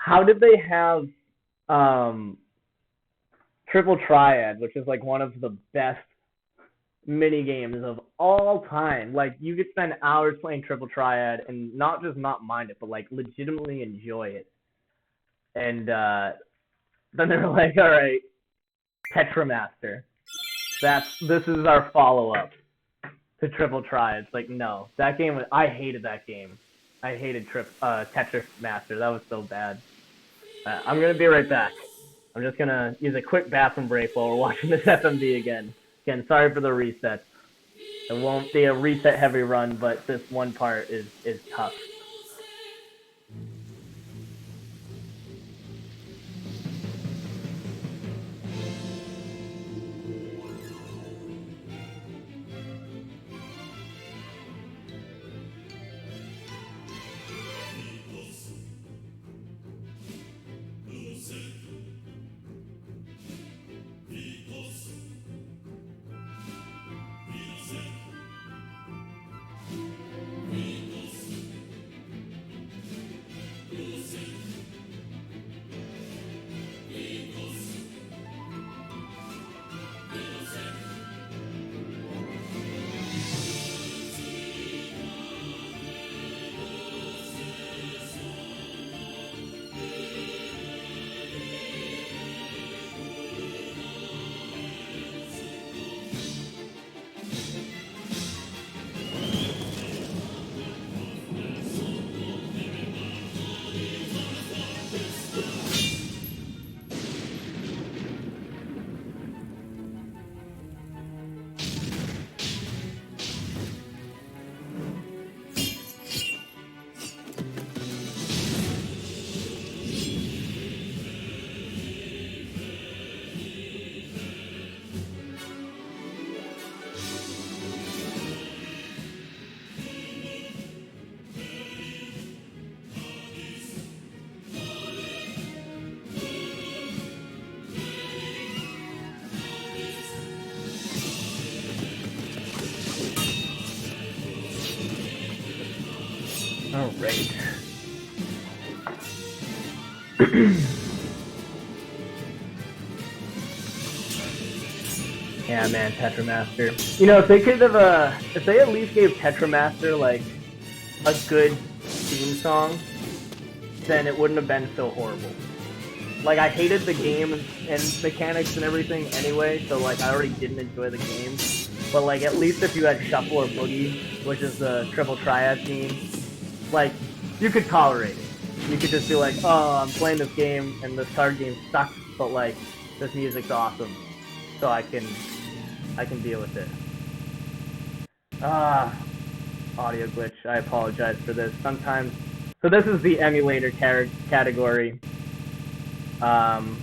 how did they have Triple Triad, which is like one of the best mini games of all time. Like, you could spend hours playing Triple Triad and not just not mind it, but like legitimately enjoy it. And then they were like, all right, Tetramaster. This is our follow-up to Triple Triad. It's like, no, that game, I hated that game. I hated Tetramaster. That was so bad. I'm going to be right back. I'm just going to use a quick bathroom break while we're watching this FMV again. Again, sorry for the resets. It won't be a reset-heavy run, but this one part is tough. All right. Yeah, man, Tetramaster. You know, if they could have, if they at least gave Tetramaster like a good theme song, then it wouldn't have been so horrible. Like, I hated the game and mechanics and everything anyway, so like I already didn't enjoy the game. But like, at least if you had Shuffle or Boogie, which is the Triple Triad theme, like, you could tolerate it. You could just be like, oh, I'm playing this game and this card game sucks, but like, this music's awesome, so I can deal with it. Audio glitch. I apologize for this. Sometimes, so this is the emulator category, and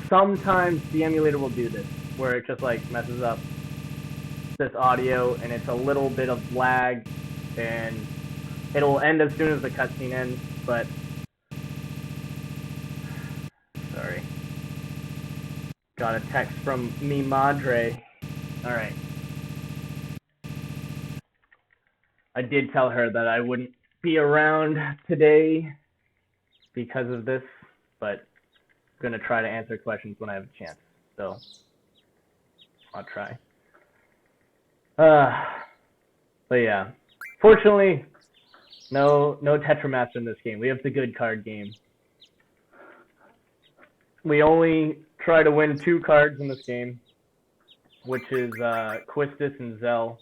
sometimes the emulator will do this, where it just like messes up this audio, and it's a little bit of lag, and it'll end as soon as the cutscene ends, but sorry. Got a text from mi madre. Alright. I did tell her that I wouldn't be around today because of this, but I'm going to try to answer questions when I have a chance, so I'll try. But yeah, fortunately, no Tetramaster in this game. We have the good card game. We only try to win 2 cards in this game, which is Quistis and Zell,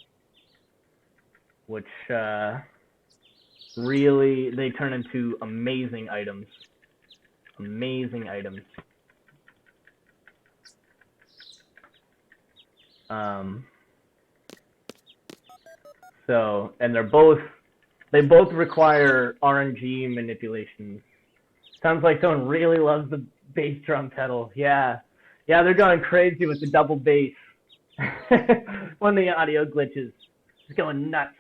which really, they turn into amazing items. Amazing items. So, and they both require RNG manipulations. Sounds like someone really loves the bass drum pedal. Yeah, they're going crazy with the double bass. When the audio glitches, it's going nuts.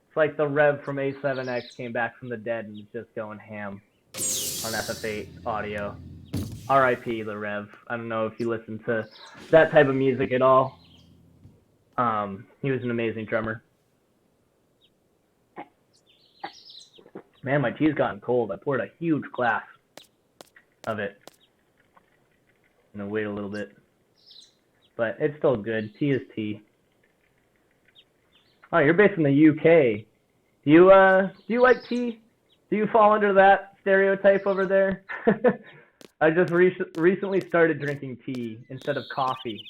It's like the Rev from A7X came back from the dead and is just going ham on FF8 audio. R.I.P. the Rev. I don't know if you listen to that type of music at all. He was an amazing drummer. Man, my tea's gotten cold. I poured a huge glass of it. I'm gonna wait a little bit. But it's still good. Tea is tea. Oh, you're based in the UK. Do you like tea? Do you fall under that stereotype over there? I just recently started drinking tea instead of coffee.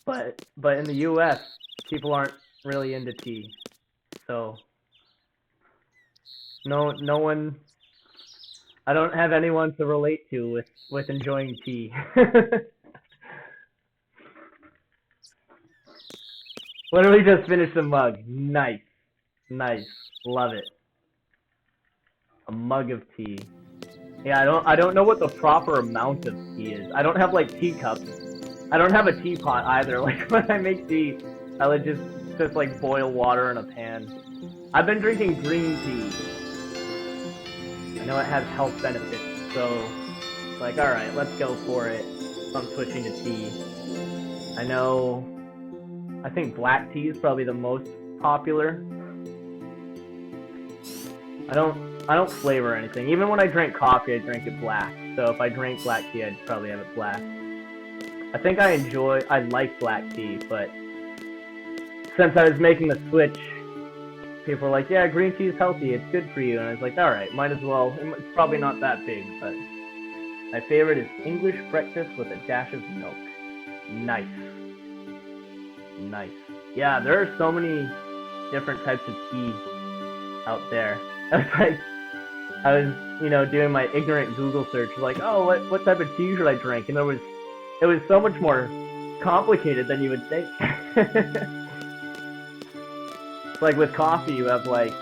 But in the US, people aren't really into tea. So no one, I don't have anyone to relate to with enjoying tea. Literally just finished a mug. Nice. Nice. Love it. A mug of tea. Yeah, I don't know what the proper amount of tea is. I don't have like teacups. I don't have a teapot either. Like when I make tea, I would just like boil water in a pan. I've been drinking green tea. I know it has health benefits, so like alright, let's go for it. So I'm switching to tea. I think black tea is probably the most popular. I don't flavor anything. Even when I drink coffee, I drink it black. So if I drink black tea, I'd probably have it black. I think I like black tea, but since I was making the switch, people were like, yeah, green tea is healthy, it's good for you. And I was like, alright, might as well. It's probably not that big, but my favorite is English breakfast with a dash of milk. Nice. Nice. Yeah, there are so many different types of tea out there. I was doing my ignorant Google search, like, oh, what type of tea should I drink? And it was so much more complicated than you would think. Like with coffee, you have like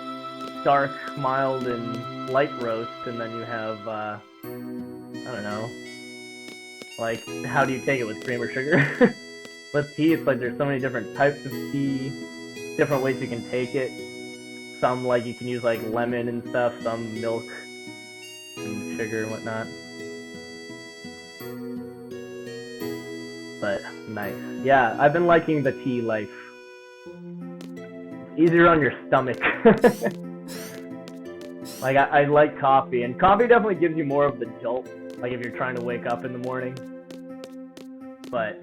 dark, mild, and light roast, and then you have I don't know, like how do you take it, with cream or sugar? With tea, it's like there's so many different types of tea, different ways you can take it. Some like you can use like lemon and stuff, some milk and sugar and whatnot. But nice. Yeah, I've been liking the tea life. It's easier on your stomach. Like I like coffee, and coffee definitely gives you more of the jolt, like if you're trying to wake up in the morning. But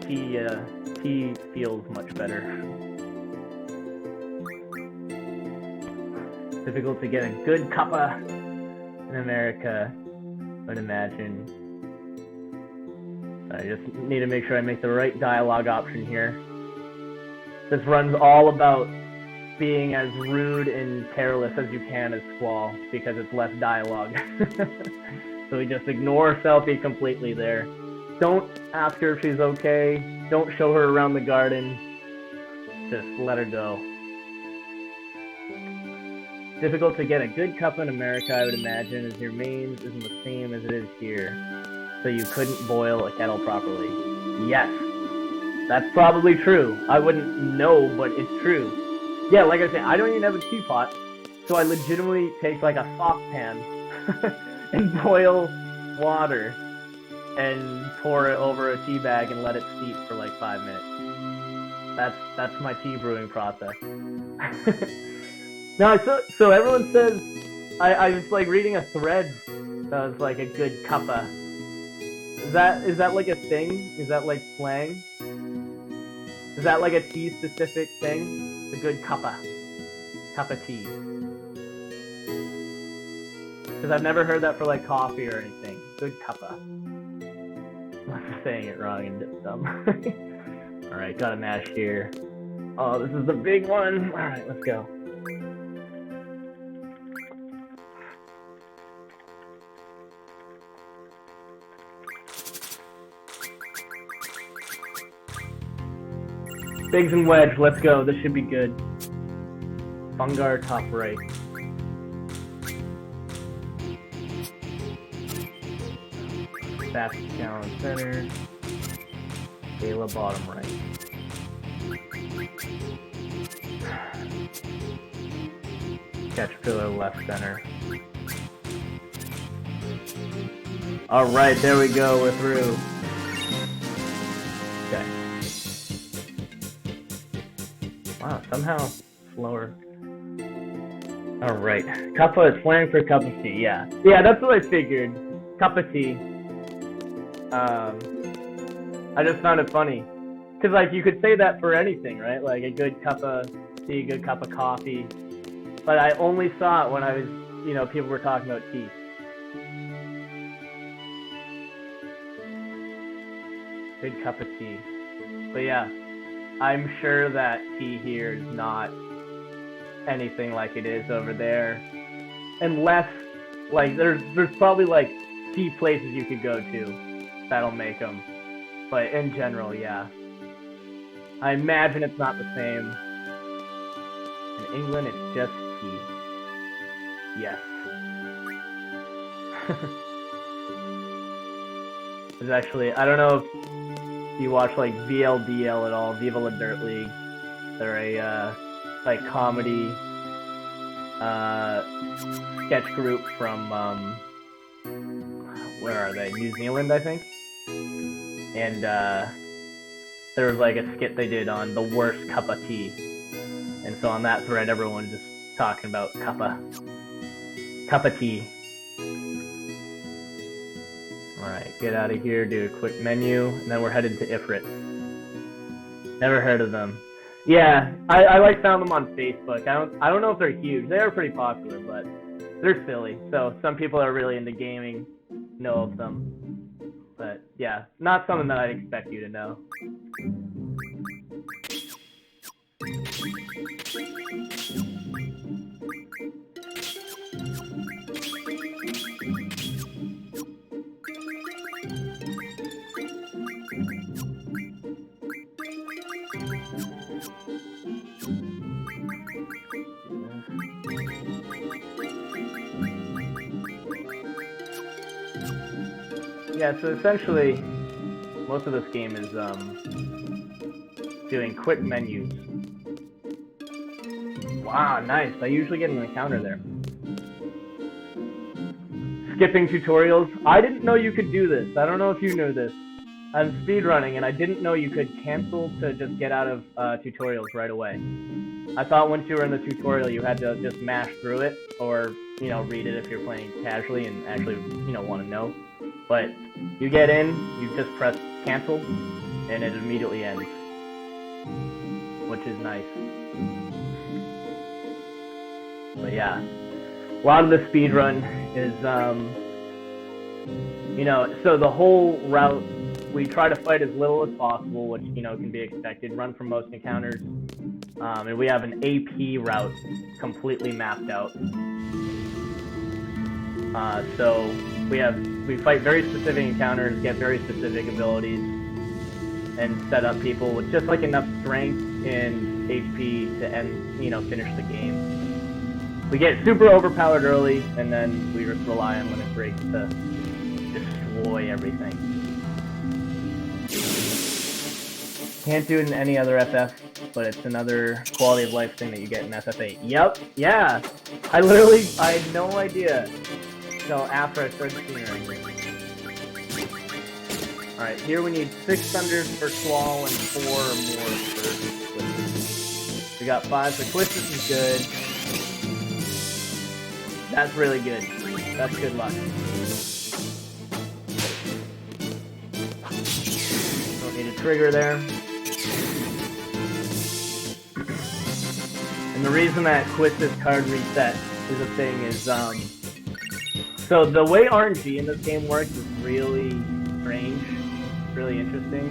tea feels much better. Difficult to get a good cuppa in America, I would imagine. I just need to make sure I make the right dialogue option here. This run's all about being as rude and careless as you can as Squall, because it's less dialogue. So we just ignore Selfie completely there. Don't ask her if she's okay. Don't show her around the garden. Just let her go. Difficult to get a good cup in America, I would imagine, as your mains isn't the same as it is here. So you couldn't boil a kettle properly. Yes, that's probably true. I wouldn't know, but it's true. Yeah, like I said, I don't even have a teapot, so I legitimately take like a saucepan and boil water and pour it over a tea bag and let it steep for like 5 minutes. That's my tea brewing process. No, so everyone says, I was like reading a thread that was like a good cuppa. Is that like a thing? Is that like slang? Is that like a tea specific thing? A good cuppa. Cup of tea. Because I've never heard that for like coffee or anything. Good cuppa. I'm saying it wrong and it's dumb. Alright, got a mash here. Oh, this is the big one. Alright, let's go. Biggs and wedge, let's go. This should be good. Fungar top right. Fast challenge center. Kayla bottom right. Caterpillar left center. Alright, there we go, we're through. Okay. Wow, somehow slower. Alright. Cuppa is slang for cup of tea, yeah. Yeah, that's what I figured. Cup of tea. I just found it funny. Cause like you could say that for anything, right? Like a good cup of tea, a good cup of coffee. But I only saw it when I was, you know, people were talking about tea. Good cup of tea. But yeah, I'm sure that tea here is not anything like it is over there. Unless, like, there's probably, like, tea places you could go to that'll make them. But in general, yeah. I imagine it's not the same. In England, it's just tea. Yes. There's actually, I don't know if you watch like VLDL at all, Viva La Dirt League. They're a like comedy sketch group from where are they? New Zealand, I think. And there was like a skit they did on the worst cup of tea. And so on that thread, everyone just talking about cup of tea. Alright, get out of here, do a quick menu, and then we're headed to Ifrit. Never heard of them. Yeah, I like found them on Facebook. I don't know if they're huge. They are pretty popular, but they're silly. So some people are really into gaming know of them. But yeah, not something that I'd expect you to know. Yeah, so essentially, most of this game is doing quick menus. Wow, nice. I usually get an encounter there. Skipping tutorials. I didn't know you could do this. I don't know if you knew this. I'm speedrunning, and I didn't know you could cancel to just get out of tutorials right away. I thought once you were in the tutorial, you had to just mash through it, or, you know, read it if you're playing casually and actually, you know, want to know. But you get in, you just press cancel, and it immediately ends, which is nice. But yeah, a lot of the speedrun is, you know, so the whole route, we try to fight as little as possible, which, you know, can be expected, run from most encounters, and we have an AP route completely mapped out. So we fight very specific encounters, get very specific abilities, and set up people with just like enough strength and HP to end, you know, finish the game. We get super overpowered early, and then we just rely on when it breaks to destroy everything. Can't do it in any other FF, but it's another quality of life thing that you get in FF8. Yep, yeah. I had no idea. So after I started seeing her. Alright, here we need 6 thunders for Squall and 4 more for Quistis. We got 5 for Quistis is good. That's really good. That's good luck. Don't need a trigger there. And the reason that Quistis card reset is a thing is, so the way RNG in this game works is really strange, really interesting.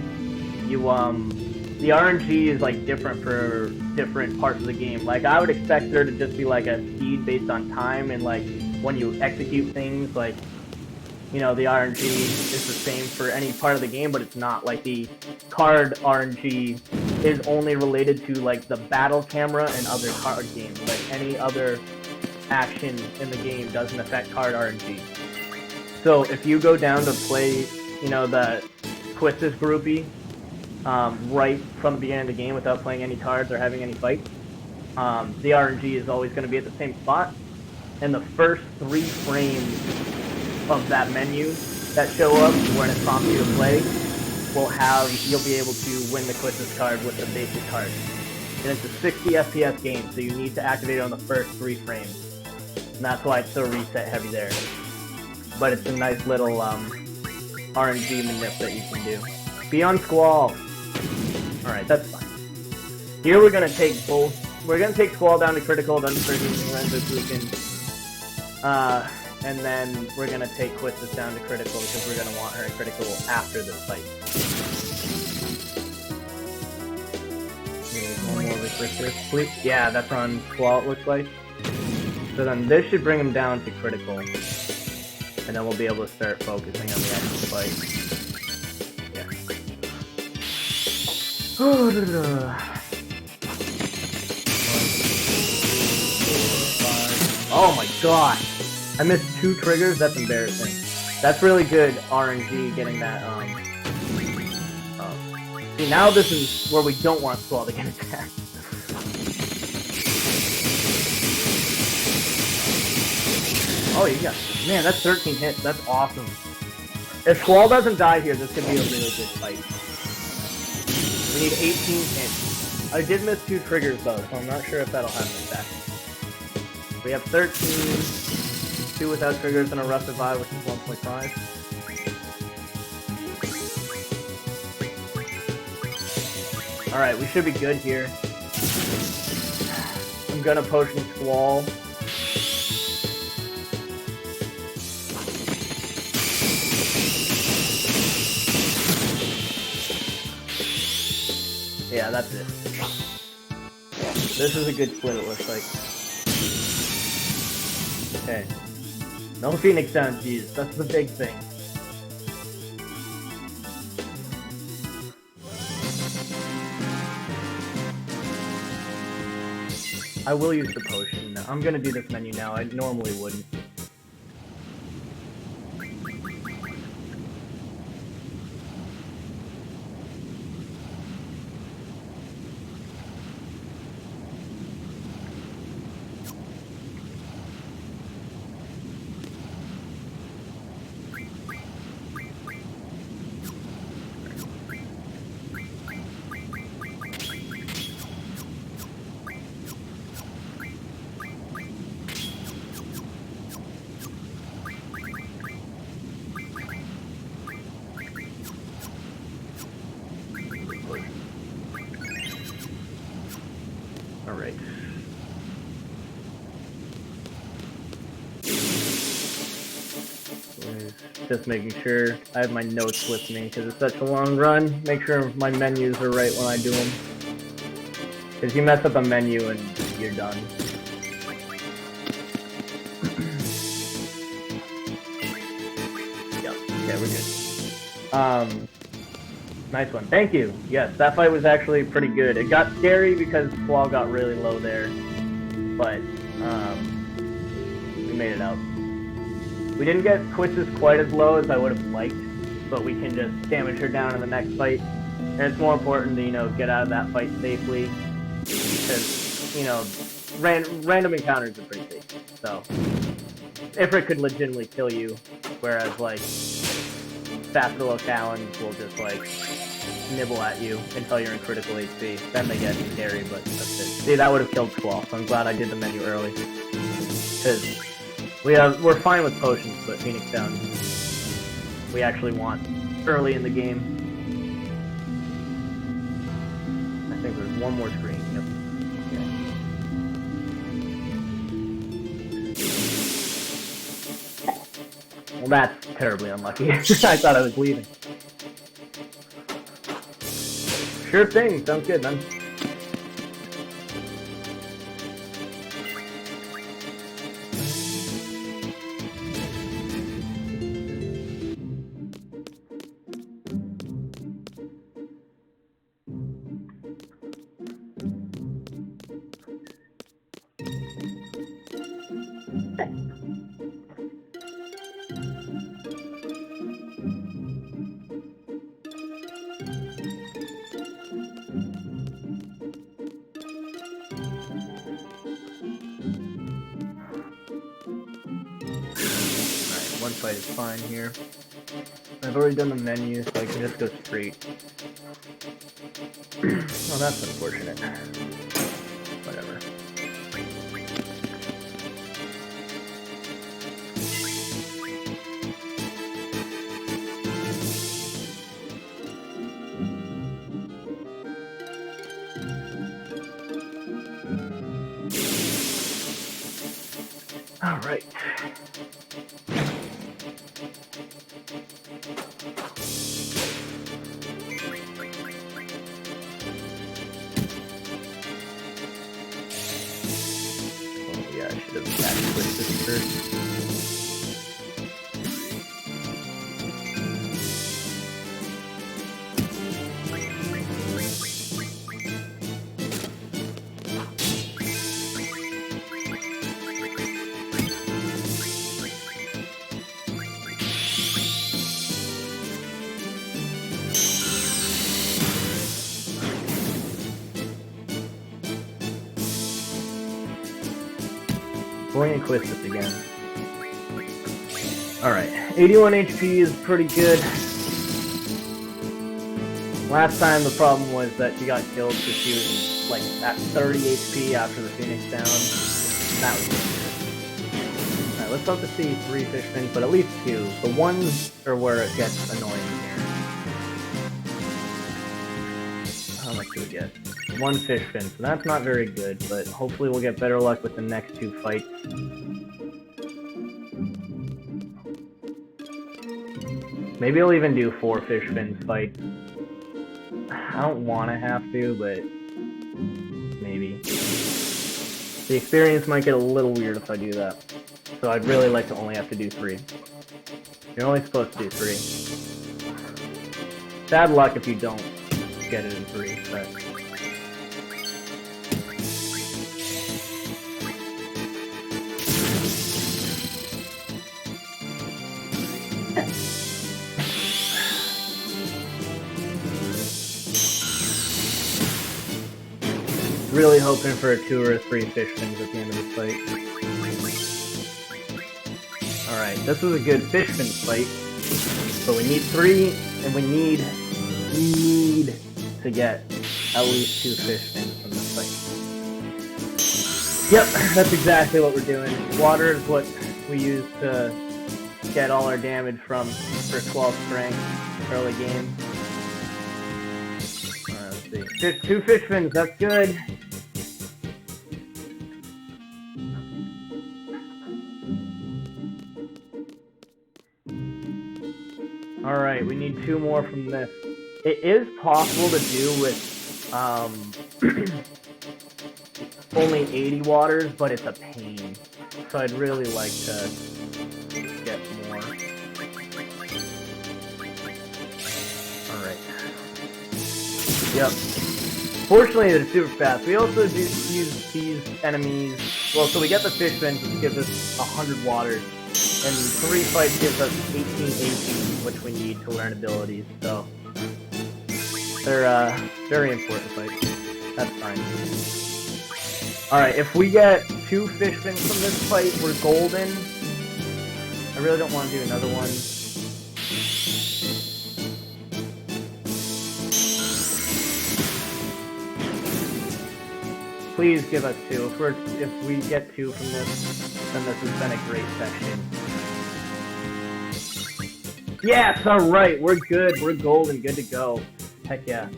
The RNG is like different for different parts of the game. Like I would expect there to just be like a speed based on time, and like when you execute things, like, you know, the RNG is the same for any part of the game, but it's not. Like the card RNG is only related to like the battle camera and other card games. Like any other action in the game doesn't affect card RNG. So if you go down to play, you know, the Quistis groupie right from the beginning of the game without playing any cards or having any fights, the RNG is always going to be at the same spot, and the first 3 frames of that menu that show up when it prompts you to play you'll be able to win the Quistis card with the basic card. And it's a 60 FPS game, so you need to activate it on the first 3 frames. And that's why it's so reset heavy there. But it's a nice little RNG manip that you can do. Be on Squall. Alright, that's fine. Here we're gonna take both. We're gonna take Squall down to critical, then freaking Renzo Kukin. And then we're gonna take Quistis down to critical because we're gonna want her at critical after this fight. One more with Quistis, please. Yeah, that's on Squall, it looks like. So then this should bring him down to critical. And then we'll be able to start focusing on the actual fight. Yeah. Oh my god! I missed 2 triggers, that's embarrassing. That's really good RNG getting that, See, now this is where we don't want Squall to get attacked. Oh, you got... Man, that's 13 hits. That's awesome. If Squall doesn't die here, this could be a really good fight. We need 18 hits. I did miss 2 triggers, though, so I'm not sure if that'll have an effect. We have 13, 2 without triggers, and a rough survive, which is 1.5. Alright, we should be good here. I'm gonna potion Squall. Yeah, that's it. This is a good split, it looks like. Okay. No Phoenix down, jeez. That's the big thing. I will use the potion. I'm gonna do this menu now. I normally wouldn't. Alright. Just making sure I have my notes with me because it's such a long run. Make sure my menus are right when I do them. Because you mess up a menu and you're done. Yep. Okay, we're good. Nice one. Thank you. Yes, that fight was actually pretty good. It got scary because Squall got really low there, but we made it out. We didn't get Quistis quite as low as I would have liked, but we can just damage her down in the next fight. And it's more important to, you know, get out of that fight safely, because, you know, random encounters are pretty safe. So, Ifrit could legitimately kill you, whereas, like, faster localins will just, like, nibble at you until you're in critical HP. Then they get scary, but that's it. See, that would have killed Squall, so I'm glad I did the menu early. Because we're fine with potions, but Phoenix Down we actually want early in the game. I think there's one more screen. Yep. Okay. Well, that's terribly unlucky. I thought I was leaving. Sure thing. Sounds good, man. One fight is fine here. I've already done the menu, so I can just go straight. Oh, that's unfortunate. Whatever. All right. Oh yeah, I should have attacked Quistis first. Bring in Quistis again. Alright, 81 HP is pretty good. Last time the problem was that she got killed because she was like at 30 HP after the Phoenix down. That was really good. Alright, let's hope to see 3 fish fins, but at least 2. The ones are where it gets annoying here. How much do we get? 1 fish fin, so that's not very good, but hopefully we'll get better luck with the next 2 fights. Maybe I'll even do 4 fish fins fights. I don't want to have to, but maybe. The experience might get a little weird if I do that. So I'd really like to only have to do 3. You're only supposed to do 3. Bad luck if you don't get it in 3, but... Really hoping for a 2 or 3 fish fins at the end of the fight. Alright, this was a good fish fin fight. But we need 3, and we need to get at least 2 fish fins from this fight. Yep, that's exactly what we're doing. Water is what we use to get all our damage from for Squall strength early game. Let's see. 2 fish fins, that's good. Alright, we need 2 more from this. It is possible to do with only 80 waters, but it's a pain. So I'd really like to get more. Alright. Yep. Fortunately, they're super fast. We also do use these enemies. Well, so we get the fish fins, which gives us 100 waters. And 3 fights gives us 18 AP, which we need to learn abilities, so they're very important fights. That's fine. Alright, if we get 2 fish fins from this fight, we're golden. I really don't want to do another one. Please give us 2. If we get 2 from this, then this has been a great section. Yes, alright, we're good. We're golden, good to go. Heck yeah.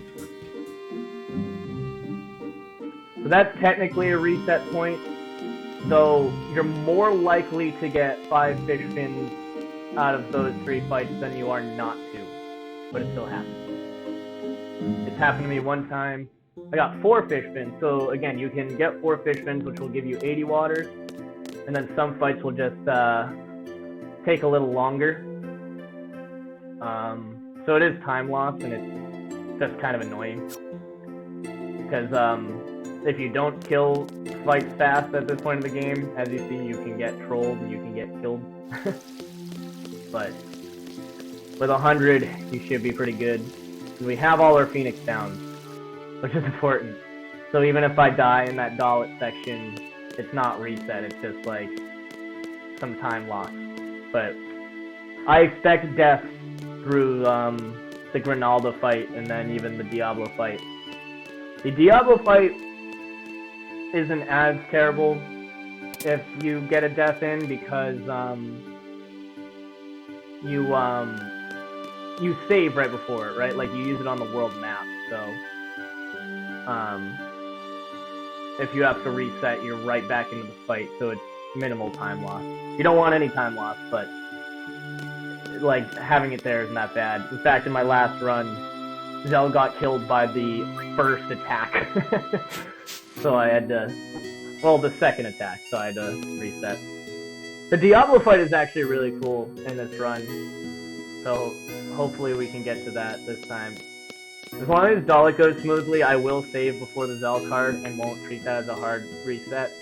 So that's technically a reset point, though you're more likely to get 5 fish fins out of those 3 fights than you are not to. But it still happens. It's happened to me one time. I got 4 fish fins, so again, you can get 4 fish fins, which will give you 80 waters, and then some fights will just take a little longer. So it is time loss, and it's just kind of annoying. Because if you don't kill fights fast at this point in the game, as you see, you can get trolled and you can get killed. But with 100, you should be pretty good. And we have all our Phoenix downs, which is important. So even if I die in that Dalit section, it's not reset, it's just like some time loss. But I expect death through the Grinalda fight and then even the Diablo fight. The Diablo fight isn't as terrible if you get a death in because you save right before it, right? Like you use it on the world map, so if you have to reset, you're right back into the fight, so minimal time loss. You don't want any time loss, but like having it there isn't that bad. In fact, in my last run, Zell got killed by the first attack. So I had to, well, the second attack, so I had to reset. The Diablo fight is actually really cool in this run, so hopefully we can get to that this time. As long as Dalek goes smoothly, I will save before the Zell card and won't treat that as a hard reset.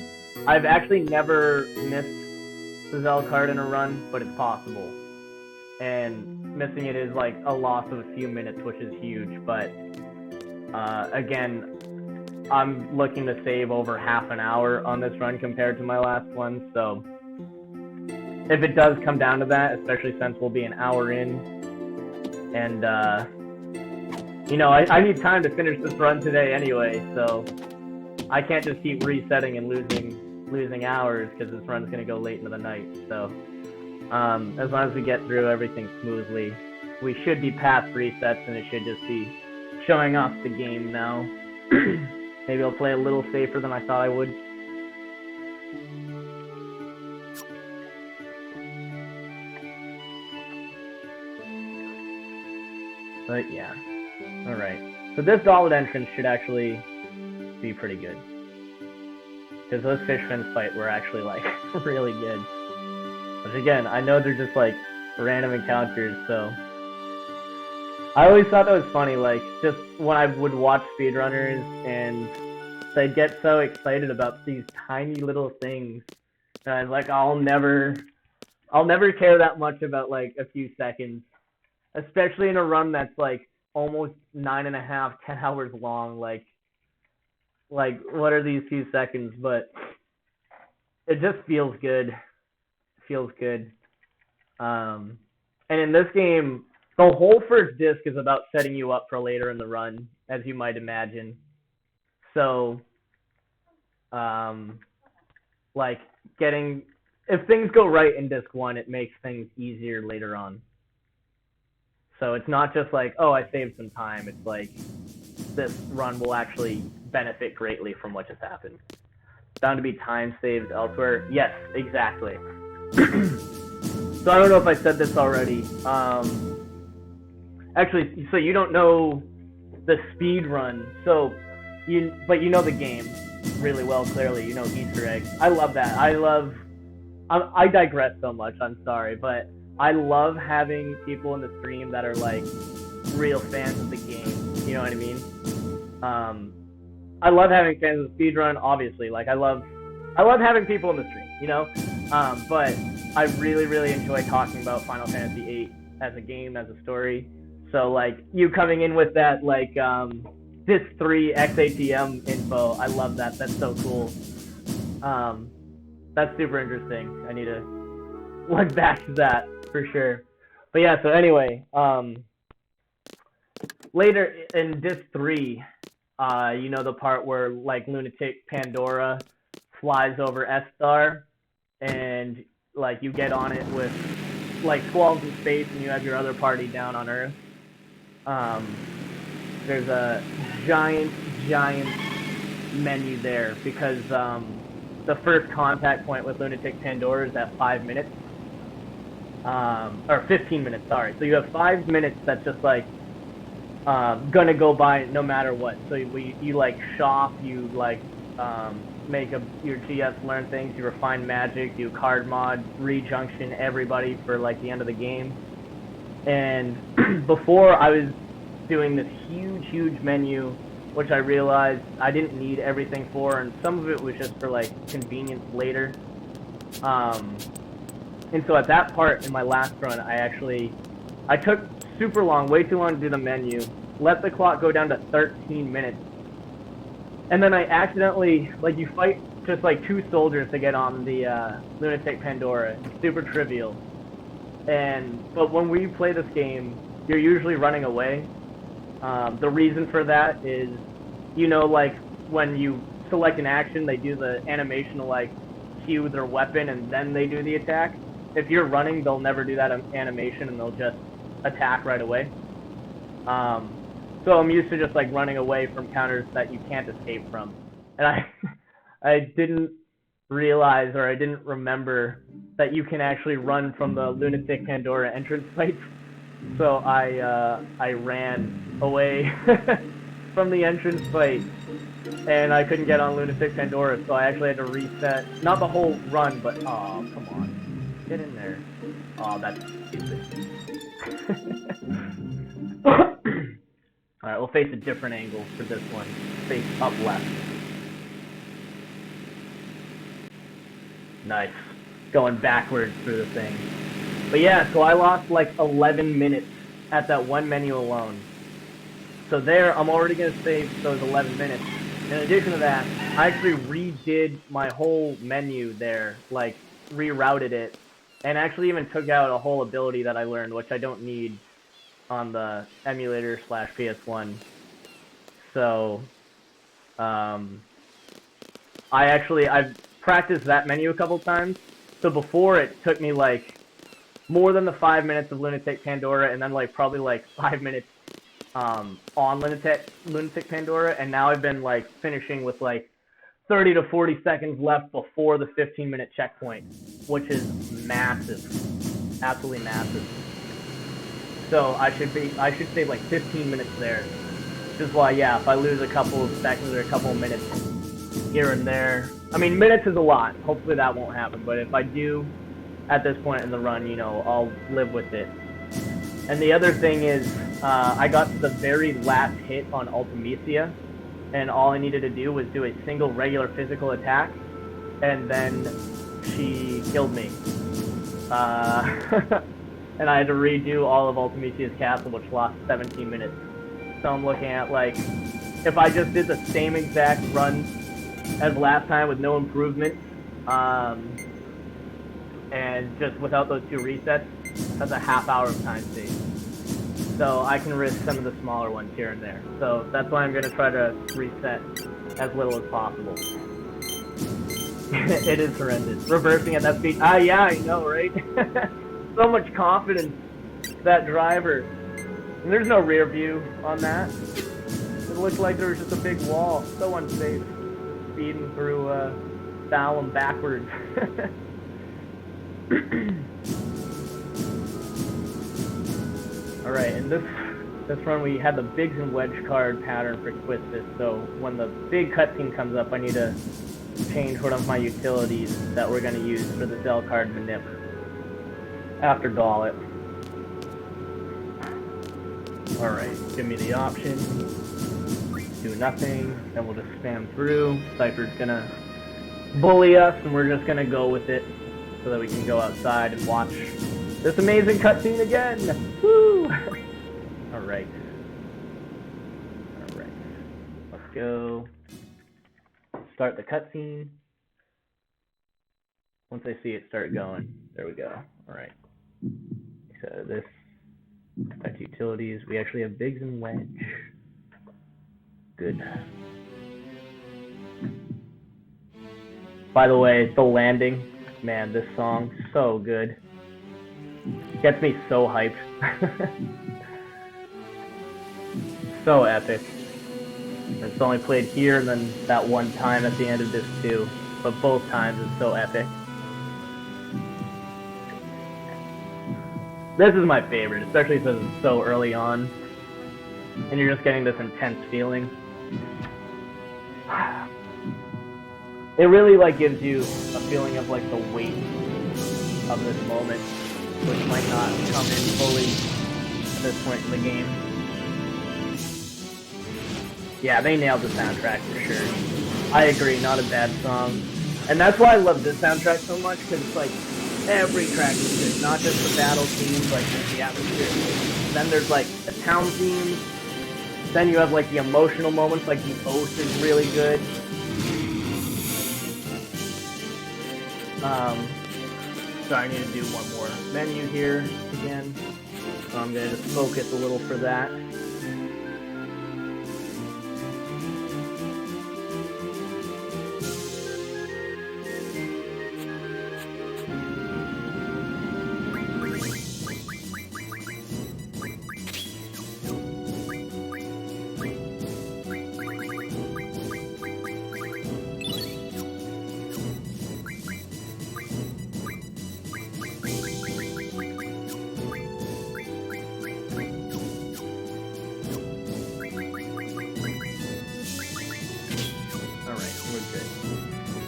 I've actually never missed the Zell card in a run, but it's possible. And missing it is like a loss of a few minutes, which is huge, but again, I'm looking to save over half an hour on this run compared to my last one, so if it does come down to that, especially since we'll be an hour in, and you know, I need time to finish this run today anyway, so I can't just keep resetting and losing hours because this run's gonna go late into the night. So as long as we get through everything smoothly, we should be past resets and it should just be showing off the game now. Maybe I'll play a little safer than I thought I would. But yeah. Alright. So this solid entrance should actually be pretty good. Because those fish fins fight were actually like really good. But again, I know they're just like random encounters, so I always thought that was funny, like, just when I would watch speedrunners and they'd get so excited about these tiny little things. And I was like, I'll never care that much about, like, a few seconds. Especially in a run that's, like, almost 9.5, 10 hours long. Like, what are these few seconds? But it just feels good. It feels good. And in this game, the whole first disc is about setting you up for later in the run, as you might imagine. So, like, if things go right in disc 1, it makes things easier later on. So it's not just like, oh, I saved some time. It's like, this run will actually benefit greatly from what just happened. Bound to be time saved elsewhere? Yes, exactly. So I don't know if I said this already. Actually, so you don't know the speed run, but you know the game really well, clearly. You know Easter eggs. I love that. I digress so much, I'm sorry, but I love having people in the stream that are like real fans of the game. You know what I mean? I love having fans of speedrun, obviously. Like I love having people in the stream, you know? But I really, really enjoy talking about Final Fantasy VIII as a game, as a story. So, like, you coming in with that, like, Disc 3 XATM info, I love that. That's so cool. That's super interesting. I need to look back to that, for sure. But yeah, so anyway, later in Disc 3, you know the part where, like, Lunatic Pandora flies over S-Star, and, like, you get on it with, like, Squalls in space, and you have your other party down on Earth. There's a giant menu there because the first contact point with Lunatic Pandora is at 5 minutes. Or 15 minutes, sorry. So you have 5 minutes that's just like gonna go by no matter what. So you like shop, you like make your GS learn things, you refine magic, do card mod, rejunction everybody for like the end of the game. And before I was doing this huge menu, which I realized I didn't need everything for, and some of it was just for like convenience later. And so at that part in my last run, I took super long, way too long to do the menu, let the clock go down to 13 minutes, and then I accidentally, like, you fight just like 2 soldiers to get on the Lunatic Pandora. It's super trivial. But when we play this game, you're usually running away. The reason for that is, you know, like, when you select an action, they do the animation to, like, cue their weapon and then they do the attack. If you're running, they'll never do that animation and they'll just attack right away. So I'm used to just, like, running away from counters that you can't escape from. And I didn't realize, or I didn't remember that you can actually run from the Lunatic Pandora entrance sites. So I ran away from the entrance site, and I couldn't get on Lunatic Pandora, so I actually had to reset, not the whole run, but, oh, come on, get in there. Oh, that's stupid. Alright, we'll face a different angle for this one. Face up left. Nice. Going backwards through the thing. But yeah, so I lost like 11 minutes at that one menu alone. So there, I'm already going to save those 11 minutes. In addition to that, I actually redid my whole menu there, like rerouted it, and actually even took out a whole ability that I learned, which I don't need on the emulator / PS1. So, I've practiced that menu a couple times. So before, it took me like more than the 5 minutes of Lunatic Pandora, and then like probably like 5 minutes on Lunatic Pandora, and now I've been like finishing with like 30 to 40 seconds left before the 15-minute checkpoint, which is massive, absolutely massive. So I should save like 15 minutes there. Which is why, yeah, if I lose a couple of seconds or a couple of minutes here and there, I mean, minutes is a lot. Hopefully that won't happen, but if I do at this point in the run, you know, I'll live with it. And the other thing is, I got to the very last hit on Ultimecia, and all I needed to do was do a single regular physical attack, and then she killed me. And I had to redo all of Ultimecia's castle, which lost 17 minutes. So I'm looking at, like, if I just did the same exact run as last time with no improvements, and just without those 2 resets, that's a half hour of time saved. So I can risk some of the smaller ones here and there. So that's why I'm going to try to reset as little as possible. It is horrendous. Reversing at that speed. Ah, yeah, I know, right? So much confidence, that driver. And there's no rear view on that. It looked like there was just a big wall. So unsafe. Speeding through Balam backwards. Alright, in this run we had the bigs and wedge card pattern for Quistis, so when the big cutscene comes up, I need to change one of my utilities that we're going to use for the Zell Card manip after Gauntlet. Alright, give me the option. Do nothing, then we'll just spam through. Cypher's gonna bully us, and we're just gonna go with it so that we can go outside and watch this amazing cutscene again! Woo! Alright. Alright. Let's go. Start the cutscene. Once I see it start going, there we go. Alright. So this, that's utilities. We actually have bigs and wedge. Good. By the way, the landing, man, this song, so good. Gets me so hyped. So epic. It's only played here and then that one time at the end of this too. But both times it's so epic. This is my favorite, especially since it's so early on. And you're just getting this intense feeling. It really like gives you a feeling of like the weight of this moment, which might not come in fully at this point in the game. Yeah, they nailed the soundtrack for sure. I agree, not a bad song. And that's why I love this soundtrack so much, because it's like every track is good, not just the battle themes, like the atmosphere. Then there's like the town themes. Then you have like the emotional moments, like the Oath is really good. So I need to do one more menu here again. So I'm going to just focus a little for that.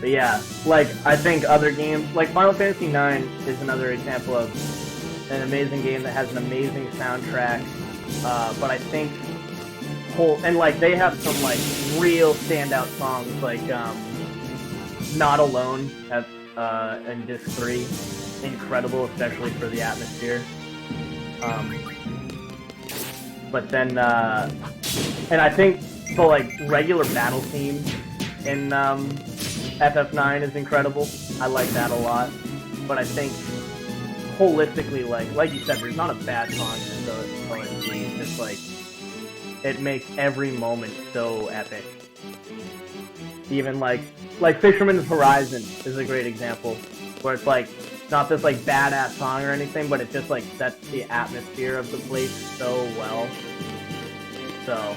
But yeah, like, I think other games, like Final Fantasy IX is another example of an amazing game that has an amazing soundtrack, but I think and like, they have some, like, real standout songs, like, Not Alone in Disc 3, incredible, especially for the atmosphere. But then, and I think the, like, regular battle theme in FF9 is incredible. I like that a lot. But I think holistically, like you said, there's not a bad song in the OST. It's just like, it makes every moment so epic. Even like Fisherman's Horizon is a great example, where it's like not this like badass song or anything, but it just like sets the atmosphere of the place so well. So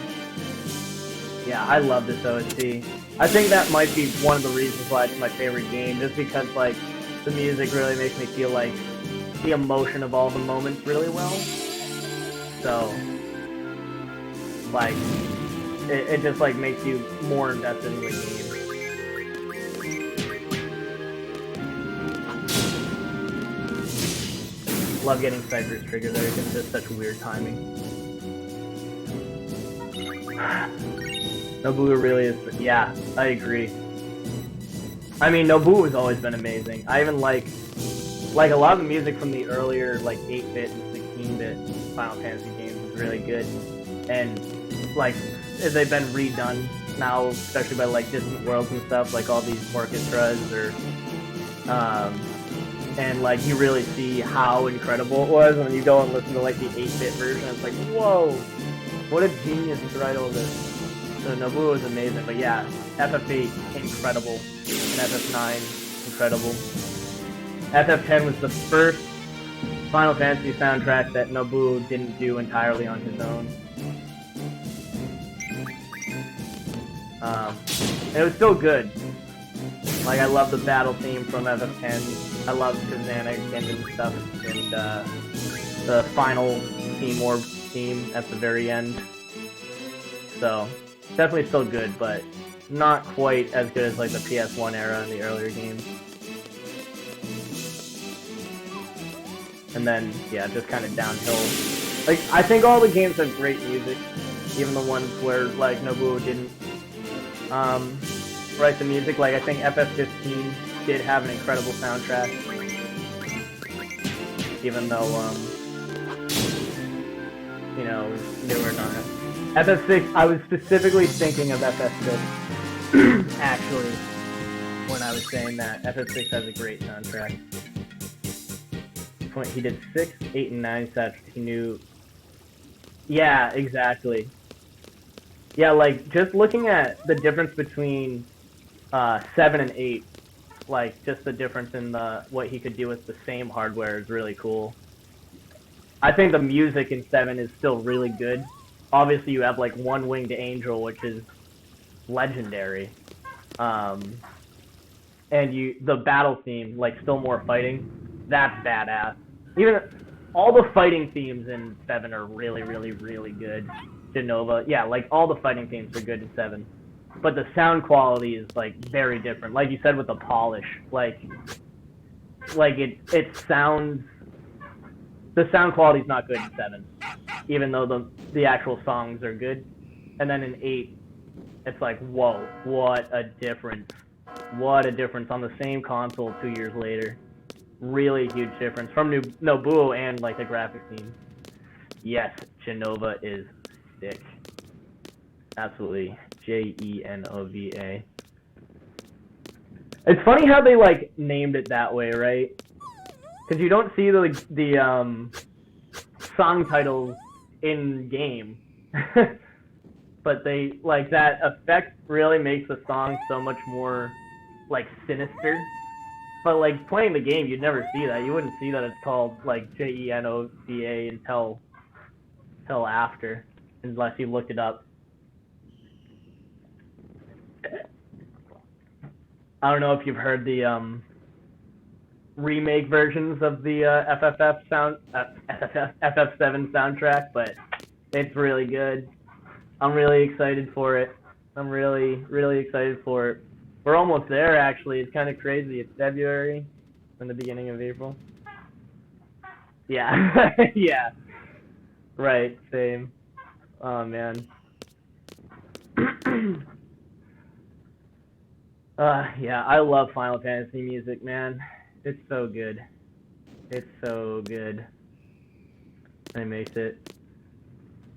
yeah, I love this OST. I think that might be one of the reasons why it's my favorite game, just because like the music really makes me feel like the emotion of all the moments really well. So like it just like makes you more invested in the game. Love getting Cypher's trigger there, it's just such weird timing. Nobuo really is, yeah, I agree. I mean, Nobuo has always been amazing. I even like a lot of the music from the earlier like 8-bit and 16-bit Final Fantasy games is really good. And like, they've been redone now, especially by like Distant Worlds and stuff, like all these orchestras or and like you really see how incredible it was when you go and listen to like the 8-bit version. It's like, whoa, what a genius to write all this. So Nobuo is amazing, but yeah, FF8 incredible, and FF9 incredible. FF10 was the first Final Fantasy soundtrack that Nobuo didn't do entirely on his own. It was still good. Like, I love the battle theme from FF10. I love Kazanic and stuff, and the final Team Orb theme at the very end. So, definitely still good, but not quite as good as like the PS1 era and the earlier games. And then, yeah, just kind of downhill. Like, I think all the games have great music, even the ones where like Nobuo didn't write the music. Like, I think FF15 did have an incredible soundtrack, even though, you know, newer not. FF6, I was specifically thinking of FF6, actually, when I was saying that. FF6 has a great soundtrack. He did 6, 8, and 9 sets. He knew... Yeah, exactly. Yeah, like, just looking at the difference between 7 and 8, like, just the difference in what he could do with the same hardware is really cool. I think the music in 7 is still really good. Obviously, you have, like, One Winged Angel, which is legendary. And the battle theme, like, Still More Fighting, that's badass. Even all the fighting themes in 7 are really, really, really good. Genova, yeah, like, all the fighting themes are good in 7. But the sound quality is, like, very different. Like you said with the polish, like it sounds... The sound quality is not good in 7, even though the actual songs are good. And then in 8, it's like, whoa, what a difference. What a difference on the same console 2 years later. Really huge difference from Nobuo and, like, the graphic team. Yes, Genova is sick. Absolutely. Genova. It's funny how they, like, named it that way, right? Because you don't see the song titles in game. But they, like, that effect really makes the song so much more, like, sinister. But, like, playing the game, you'd never see that. You wouldn't see that it's called, like, Genova until after, unless you looked it up. I don't know if you've heard the remake versions of the FF7 soundtrack, but it's really good. I'm really excited for it. I'm really, really excited for it. We're almost there, actually. It's kind of crazy. It's February and the beginning of April. Yeah. Yeah. Right, same. Oh, man. Yeah, I love Final Fantasy music, man. It's so good. It's so good. And it makes it.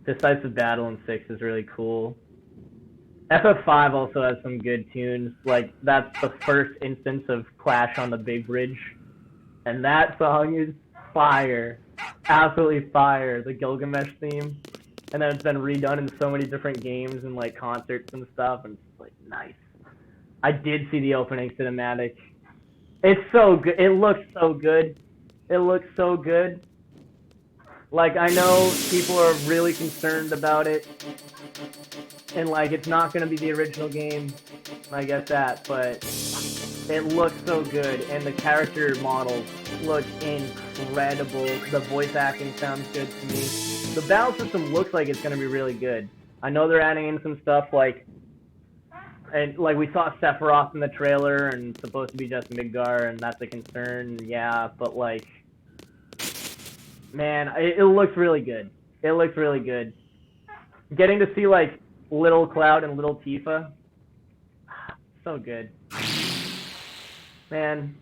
Decisive Battle in 6 is really cool. FF5 also has some good tunes. Like, that's the first instance of Clash on the Big Bridge. And that song is fire. Absolutely fire. The Gilgamesh theme. And then it's been redone in so many different games and, like, concerts and stuff. And it's, like, nice. I did see the opening cinematic. It's so good. It looks so good. It looks so good. Like, I know people are really concerned about it. And, like, it's not going to be the original game. I get that. But it looks so good. And the character models look incredible. The voice acting sounds good to me. The battle system looks like it's going to be really good. I know they're adding in some stuff like... And, like, we saw Sephiroth in the trailer, and it's supposed to be just Midgar, and that's a concern, yeah, but, like, man, it looks really good. It looks really good. Getting to see, like, Little Cloud and Little Tifa, so good. Man,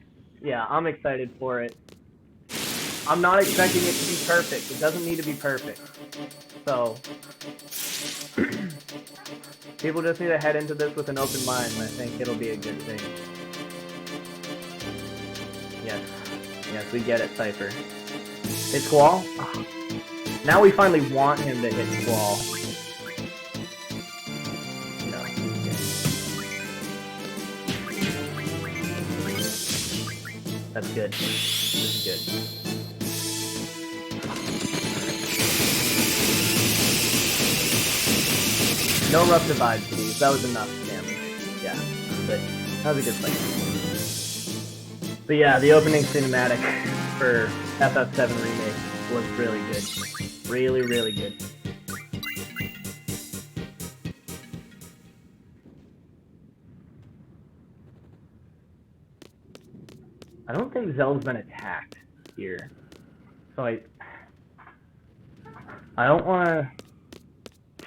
yeah, I'm excited for it. I'm not expecting it to be perfect. It doesn't need to be perfect. So... People just need to head into this with an open mind, and I think it'll be a good thing. Yes. Yes, we get it, Cypher. Hit Squall? Oh. Now we finally want him to hit Squall. No. Okay. That's good. This is good. No rough divides, please. That was enough damage. Yeah, but that was a good fight. But yeah, the opening cinematic for FF7 Remake was really good. Really, really good. I don't think Zell's been attacked here. So I don't want to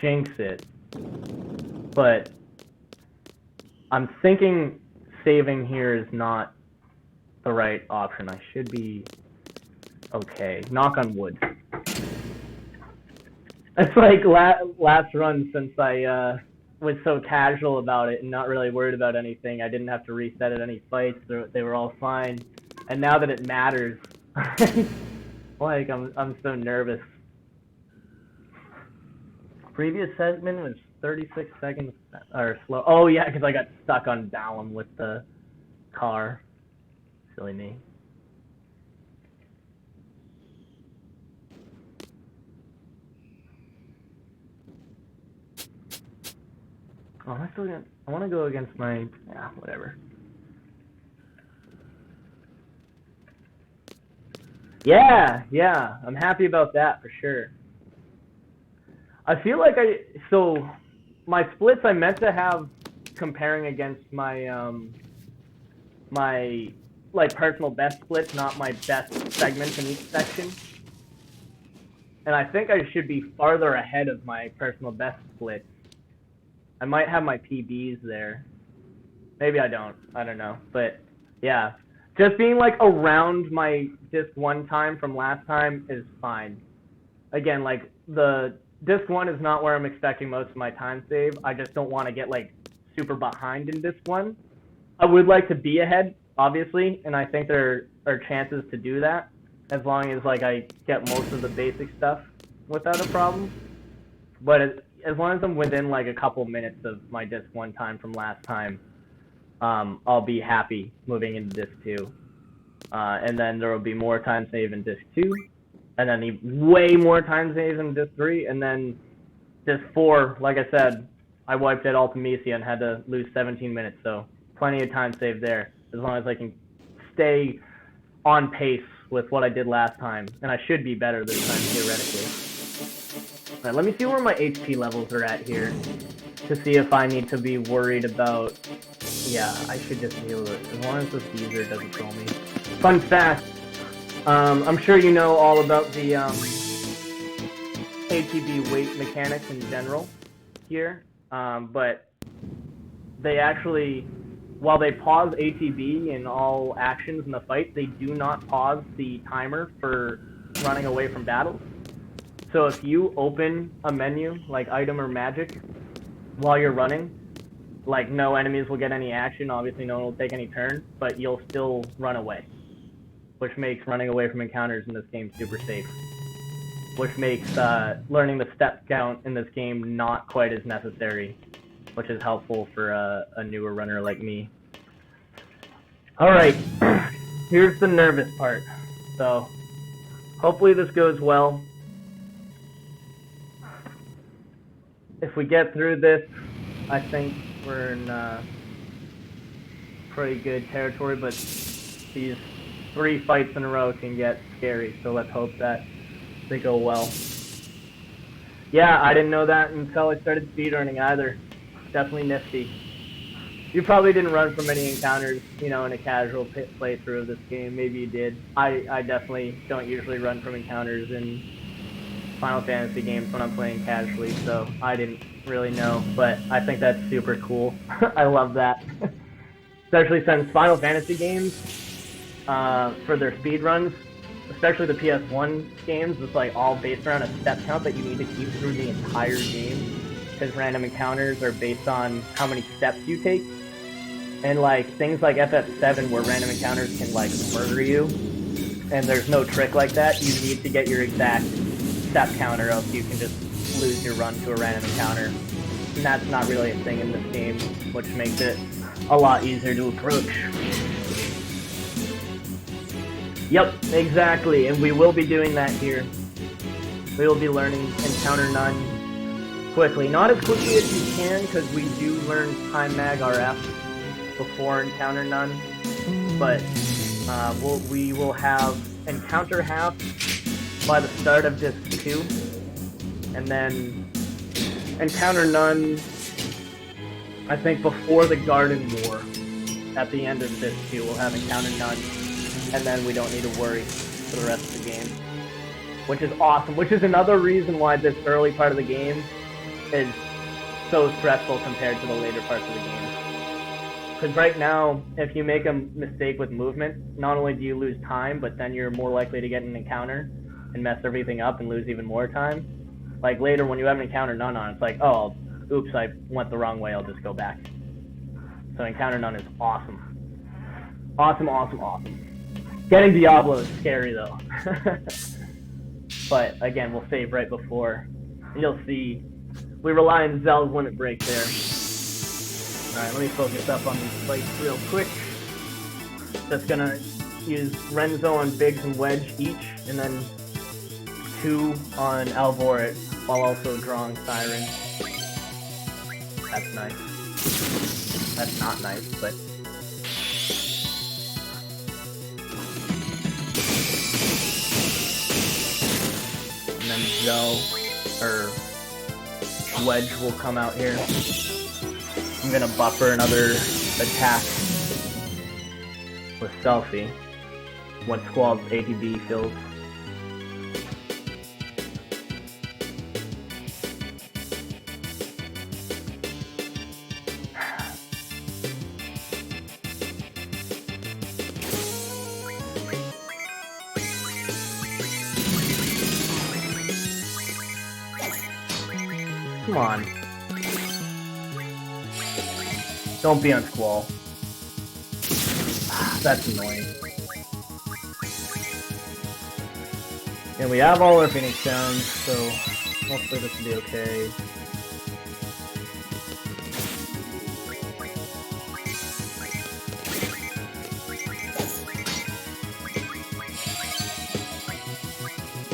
jinx it. But I'm thinking saving here is not the right option. I should be okay. Knock on wood. It's like last run since I was so casual about it and not really worried about anything. I didn't have to reset at any fights. They were all fine. And now that it matters, like I'm so nervous. Previous segment was 36 seconds or slow. Oh yeah, because I got stuck on Dallum with the car. Silly me. Oh, am I still gonna? I want to go against my. Yeah, whatever. Yeah, yeah, I'm happy about that for sure. I feel like so my splits I meant to have comparing against my my like personal best splits, not my best segments in each section. And I think I should be farther ahead of my personal best splits. I might have my PBs there. Maybe I don't. I don't know. But yeah, just being like around my disc 1 time from last time is fine. Again, like the disc 1 is not where I'm expecting most of my time save. I just don't want to get like super behind in disc 1. I would like to be ahead, obviously, and I think there are chances to do that as long as like I get most of the basic stuff without a problem. But as long as I'm within like a couple minutes of my disc 1 time from last time, I'll be happy moving into disc 2. And then there will be more time save in disc 2. And then way more time saves in disc 3, and then disc 4, like I said, I wiped at Ultimecia and had to lose 17 minutes, so plenty of time saved there, as long as I can stay on pace with what I did last time, and I should be better this time, theoretically. Alright, let me see where my HP levels are at here, to see if I need to be worried about Yeah, I should just heal it, as long as this user doesn't kill me. Fun fact, I'm sure you know all about the ATB weight mechanics in general here, but they actually, while they pause ATB in all actions in the fight, they do not pause the timer for running away from battles. So if you open a menu, like item or magic, while you're running, like no enemies will get any action, obviously no one will take any turn, but you'll still run away. Which makes running away from encounters in this game super safe. Which makes learning the step count in this game not quite as necessary, which is helpful for a newer runner like me. Alright, here's the nervous part. So, hopefully this goes well. If we get through this, I think we're in pretty good territory, but these 3 fights in a row can get scary, so let's hope that they go well. Yeah, I didn't know that until I started speedrunning either. Definitely nifty. You probably didn't run from many encounters, you know, in a casual playthrough of this game. Maybe you did. I definitely don't usually run from encounters in Final Fantasy games when I'm playing casually, so I didn't really know, but I think that's super cool. I love that. Especially since Final Fantasy games, for their speedruns, especially the PS1 games, it's like all based around a step count that you need to keep through the entire game, because random encounters are based on how many steps you take. And like things like FF8 where random encounters can like murder you, and there's no trick like that, you need to get your exact step counter, else you can just lose your run to a random encounter. And that's not really a thing in this game, which makes it a lot easier to approach. Yep, exactly, and we will be doing that here. We will be learning Encounter None quickly. Not as quickly as you can, because we do learn Time Mag RF before Encounter None, but we will have Encounter Half by the start of Disc 2, and then Encounter None, I think before the Garden War, at the end of Disc 2, we'll have Encounter None, and then we don't need to worry for the rest of the game. Which is awesome, which is another reason why this early part of the game is so stressful compared to the later parts of the game. Because right now, if you make a mistake with movement, not only do you lose time, but then you're more likely to get an encounter and mess everything up and lose even more time. Like later when you have an Encounter None on, it's like, oh, oops, I went the wrong way, I'll just go back. So Encounter None is awesome. Awesome, awesome, awesome. Getting Diablo is scary though. But again, we'll save right before. You'll see, we rely on Zell's limit break there. Alright, let me focus up on these fights real quick. Just gonna use Renzo on Biggs and Wedge each, and then 2 on Alvoret, while also drawing Siren. That's nice. That's not nice, but... And then Zell, or Wedge will come out here. I'm gonna buffer another attack with Selfie when Squall's ATB fills. Come on. Don't be on Squall. That's annoying. And we have all our Phoenix Stones, so hopefully this will be okay.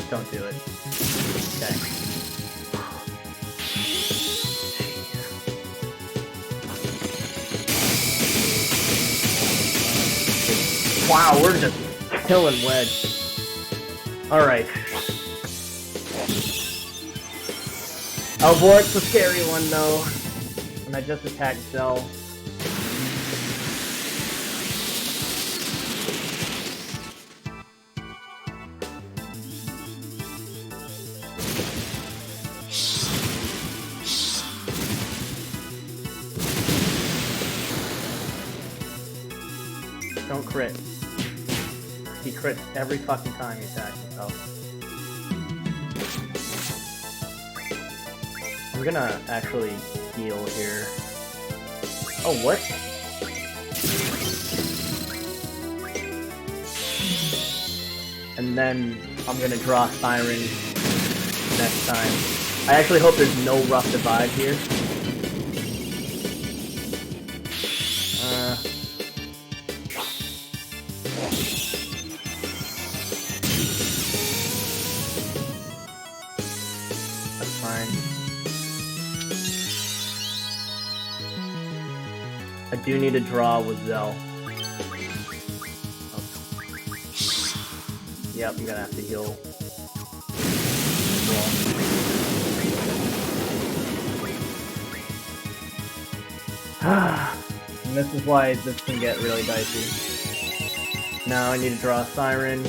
Don't do it. Okay. Wow, we're just killing Wedge. Alright. Alvoret's a scary one though. And I just attacked Zell. don't crit. He crits every fucking time he attacks himself. I'm gonna actually heal here. Oh, what? And then I'm gonna draw Siren next time. I actually hope there's no rough divide here. That's fine. I do need to draw with Zell. Yep, I'm gonna have to heal. And this is why this can get really dicey. Now I need to draw a Siren.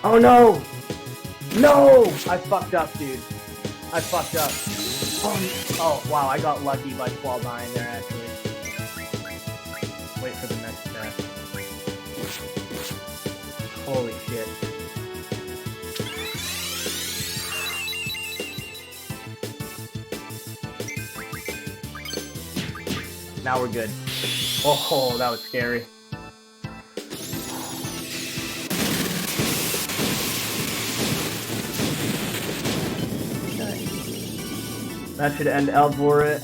Oh no! No! I fucked up, dude. I fucked up. Oh wow, I got lucky by Squall dying there, actually. Wait for the next step. Holy shit. Now we're good. Oh, that was scary. Okay. That should end Alvoret.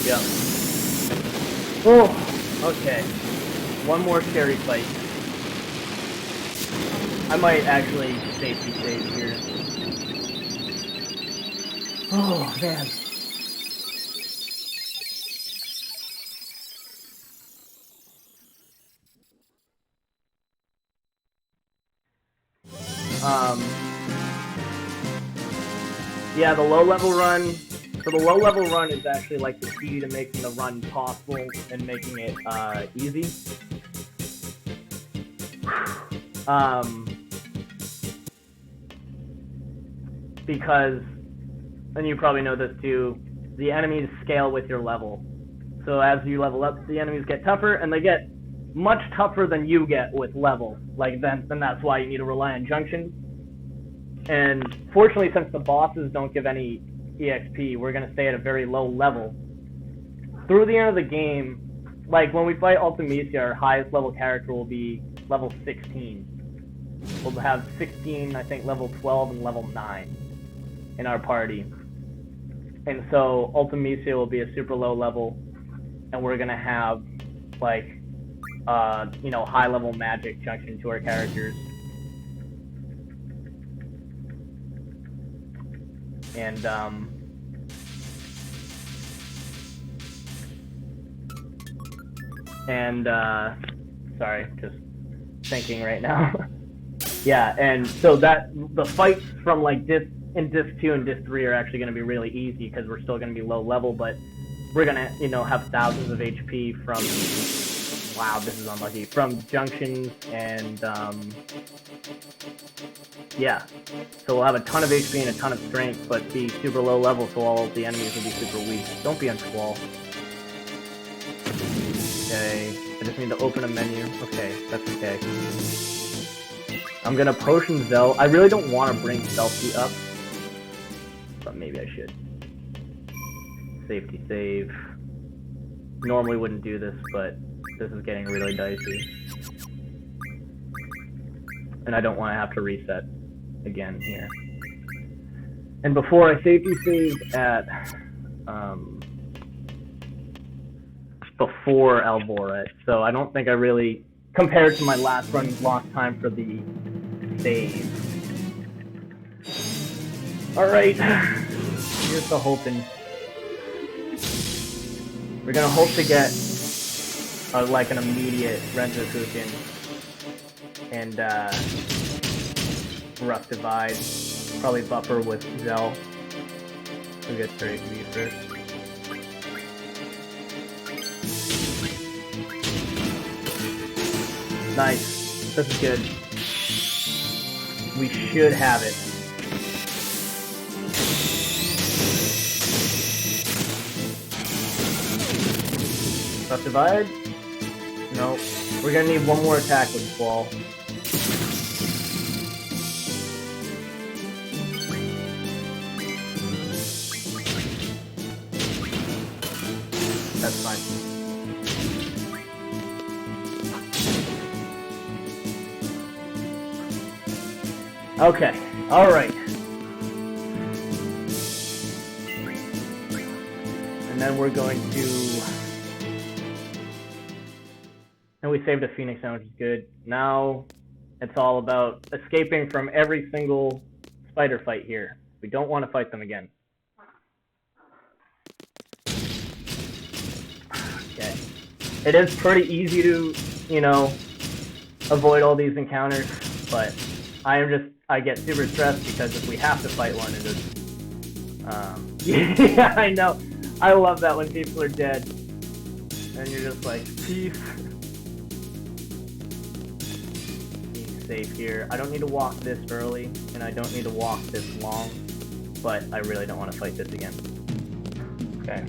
Yep. Oh, okay. One more scary fight. I might actually safety save here. Oh, man. Yeah, the low-level run. So the low-level run is actually like the key to making the run possible and making it easy. Because, and you probably know this too, the enemies scale with your level. So as you level up, the enemies get tougher, and they get much tougher than you get with level. Like then that's why you need to rely on junctions. And fortunately, since the bosses don't give any EXP, we're gonna stay at a very low level. Through the end of the game, like when we fight Ultimecia, our highest level character will be level 16. We'll have 16, I think, level 12 and level 9 in our party. And so Ultimecia will be a super low level, and we're gonna have like you know, high level magic junction to our characters. And sorry, just thinking right now. Yeah, and so that the fights from like Disc 2 and Disc 3 are actually going to be really easy because we're still going to be low level, but we're going to, you know, have thousands of HP from, wow, this is unlucky, from junctions and yeah. So we'll have a ton of HP and a ton of strength, but be super low level, so all of the enemies will be super weak. Don't be on Squall. Okay, I just need to open a menu. Okay, that's okay. I'm gonna potion Zell. I really don't want to bring Selfie up, but maybe I should. Safety save. Normally wouldn't do this, but this is getting really dicey. And I don't want to have to reset again here. And before I safety saved at before Alvoret, so I don't think I really, compared to my last run, lost time for the save. Alright, here's the hoping. We're gonna hope to get like an immediate Renzokuken and Rough Divide, probably buffer with Zell. We'll get straight to these first. Nice. This is good. We should have it. Tough divide? Nope. We're gonna need one more attack with Squall. That's fine. Okay, alright. And then we're going to... And we saved a Phoenix Down, which is good. Now, it's all about escaping from every single spider fight here. We don't want to fight them again. Okay. It is pretty easy to, you know, avoid all these encounters, but I get super stressed because if we have to fight one, it is, yeah, I know. I love that when people are dead. And you're just like, peace. Being safe here. I don't need to walk this early, and I don't need to walk this long, but I really don't want to fight this again. Okay.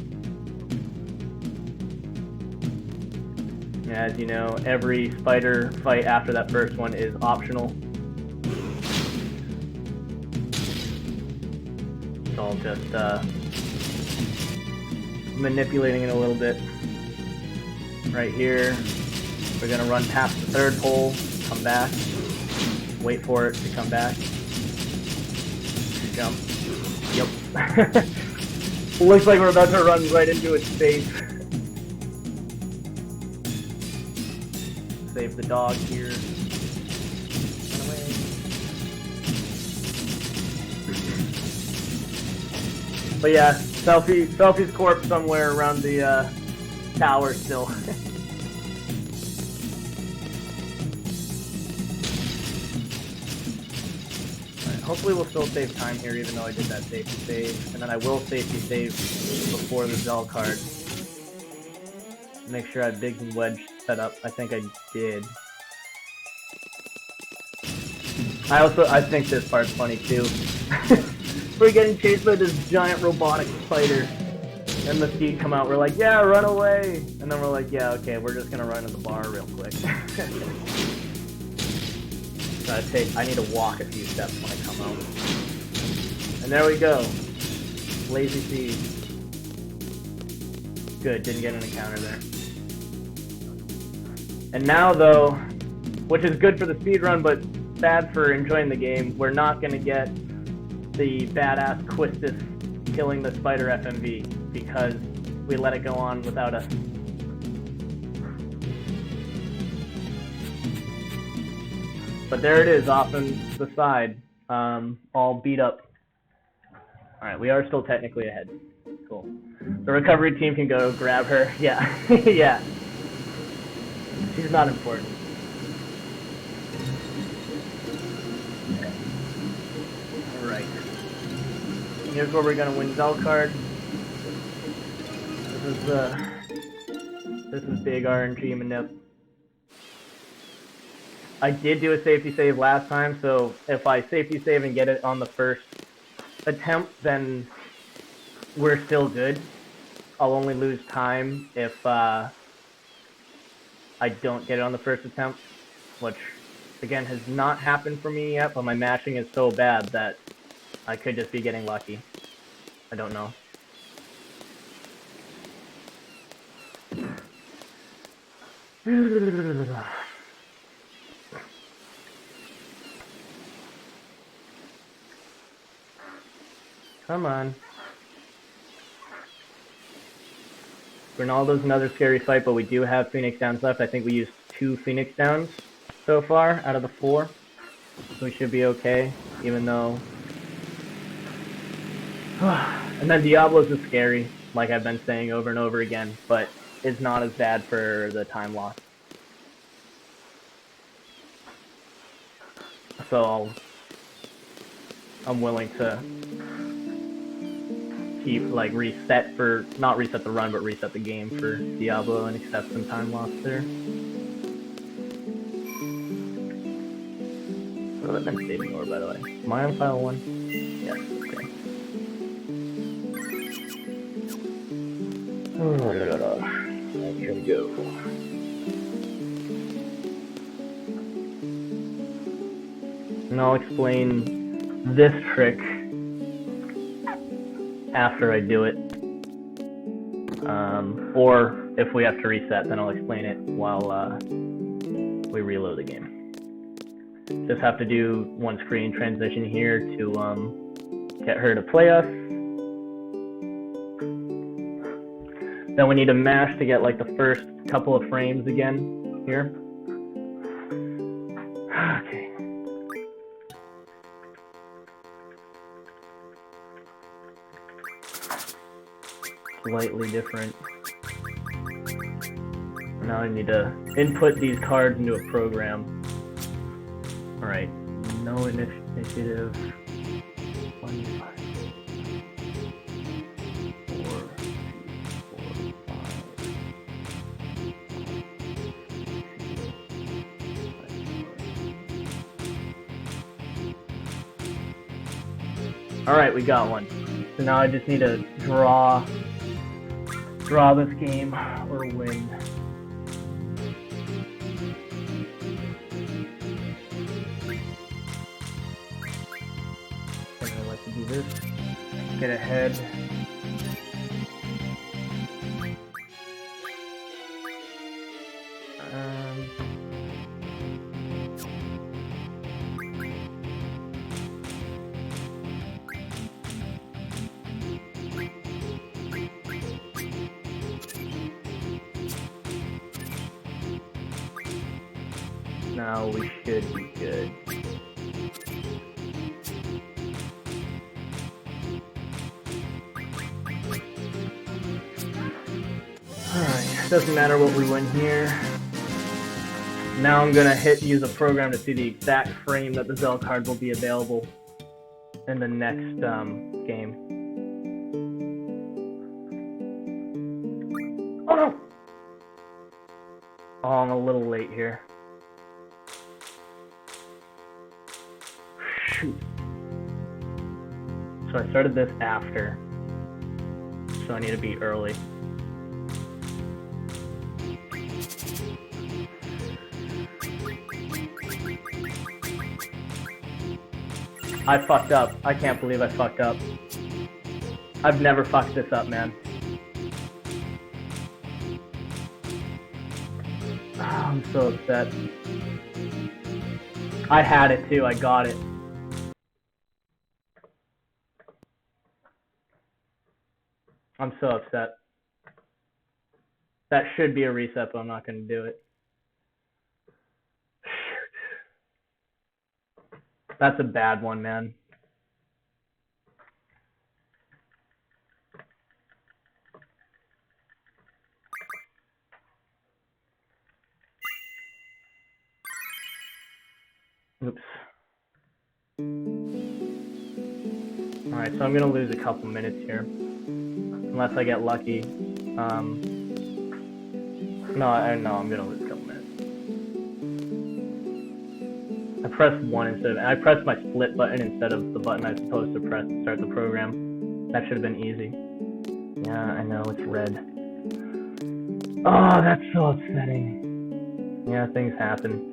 As you know, every spider fight after that first one is optional. It's all just manipulating it a little bit. Right here, we're gonna run past the third pole, come back, wait for it to come back, jump. Yep. Looks like we're about to run right into its face. Save the dog here. Run away. But yeah, Selfie's corpse somewhere around the tower still. Alright, hopefully we'll still save time here even though I did that safety save. And then I will safety save before the Zell Card. Make sure I have Biggs and Wedge set up. I think I did. I think this part's funny too. We're getting chased by this giant robotic spider. And the Steed come out, we're like, yeah, run away! And then we're like, yeah, okay, we're just gonna run to the bar real quick. I need to walk a few steps when I come out. And there we go. Lazy Steed. Good, didn't get an encounter there. And now though, which is good for the speedrun, but bad for enjoying the game, we're not gonna get the badass Quistis killing the spider FMV because we let it go on without us. But there it is off on the side, all beat up. Alright, we are still technically ahead. Cool. The recovery team can go grab her. Yeah, yeah. She's not important. Alright. Here's where we're gonna win Zell Card. This is big RNG manip. I did do a safety save last time, so if I safety save and get it on the first attempt, then we're still good. I'll only lose time if I don't get it on the first attempt, which again has not happened for me yet, but my matching is so bad that I could just be getting lucky. I don't know. Come on. Ronaldo's another scary fight, but we do have Phoenix Downs left. I think we used 2 Phoenix Downs so far out of the 4. So we should be okay, even though... And then Diablos is scary, like I've been saying over and over again, but it's not as bad for the time loss. So I'm willing to keep, like, not reset the run, but reset the game for Diablo and accept some time loss there. What have I been saving over, by the way? Am I on file 1? Yes, okay. Make sure and go. And I'll explain this trick after I do it. Or if we have to reset, then I'll explain it while we reload the game. Just have to do one screen transition here to get her to play us. Then we need to mash to get like the first couple of frames again here. Okay. Slightly different. Now I need to input these cards into a program. Alright, no initiative. 1, 5, 4, 4, 5. Alright, we got one. So now I just need to draw this game or win. And I like to do this. Get ahead. Now we should be good. Alright, doesn't matter what we win here. Now I'm gonna use a program to see the exact frame that the Zell card will be available in the next game. Oh no! Oh, I'm a little late here. Shoot. So I started this after. So I need to be early. I fucked up. I can't believe I fucked up. I've never fucked this up, man. Oh, I'm so upset. I had it too. I got it. I'm so upset. That should be a reset, but I'm not going to do it. That's a bad one, man. Oops. Alright, so I'm going to lose a couple minutes here. Unless I get lucky. No, I'm going to lose a couple minutes. I pressed 1 instead of... I pressed my split button instead of the button I was supposed to press to start the program. That should have been easy. Yeah, I know, it's red. Oh, that's so upsetting. Yeah, things happen.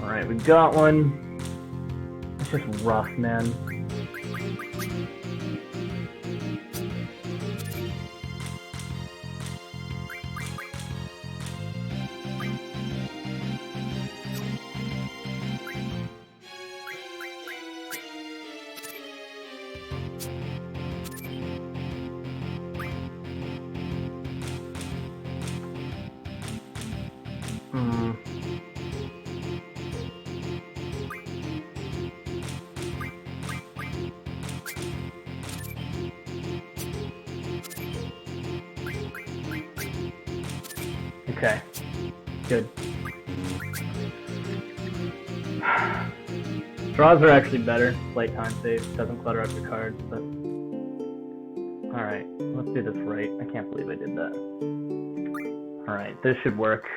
Alright, we got one. It's just rough, man. Okay. Good. Draws are actually better. Late time save. Doesn't clutter up your cards, but... Alright, let's do this right. I can't believe I did that. Alright, this should work.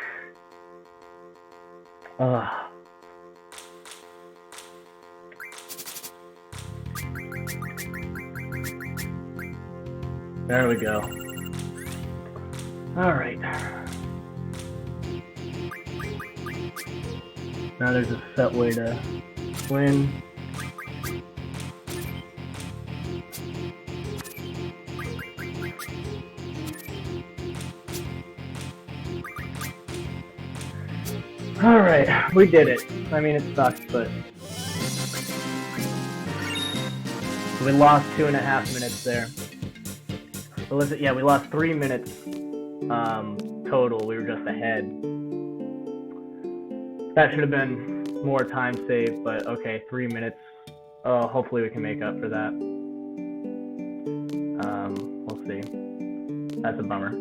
There we go. Alright. Now there's a set way to win. Alright, we did it. I mean, it sucks, but... We lost 2.5 minutes there. Yeah, we lost 3 minutes total. We were just ahead. That should have been more time saved, but okay, 3 minutes. Oh, hopefully we can make up for that. We'll see. That's a bummer.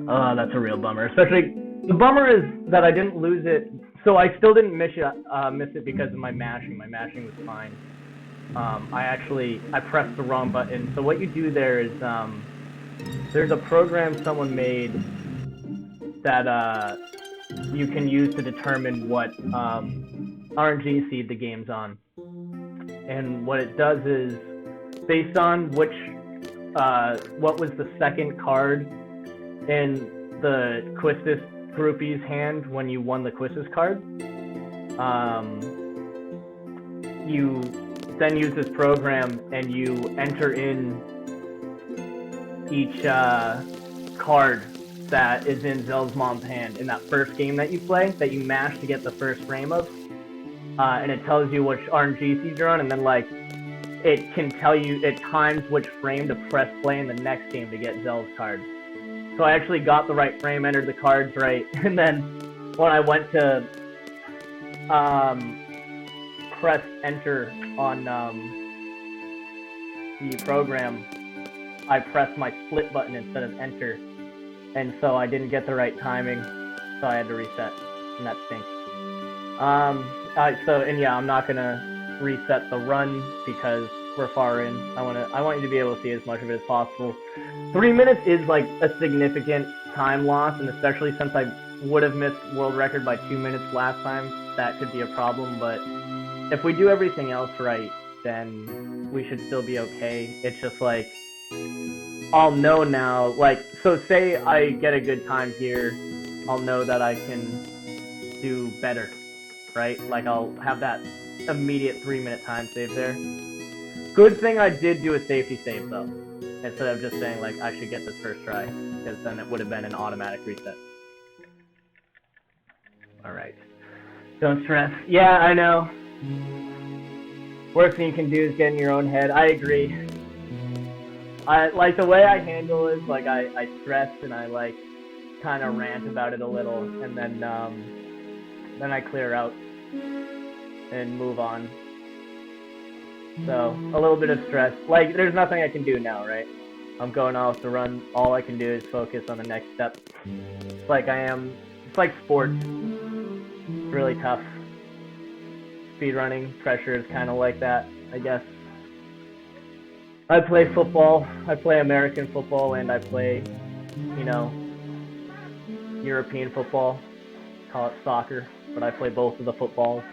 Oh, that's a real bummer. Especially, the bummer is that I didn't lose it. So I still didn't miss it because of my mashing. My mashing was fine. I pressed the wrong button. So what you do there is, there's a program someone made that you can use to determine what RNG seed the game's on. And what it does is, based on which, what was the second card in the Quistis groupie's hand when you won the Quistis card, you then use this program and you enter in each card that is in Zell's mom's hand in that first game that you play, that you mash to get the first frame of, and it tells you which RNG seed you're on, and then like it can tell you, it times which frame to press play in the next game to get Zell's card. So I actually got the right frame, entered the cards right, and then when I went to press enter on the program, I pressed my split button instead of enter, and so I didn't get the right timing, so I had to reset, and that stinks. Yeah, I'm not gonna reset the run because we're far in. I want you to be able to see as much of it as possible. 3 minutes is like a significant time loss, and especially since I would have missed world record by 2 minutes last time, that could be a problem, but if we do everything else right, then we should still be okay. It's just like, I'll know now, like, so say I get a good time here, I'll know that I can do better, right? Like, I'll have that immediate 3 minute time save there. Good thing I did do a safety save, though, instead of just saying, like, I should get this first try, because then it would have been an automatic reset. Alright. Don't stress. Yeah, I know. Worst thing you can do is get in your own head. I agree. Like, the way I handle is, like, I stress and I, like, kind of rant about it a little, and then I clear out and move on. So, a little bit of stress. Like, there's nothing I can do now, right? I'm going off the run. All I can do is focus on the next step. It's like it's like sports. It's really tough. Speedrunning, pressure is kind of like that, I guess. I play football. I play American football, and I play, you know, European football. Call it soccer, but I play both of the footballs.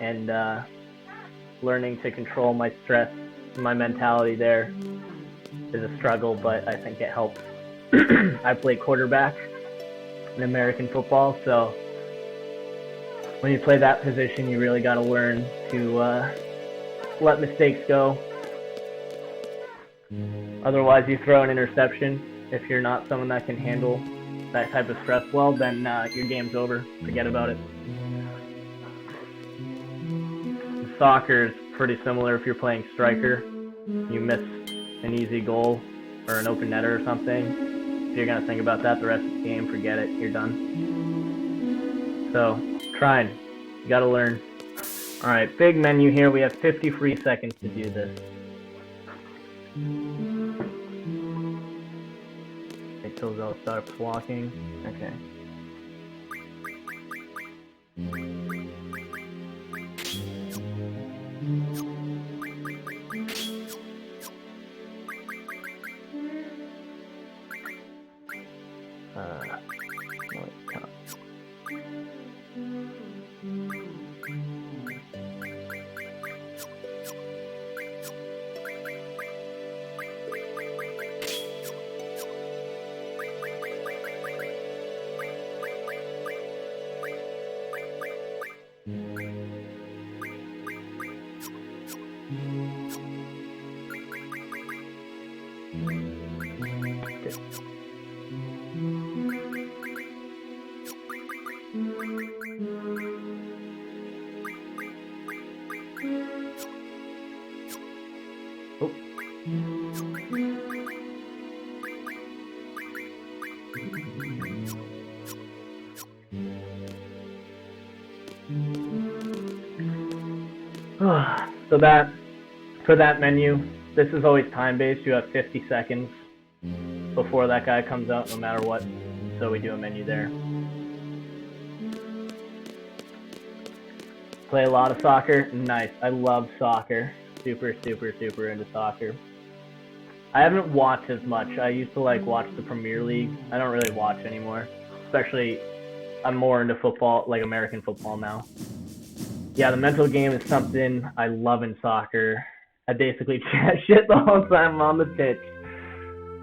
And, learning to control my stress and my mentality there is a struggle, but I think it helps. I play quarterback in American football, so when you play that position, you really got to learn to let mistakes go. Otherwise, you throw an interception. If you're not someone that can handle that type of stress well, then your game's over. Forget about it. Soccer is pretty similar. If you're playing striker, you miss an easy goal or an open netter or something, if you're going to think about that the rest of the game, forget it, you're done. So, trying. You got to learn. Alright, big menu here. We have 50 free seconds to do this. Till Zell starts walking. Okay. So that, for that menu, this is always time-based. You have 50 seconds before that guy comes out, no matter what. So we do a menu there. Play a lot of soccer? Nice. I love soccer. Super, super, super into soccer. I haven't watched as much. I used to like watch the Premier League. I don't really watch anymore. Especially, I'm more into football, like American football now. Yeah, the mental game is something I love in soccer. I basically chat shit the whole time I'm on the pitch.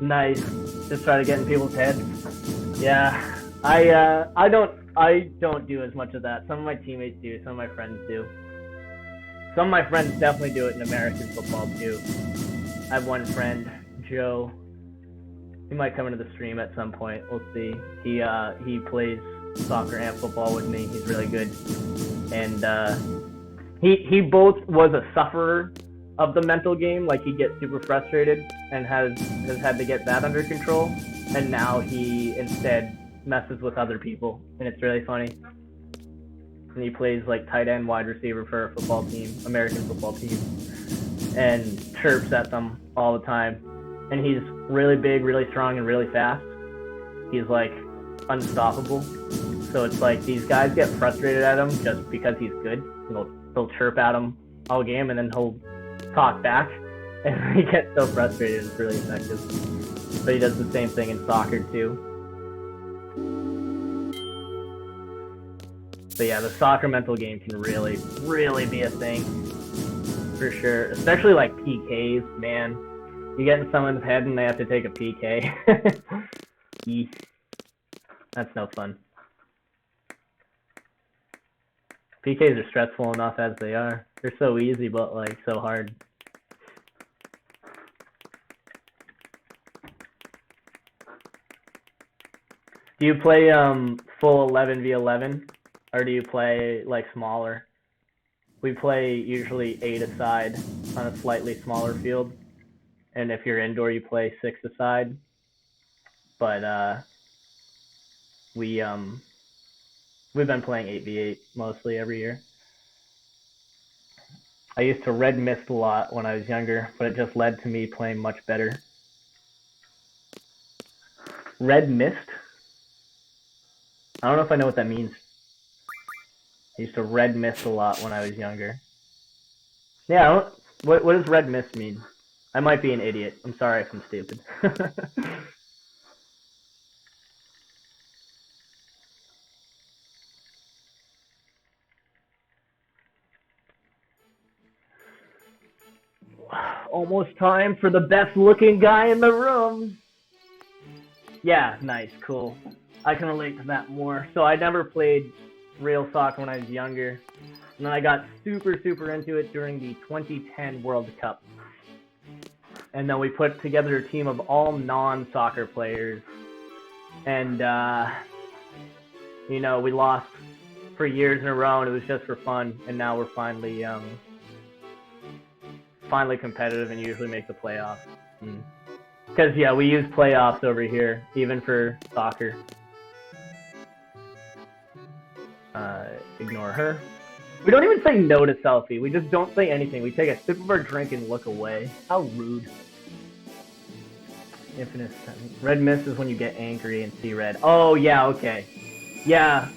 Nice. Just try to get in people's heads. Yeah, I don't do as much of that. Some of my teammates do. Some of my friends do. Some of my friends definitely do it in American football too. I have one friend, Joe. He might come into the stream at some point. We'll see. He plays soccer and football with me. He's really good. And he both was a sufferer of the mental game. Like, he gets super frustrated and has had to get that under control. And now he instead messes with other people, and it's really funny. And he plays like tight end, wide receiver for a football team, American football team, and chirps at them all the time. And he's really big, really strong, and really fast. He's like unstoppable. So it's like these guys get frustrated at him just because he's good. They'll chirp at him all game, and then he'll talk back, and he gets so frustrated. It's really effective. But he does the same thing in soccer too. But yeah, the soccer mental game can really, really be a thing. For sure. Especially like PKs, man. You get in someone's head and they have to take a PK. That's no fun. PKs are stressful enough as they are. They're so easy, but like so hard. Do you play full 11v11, or do you play like smaller? We play usually 8 aside on a slightly smaller field, and if you're indoor, you play 6 aside. But we've been playing 8v8 mostly every year. I used to red mist a lot when I was younger, but it just led to me playing much better. Red mist? I don't know if I know what that means. I used to red mist a lot when I was younger. Yeah, what does red mist mean? I might be an idiot. I'm sorry if I'm stupid. Almost time for the best looking guy in the room. Yeah, nice, cool. I can relate to that more. So I never played real soccer when I was younger. And then I got super, super into it during the 2010 World Cup. And then we put together a team of all non-soccer players. And, you know, we lost for years in a row, and it was just for fun. And now we're finally competitive and usually make the playoffs. Because, yeah, we use playoffs over here, even for soccer. Ignore her. We don't even say no to selfie. We just don't say anything. We take a sip of our drink and look away. How rude. Infinite stunning. Red mist is when you get angry and see red. Oh, yeah, okay. Yeah,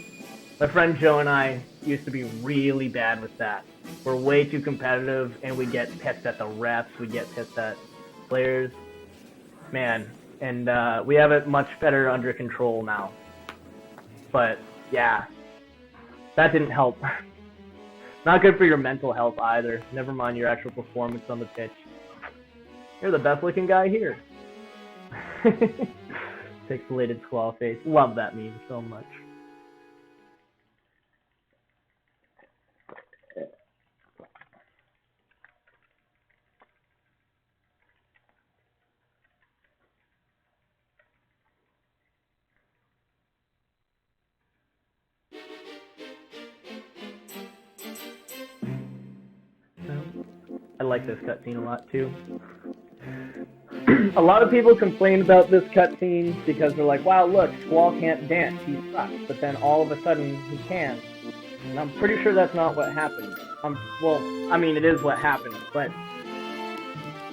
my friend Joe and I used to be really bad with that. We're way too competitive, and we get pissed at the refs, we get pissed at players. Man, and we have it much better under control now. But, yeah, that didn't help. Not good for your mental health either. Never mind your actual performance on the pitch. You're the best looking guy here. Pixelated Squall face. Love that meme so much. I like this cutscene a lot too. A lot of people complain about this cutscene because they're like, wow, look, Squall can't dance, he sucks. But then all of a sudden, he can. And I'm pretty sure that's not what happened. Well, I mean, it is what happened, but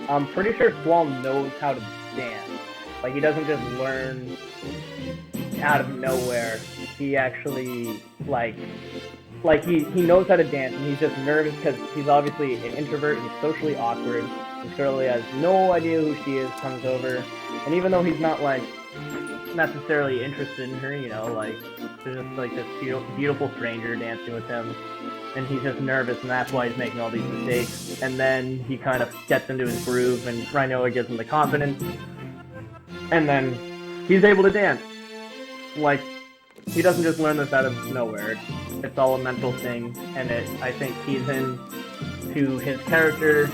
I'm pretty sure Squall knows how to dance. Like, he doesn't just learn out of nowhere. He actually, like he knows how to dance, and he's just nervous because he's obviously an introvert, he's socially awkward, and Shirley has no idea who she is, comes over, and even though he's not, like, necessarily interested in her, you know, like, there's just, like, this beautiful stranger dancing with him, and he's just nervous, and that's why he's making all these mistakes, and then he kind of gets into his groove, and Rinoa gives him the confidence, and then he's able to dance. Like, he doesn't just learn this out of nowhere. It's all a mental thing, and it, I think, keys in to his character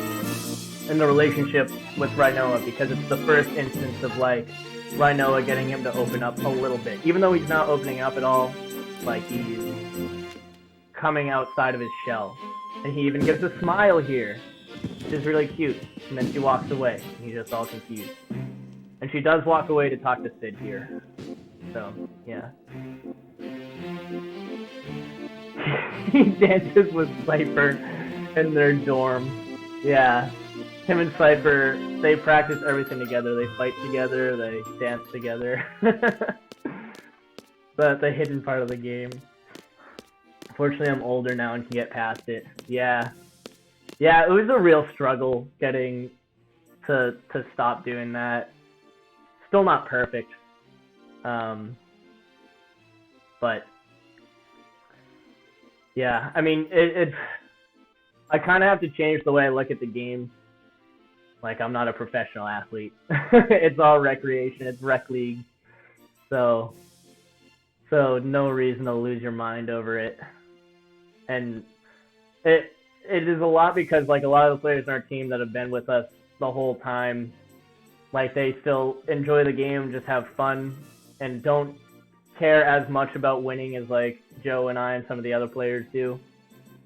and the relationship with Rinoa, because it's the first instance of, like, Rinoa getting him to open up a little bit. Even though he's not opening up at all, like, he's coming outside of his shell. And he even gives a smile here, which is really cute. And then she walks away, and he's just all confused. And she does walk away to talk to Sid here. So, yeah. He dances with Cypher in their dorm. Yeah. Him and Cypher, they practice everything together. They fight together, they dance together. That's a hidden part of the game. Fortunately, I'm older now and can get past it. Yeah. Yeah, it was a real struggle getting to stop doing that. Still not perfect. But yeah, I mean, it's I kind of have to change the way I look at the game. Like, I'm not a professional athlete. It's all recreation. It's rec league. So no reason to lose your mind over it. And it is a lot because, like, a lot of the players on our team that have been with us the whole time, like, they still enjoy the game, just have fun, and don't care as much about winning as, like, Joe and I and some of the other players do.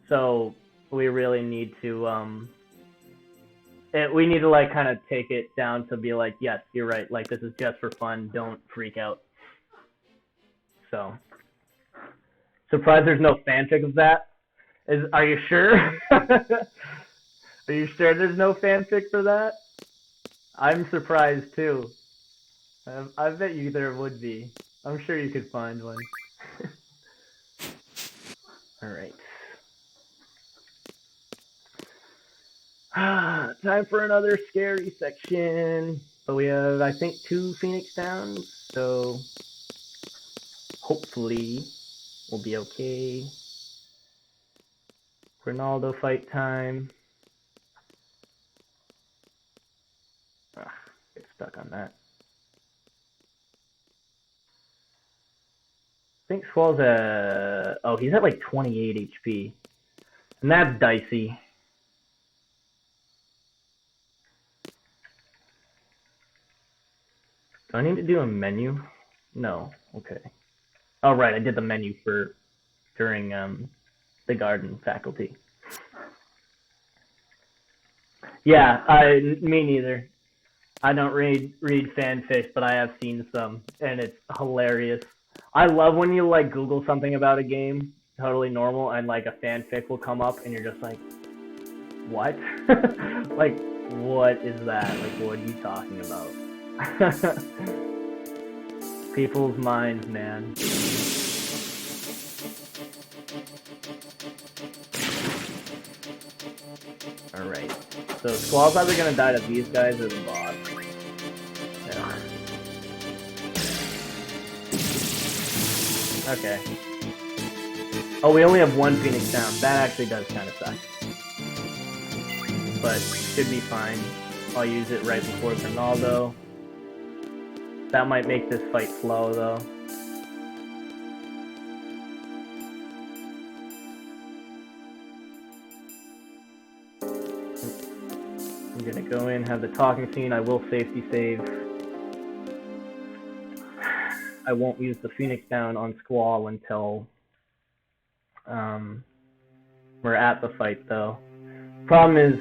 So we really need to we need to, like, kind of take it down to be like, yes, you're right, like, this is just for fun, don't freak out. So surprised there's no fanfic of that. Are you sure? Are you sure there's no fanfic for that? I'm surprised too. I bet you there would be. I'm sure you could find one. Alright. Time for another scary section. But we have, I think, 2 Phoenix downs, so hopefully we'll be okay. Ronaldo fight time. Get stuck on that. I think Squall's oh, he's at like 28 HP. And that's dicey. Do I need to do a menu? No. Okay. Oh, right, I did the menu during the garden faculty. Yeah, me neither. I don't read fanfics, but I have seen some, and it's hilarious. I love when you, like, Google something about a game, totally normal, and, like, a fanfic will come up, and you're just like, what? Like, what is that? Like, what are you talking about? People's minds, man. Alright. So Squall's either gonna die to these guys or the boss. Yeah. Okay. Oh, we only have one Phoenix down. That actually does kind of suck. But should be fine. I'll use it right before Ronaldo. That might make this fight slow, though. I'm gonna go in, have the talking scene. I will safety save. I won't use the Phoenix down on Squall until we're at the fight, though. Problem is,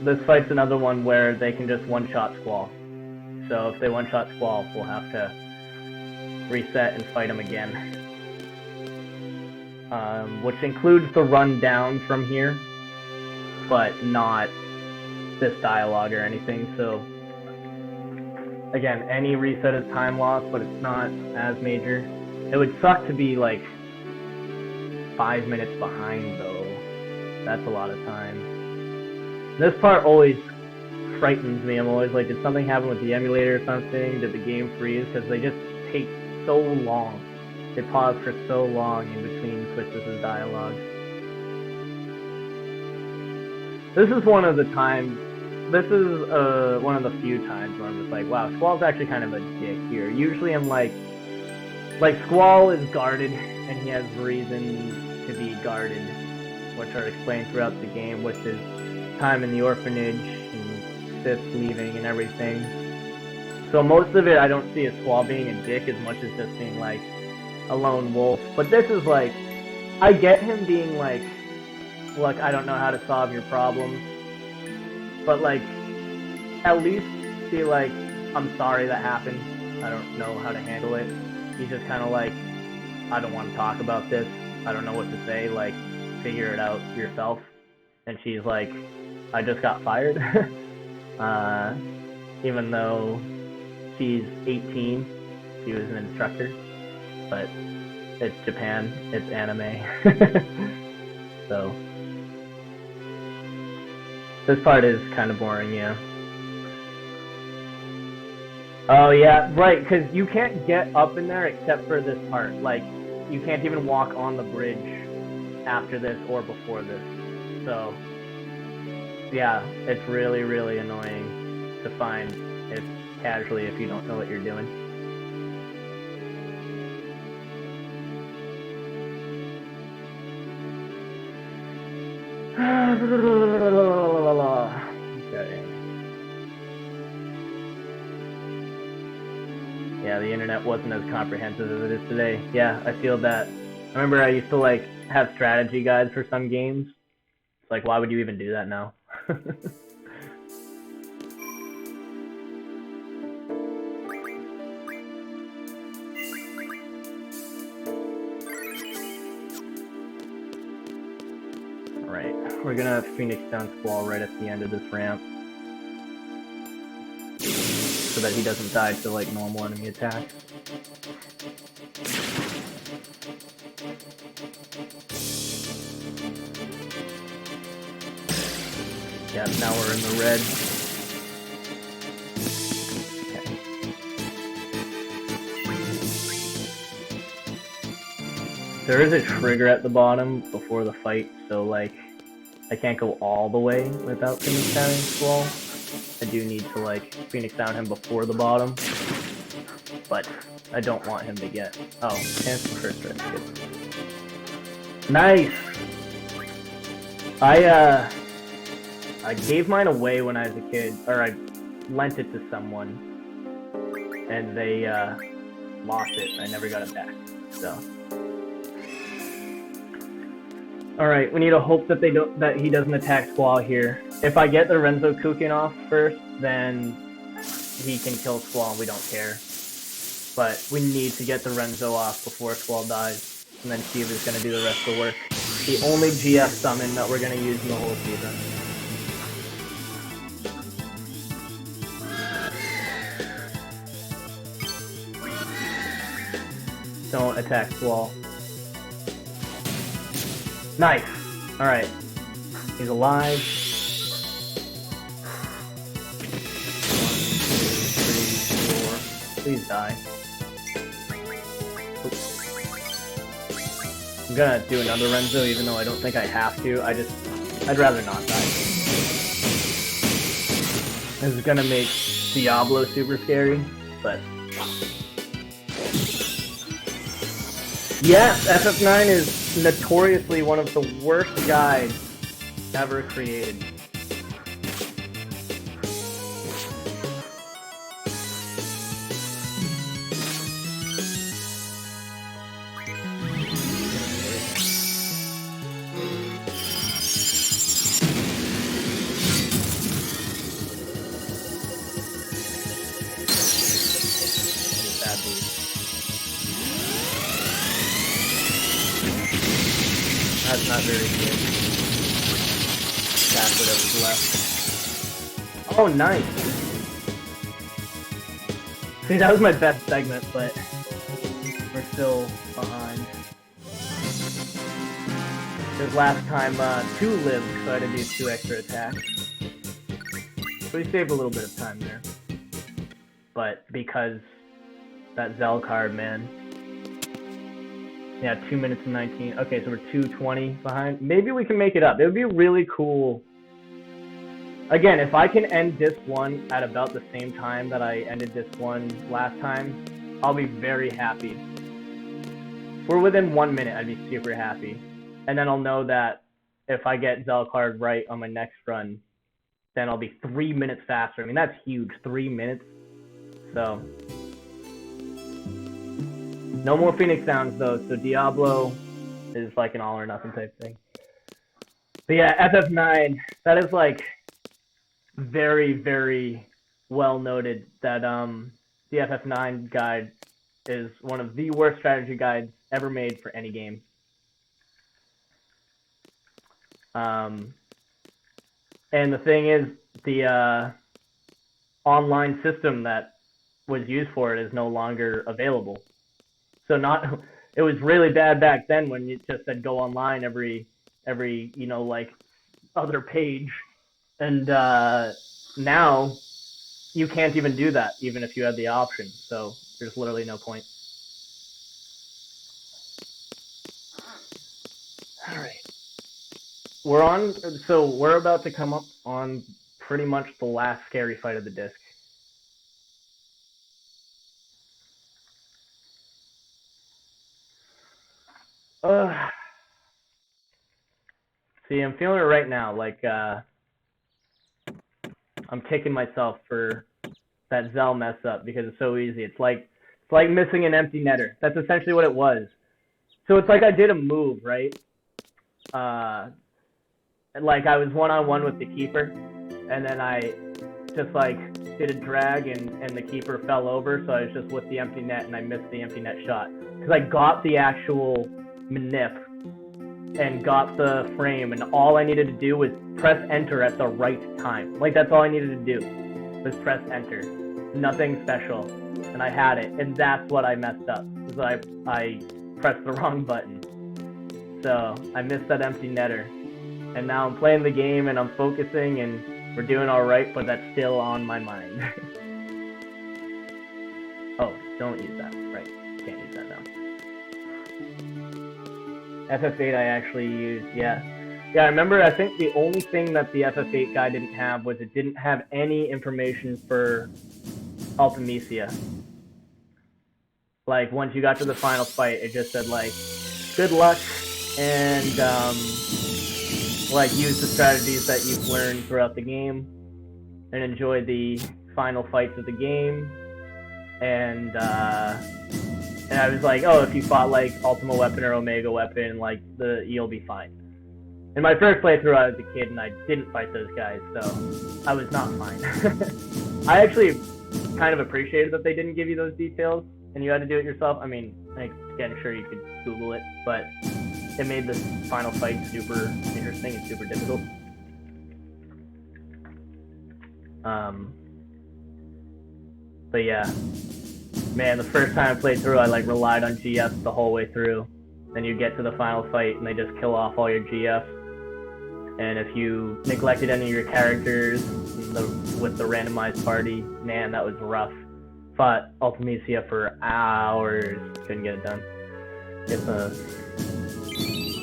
this fight's another one where they can just one-shot Squall. So if they one-shot Squall, we'll have to reset and fight him again. Which includes the run down from here, but not this dialogue or anything. So again, any reset is time loss, but it's not as major. It would suck to be like 5 minutes behind, though. That's a lot of time. This part always frightens me. I'm always like, did something happen with the emulator or something? Did the game freeze? Because they just take so long. They pause for so long in between Quistis' dialogue. This is one of the times, this is one of the few times where I'm just like, wow, Squall's actually kind of a dick here. Usually I'm like Squall is guarded, and he has reason to be guarded, which are explained throughout the game, with his time in the orphanage, and Sith leaving and everything. So most of it I don't see as Squall being a dick as much as just being like a lone wolf. But this is like, I get him being like, look, I don't know how to solve your problems, but like, at least be like, I'm sorry that happened, I don't know how to handle it. He's just kind of like, I don't want to talk about this, I don't know what to say, like, figure it out yourself. And she's like, I just got fired. Even though she's 18, she was an instructor, but it's Japan, it's anime. So this part is kind of boring, yeah. Oh yeah, right, because you can't get up in there except for this part. Like, you can't even walk on the bridge after this or before this. So yeah, it's really, really annoying to find it casually if you don't know what you're doing. Okay. Yeah, the internet wasn't as comprehensive as it is today. Yeah, I feel that. I remember I used to like have strategy guides for some games. It's like, why would you even do that now? Alright, we're gonna Phoenix down Squall right at the end of this ramp, so that he doesn't die to like normal enemy attacks. Yeah, now we're in the red. Okay. There is a trigger at the bottom before the fight, so like, I can't go all the way without Phoenix downing Squall. I do need to like Phoenix down him before the bottom, but I don't want him to get. Oh, chance for first red. Good. Nice. I gave mine away when I was a kid, or I lent it to someone, and they lost it. I never got it back. So, all right, we need to hope that he doesn't attack Squall here. If I get the Renzo Kukin off first, then he can kill Squall and we don't care. But we need to get the Renzo off before Squall dies, and then Shiva's gonna do the rest of the work. The only GF summon that we're gonna use in the whole season. Don't attack Squall. Nice. All right. He's alive. 1, 2, 3, 4. Please die. Oops. I'm gonna do another Renzo, even though I don't think I have to. I'd rather not die. This is gonna make Diablo super scary, but yes, FF9 is notoriously one of the worst guides ever created. That's not very good. That's whatever's left. Oh, nice! See, that was my best segment, but we're still behind. Because last time, 2 lived, so I had to do 2 extra attacks. So we saved a little bit of time there. But because that Zell Card, man. Yeah, 2 minutes and 19. Okay, so we're 2:20 behind. Maybe we can make it up. It would be really cool. Again, if I can end this one at about the same time that I ended this one last time, I'll be very happy. If we're within 1 minute, I'd be super happy. And then I'll know that if I get Zell Card right on my next run, then I'll be 3 minutes faster. I mean, that's huge. 3 minutes. So no more Phoenix Sounds, though, so Diablo is like an all or nothing type thing. But yeah, FF9, that is like very, very well noted that the FF9 guide is one of the worst strategy guides ever made for any game. And the thing is, the online system that was used for it is no longer available. So it was really bad back then when you just said go online every you know, like other page, and now you can't even do that even if you had the option. So there's literally no point. All right, we're about to come up on pretty much the last scary fight of the disc. See, I'm feeling it right now, like, I'm kicking myself for that Zell mess up because it's so easy. It's like missing an empty netter. That's essentially what it was. So it's like I did a move, right? Like I was one-on-one with the keeper, and then I just like did a drag and the keeper fell over, so I was just with the empty net and I missed the empty net shot. Because I got the actual manip and got the frame, and all I needed to do was press enter at the right time. Like, that's all I needed to do was press enter. Nothing special. And I had it, and that's what I messed up. Because I pressed the wrong button. So I missed that empty netter. And now I'm playing the game and I'm focusing and we're doing alright, but that's still on my mind. Oh, don't use that. Right. Can't use that now. FF8 I actually used, yeah. Yeah, I remember, I think the only thing that the FF8 guy didn't have was it didn't have any information for Ultimecia. Like, once you got to the final fight, it just said, like, good luck, and, like, use the strategies that you've learned throughout the game, and enjoy the final fights of the game, and I was like, oh, if you fought, like, Ultima Weapon or Omega Weapon, like, you'll be fine. In my first playthrough, I was a kid, and I didn't fight those guys, so I was not fine. I actually kind of appreciated that they didn't give you those details, and you had to do it yourself. I mean, again, sure, you could Google it, but it made the final fight super interesting and super difficult. But yeah. Man, the first time I played through, I like relied on GFs the whole way through. Then you get to the final fight and they just kill off all your GFs. And if you neglected any of your characters with the randomized party, man, that was rough. Fought Ultimecia for hours, couldn't get it done.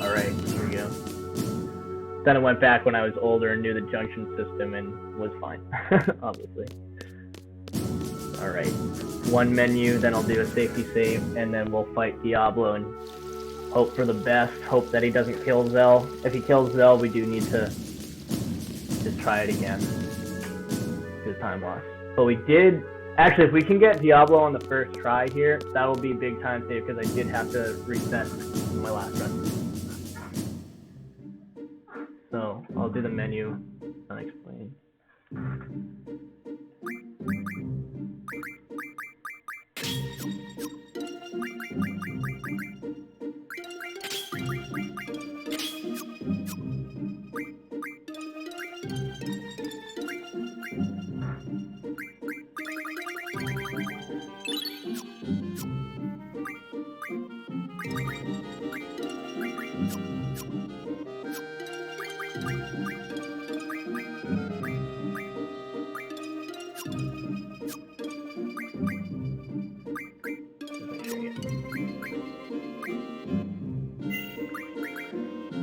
Alright, here we go. Then I went back when I was older and knew the junction system and was fine, obviously. Alright, one menu, then I'll do a safety save, and then we'll fight Diablo and hope for the best, hope that he doesn't kill Zell. If he kills Zell, we do need to just try it again. His time loss. But we did, actually, if we can get Diablo on the first try here, that will be big time save, because I did have to reset my last run. So, I'll do the menu, unexplained.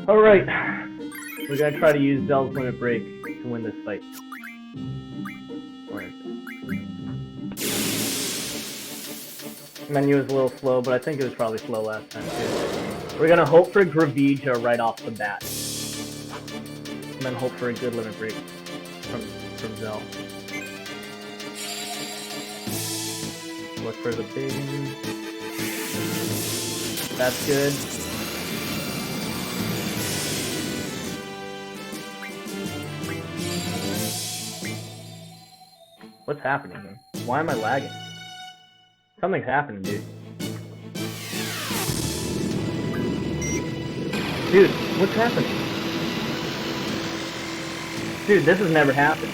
Alright, we're gonna try to use Zell's limit break to win this fight. Where is it? Menu is a little slow, but I think it was probably slow last time too. We're gonna hope for Gravija right off the bat. And then hope for a good limit break from Zell. Look for the big one. That's good. What's happening here? Why am I lagging? Something's happening, dude. Dude, what's happening? Dude, this has never happened.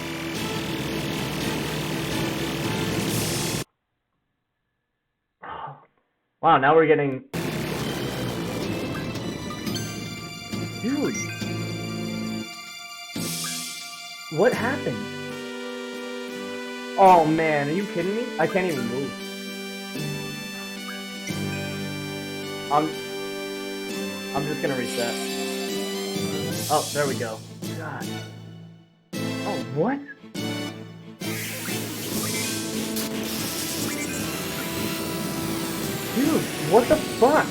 Wow, now we're getting... Dude! What happened? Oh man, are you kidding me? I can't even move. I'm just gonna reset. Oh, there we go. God. Oh, what? Dude, what the fuck?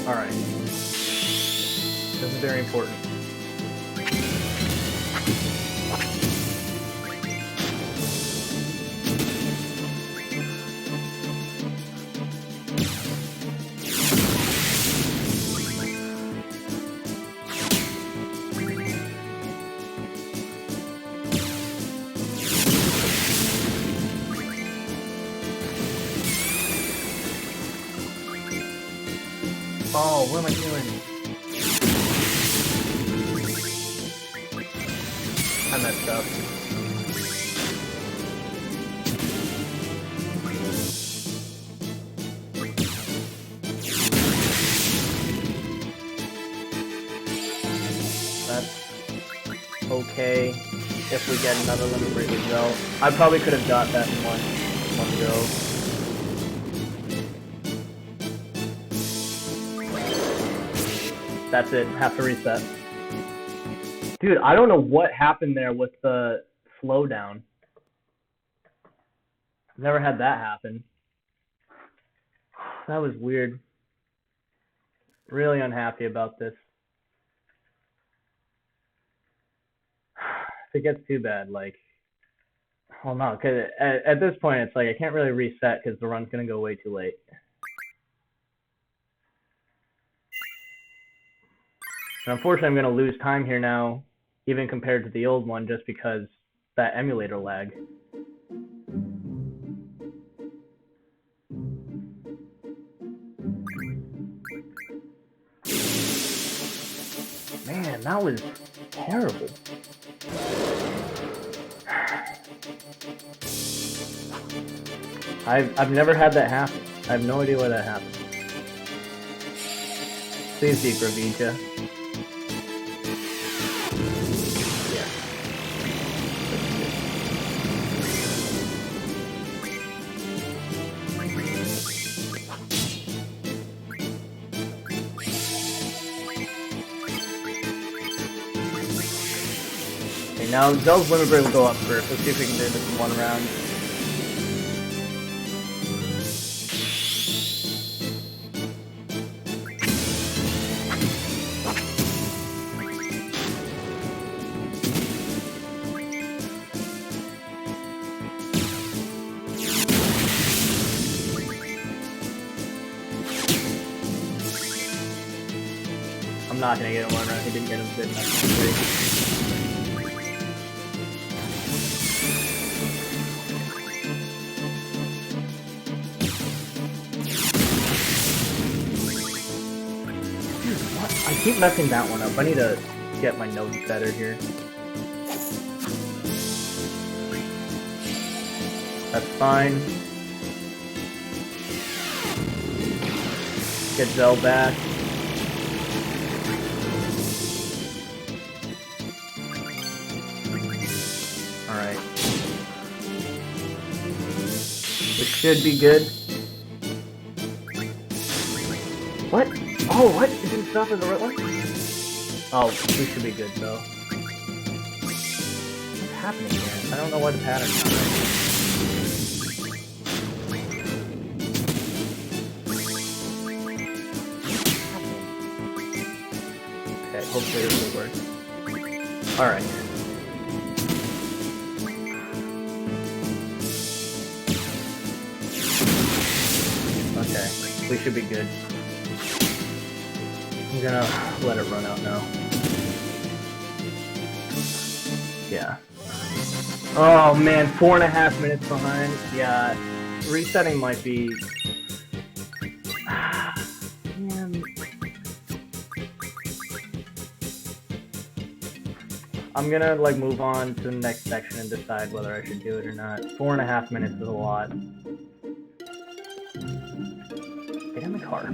Alright. This is very important. Oh, what am I doing? I messed up. That's okay if we get another limit break as well. I probably could have got that in one go. That's it, have to reset. Dude, I don't know what happened there with the slowdown. I've never had that happen. That was weird. Really unhappy about this. If it gets too bad, like... Oh no, because at this point it's like I can't really reset because the run's going to go way too late. And unfortunately, I'm going to lose time here now, even compared to the old one, just because that emulator lag. That was terrible. I've never had that happen. I have no idea why that happened. Please deep Ravija. Yeah. Okay, now Zell's limit break will go up first. Let's see if we can do this in one round. I'm not gonna get him one round. He didn't get him good enough. I keep messing that one up. I need to get my notes better here. That's fine. Get Zell back. Alright. This should be good. What? Oh, what? It didn't stop at the right one? Oh, we should be good, though. What's happening here? I don't know why the pattern's not right. Okay, hopefully this will work. Alright. Okay, we should be good. I'm gonna let it run out now. Yeah. Oh man, 4.5 minutes behind. Yeah, resetting might be... Man. I'm gonna like move on to the next section and decide whether I should do it or not. 4.5 minutes is a lot. Get in the car.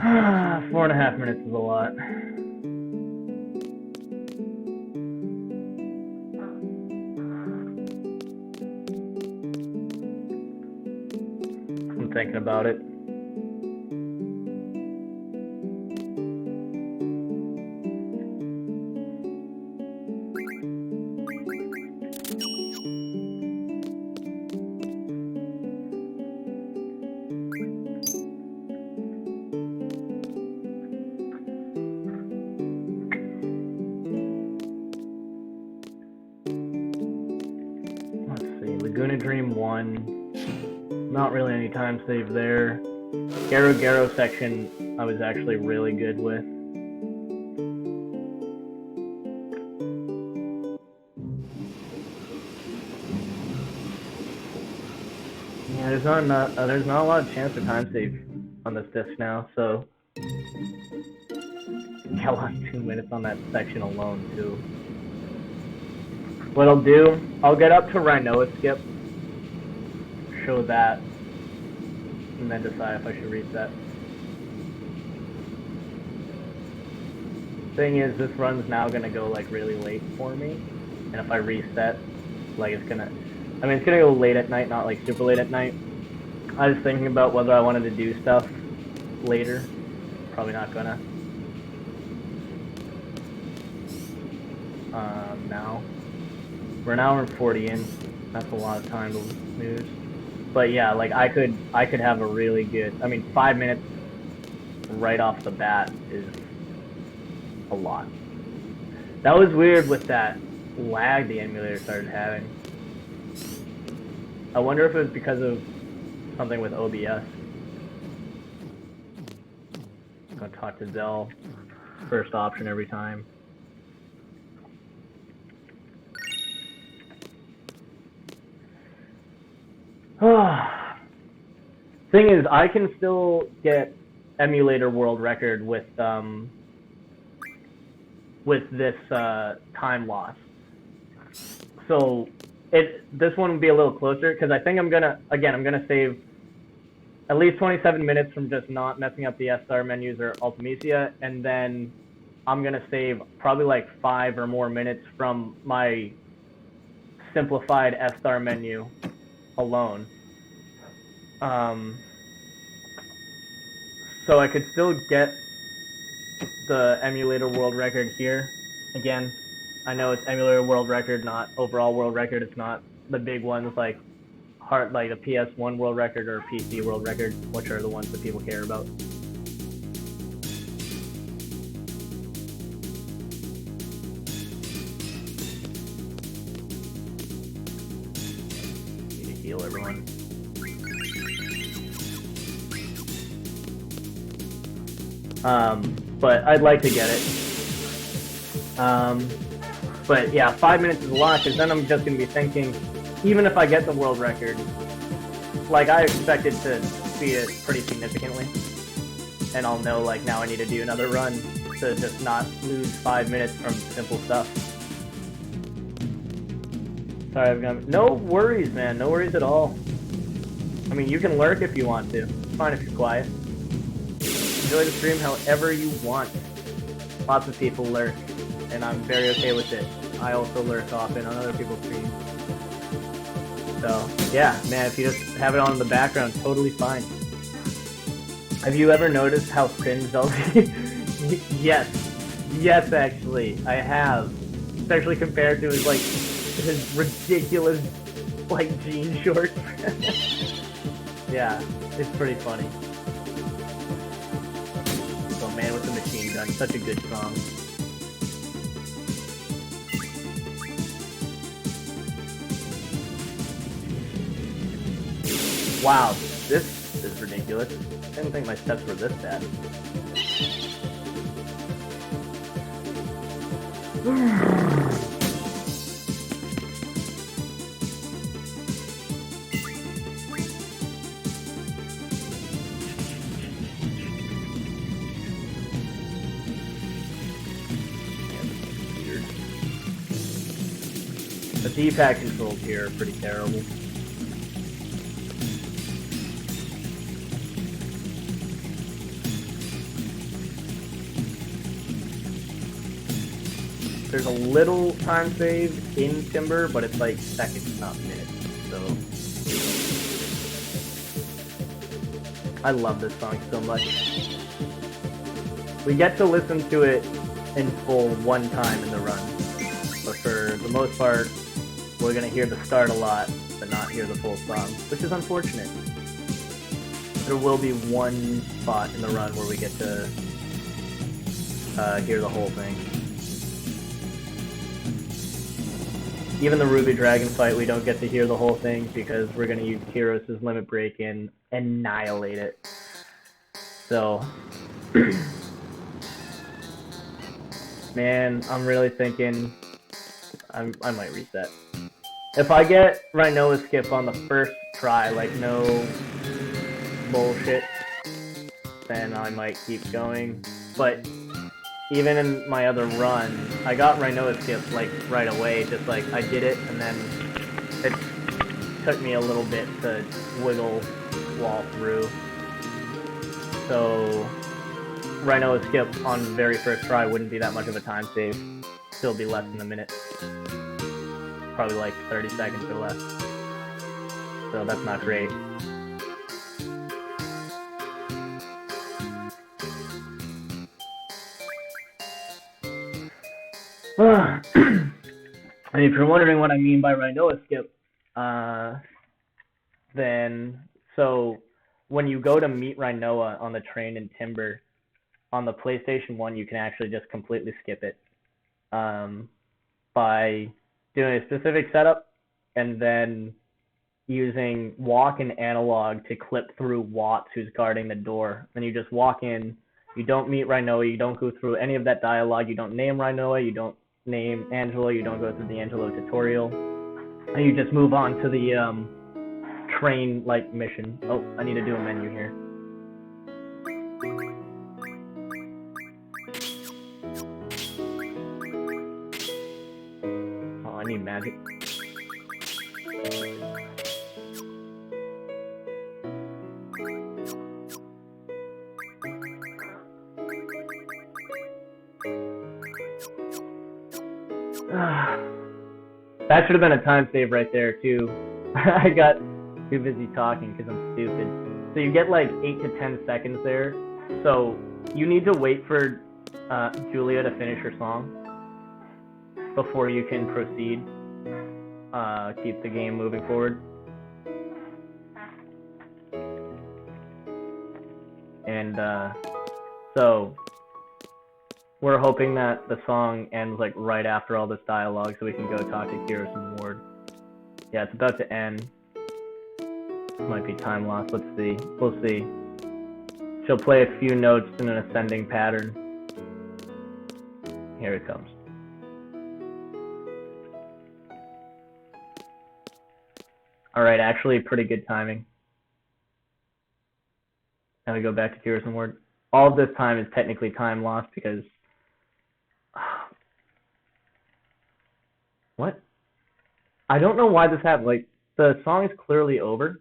Ah, 4.5 minutes is a lot. I'm thinking about it. Dream 1, not really any time save there. Garo section I was actually really good with. Yeah, there's not a lot of chance for time save on this disc now, so I lost 2 minutes on that section alone too. What I'll do, I'll get up to Rinoa skip, show that, and then decide if I should reset. Thing is, this run's now gonna go like really late for me, and if I reset, like it's gonna go late at night, not like super late at night. I was thinking about whether I wanted to do stuff later. Probably not gonna. Now. We're an hour and 40 in. That's a lot of time to lose. But yeah, like I could have a really good, 5 minutes right off the bat is a lot. That was weird with that lag the emulator started having. I wonder if it was because of something with OBS. I'm gonna talk to Zell, first option every time. Thing is, I can still get Emulator world record with this time loss. So this one would be a little closer because I think I'm gonna save at least 27 minutes from just not messing up the S-Star menus or Ultimecia, and then I'm gonna save probably like 5 or more minutes from my simplified S-Star menu alone. So I could still get the Emulator world record here. Again, I know it's Emulator world record, not overall world record. It's not the big ones like a PS1 world record or PC world record, which are the ones that people care about. Need to heal everyone. But I'd like to get it. But yeah, 5 minutes is a lot, because then I'm just going to be thinking, even if I get the world record, like, I expect it to beat it pretty significantly. And I'll know, like, now I need to do another run to just not lose 5 minutes from simple stuff. Sorry, I've got... No worries, man. No worries at all. I mean, you can lurk if you want to. It's fine if you're quiet. Enjoy the stream however you want. Lots of people lurk, and I'm very okay with it. I also lurk often on other people's streams. So, yeah, man, if you just have it on in the background, totally fine. Have you ever noticed how thin Zelda... Yes. Yes, actually, I have. Especially compared to his, like, his ridiculous, like, jean shorts. Yeah, it's pretty funny. Man with the Machine Gun, such a good song. Wow, this is ridiculous. I didn't think my steps were this bad. The D-pad controls here are pretty terrible. There's a little time save in Timber, but it's like seconds, not minutes, so... I love this song so much. We get to listen to it in full one time in the run, but for the most part, we're gonna hear the start a lot, but not hear the full song, which is unfortunate. There will be one spot in the run where we get to hear the whole thing. Even the Ruby Dragon fight, we don't get to hear the whole thing because we're gonna use Kyros' Limit Break and annihilate it. So, man, I'm really thinking I might reset. If I get Rinoa skip on the first try, like no bullshit, then I might keep going. But even in my other run, I got Rinoa skip like right away, just like I did it, and then it took me a little bit to wiggle Squall through. So Rinoa skip on the very first try wouldn't be that much of a time save. Still be less than a minute. Probably like 30 seconds or less. So that's not great. And if you're wondering what I mean by Rinoa skip, then, so when you go to meet Rinoa on the train in Timber, on the PlayStation 1, you can actually just completely skip it by doing a specific setup and then using walk and analog to clip through Watts, who's guarding the door. Then you just walk in, you don't meet Rinoa, you don't go through any of that dialogue, you don't name Rinoa, you don't name Angelo, you don't go through the Angelo tutorial, and you just move on to the train like mission. Oh, I need to do a menu here. Oh, I need magic. That should have been a time save right there too. I got too busy talking because I'm stupid. So you get like 8 to 10 seconds there. So you need to wait for Julia to finish her song before you can proceed. Keep the game moving forward. And so we're hoping that the song ends like right after all this dialogue so we can go talk to Kira some more. Yeah, it's about to end. Might be time loss. Let's see. We'll see. She'll play a few notes in an ascending pattern. Here it comes. Alright, actually pretty good timing. Now we go back to Kira some more. All of this time is technically time lost because... What? I don't know why this happened. Like, the song is clearly over.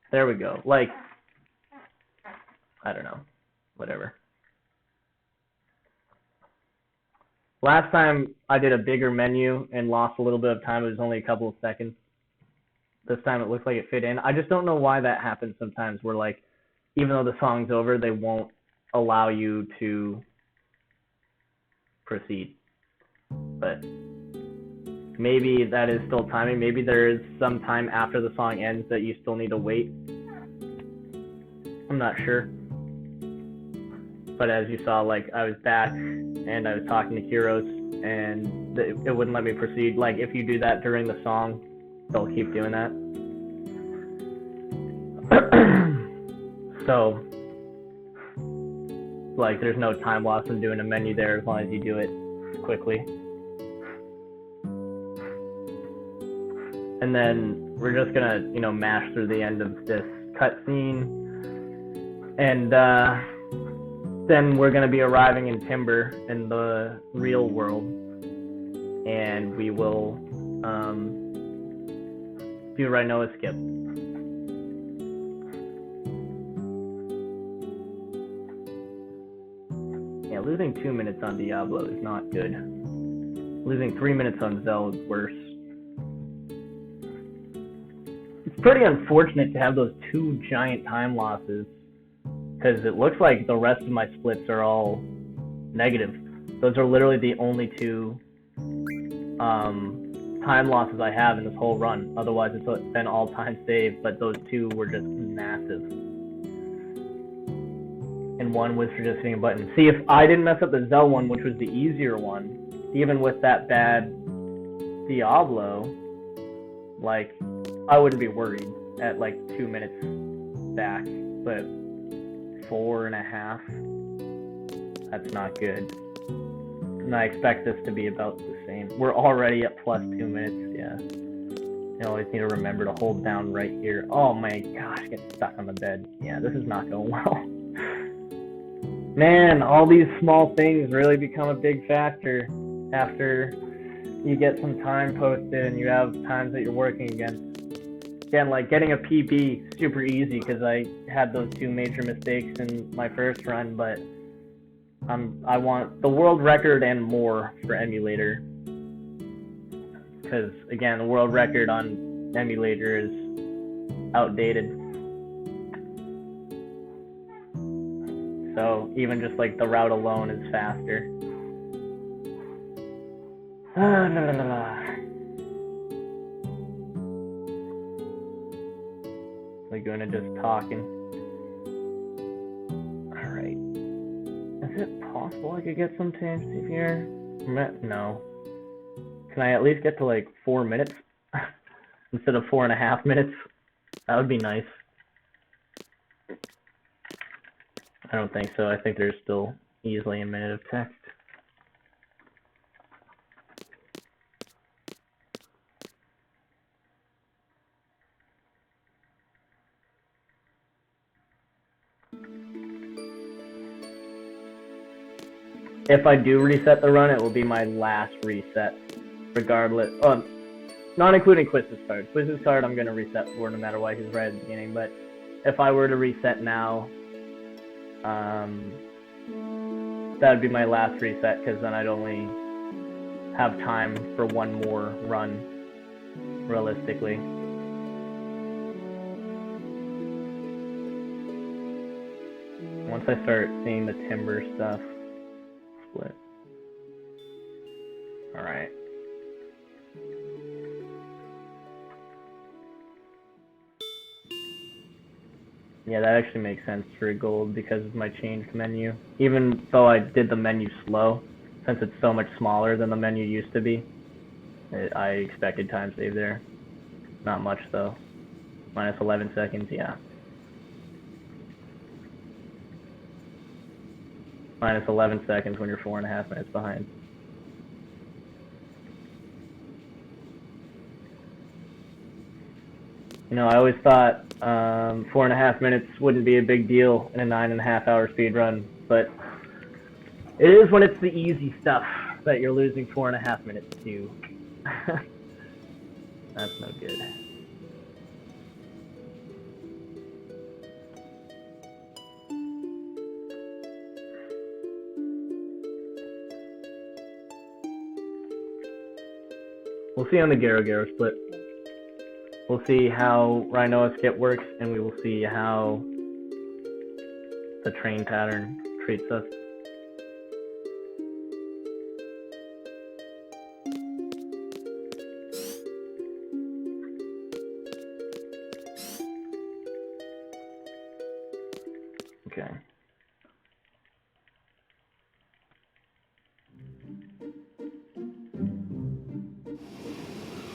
There we go. Like, I don't know. Whatever. Last time I did a bigger menu and lost a little bit of time. It was only a couple of seconds. This time it looks like it fit in. I just don't know why that happens sometimes where, like, even though the song's over, they won't allow you to proceed. But maybe that is still timing. Maybe there is some time after the song ends that you still need to wait. I'm not sure. But as you saw, like, I was back and I was talking to Kiros and it wouldn't let me proceed. Like, if you do that during the song, they'll keep doing that. So, like, there's no time loss in doing a menu there as long as you do it quickly. And then we're just gonna, you know, mash through the end of this cutscene, and then we're gonna be arriving in Timber in the real world, and we will do Rinoa skip. Yeah, losing 2 minutes on Diablo is not good. Losing 3 minutes on Zell is worse. It's pretty unfortunate to have those 2 giant time losses, because it looks like the rest of my splits are all negative. Those are literally the only 2 time losses I have in this whole run. Otherwise, it's been all time saved, but those 2 were just massive. And one was for just hitting a button. See, if I didn't mess up the Zell one, which was the easier one, even with that bad Diablo, like, I wouldn't be worried at like 2 minutes back, but 4.5, that's not good. And I expect this to be about the same. We're already at plus 2 minutes, yeah. You always need to remember to hold down right here. Oh my gosh, getting stuck on the bed. Yeah, this is not going well. Man, all these small things really become a big factor after you get some time posted and you have times that you're working against. Again, like getting a PB, super easy because I had those 2 major mistakes in my first run, but I want the world record and more for Emulator. Because, again, the world record on Emulator is outdated. So, even just like the route alone is faster. Laguna just talking. Alright. Is it possible I could get some time save here? No. Can I at least get to like 4 minutes? Instead of 4.5 minutes? That would be nice. I don't think so. I think there's still easily a minute of text. if I do reset the run, it will be my last reset, regardless. Not including Quistis card. Quistis card I'm gonna reset for no matter what. He's right at the beginning. But if I were to reset now, that would be my last reset, because then I'd only have time for one more run, realistically. Once I start seeing the timber stuff split. Alright. Yeah, that actually makes sense for gold because of my changed menu. Even though I did the menu slow, since it's so much smaller than the menu used to be, I expected time save there. Not much though. Minus 11 seconds, yeah. Minus 11 seconds when you're 4.5 minutes behind. You know, I always thought 4.5 minutes wouldn't be a big deal in a 9.5 hour speedrun, but it is when it's the easy stuff that you're losing 4.5 minutes to. That's no good. We'll see on the Garo split. We'll see how Rinoa skip works, and we will see how the train pattern treats us. Okay.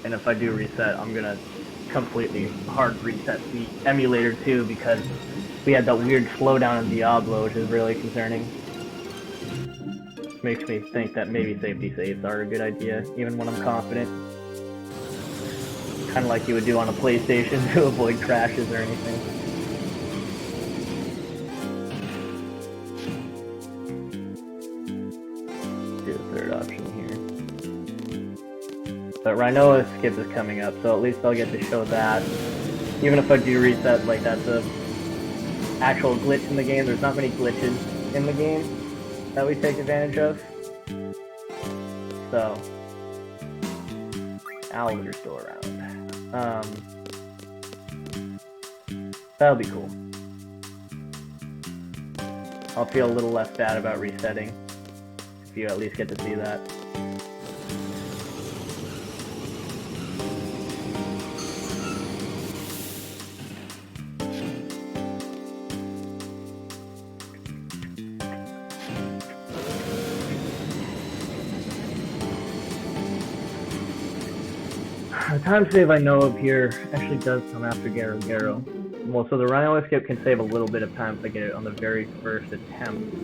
And if I do reset, I'm gonna completely hard reset the emulator too, because we had that weird slowdown in Diablo, which is really concerning. Which makes me think that maybe safety saves are a good idea, even when I'm confident. Kind of like you would do on a PlayStation to avoid crashes or anything. Do the third option here. But Rinoa skip is coming up, so at least I'll get to show that. Even if I do reset, like that's a actual glitch in the game. There's not many glitches in the game that we take advantage of. So, owls are still around. That'll be cool. I'll feel a little less bad about resetting if you at least get to see that. The time save I know of here actually does come after Garo. Well, so the Rinoa skip can save a little bit of time if I get it on the very first attempt.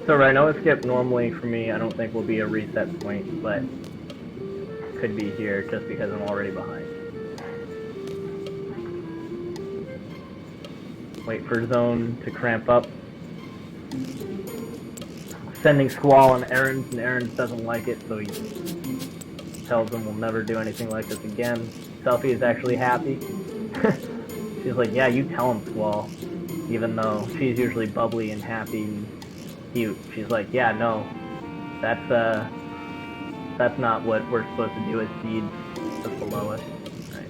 So Rinoa skip normally for me I don't think will be a reset point, but could be here just because I'm already behind. Wait for zone to cramp up. Sending Squall on errands, and Errands doesn't like it, so he tells him we'll never do anything like this again. Selfie is actually happy. She's like, yeah, you tell him, Squall. Even though she's usually bubbly and happy and cute. She's like, yeah, no. That's not what we're supposed to do as seeds just below us. Right.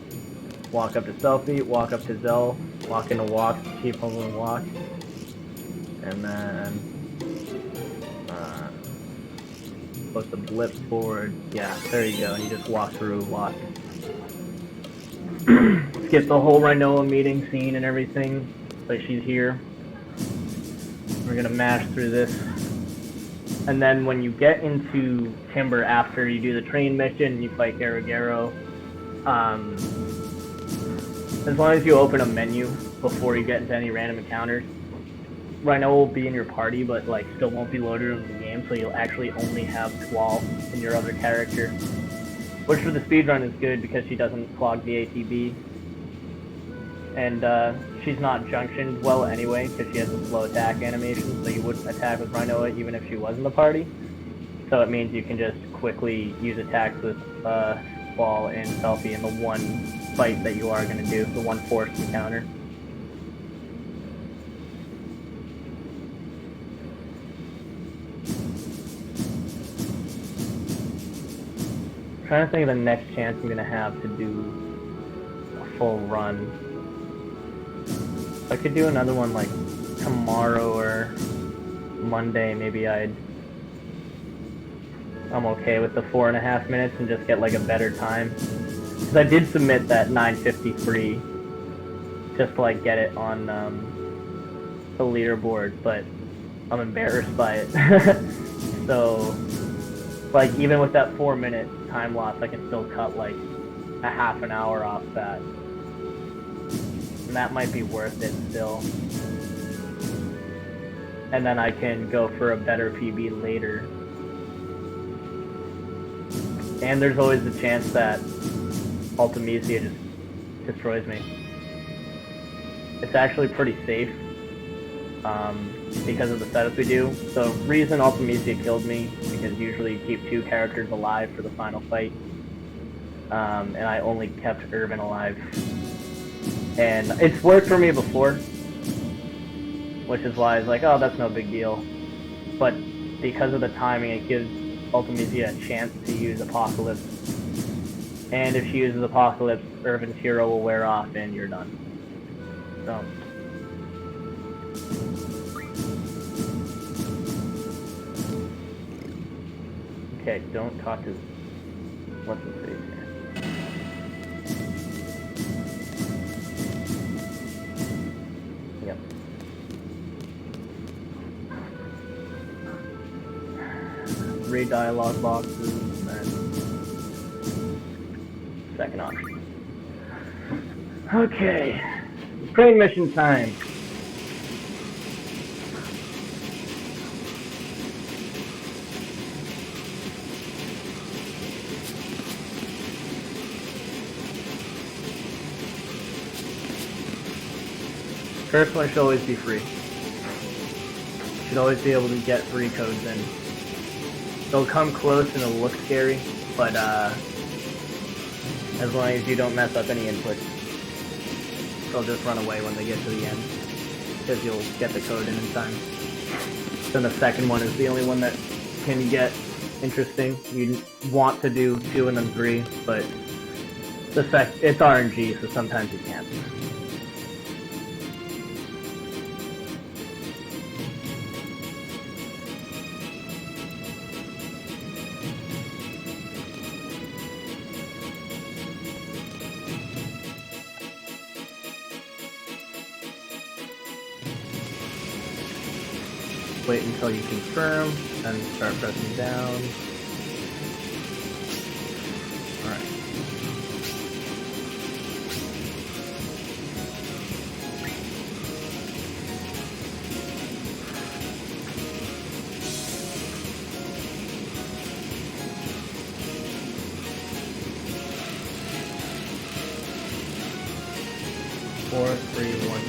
Walk up to Selfie, walk up to Zell, walk into walk, keep holding walk. And then supposed to blip forward. Yeah, there you go. And you just walk through walk. Skip the whole Rinoa meeting scene and everything, but she's here. We're gonna mash through this. And then when you get into Timber after you do the train mission, you fight Garo. As long as you open a menu before you get into any random encounters, Rinoa will be in your party, but like still won't be loaded into the game, so you'll actually only have Squall in your other character. Which for the speedrun is good because she doesn't clog the ATB. And she's not junctioned well anyway, because she has a slow attack animation, so you wouldn't attack with Rinoa even if she was in the party. So it means you can just quickly use attacks with Squall and Selfie in the one fight that you are going to do, the one forced encounter. I'm trying to think of the next chance I'm going to have to do a full run. If I could do another one like tomorrow or Monday, maybe I'm okay with the 4.5 minutes and just get like a better time. Because I did submit that 9:53 just to like get it on the leaderboard, but I'm embarrassed by it. So like even with that 4-minute time loss, I can still cut like a half an hour off that. And that might be worth it still. And then I can go for a better PB later. And there's always the chance that Ultimecia just destroys me. It's actually pretty safe because of the setup we do. The reason Ultimecia killed me is because usually you keep 2 characters alive for the final fight. And I only kept Irvin alive. And it's worked for me before, which is why I was like, oh, that's no big deal. But because of the timing, it gives Ultimecia a chance to use Apocalypse. And if she uses Apocalypse, Irvin's hero will wear off and you're done. So. Okay, don't talk to... What's his face here? Yep. Read dialogue boxes, and second option. Okay, crane mission time. First one should always be free. Should always be able to get free codes in. They'll come close and it'll look scary, but as long as you don't mess up any inputs, they'll just run away when they get to the end, because you'll get the code in time. Then the second one is the only one that can get interesting. You want to do 2 and then 3, but it's RNG, so sometimes you can't. Wait until you confirm, and start pressing down. Alright. Four, 3, 1, 3.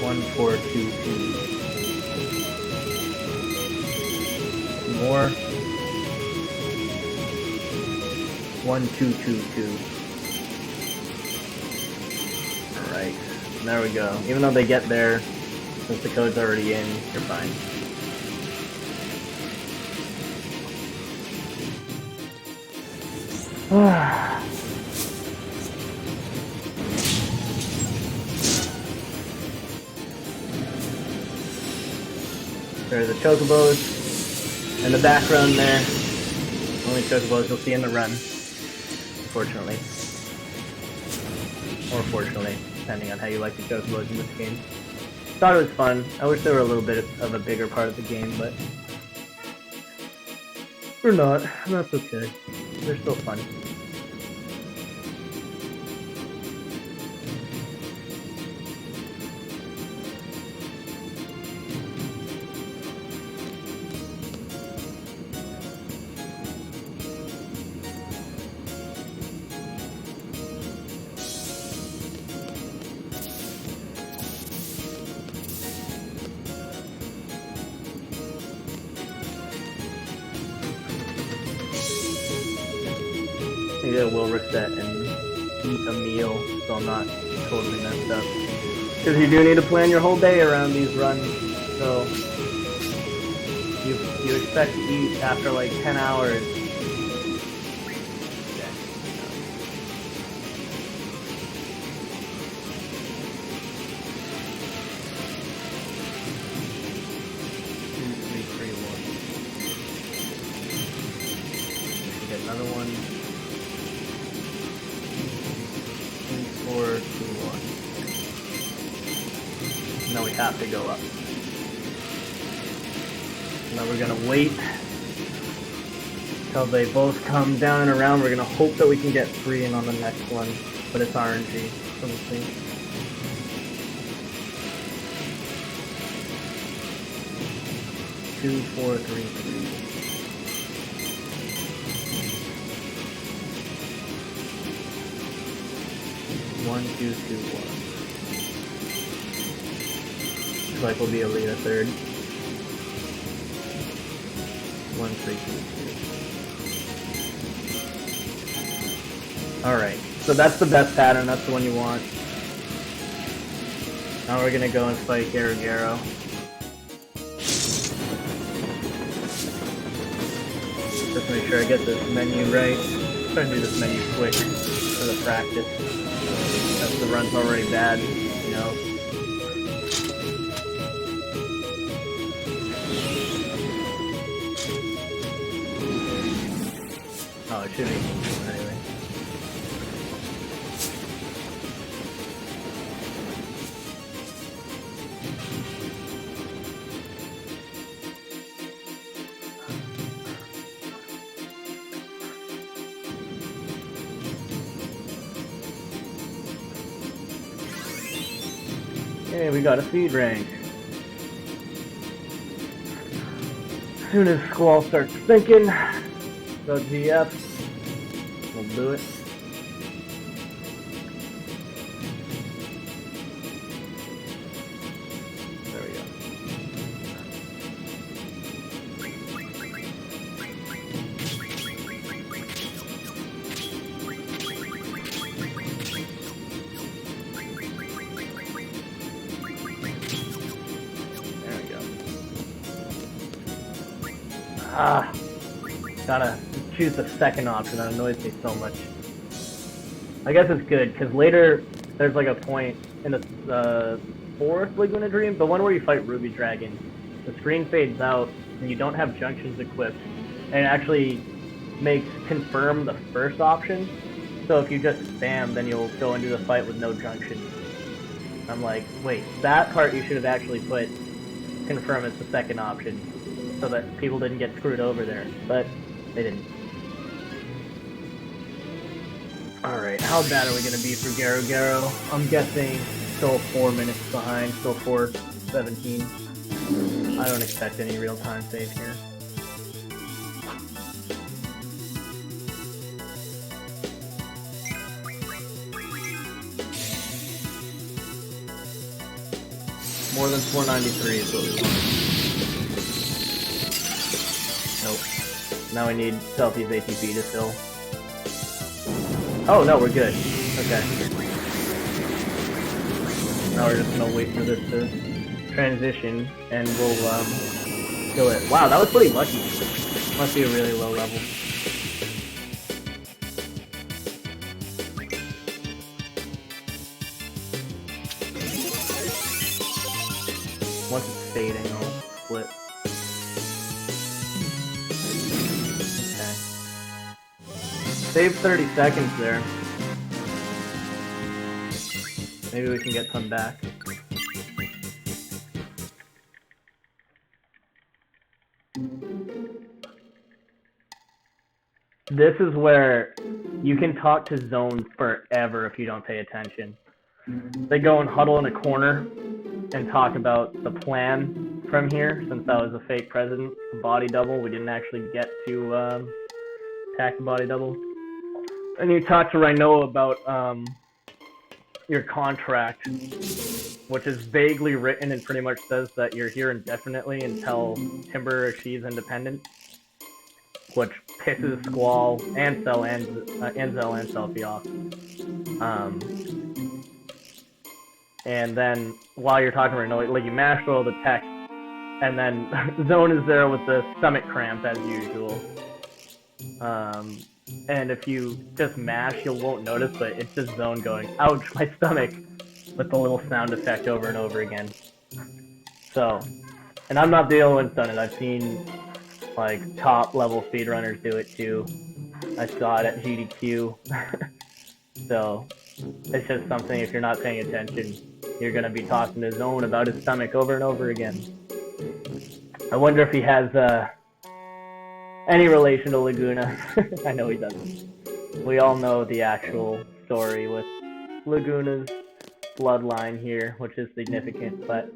1, 4, 2, 2. More. 1, 2, 2, 2. Alright, there we go. Even though they get there, since the code's already in, you're fine. There's the chocobos in the background there. Only chocobos you'll see in the run, unfortunately. Or fortunately, depending on how you like the chocobos in this game. Thought it was fun. I wish they were a little bit of a bigger part of the game, but they're not. That's okay. They're still fun. Maybe I will reset and eat a meal so I'm not totally messed up. Because you do need to plan your whole day around these runs, so you expect to eat after like 10 hours. Another one. 4, 2, 1. Now we have to go up. Now we're gonna wait till they both come down and around. We're gonna hope that we can get 3 in on the next one, but it's RNG, so we'll see. Two, 4, 3, 3. 1, 2, 2, 1. Looks like we'll be able to get a third. 1, 3, 2, 2. Alright, so that's the best pattern, that's the one you want. Now we're gonna go and fight Garo. Just make sure I get this menu right. Try to do this menu quick for the practice. That's the run's already bad, you know. Oh, it should be anyway. Hey, we got a speed rank. As soon as Squall starts thinking, go GF, we'll do it. There we go. Gotta choose the second option. That annoys me so much. I guess it's good, because later there's like a point in the fourth Laguna Dream, the one where you fight Ruby Dragon. The screen fades out, and you don't have junctions equipped, and it actually makes confirm the first option. So if you just spam, then you'll go into the fight with no junctions. I'm like, wait, that part you should have actually put confirm as the second option, so that people didn't get screwed over there, but they didn't. Alright, how bad are we going to be for Garo? I'm guessing still 4 minutes behind, still 4:17. I don't expect any real-time save here. More than 493 is what we want. Nope. Now we need Selfie's ATP to fill. Oh no, we're good. Okay. Now we're just gonna wait for this to transition, and we'll kill it. Wow, that was pretty lucky. Must be a really low level. Once it's fading, I'll split. Save 30 seconds there. Maybe we can get some back. This is where you can talk to zones forever if you don't pay attention. They go and huddle in a corner and talk about the plan from here, since that was a fake president, a body double. We didn't actually get to attack the body double. And you talk to Rinoa about your contract, which is vaguely written and pretty much says that you're here indefinitely until Timber achieves independence. which pisses Squall and Zell and Selfie off. And then while you're talking to Rinoa, like you mash through all the text, and then Zone is there with the stomach cramp as usual. And if you just mash, you won't notice, but it's just Zone going, ouch, my stomach, with the little sound effect over and over again. So, and I'm not the only one who's done it. I've seen like top level speedrunners do it too. I saw it at GDQ. So, it's just something, if you're not paying attention, you're gonna be talking to Zone about his stomach over and over again. I wonder if he has any relation to Laguna. I know he doesn't. We all know the actual story with Laguna's bloodline here, which is significant, but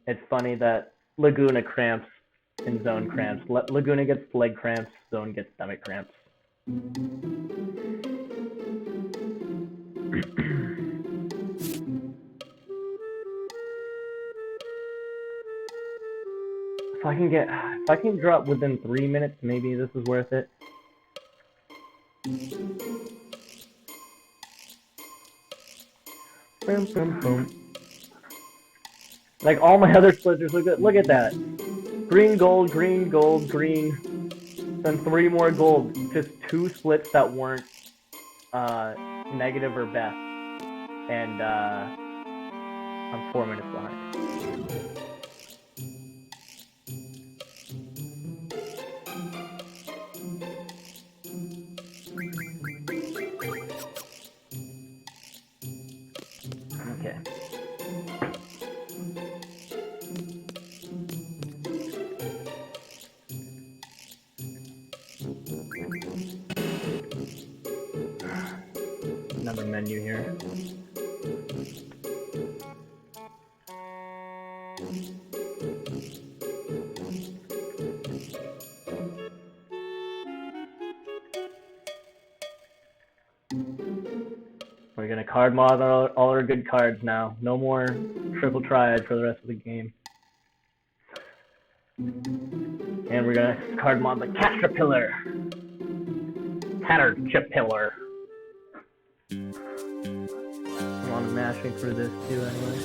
it's funny that Laguna cramps and Zone cramps. Laguna gets leg cramps, Zone gets stomach cramps. If I can drop within 3 minutes, maybe this is worth it. Boom, boom, boom. Like all my other splitters, look at that. Green, gold, green, gold, green. Then 3 more gold. Just 2 splits that weren't negative or best. And I'm 4 minutes behind. Okay. Another menu here. We're gonna card mod all our good cards now. No more triple triad for the rest of the game. And we're gonna card mod the Caterpillar. Caterpillar. I'm mashing through this too anyway.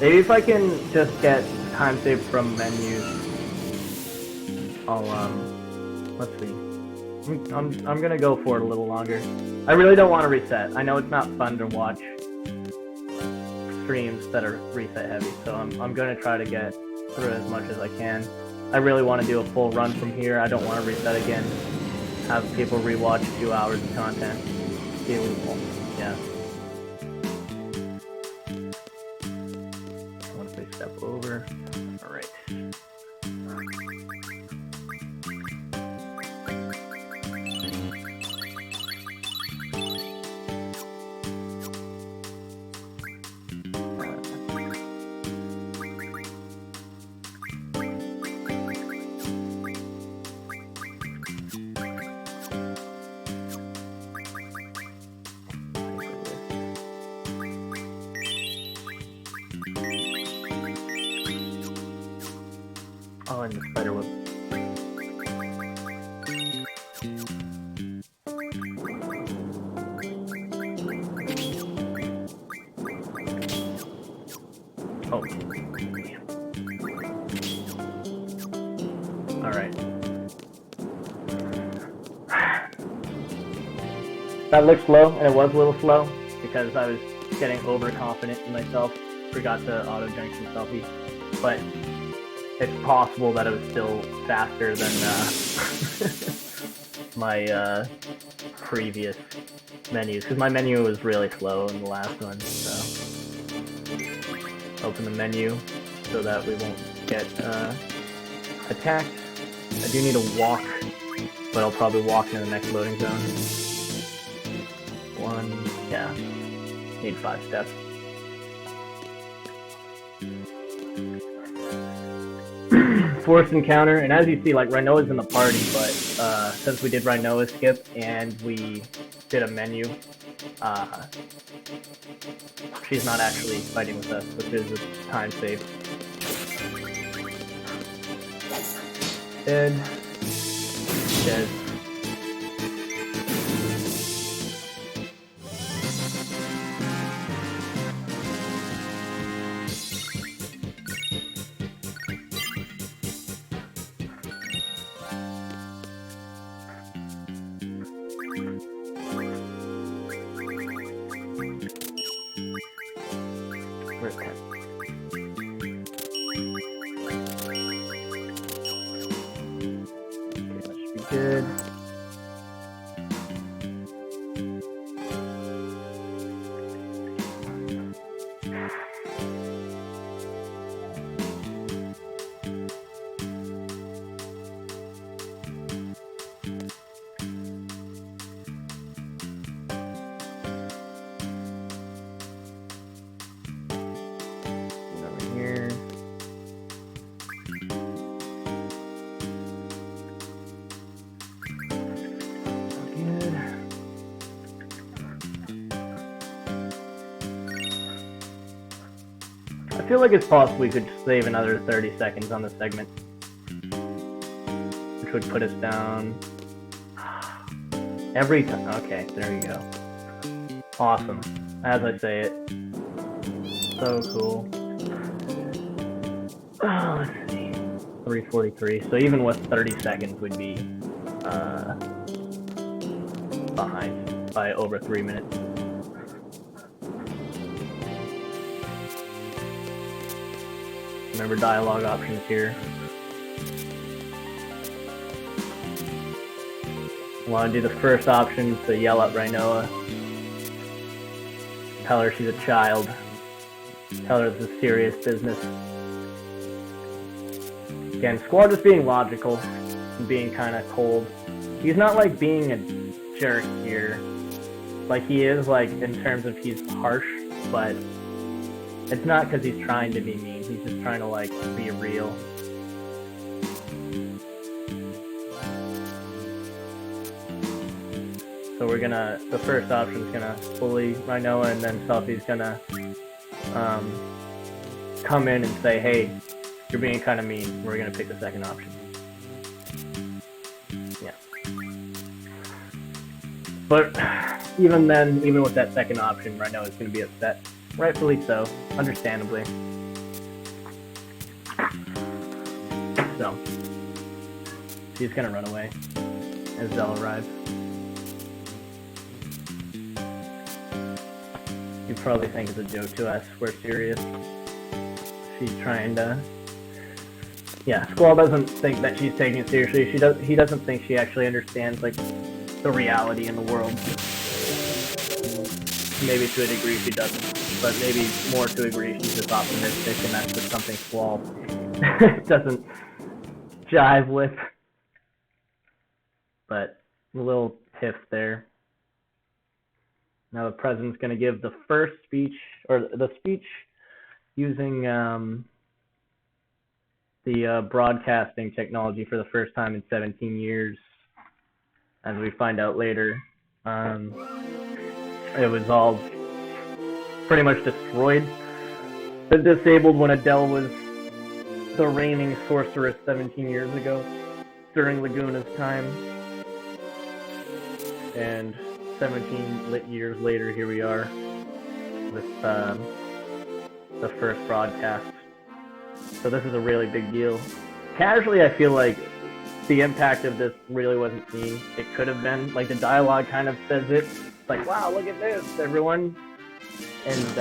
Maybe if I can just get time save from menus, I'll let's see. I'm gonna go for it a little longer. I really don't want to reset. I know it's not fun to watch streams that are reset heavy, so I'm gonna try to get through as much as I can. I really want to do a full run from here. I don't want to reset again. Have people rewatch 2 hours of content. Yeah. Once they step over. All right. Oh, and the spider web. Oh. Alright. That looked slow, and it was a little slow, because I was getting overconfident in myself. Forgot to auto-junction selfie. But it's possible that it was still faster than my previous menus, because my menu was really slow in the last one. So open the menu so that we won't get attacked. I do need to walk, but I'll probably walk in the next loading zone. Yeah, need 5 steps. Forced encounter, and as you see, like, Rinoa's in the party, but since we did Rinoa skip and we did a menu, she's not actually fighting with us, which is a time save. Dead. Sanchez. Where's Ken? Okay, that should be good. Over here. Good. I feel like it's possible we could save another 30 seconds on this segment, which would put us down every time. Okay, there you go. Awesome. As I say it. So cool. Oh, let's see. 3:43. So even with 30 seconds, we'd be behind by over 3 minutes. Remember dialogue options here. I want to do the first option, so yell at Rinoa. Tell her she's a child. Tell her it's a serious business. Again, Squall just being logical and being kind of cold. He's not like being a jerk here. Like he is like in terms of he's harsh, but it's not because he's trying to be mean. He's just trying to like be real. So we're gonna, the first option is gonna bully Rinoa, and then Selfie's gonna come in and say, hey, you're being kind of mean. We're gonna pick the second option. Yeah. But even then, even with that second option, Rinoa is gonna be upset. Rightfully so, understandably. So, she's gonna run away as Zell arrives. You probably think it's a joke to us. We're serious. She's trying to... Yeah, Squall doesn't think that she's taking it seriously. He doesn't think she actually understands, like, the reality in the world. Maybe to a degree she doesn't. But maybe more to a degree she's just optimistic, and that's just something Squall doesn't jive with. But a little tiff there. Now the president's going to give the first speech, or the speech using the broadcasting technology for the first time in 17 years. As we find out later, it was all pretty much destroyed. But disabled when Adele was the reigning sorceress 17 years ago, during Laguna's time. And 17 lit years later, here we are with the first broadcast. So this is a really big deal. Casually, I feel like the impact of this really wasn't seen. It could have been. Like, the dialogue kind of says it. It's like, wow, look at this, everyone. And,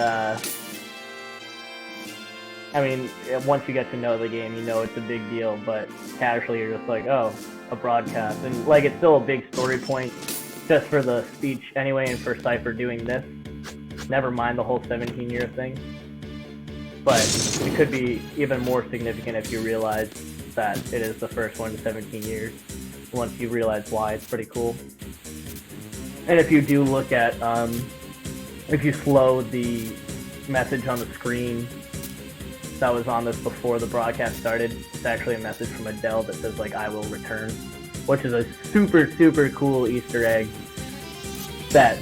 I mean, once you get to know the game, you know it's a big deal, but casually you're just like, oh, a broadcast. And, like, it's still a big story point just for the speech anyway, and for Cypher doing this. Never mind the whole 17-year thing. But it could be even more significant if you realize that it is the first one in 17 years. Once you realize why, it's pretty cool. And if you do look at, if you slow the message on the screen that was on this before the broadcast started, it's actually a message from Adele that says, like, I will return, which is a super, super cool Easter egg that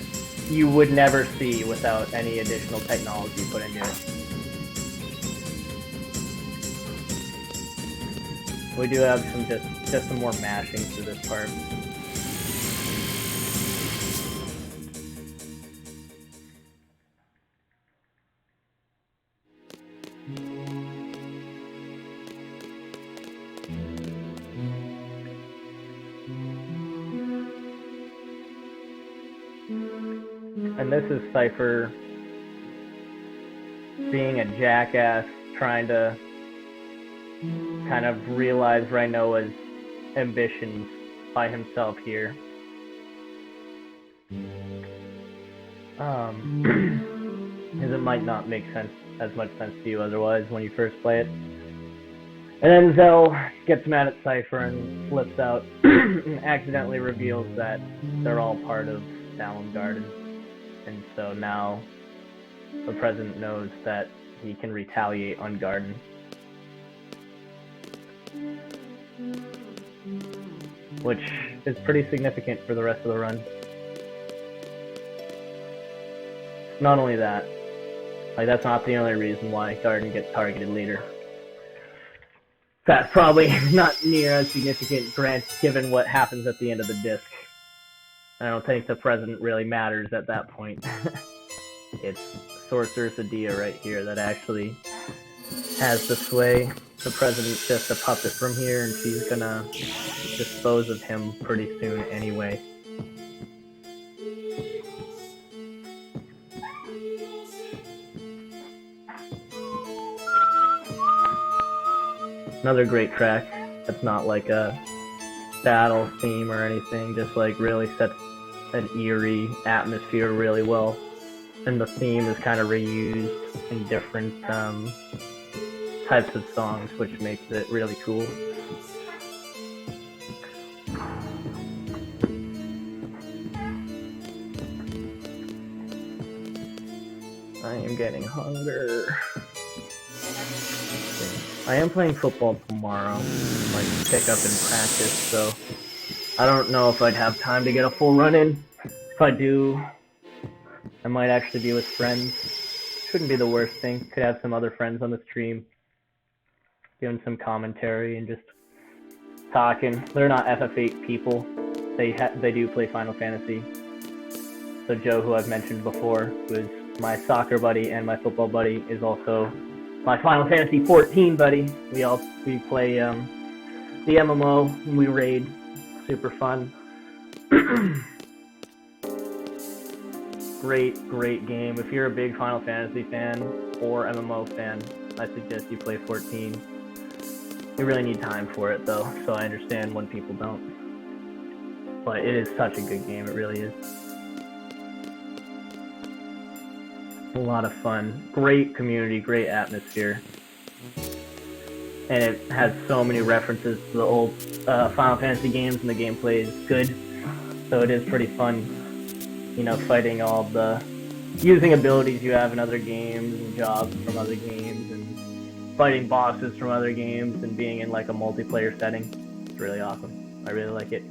you would never see without any additional technology put into it. We do have some just some more mashing for this part. And this is Cypher being a jackass, trying to kind of realize Rinoa's ambitions by himself here. Because it might not make as much sense to you otherwise when you first play it. And then Zell gets mad at Cypher and flips out and accidentally reveals that they're all part of Garden. And so now the president knows that he can retaliate on Garden. Which is pretty significant for the rest of the run. Not only that, like that's not the only reason why Garden gets targeted later. That's probably not near as significant, given what happens at the end of the disc. I don't think the president really matters at that point. It's Sorceress Adia right here that actually has the sway. The president's just a puppet from here, and she's gonna dispose of him pretty soon anyway. Another great track that's not like a battle theme or anything, just like really sets an eerie atmosphere really well. And the theme is kind of reused in different types of songs, which makes it really cool. I am getting hunger. I am playing football tomorrow, like pick up and practice, so I don't know if I'd have time to get a full run in. If I do, I might actually be with friends. Shouldn't be the worst thing. Could have some other friends on the stream, doing some commentary and just talking. They're not FF8 people. They do play Final Fantasy. So Joe, who I've mentioned before, who is my soccer buddy and my football buddy, is also my Final Fantasy 14 buddy. We play the MMO, and we raid. Super fun. Great game. If you're a big Final Fantasy fan or MMO fan, I suggest you play 14. You really need time for it though, so I understand when people don't. But it is such a good game, it really is. A lot of fun. Great community, great atmosphere. And it has so many references to the old Final Fantasy games, and the gameplay is good. So it is pretty fun, you know, fighting all the... using abilities you have in other games, and jobs from other games, and fighting bosses from other games, and being in like a multiplayer setting. It's really awesome. I really like it.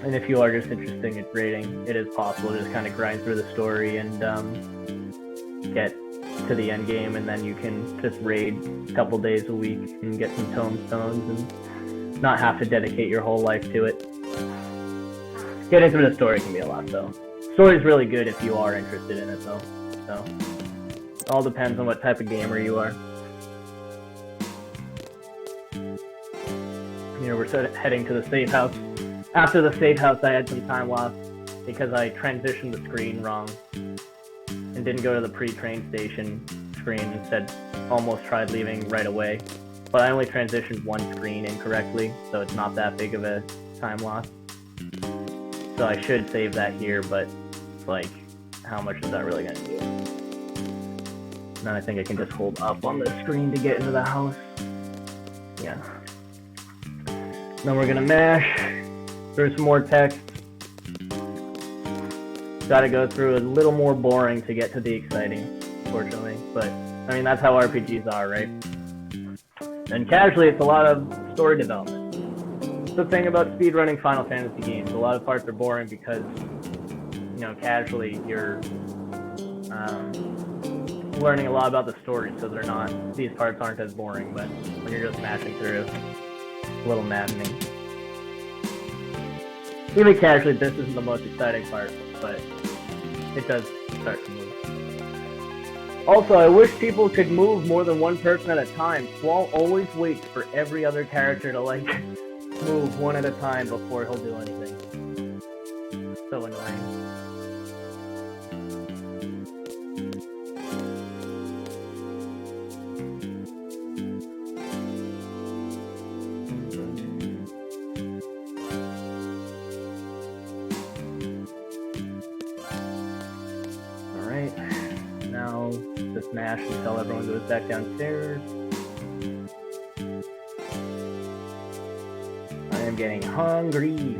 And if you are just interested in raiding, it is possible to just kind of grind through the story and get to the end game, and then you can just raid a couple days a week and get some tomestones and not have to dedicate your whole life to it. Getting through the story can be a lot though. Story's really good if you are interested in it though. So it all depends on what type of gamer you are. You know, we're heading to the safe house. After the safe house, I had some time lost because I transitioned the screen wrong and didn't go to the pre-train station screen. Instead, almost tried leaving right away. But I only transitioned one screen incorrectly, so it's not that big of a time loss. So I should save that here, but like, how much is that really going to do? Then I think I can just hold up on the screen to get into the house. Yeah. Then we're going to mash. Through some more text. Gotta go through a little more boring to get to the exciting, unfortunately. But, I mean, that's how RPGs are, right? And casually, it's a lot of story development. It's the thing about speedrunning Final Fantasy games. A lot of parts are boring because, you know, casually, you're learning a lot about the story, so these parts aren't as boring, but when you're just mashing through, it's a little maddening. Even casually, this isn't the most exciting part, but it does start to move. Also, I wish people could move more than one person at a time. Squall always waits for every other character to, like, move one at a time before he'll do anything. So annoying. Now, just mash until everyone goes back downstairs. I am getting hungry.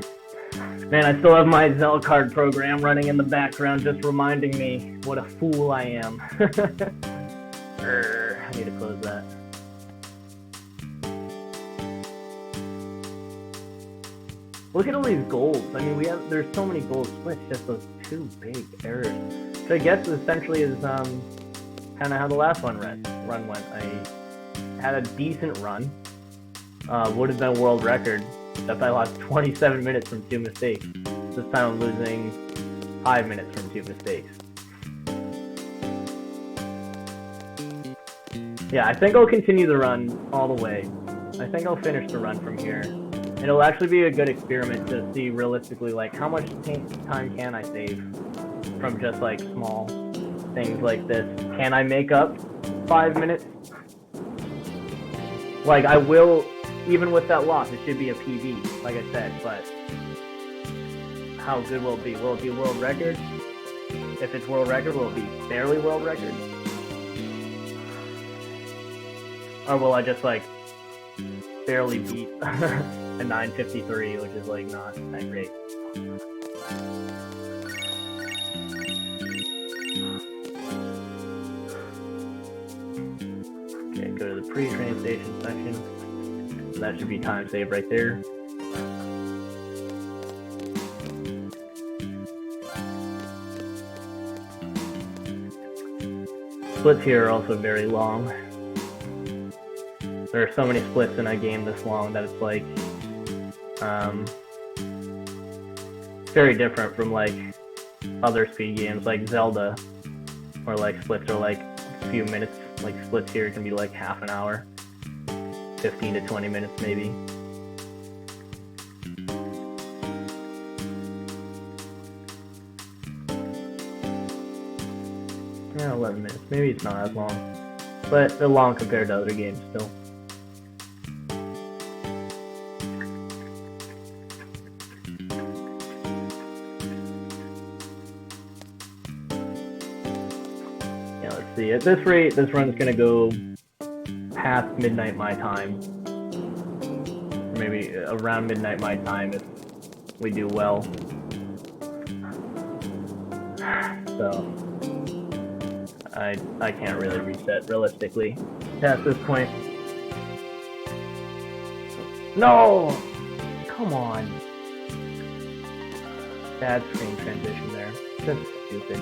Man, I still have my Zell Card program running in the background, just reminding me what a fool I am. I need to close that. Look at all these golds. I mean, there's so many gold splits, just those two big errors. So I guess essentially is kind of how the last run went. I had a decent run. Would have been a world record, except I lost 27 minutes from 2 mistakes. This time I'm losing 5 minutes from 2 mistakes. Yeah, I think I'll continue the run all the way. I think I'll finish the run from here. It'll actually be a good experiment to see realistically, like, how much time can I save from just, like, small things like this. Can I make up 5 minutes? Like, I will, even with that loss, it should be a PB, like I said, but how good will it be? Will it be world record? If it's world record, will it be barely world record? Or will I just, like, barely beat a 953, which is, like, not that great. Okay, go to the pre-train station section. So that should be time save right there. Splits here are also very long. There are so many splits in a game this long that it's like very different from like other speed games like Zelda, where like splits are like a few minutes. Like splits here can be like half an hour, 15 to 20 minutes maybe. Yeah, 11 minutes. Maybe it's not as long, but they're long compared to other games still. See, at this rate, this run's gonna go past midnight my time. Or maybe around midnight my time if we do well. So I can't really reset realistically past this point. No! Come on. Bad screen transition there. That's stupid.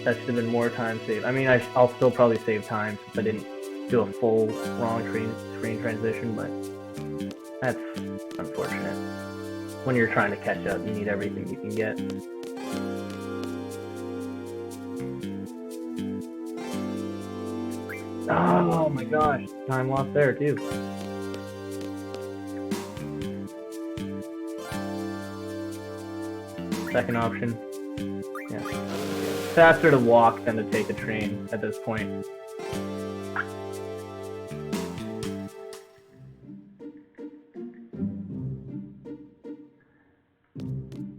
That should have been more time saved. I mean, I'll still probably save time since I didn't do a full wrong screen transition, but that's unfortunate. When you're trying to catch up, you need everything you can get. Oh my gosh, time lost there too. Second option. Yeah. Faster to walk than to take a train at this point.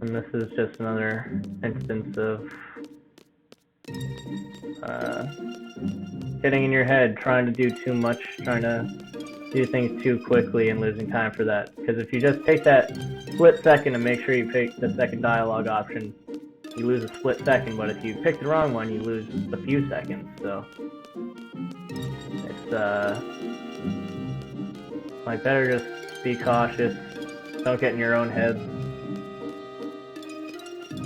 And this is just another instance of getting in your head, trying to do too much, trying to do things too quickly and losing time for that. Because if you just take that split second and make sure you pick the second dialogue option, you lose a split second, but if you pick the wrong one, you lose a few seconds, so it's, like, better just be cautious, don't get in your own head.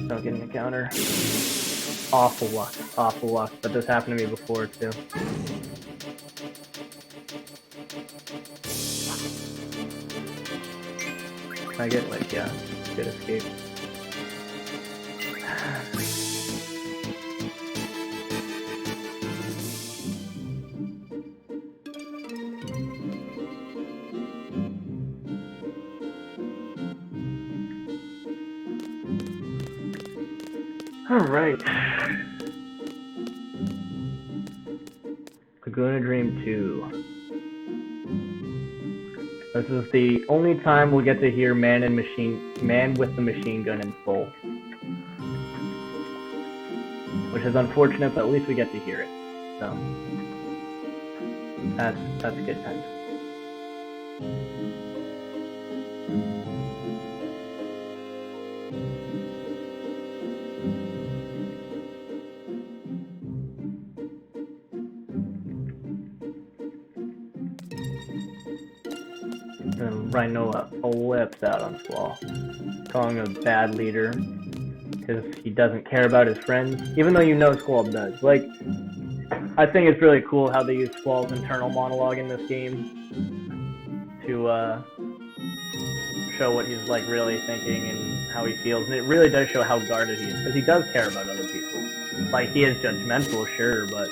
Don't get an encounter. Awful luck, but this happened to me before too. I get like, yeah, good escape. Alright. Laguna Dream 2. This is the only time we'll get to hear Man with the Machine Gun in full. Which is unfortunate, but at least we get to hear it. So that's good times. And Rinoa flips out on Squall, calling him a bad leader because he doesn't care about his friends, even though you know Squall does. Like, I think it's really cool how they use Squall's internal monologue in this game to show what he's like really thinking and how he feels, and it really does show how guarded he is, because he does care about other people. Like, he is judgmental, sure, but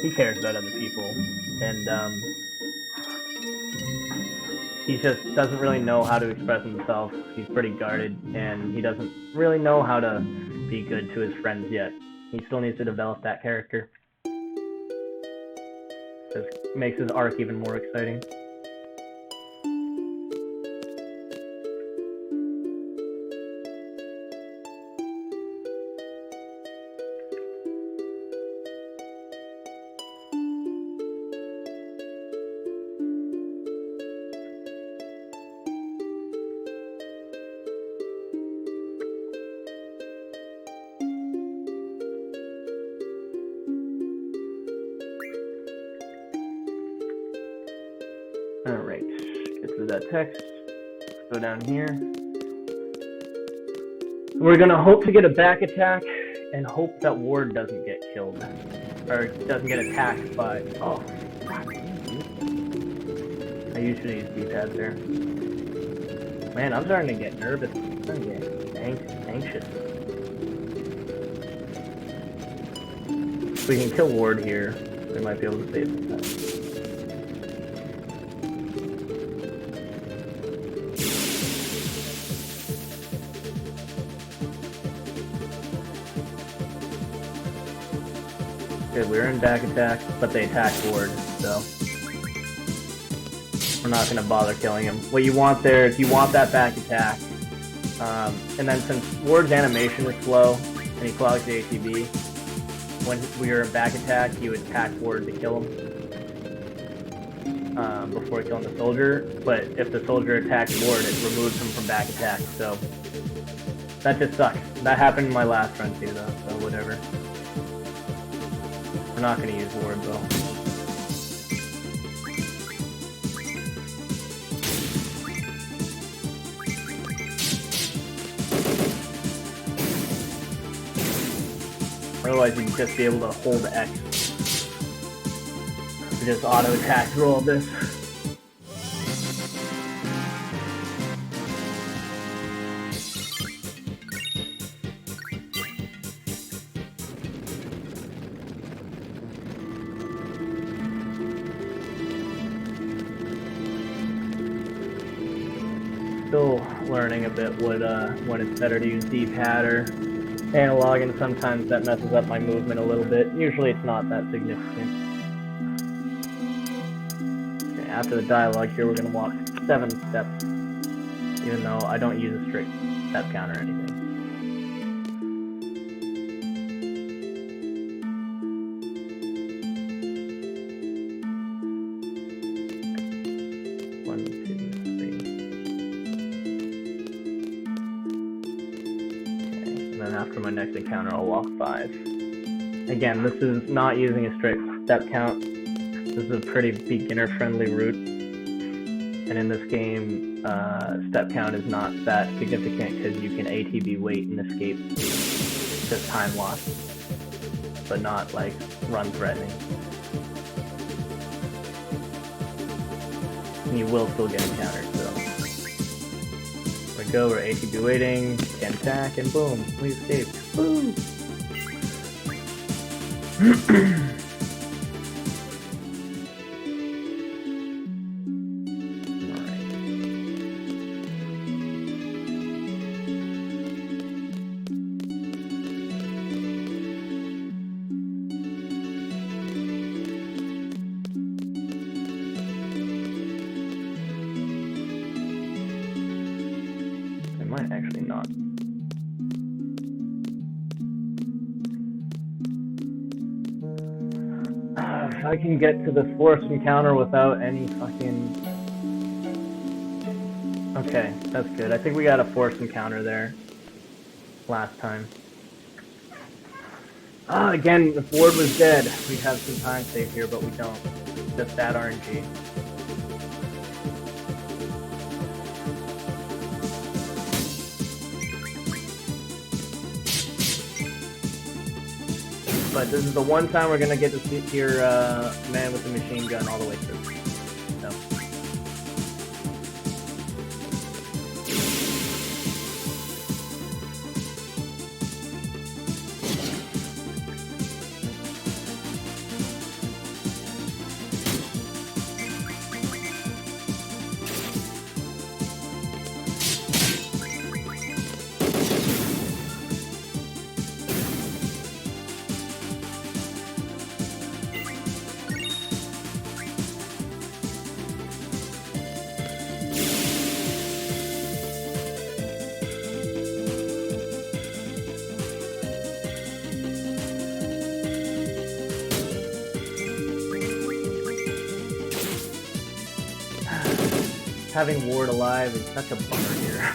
he cares about other people, and he just doesn't really know how to express himself. He's pretty guarded, and he doesn't really know how to be good to his friends yet. He still needs to develop that character. This makes his arc even more exciting. Alright, get through that text. Let's go down here. We're gonna hope to get a back attack and hope that Ward doesn't get killed. Or doesn't get attacked by... Oh, I usually use D-pad there. Man, I'm starting to get nervous. I'm starting to get anxious. If we can kill Ward here, we might be able to save some time. Good, we're in back attack, but they attacked Ward, so we're not going to bother killing him. What you want there is you want that back attack, and then since Ward's animation is slow, and he clogs the ATB, when we were in back attack, he would attack Ward to kill him before killing the soldier, but if the soldier attacked Ward, it removes him from back attack, so that just sucks. That happened in my last run too, though, so whatever. We're not going to use Ward, though. Otherwise, you'd just be able to hold X to just auto-attack through all this. Still learning a bit when it's better to use D-pad or analog, and sometimes that messes up my movement a little bit. Usually it's not that significant. Okay, after the dialogue here, we're going to walk 7 steps, even though I don't use a strict step count or anything. After my next encounter, I'll walk 5. Again, this is not using a strict step count. This is a pretty beginner-friendly route. And in this game, step count is not that significant because you can ATB wait and escape just time loss, but not like run threatening. And you will still get encountered, so. There we go, we're ATB waiting, can attack, and boom, we escaped. Woo! Might actually not. If I can get to the forced encounter without any fucking... Okay, that's good. I think we got a forced encounter there last time. Again, if Ward was dead, we'd have some time saved here, but we don't. Just that RNG. But this is the one time we're gonna get to see hear man with the machine gun all the way through. So. Having Ward alive is such a bummer here.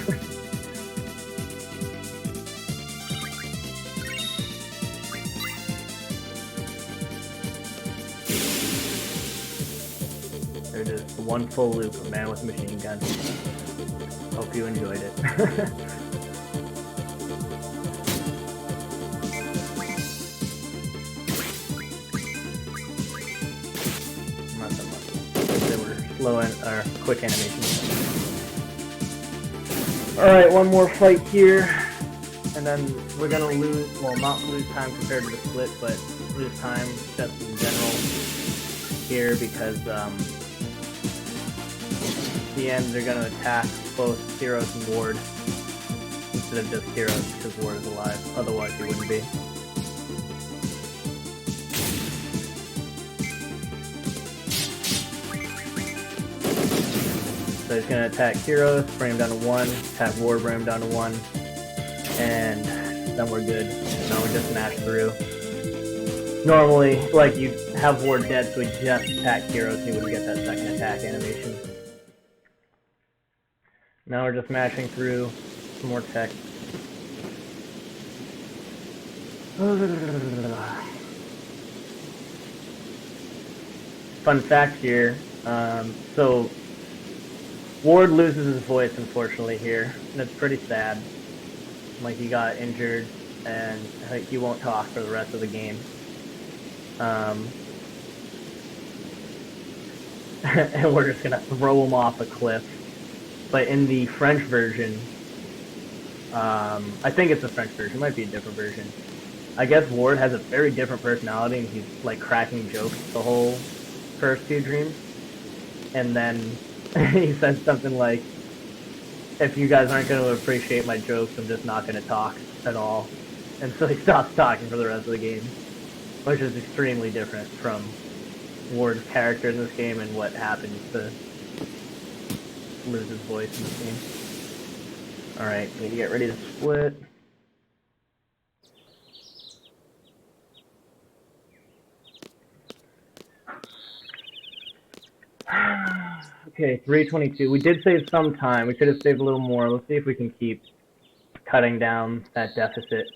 There it is, the one full loop of man with a machine gun. Hope you enjoyed it. Not that much. They were slow or quick animations. Alright, one more fight here, and then we're gonna lose, well, not lose time compared to the split, but lose time just in general here because at the end they're gonna attack both Heroes and Ward instead of just Heroes because Ward is alive, otherwise he wouldn't be. So he's going to attack Heroes, bring him down to 1, attack Ward, bring him down to 1, and then we're good. Now we just smash through. Normally, like, you'd have Ward dead, so he'd just attack Heroes, and he wouldn't get that second attack animation. Now we're just mashing through some more tech. Fun fact here, so Ward loses his voice, unfortunately, here, and it's pretty sad. Like, he got injured, and he won't talk for the rest of the game. And we're just gonna throw him off a cliff. But in the French version, I think it's the French version, it might be a different version. I guess Ward has a very different personality, and he's, like, cracking jokes the whole first few dreams. And then he says something like, if you guys aren't going to appreciate my jokes, I'm just not going to talk at all. And so he stops talking for the rest of the game, which is extremely different from Ward's character in this game and what happens to lose his voice in this game. Alright, we need to get ready to split. Okay, 3:22. We did save some time. We could have saved a little more. Let's see if we can keep cutting down that deficit.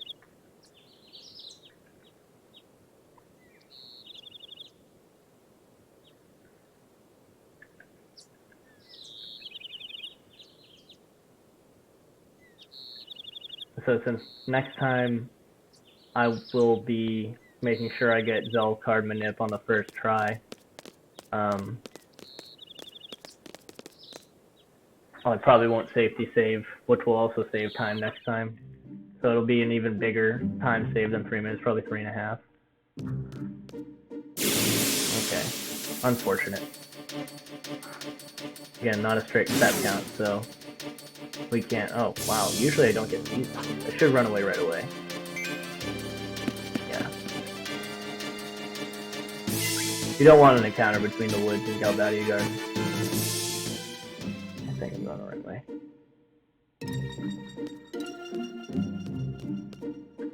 So since next time I will be making sure I get Zell Card manip on the first try, I probably won't safety save, which will also save time next time. So it'll be an even bigger time save than 3 minutes, probably 3.5. Okay, unfortunate. Again, not a strict step count, so we can't. Oh, wow, usually I don't get these. I should run away right away. Yeah. You don't want an encounter between the woods and Galbadia Garden. I think I'm going the right way.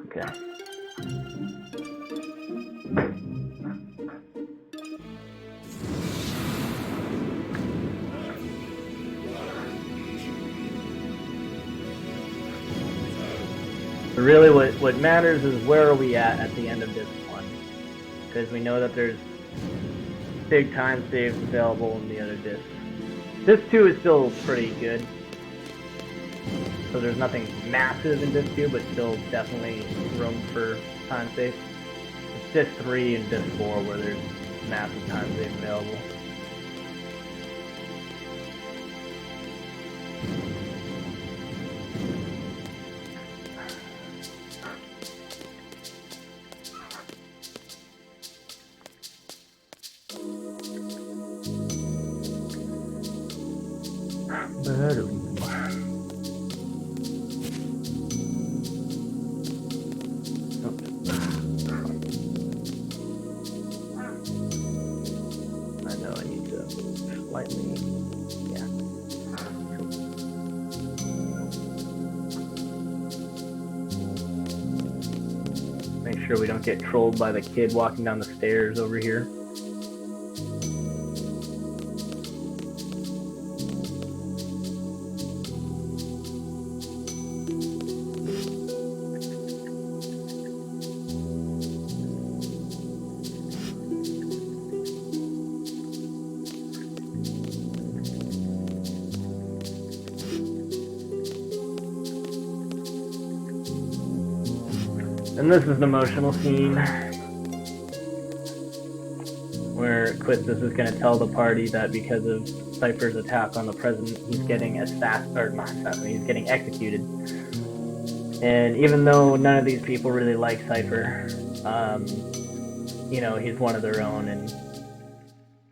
Okay. But really what matters is where are we at the end of this one. Because we know that there's big time saves available in the other discs. Disc 2 is still pretty good. So there's nothing massive in Disc 2, but still definitely room for time save. It's Disc 3 and Disc 4 where there's massive time save available. Make sure we don't get trolled by the kid walking down the stairs over here. And this is an emotional scene where Quistis is going to tell the party that because of Cypher's attack on the president, he's getting he's getting executed. And even though none of these people really like Cypher, you know, he's one of their own, and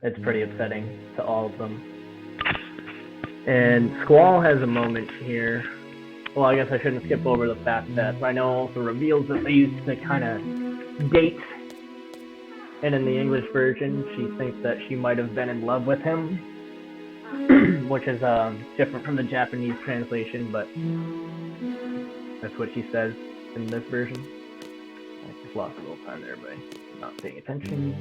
it's pretty upsetting to all of them. And Squall has a moment here. Well, I guess I shouldn't skip over the fact that Rinoa also reveals that they used to kind of date. And in the English version, she thinks that she might have been in love with him, which is different from the Japanese translation, but that's what she says in this version. I just lost a little time there by not paying attention.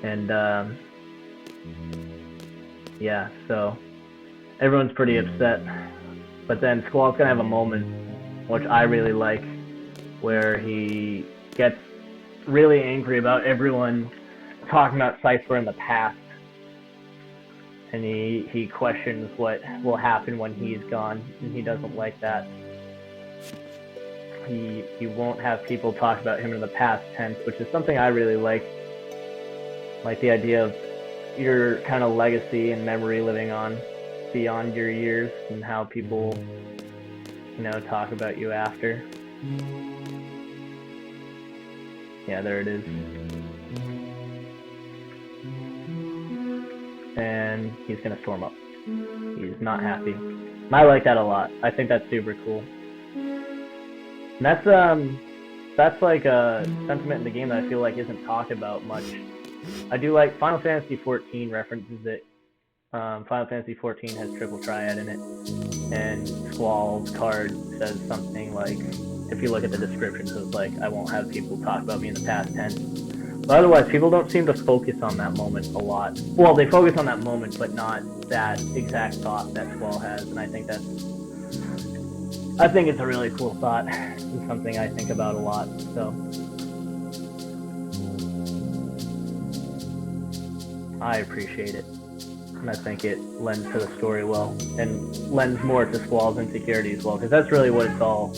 And yeah, so everyone's pretty upset, but then Squall's gonna have a moment, which I really like, where he gets really angry about everyone talking about Cypher in the past, and he questions what will happen when he's gone, and he doesn't like that. He won't have people talk about him in the past tense, which is something I really like the idea of your kind of legacy and memory living on beyond your years, and how people, you know, talk about you after. Yeah, there it is. And he's gonna storm up. He's not happy. And I like that a lot. I think that's super cool. And that's like a sentiment in the game that I feel like isn't talked about much. I do like Final Fantasy XIV references it. Final Fantasy XIV has triple triad in it, and Squall's card says something like, if you look at the description, so it's like, I won't have people talk about me in the past tense. But otherwise, people don't seem to focus on that moment a lot. Well, they focus on that moment, but not that exact thought that Squall has, and I think it's a really cool thought, and something I think about a lot, so. I appreciate it. and I think it lends to the story well, and lends more to Squall's insecurity as well, because that's really what it all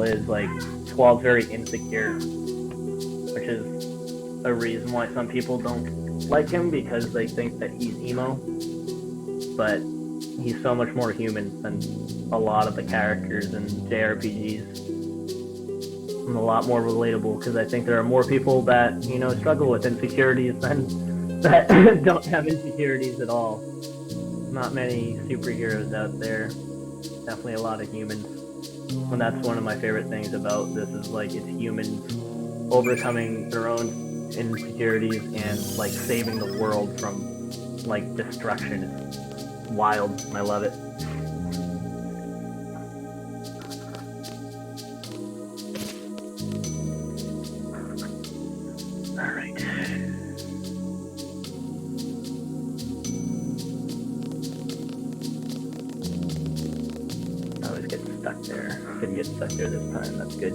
is. Like, Squall's very insecure, which is a reason why some people don't like him, because they think that he's emo, but he's so much more human than a lot of the characters in JRPGs, and a lot more relatable, because I think there are more people that, you know, struggle with insecurities than that don't have insecurities at all. Not many superheroes out there, definitely a lot of humans, and that's one of my favorite things about this, is like, it's humans overcoming their own insecurities and like saving the world from like destruction. It's wild, and I love it. All right. I always get stuck there. Didn't get stuck there this time. That's good.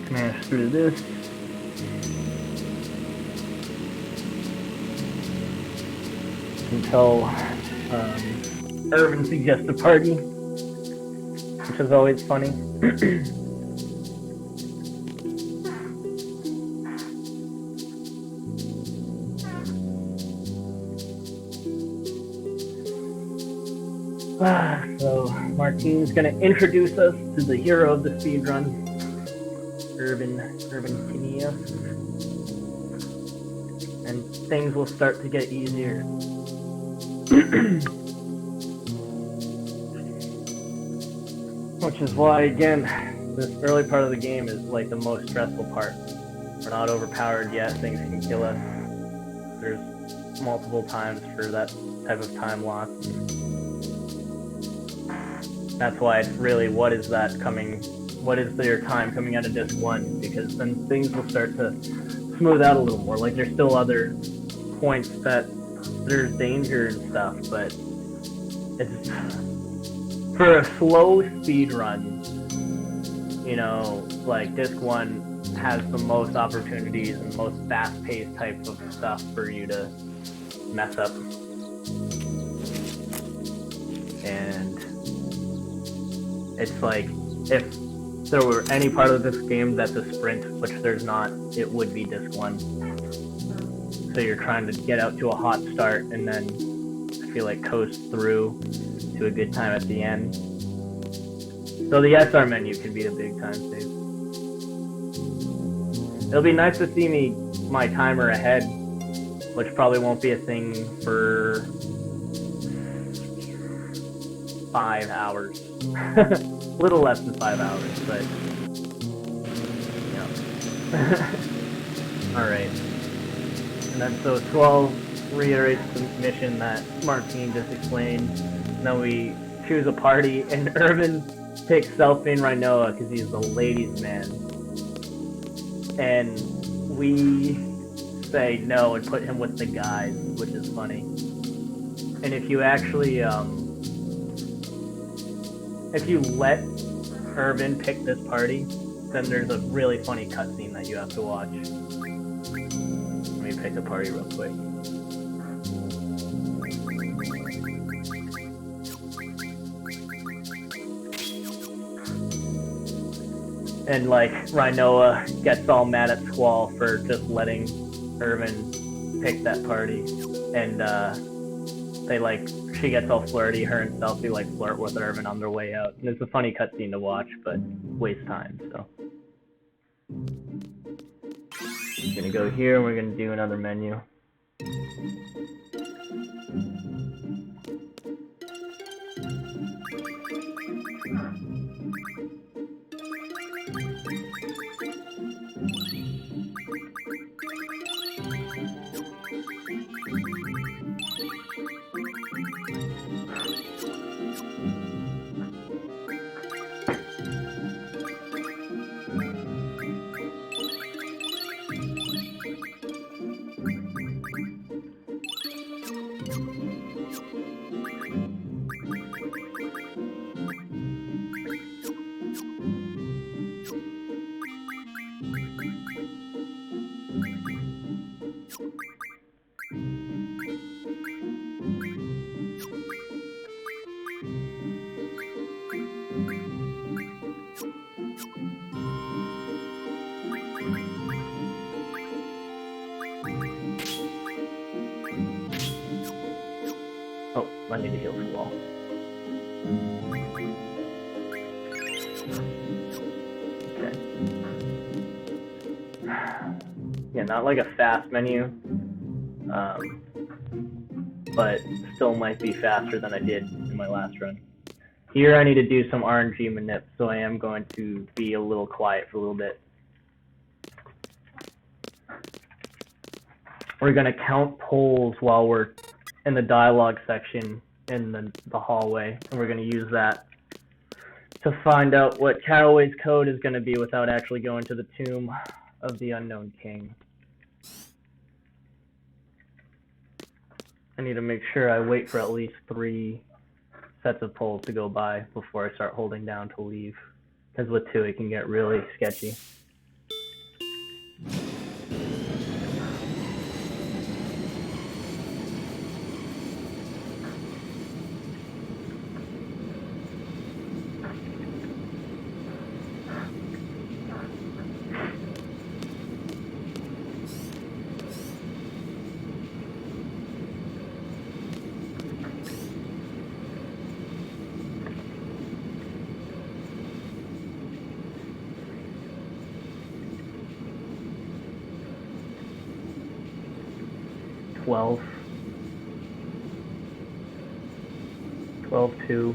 Smash through this. Until Irvin suggests a party, which is always funny. So Martine's gonna introduce us to the hero of the speedrun, Irvin Kinea, and things will start to get easier. Which is why, again, this early part of the game is like the most stressful part. We're not overpowered yet, things can kill us. There's multiple times for that type of time loss. That's why it's really, what is their time coming out of disc 1, because then things will start to smooth out a little more. Like, there's still other points that there's danger and stuff, but it's, for a slow speed run, you know, like, disc 1 has the most opportunities and most fast-paced type of stuff for you to mess up. And it's like, if there were any part of this game that's a sprint, which there's not, it would be disc 1. So you're trying to get out to a hot start and then, I feel like, coast through to a good time at the end. So the SR menu can be a big time save. It'll be nice to see my timer ahead, which probably won't be a thing for 5 hours. A little less than 5 hours, but yeah. Alright. And then so Squall reiterates the mission that Martine just explained. And then we choose a party, and Irvin picks Selfie Rinoa because he's the ladies' man. And we say no and put him with the guys, which is funny. And if you actually, if you let Irvin pick this party, then there's a really funny cutscene that you have to watch. Let me pick a party real quick. And like, Rinoa gets all mad at Squall for just letting Irvin pick that party. And she gets all flirty, her and Selfie like flirt with Irvin on their way out. And it's a funny cutscene to watch, but waste time, so. I'm gonna go here, and we're gonna do another menu. I need to heal Squall. Okay. Yeah, not like a fast menu, but still might be faster than I did in my last run. Here I need to do some RNG manip, so I am going to be a little quiet for a little bit. We're going to count polls while we're in the dialogue section in the hallway, and we're going to use that to find out what Caraway's code is going to be without actually going to the tomb of the unknown king. I need to make sure I wait for at least 3 sets of polls to go by before I start holding down to leave, because with 2 it can get really sketchy. Twelve, 12-2,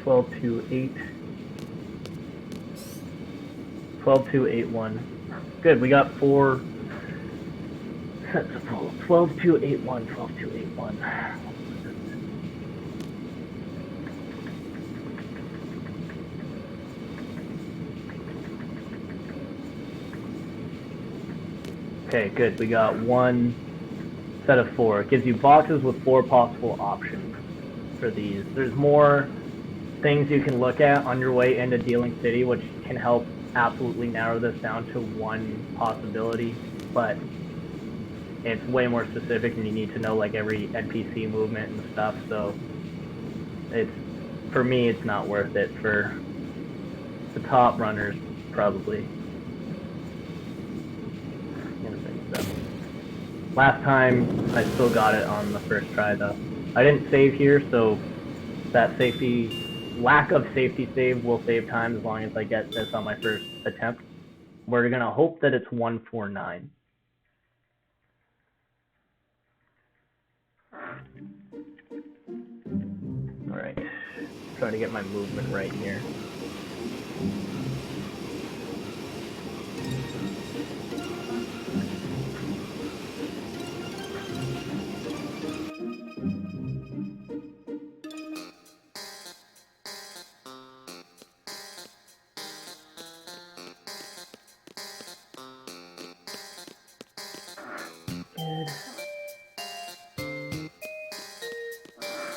12-2-8, 12-2-8-1. Good, we got 4 sets of polls. 12-2-8-1, 12-2-8-1. Okay, good. We got 1 set of 4. It gives you boxes with 4 possible options for these. There's more things you can look at on your way into Dealing City, which can help absolutely narrow this down to 1 possibility, but it's way more specific and you need to know like every NPC movement and stuff, so it's, for me, it's not worth it. For the top runners, probably. Last time, I still got it on the first try though. I didn't save here, so that lack of safety save will save time as long as I get this on my first attempt. We're gonna hope that it's 149. Alright, try to get my movement right here.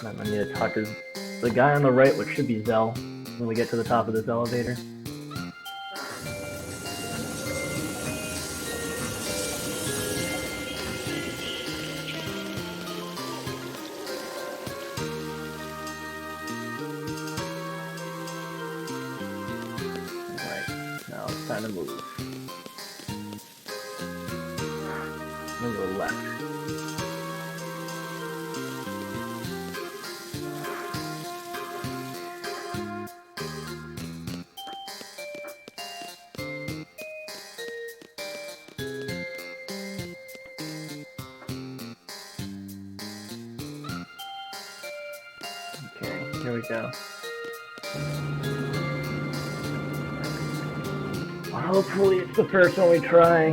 Then I need to talk to the guy on the right, which should be Zell, when we get to the top of this elevator. Alright, now it's time to move. Move to the left. Here we go. Well, hopefully it's the first one we try.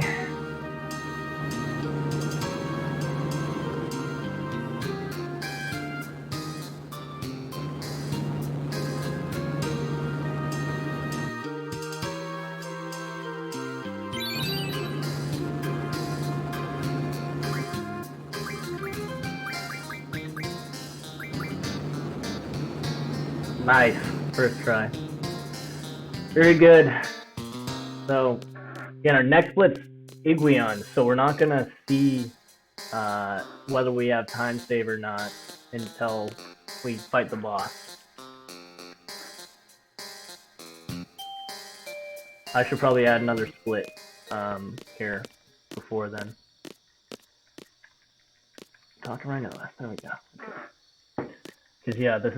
Nice, first try. Very good. So, again, our next blitz, Iguion, so we're not gonna see whether we have time save or not until we fight the boss. I should probably add another split here. before then. Talk to Rinoa. There we go. Okay. Because yeah, this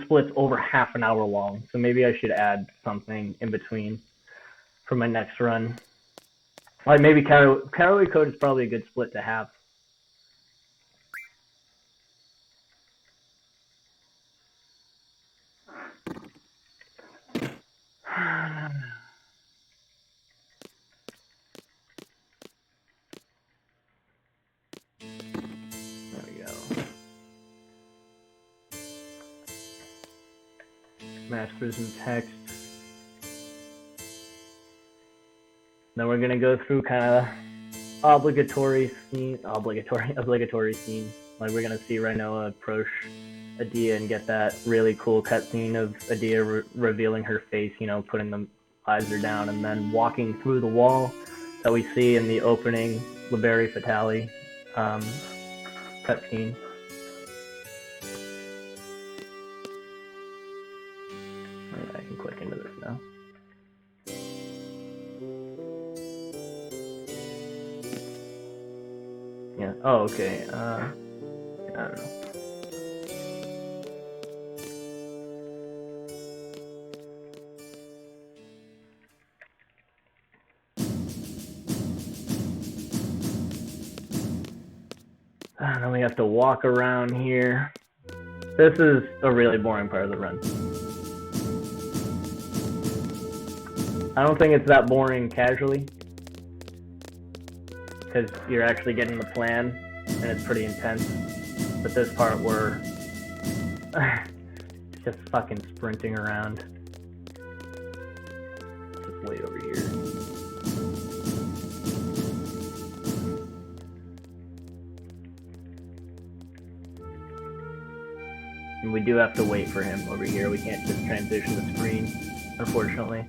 split's over half an hour long, so maybe I should add something in between for my next run. Like maybe Caraway Code is probably a good split to have. There we go. Match through some text. Then we're gonna go through kind of obligatory scene. Like we're gonna see Rinoa approach Adia and get that really cool cutscene of Adia revealing her face, you know, putting the visor down and then walking through the wall that we see in the opening Liberi Fatale cutscene. I can click into this now. Yeah. Oh, okay. I don't know. And then we have to walk around here. This is a really boring part of the run. I don't think it's that boring casually, because you're actually getting the plan, and it's pretty intense. But this part where it's just fucking sprinting around. Just way over here. And we do have to wait for him over here. We can't just transition the screen, unfortunately.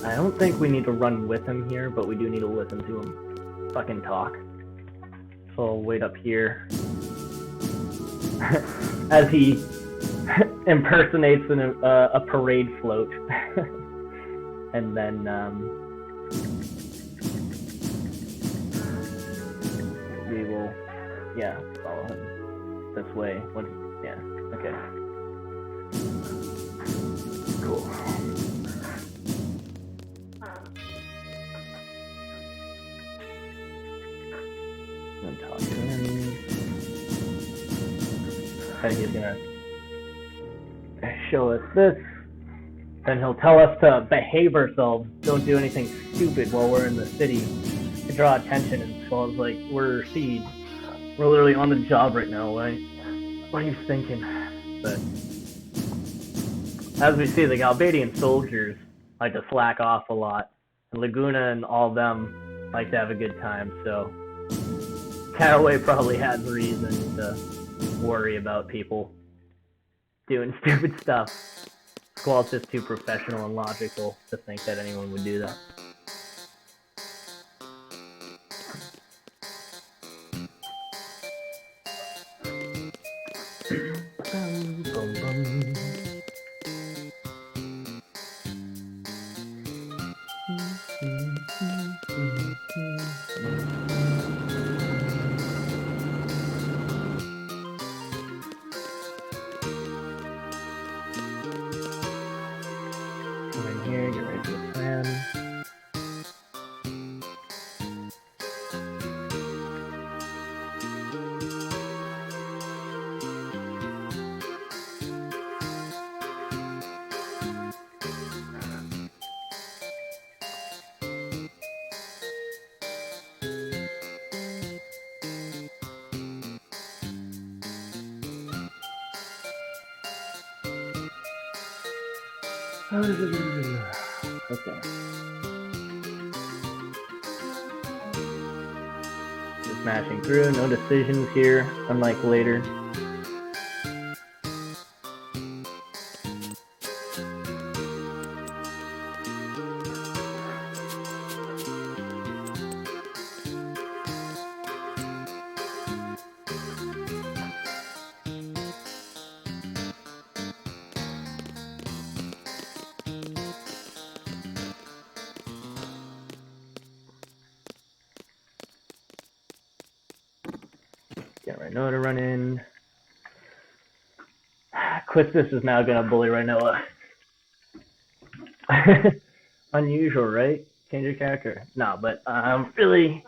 I don't think we need to run with him here, but we do need to listen to him fucking talk. So I'll wait up here as he impersonates a parade float. And then we will, yeah, follow him this way. Yeah, okay. Cool. And talk to him. And he's gonna show us this. Then he'll tell us to behave ourselves, don't do anything stupid while we're in the city to draw attention. And Squall's like, we're Seed. We're literally on the job right now, right? What are you thinking? But as we see, the Galbadian soldiers like to slack off a lot. And Laguna and all of them like to have a good time, so Caraway probably has reason to worry about people doing stupid stuff. Squall's just too professional and logical to think that anyone would do that. Okay. Just smashing through. No decisions here, unlike later. Get Rinoa to run in. Quistis is now gonna bully Rinoa. Unusual, right? Change your character. No, but really,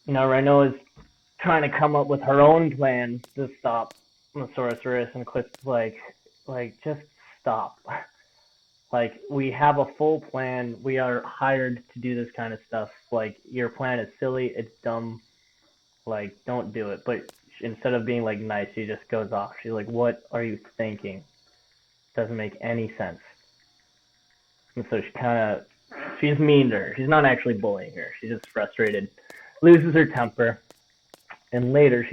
Rinoa's trying to come up with her own plan to stop the sorceress, and Quistis like just stop. Like, we have a full plan. We are hired to do this kind of stuff. Like, your plan is silly. It's dumb. Like, don't do it. But instead of being, like, nice, she just goes off. She's like, what are you thinking? Doesn't make any sense. And so she's mean to her. She's not actually bullying her. She's just frustrated. Loses her temper. And later,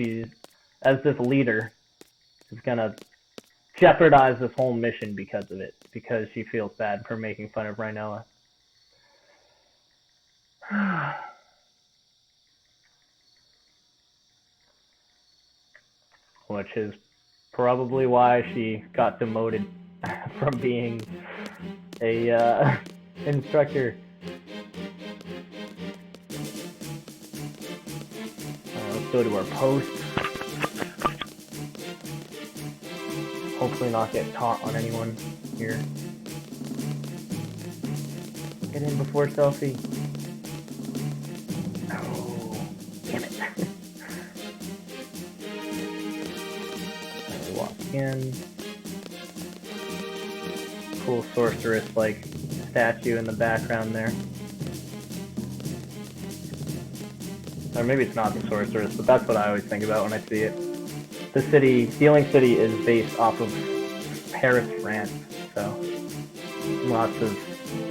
as this leader, is going to jeopardize this whole mission because of it. Because she feels bad for making fun of Rinoa. Which is probably why she got demoted from being a instructor. Let's go to our post. Hopefully not get taunt on anyone here. Get in before selfie. Oh, damn it. Walk in. Cool sorceress like statue in the background there. Or maybe it's not the sorceress, but that's what I always think about when I see it. The Healing City is based off of Paris, France, so lots of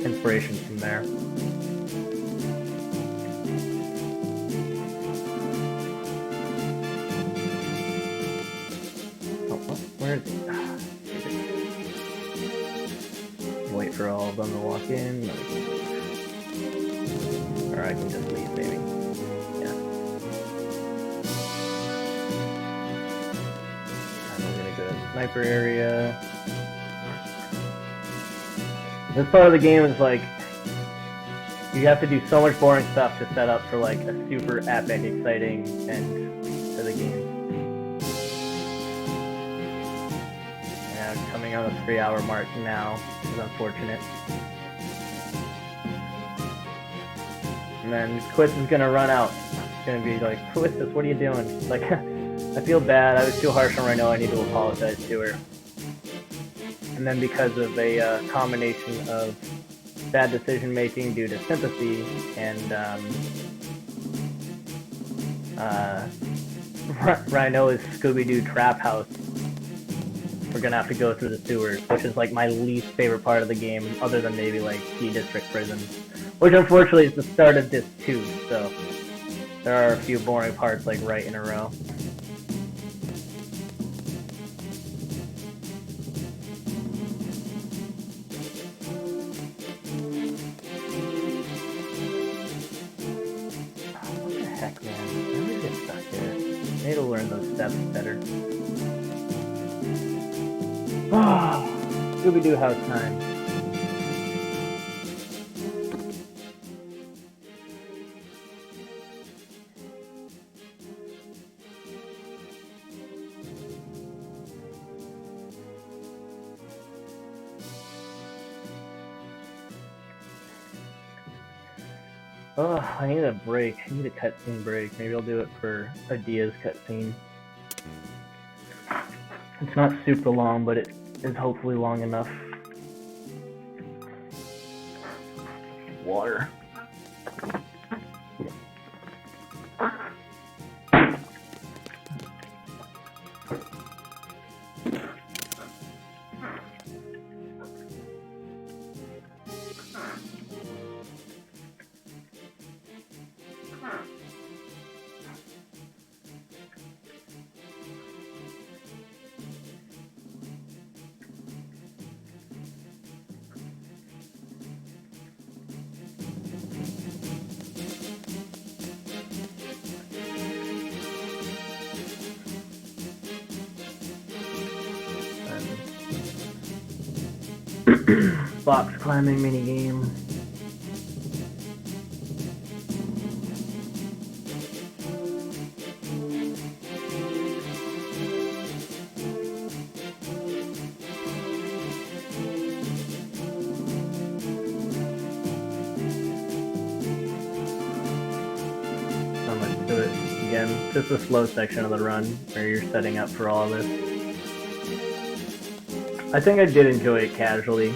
inspiration from there. Where is it? Wait for all of them to walk in. Or I can just leave, maybe. Yeah. I'm gonna go to the sniper area. This part of the game is like, you have to do so much boring stuff to set up for like a super epic, exciting end to the game. Coming on the 3-hour mark now, which is unfortunate. And then Quistis is gonna run out. It's gonna be like, Quistis, what are you doing? Like, I feel bad. I was too harsh on Rinoa. I need to apologize to her. And then because of a combination of bad decision making due to sympathy and Rinoa's Scooby-Doo trap house, we're gonna have to go through the sewers, which is like my least favorite part of the game, other than maybe like Key District Prison, which unfortunately is the start of Disc 2, so there are a few boring parts like right in a row. What the heck, man? I'm gonna get stuck there. I need to learn those steps better. Scooby-Doo house time. Oh, I need a break. I need a cutscene break. Maybe I'll do it for a Diaz cutscene. It's not super long, but it is hopefully long enough. Water. Box climbing minigame. Again, just a slow section of the run where you're setting up for all this. I think I did enjoy it casually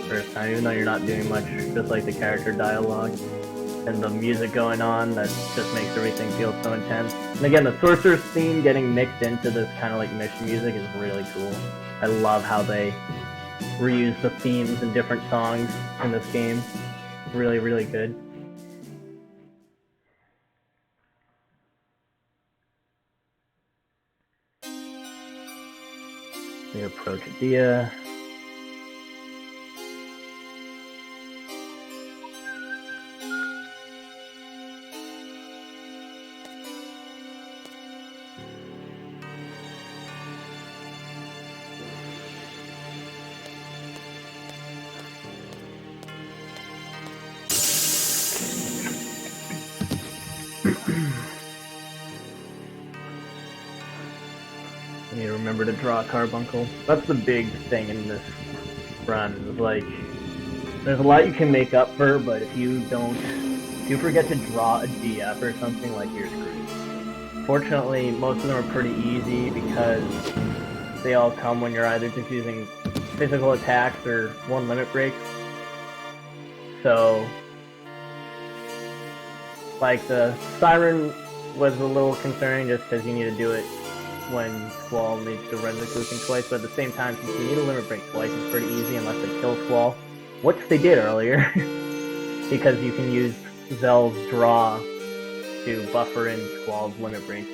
first time, even though you're not doing much, just like the character dialogue and the music going on that just makes everything feel so intense. And again, the Sorcerer's theme getting mixed into this kind of like mission music is really cool. I love how they reuse the themes in different songs in this game. Really, really good. We approach Dia. You need to remember to draw a carbuncle. That's the big thing in this run. Like, there's a lot you can make up for, but if you forget to draw a DF or something, like, you're screwed. Fortunately, most of them are pretty easy because they all come when you're either just using physical attacks or one limit break. So, like, the Siren was a little concerning just because you need to do it when Squall needs to run the grouping twice, but at the same time, since you need a limit break twice, it's pretty easy unless they kill Squall, which they did earlier, because you can use Zell's draw to buffer in Squall's limit break.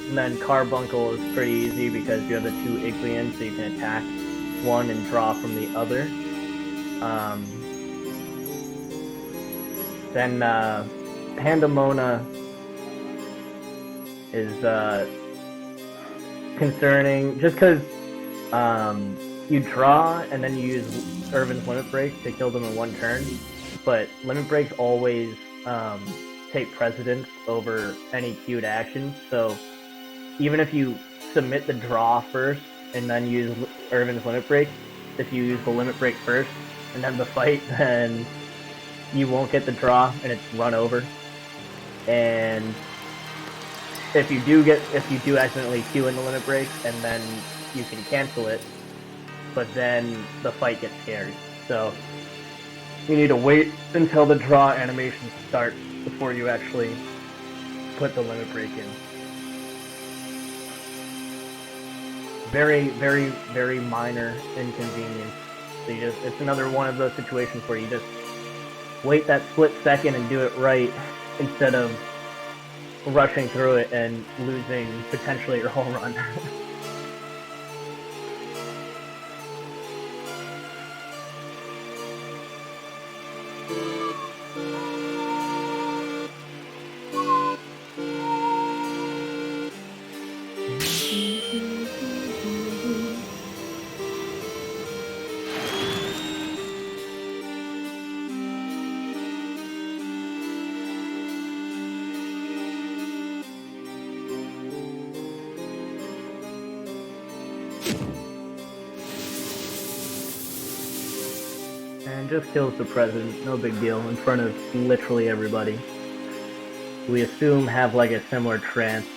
And then Carbuncle is pretty easy because you have the two Igleans, so you can attack one and draw from the other. Then Pandemona is concerning, just because you draw and then you use Irvin's limit break to kill them in one turn, but limit breaks always take precedence over any queued actions, so even if you submit the draw first and then use Irvin's limit break, if you use the limit break first and then the fight, then you won't get the draw and it's run over. And if you do accidentally queue in the limit break, and then you can cancel it, but then the fight gets scary. So you need to wait until the draw animation starts before you actually put the limit break in. Very, very, very minor inconvenience. So it's another one of those situations where you just wait that split second and do it right instead of rushing through it and losing potentially your whole run. And just kills the president, no big deal, in front of literally everybody. We assume have like a similar trance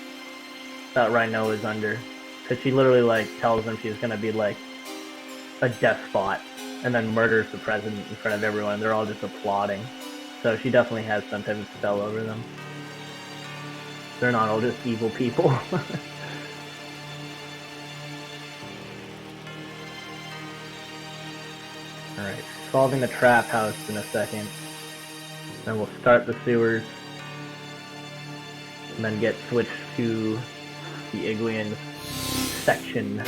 that Rinoa is under, because she literally like tells them she's gonna be like a despot, and then murders the president in front of everyone. They're all just applauding. So she definitely has some type of spell over them. They're not all just evil people. Alright, solving the trap house in a second. Then we'll start the sewers. And then get switched to the Iglean section.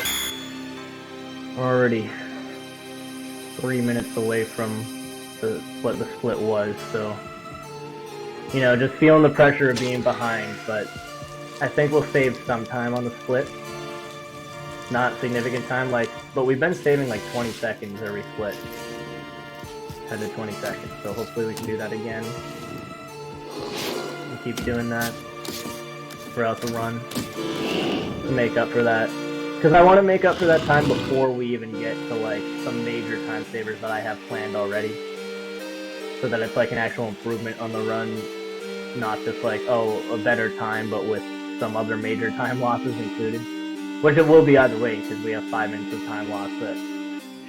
Already 3 minutes away from what the split was, so you know, just feeling the pressure of being behind, but I think we'll save some time on the split. not significant time, like, but we've been saving like 20 seconds every split. 10 to 20 seconds, so hopefully we can do that again. And keep doing that throughout the run to make up for that. Because I want to make up for that time before we even get to like some major time savers that I have planned already. So that it's like an actual improvement on the run, not just like, oh, a better time, but with some other major time losses included. Which it will be either way, because we have 5 minutes of time loss that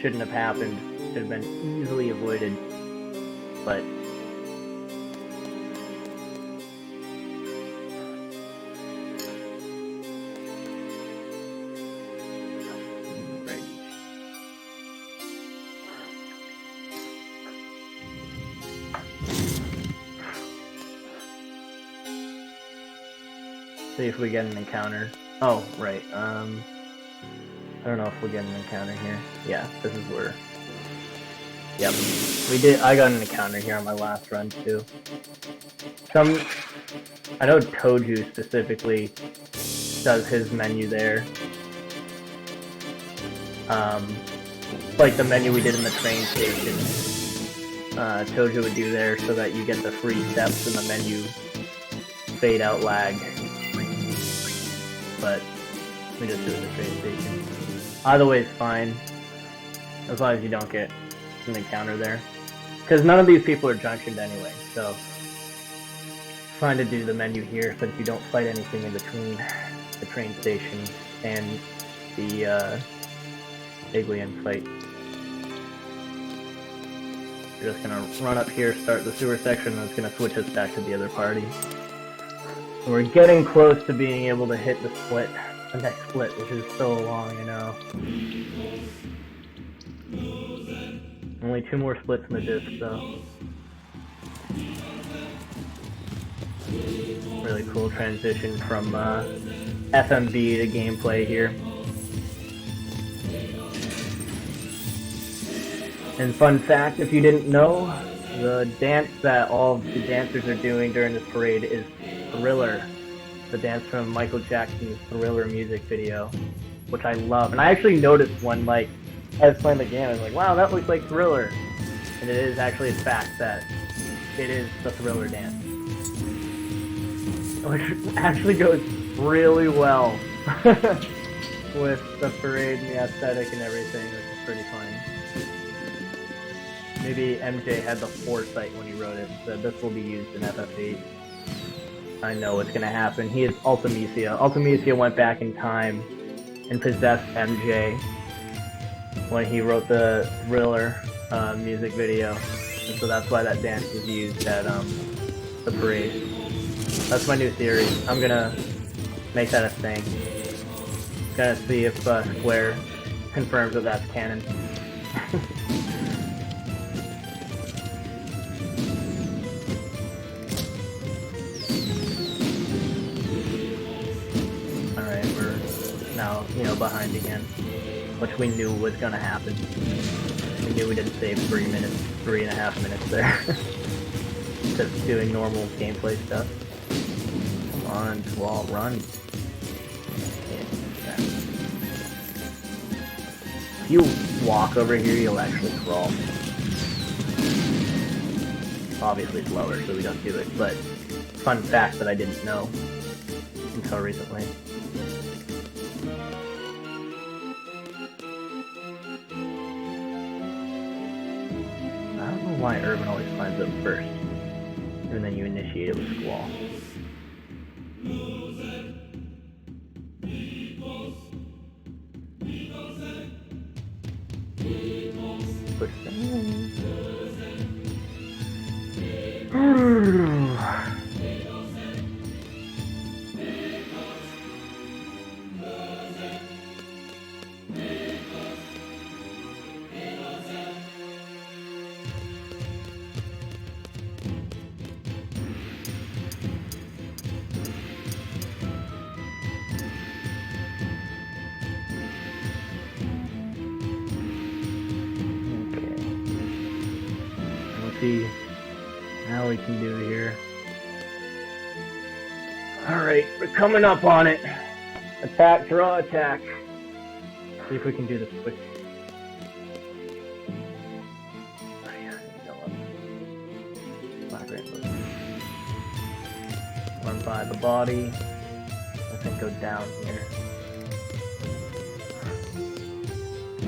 shouldn't have happened, should have been easily avoided. But see if we get an encounter. Oh, right. I don't know if we'll get an encounter here. Yeah, this is where. Yep, we did. I got an encounter here on my last run too. I know Toju specifically does his menu there. Like the menu we did in the train station. Toju would do there so that you get the free steps in the menu fade out lag. But we just do it at the train station. Either way is fine, as long as you don't get an encounter there. Because none of these people are junctioned anyway, so it's fine to do the menu here since you don't fight anything in between the train station and the Iglian fight. We're just gonna run up here, start the sewer section, and it's gonna switch us back to the other party. We're getting close to being able to hit the split, the next split, which is so long, you know. Only 2 more splits in the disc, though. Really cool transition from FMV to gameplay here. And fun fact, if you didn't know, the dance that all of the dancers are doing during this parade is Thriller, the dance from Michael Jackson's Thriller music video, which I love. And I actually noticed when, like, I was playing the game, I was like, wow, that looks like Thriller. And it is actually a fact that it is the Thriller dance. Which actually goes really well with the parade and the aesthetic and everything, which is pretty funny. Maybe MJ had the foresight when he wrote it, so this will be used in FF8. I know what's gonna happen. He is Ultimisia. Ultimisia went back in time and possessed MJ when he wrote the Thriller music video. And so that's why that dance was used at the parade. That's my new theory. I'm gonna make that a thing. Gonna see if Square confirms that that's canon. Now, you know, behind again, which we knew was gonna happen. We knew we didn't save 3.5 minutes there. Just doing normal gameplay stuff. Come on, Squall, run. If you walk over here, you'll actually crawl. Obviously slower, so we don't do it, but fun fact that I didn't know until recently. I don't know why Urban always climbs up first, and then you initiate it with Squall. Push see how we can do here. Alright, we're coming up on it. Attack, draw, attack. See if we can do this quick. Oh yeah, go up. Black rainbow. Run by the body. I think go down here.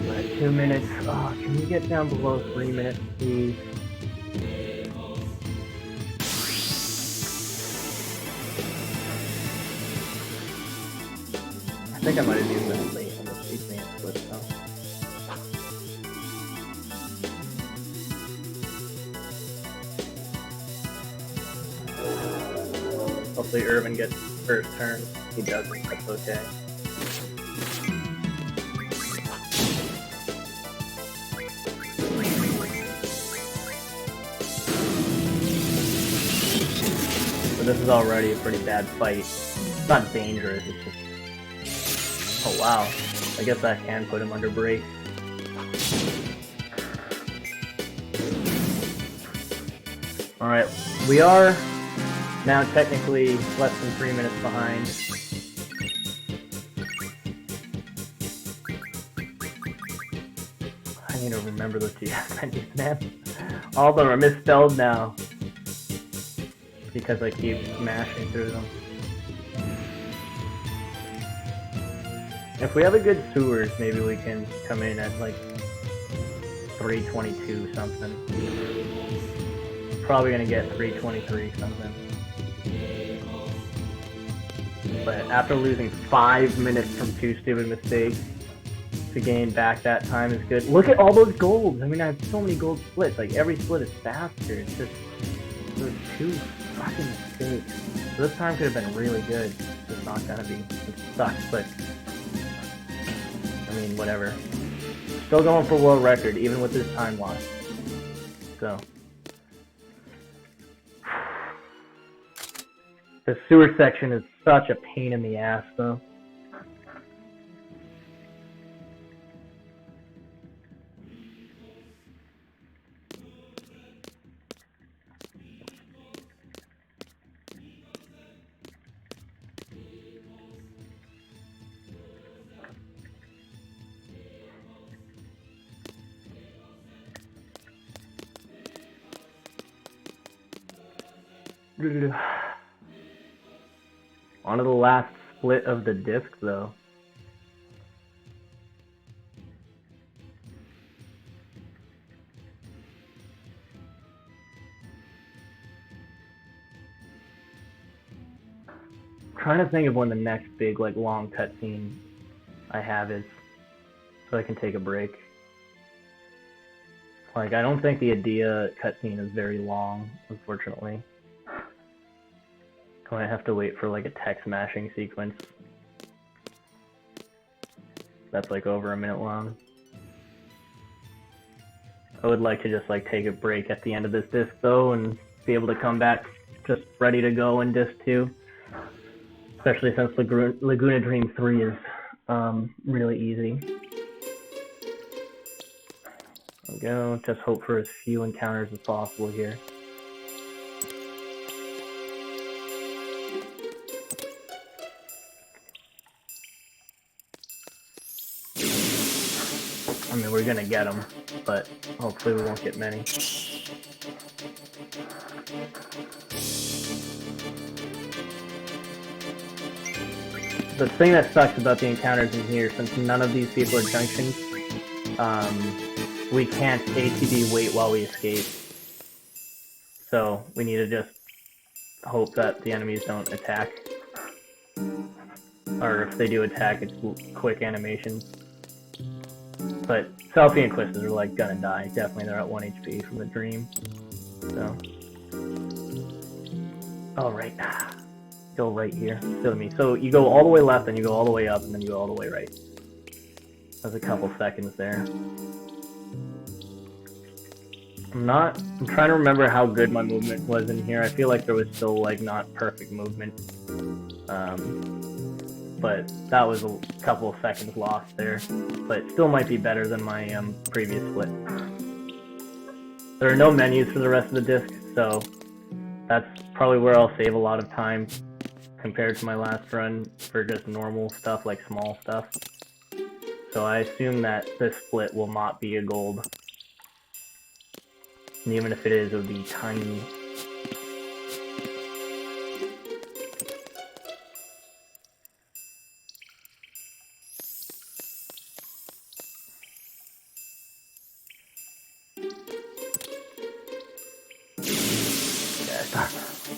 We're at 2 minutes. Oh, can we get down below 3 minutes, please? I think I might have used that late on the speedrun split though. Hopefully Irvin gets first turn. He doesn't, that's okay. So this is already a pretty bad fight. It's not dangerous, it's just... Oh wow, I guess that can put him under break. Alright, we are now technically less than 3 minutes behind. I need to remember those GS menus, man. All of them are misspelled now. Because I keep mashing through them. If we have a good sewers, maybe we can come in at like 322 something. Probably gonna get 323 something. But after losing 5 minutes from 2 stupid mistakes, to gain back that time is good. Look at all those golds! I mean, I have so many gold splits. Like, every split is faster. It's just, there's 2 fucking mistakes. So this time could have been really good. It's just not gonna be. It sucks, but I mean, whatever. Still going for world record, even with this time loss. So. The sewer section is such a pain in the ass, though. On to the last split of the disc, though. I'm trying to think of when the next big, like, long cutscene I have is, so I can take a break. Like, I don't think the Adia cutscene is very long, unfortunately. I might have to wait for like a text mashing sequence. That's like over a minute long. I would like to just like take a break at the end of this disc though and be able to come back just ready to go in disc 2. Especially since Laguna Dream 3 is really easy. There we go, just hope for as few encounters as possible here. I mean, we're gonna get them, but hopefully we won't get many. The thing that sucks about the encounters in here, since none of these people are junctions, we can't ATB wait while we escape. So we need to just hope that the enemies don't attack. Or if they do attack, it's quick animations. But Selfie and Quistis are like gonna die. Definitely they're at 1 HP from the dream. So. Oh, right. Go right here. Silly me. So you go all the way left, then you go all the way up, and then you go all the way right. There's a couple seconds there. I'm trying to remember how good my movement was in here. I feel like there was still like not perfect movement. But that was a couple of seconds lost there. But still might be better than my previous split. There are no menus for the rest of the disc, so that's probably where I'll save a lot of time compared to my last run for just normal stuff, like small stuff. So I assume that this split will not be a gold. And even if it is, it would be tiny.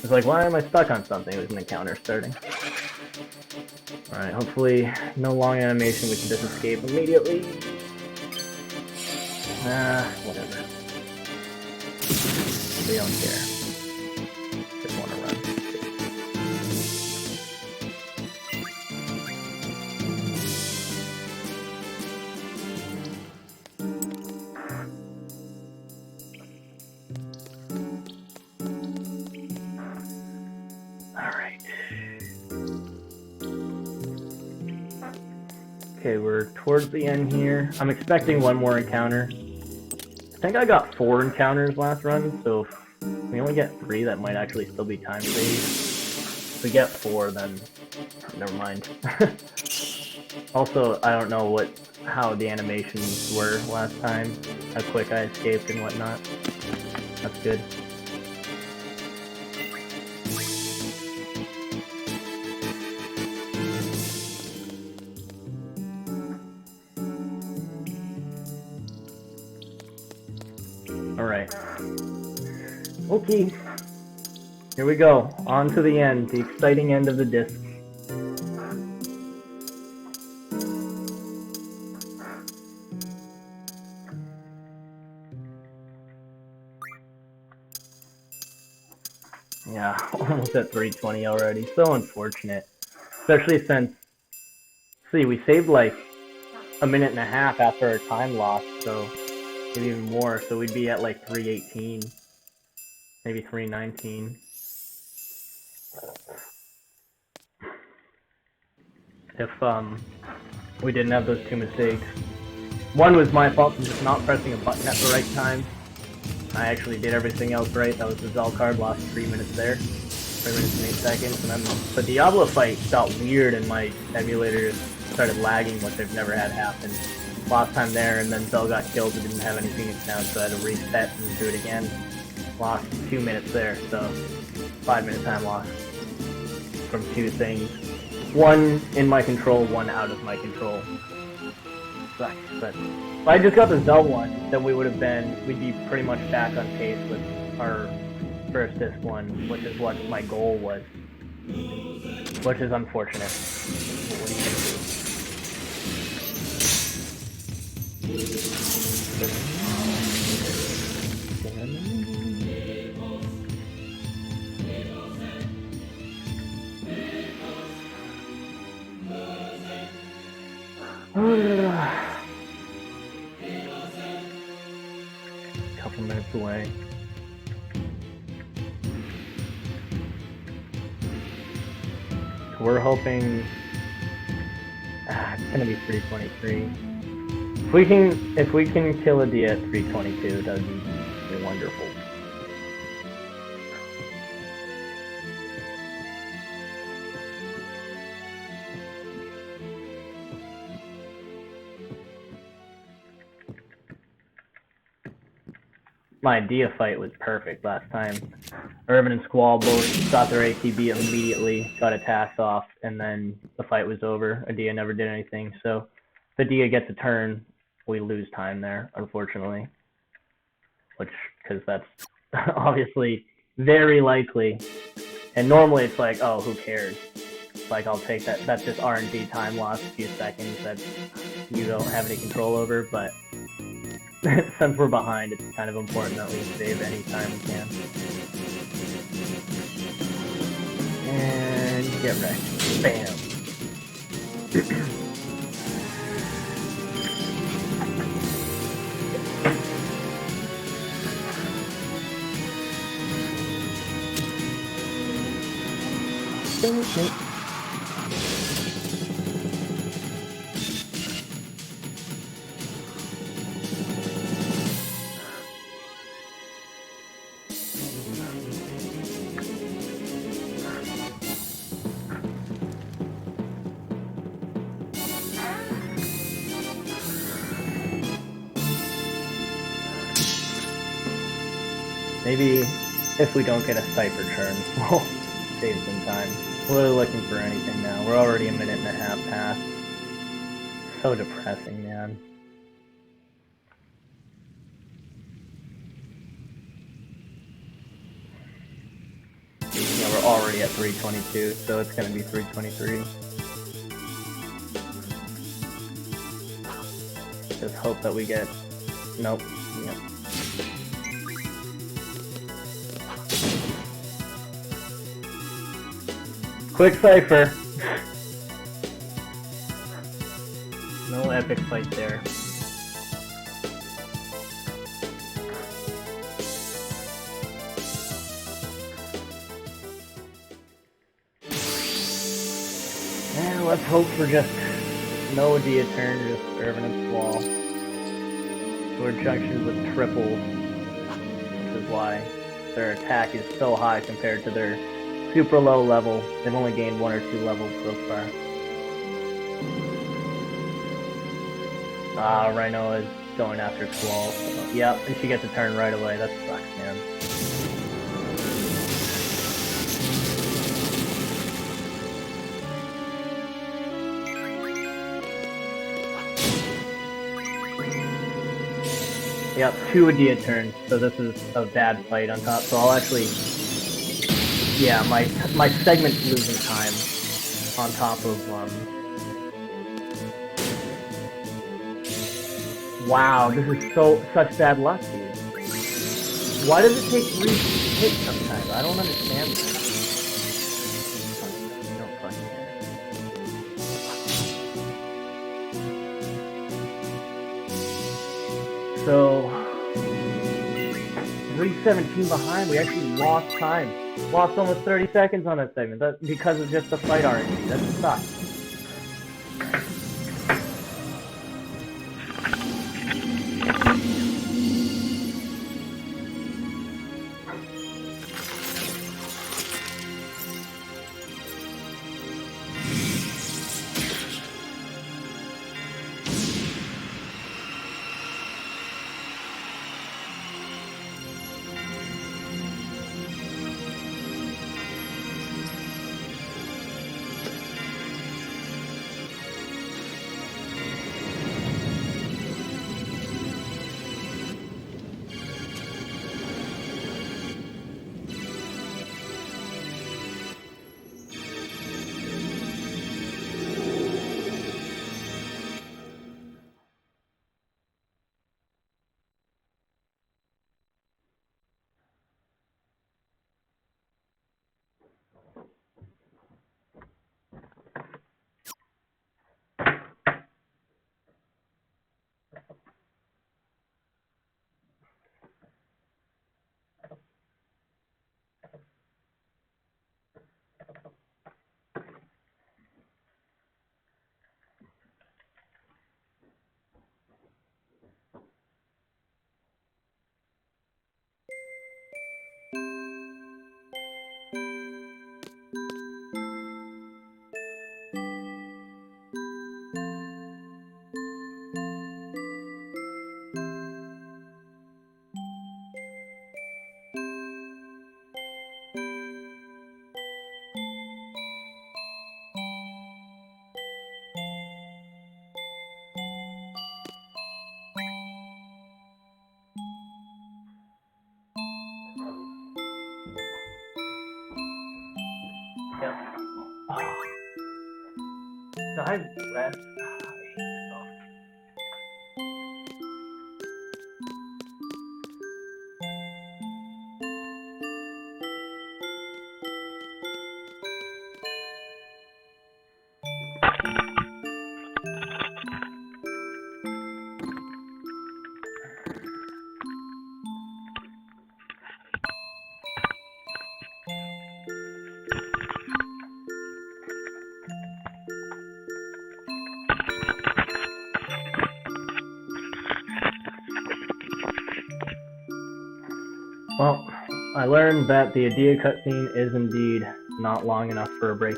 It's like, why am I stuck on something? It was an encounter starting. Alright, hopefully no long animation, we can just escape immediately. Whatever. We don't care. Just want to run. Alright. Okay, we're towards the end here. I'm expecting one more encounter. I think I got 4 encounters last run, so if we only get 3, that might actually still be time saved. If we get 4, then never mind. Also, I don't know how the animations were last time, how quick I escaped and whatnot. That's good. Alright. Okay. Here we go. On to the end. The exciting end of the disc. Yeah, almost at 320 already. So unfortunate. Especially since, see, we saved like a minute and a half after our time loss, so maybe even more. So we'd be at like 318, maybe 319. If we didn't have those 2 mistakes. One was my fault for just not pressing a button at the right time. I actually did everything else right. That was the Zell Card, lost 3 minutes there. 3 minutes and 8 seconds. And then the Diablo fight got weird and my emulator started lagging, which I've never had happen. Lost time there, and then Zell got killed and didn't have any Phoenix down, so I had to reset and do it again. Lost 2 minutes there, so 5 minute time loss from 2 things. 1 in my control, 1 out of my control. Sucks, but if I just got the Zell one, then we'd be pretty much back on pace with our first disc one, which is what my goal was. Which is unfortunate. What are you gonna Couple minutes away. So we're hoping it's gonna be 323. If we can kill a D at 322, that would be wonderful. My Dia fight was perfect last time. Irvin and Squall both got their ATB immediately, got attacks off, and then the fight was over. Adia never did anything, so if Adia gets a turn, we lose time there, unfortunately. Because that's obviously very likely. And normally it's like, oh, who cares? It's like, I'll take that. That's just RNG time loss, a few seconds that you don't have any control over, but since we're behind, it's kind of important that we save any time we can. And get wrecked. Bam. Maybe if we don't get a cipher turn, we'll save some time. We're looking for anything now. We're already a minute and a half past. So depressing, man. Yeah, we're already at 322, so it's gonna be 323. Just hope that we get... Nope. Yep. Quick cipher. No epic fight there. And let's hope for just no Dia turn, just Irvin and Squall. Sword junctions with triples, which is why their attack is so high compared to their super low level. They've only gained 1 or 2 levels so far. Rinoa is going after Squall. So, yep, and she gets a turn right away. That sucks, man. Yep, 2 Adia turns, so this is a bad fight on top. So I'll actually... Yeah, my segment's losing time on top of... Wow, this is such bad luck, dude. Why does it take 3 hits sometimes? I don't understand that. I don't fucking care. So, 317 behind, we actually lost time. Lost almost 30 seconds on that segment. That's because of just the fight RNG. That sucks. Yep. So I rest. Well, I learned that the Adia cutscene is indeed not long enough for a break.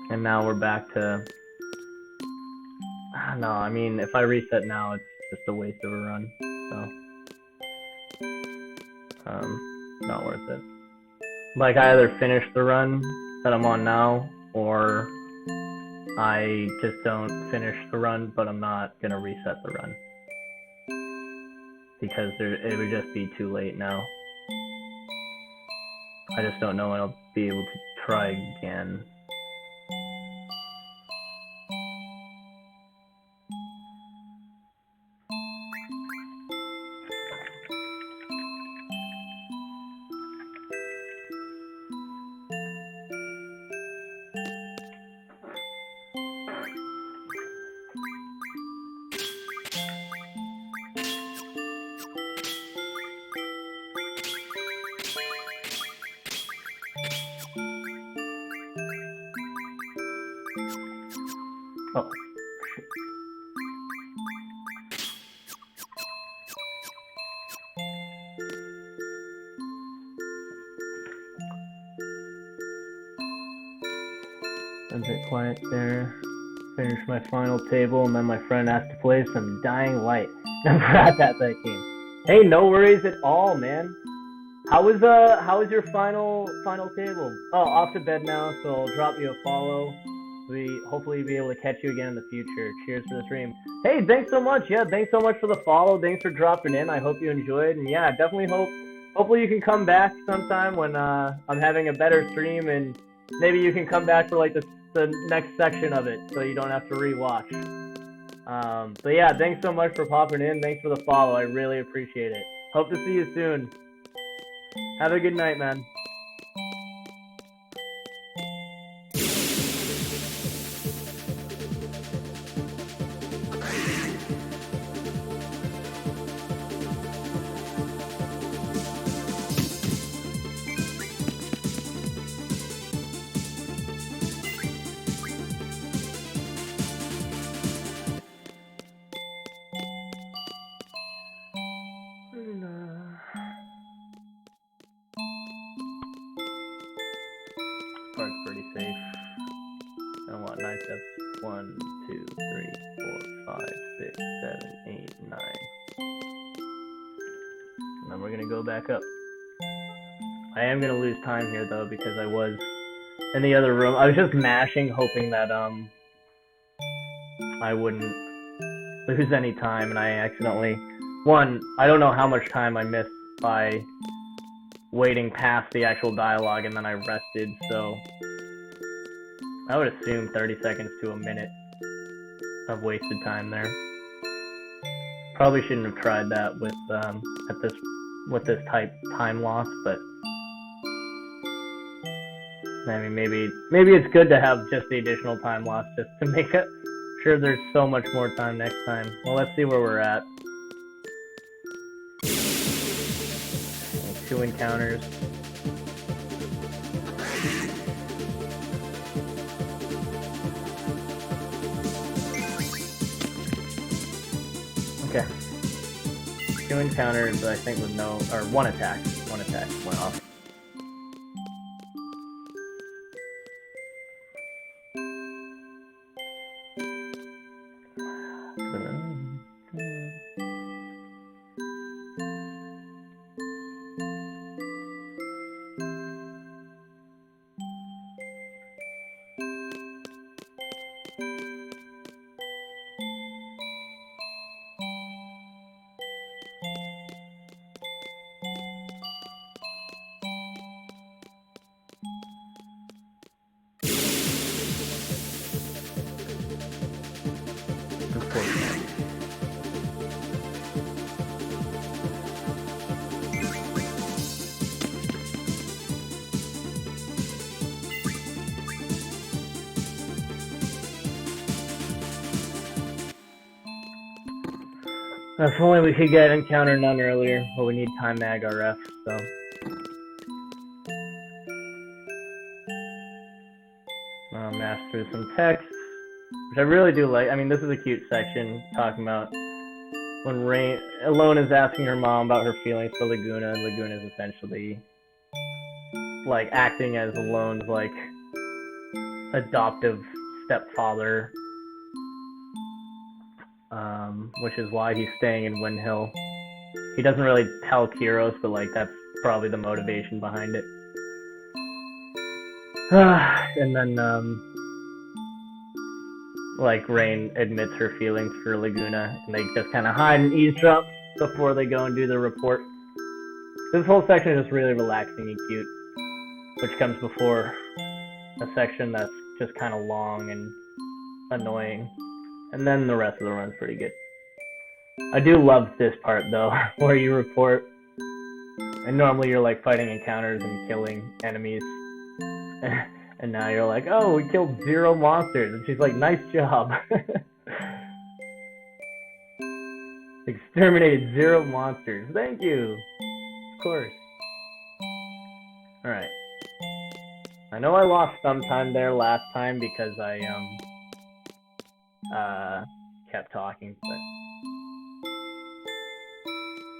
And now we're back to... No, I mean, if I reset now, just a waste of a run. So, not worth it. Like, I either finish the run that I'm on now, or I just don't finish the run, but I'm not gonna reset the run. Because it would just be too late now. I just don't know when I'll be able to try again. Oh. A bit quiet there. Finish my final table, and then my friend asked to play some Dying Light. Never had that game. Hey, no worries at all, man. How was your final table? Oh, off to bed now, so I'll drop you a follow. We hopefully be able to catch you again in the future. Cheers for the stream. Hey, thanks so much. Yeah, thanks so much for the follow. Thanks for dropping in. I hope you enjoyed, and yeah, definitely hopefully you can come back sometime when I'm having a better stream, and maybe you can come back for like the next section of it, so you don't have to rewatch. But yeah, thanks so much for popping in. Thanks for the follow. I really appreciate it. Hope to see you soon. Have a good night, man. Part's pretty safe. And what, 9 steps? 1, 2, 3, 4, 5, 6, 7, 8, 9. And then we're gonna go back up. I am gonna lose time here though, because I was in the other room. I was just mashing, hoping that I wouldn't lose any time, and I accidentally... I don't know how much time I missed by waiting past the actual dialogue, and then I rested, so I would assume 30 seconds to a minute of wasted time there. Probably shouldn't have tried that with this type time loss, but I mean, maybe it's good to have just the additional time loss just to make it sure there's so much more time next time. Well, let's see where we're at. 2 encounters. Okay. 2 encounters, I think, with no, or 1 attack. 1 attack went off. If only we could get encounter none earlier, but we need time mag RF, so. I'll mash through some text, which I really do like. I mean, this is a cute section talking about when Alone is asking her mom about her feelings for Laguna, and Laguna is essentially like acting as Alone's like adoptive stepfather. which is why he's staying in Windhill. He doesn't really tell Kiros, but like that's probably the motivation behind it. And then like Rain admits her feelings for Laguna, and they just kind of hide and eavesdrop before they go and do the report. This whole section is just really relaxing and cute, which comes before a section that's just kind of long and annoying, and then the rest of the run's pretty good. I do love this part though, where you report, and normally you're like fighting encounters and killing enemies, and now you're like, oh, we killed 0 monsters, and she's like, nice job. Exterminated 0 monsters, thank you. Of course. Alright. I know I lost some time there last time because I kept talking, but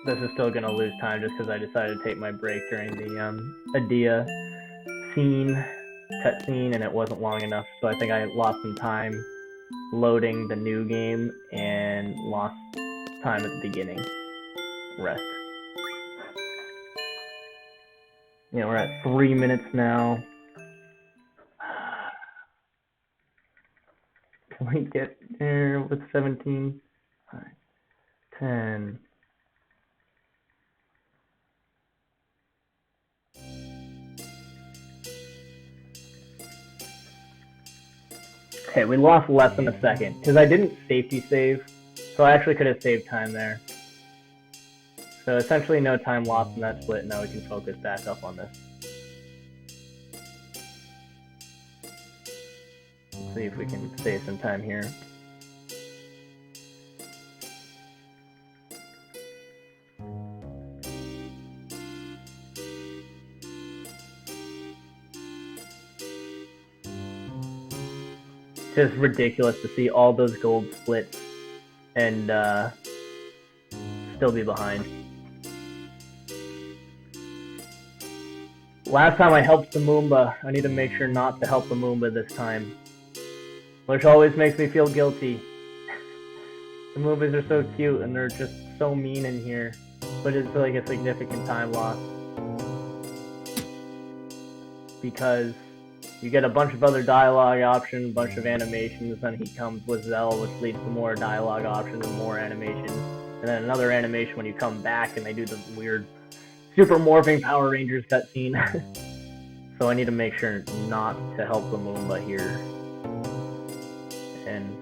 this is still gonna lose time just because I decided to take my break during the Adia cutscene, and it wasn't long enough, so I think I lost some time loading the new game and lost time at the beginning. Rest. You know, we're at 3 minutes now. Can we get there with 17? 10. Okay, we lost less than a second, because I didn't safety save, so I actually could have saved time there. So essentially no time lost in that split, now we can focus back up on this. Let's see if we can save some time here. Just ridiculous to see all those gold splits and still be behind. Last time I helped the Moomba, I need to make sure not to help the Moomba this time. Which always makes me feel guilty. The Moombas are so cute and they're just so mean in here, but it's like a significant time loss. Because you get a bunch of other dialogue options, a bunch of animations, then he comes with Zell, which leads to more dialogue options and more animations. And then another animation when you come back and they do the weird Super Morphing Power Rangers cutscene. So I need to make sure not to help the Moomba here. And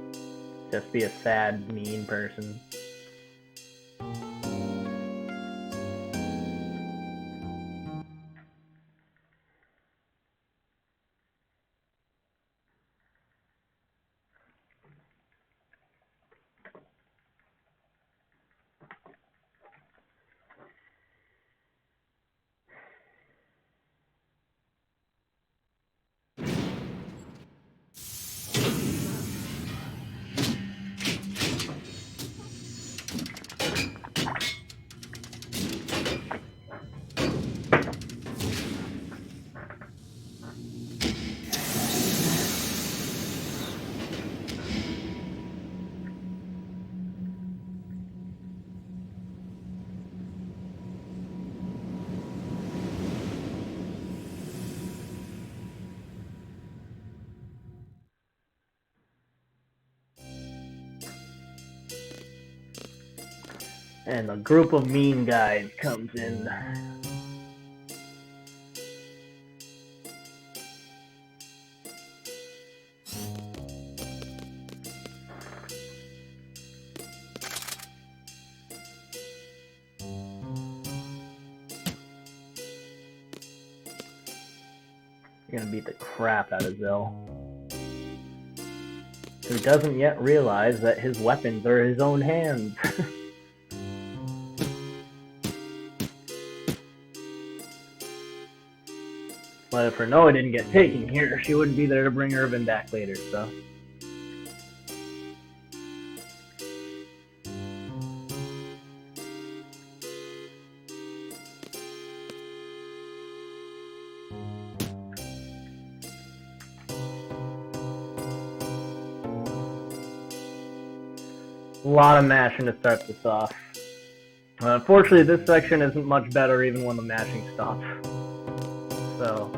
just be a sad, mean person. And a group of mean guys comes in. You're gonna beat the crap out of Zell, who doesn't yet realize that his weapons are his own hands. But if Rinoa didn't get taken here, she wouldn't be there to bring Irvin back later, so. A lot of mashing to start this off. Unfortunately, this section isn't much better even when the mashing stops. So...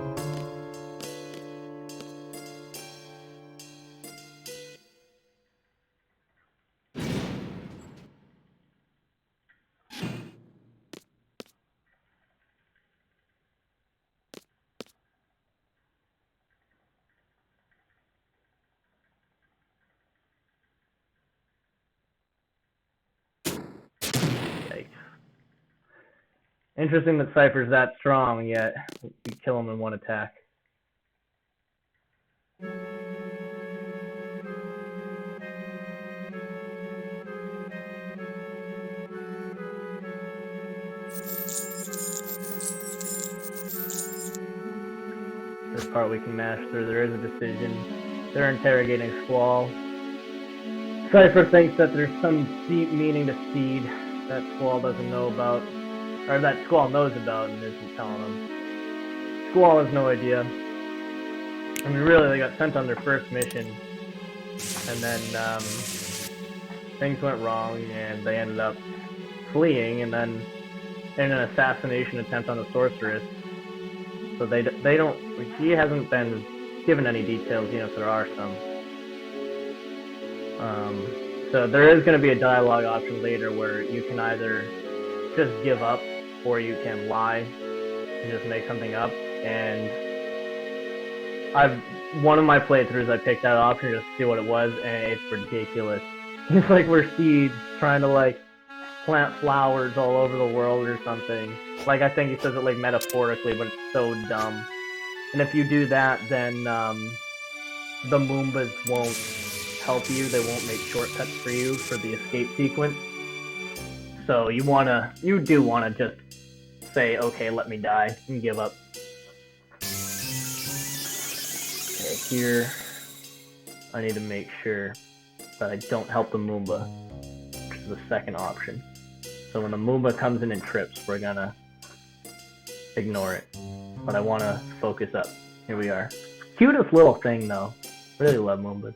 Interesting that Cypher's that strong, yet we kill him in one attack. This part we can mash through. There is a decision. They're interrogating Squall. Cypher thinks that there's some deep meaning to Speed that Squall doesn't know about. Or that Squall knows about and isn't telling him. Squall has no idea. I mean, really, they got sent on their first mission, and then things went wrong, and they ended up fleeing, and then in an assassination attempt on the sorceress. So they don't. He hasn't been given any details, even if there are some. So there is going to be a dialogue option later where you can either just give up, or you can lie and just make something up. And one of my playthroughs, I picked that option just to see what it was, and it's ridiculous. It's like we're seeds trying to like plant flowers all over the world or something. Like, I think he says it like metaphorically, but it's so dumb. And if you do that, then the Moombas won't help you. They won't make shortcuts for you for the escape sequence. So you do wanna just say, okay, let me die, and give up. Okay, here I need to make sure that I don't help the Moomba, which is the second option. So when the Moomba comes in and trips, we're gonna ignore it. But I wanna focus up. Here we are. Cutest little thing though. Really love Moombas.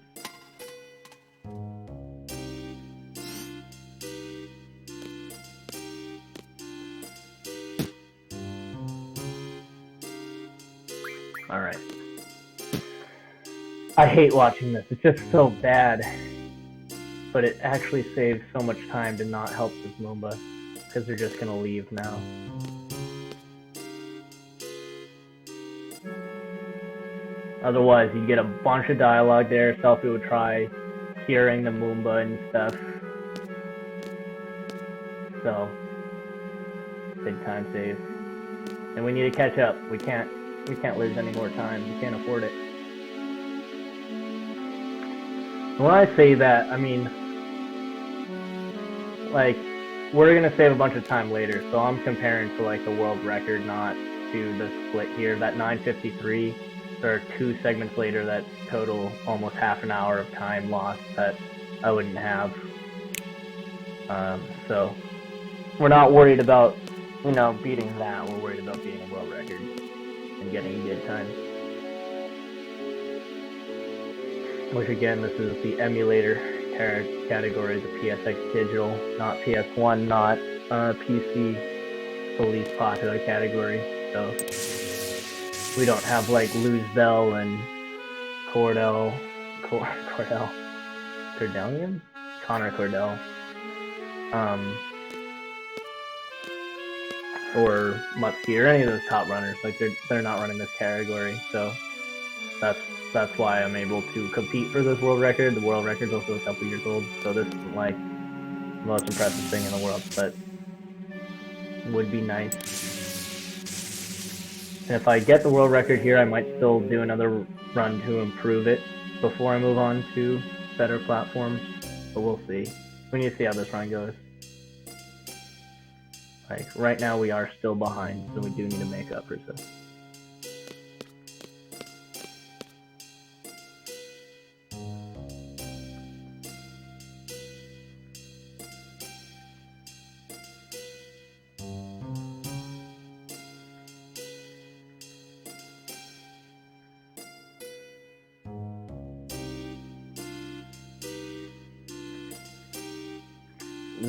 Alright. I hate watching this. It's just so bad. But it actually saves so much time to not help this Moomba, because they're just gonna leave now. Otherwise, you get a bunch of dialogue there. Selfie would try curing the Moomba and stuff. So, big time save. And we need to catch up. We can't lose any more time. We can't afford it. When I say that, I mean, like, we're gonna save a bunch of time later, so I'm comparing to like the world record, not to the split here. That 9:53, there are 2 segments later that total almost half an hour of time lost that I wouldn't have. So we're not worried about, beating that. We're worried about beating a world record and getting a good time. Which again, this is the emulator category, the PSX Digital, not PS1, not PC, the least popular category. So we don't have like Zell and Cordell, Connor Cordell, or Mutsky, or any of those top runners. Like they're not running this category, so that's why I'm able to compete for this world record. The world record's also a couple years old, so this isn't like the most impressive thing in the world, but would be nice. And if I get the world record here, I might still do another run to improve it before I move on to better platforms, but we'll see. We need to see how this run goes. Like, right now we are still behind, so we do need to make up for this.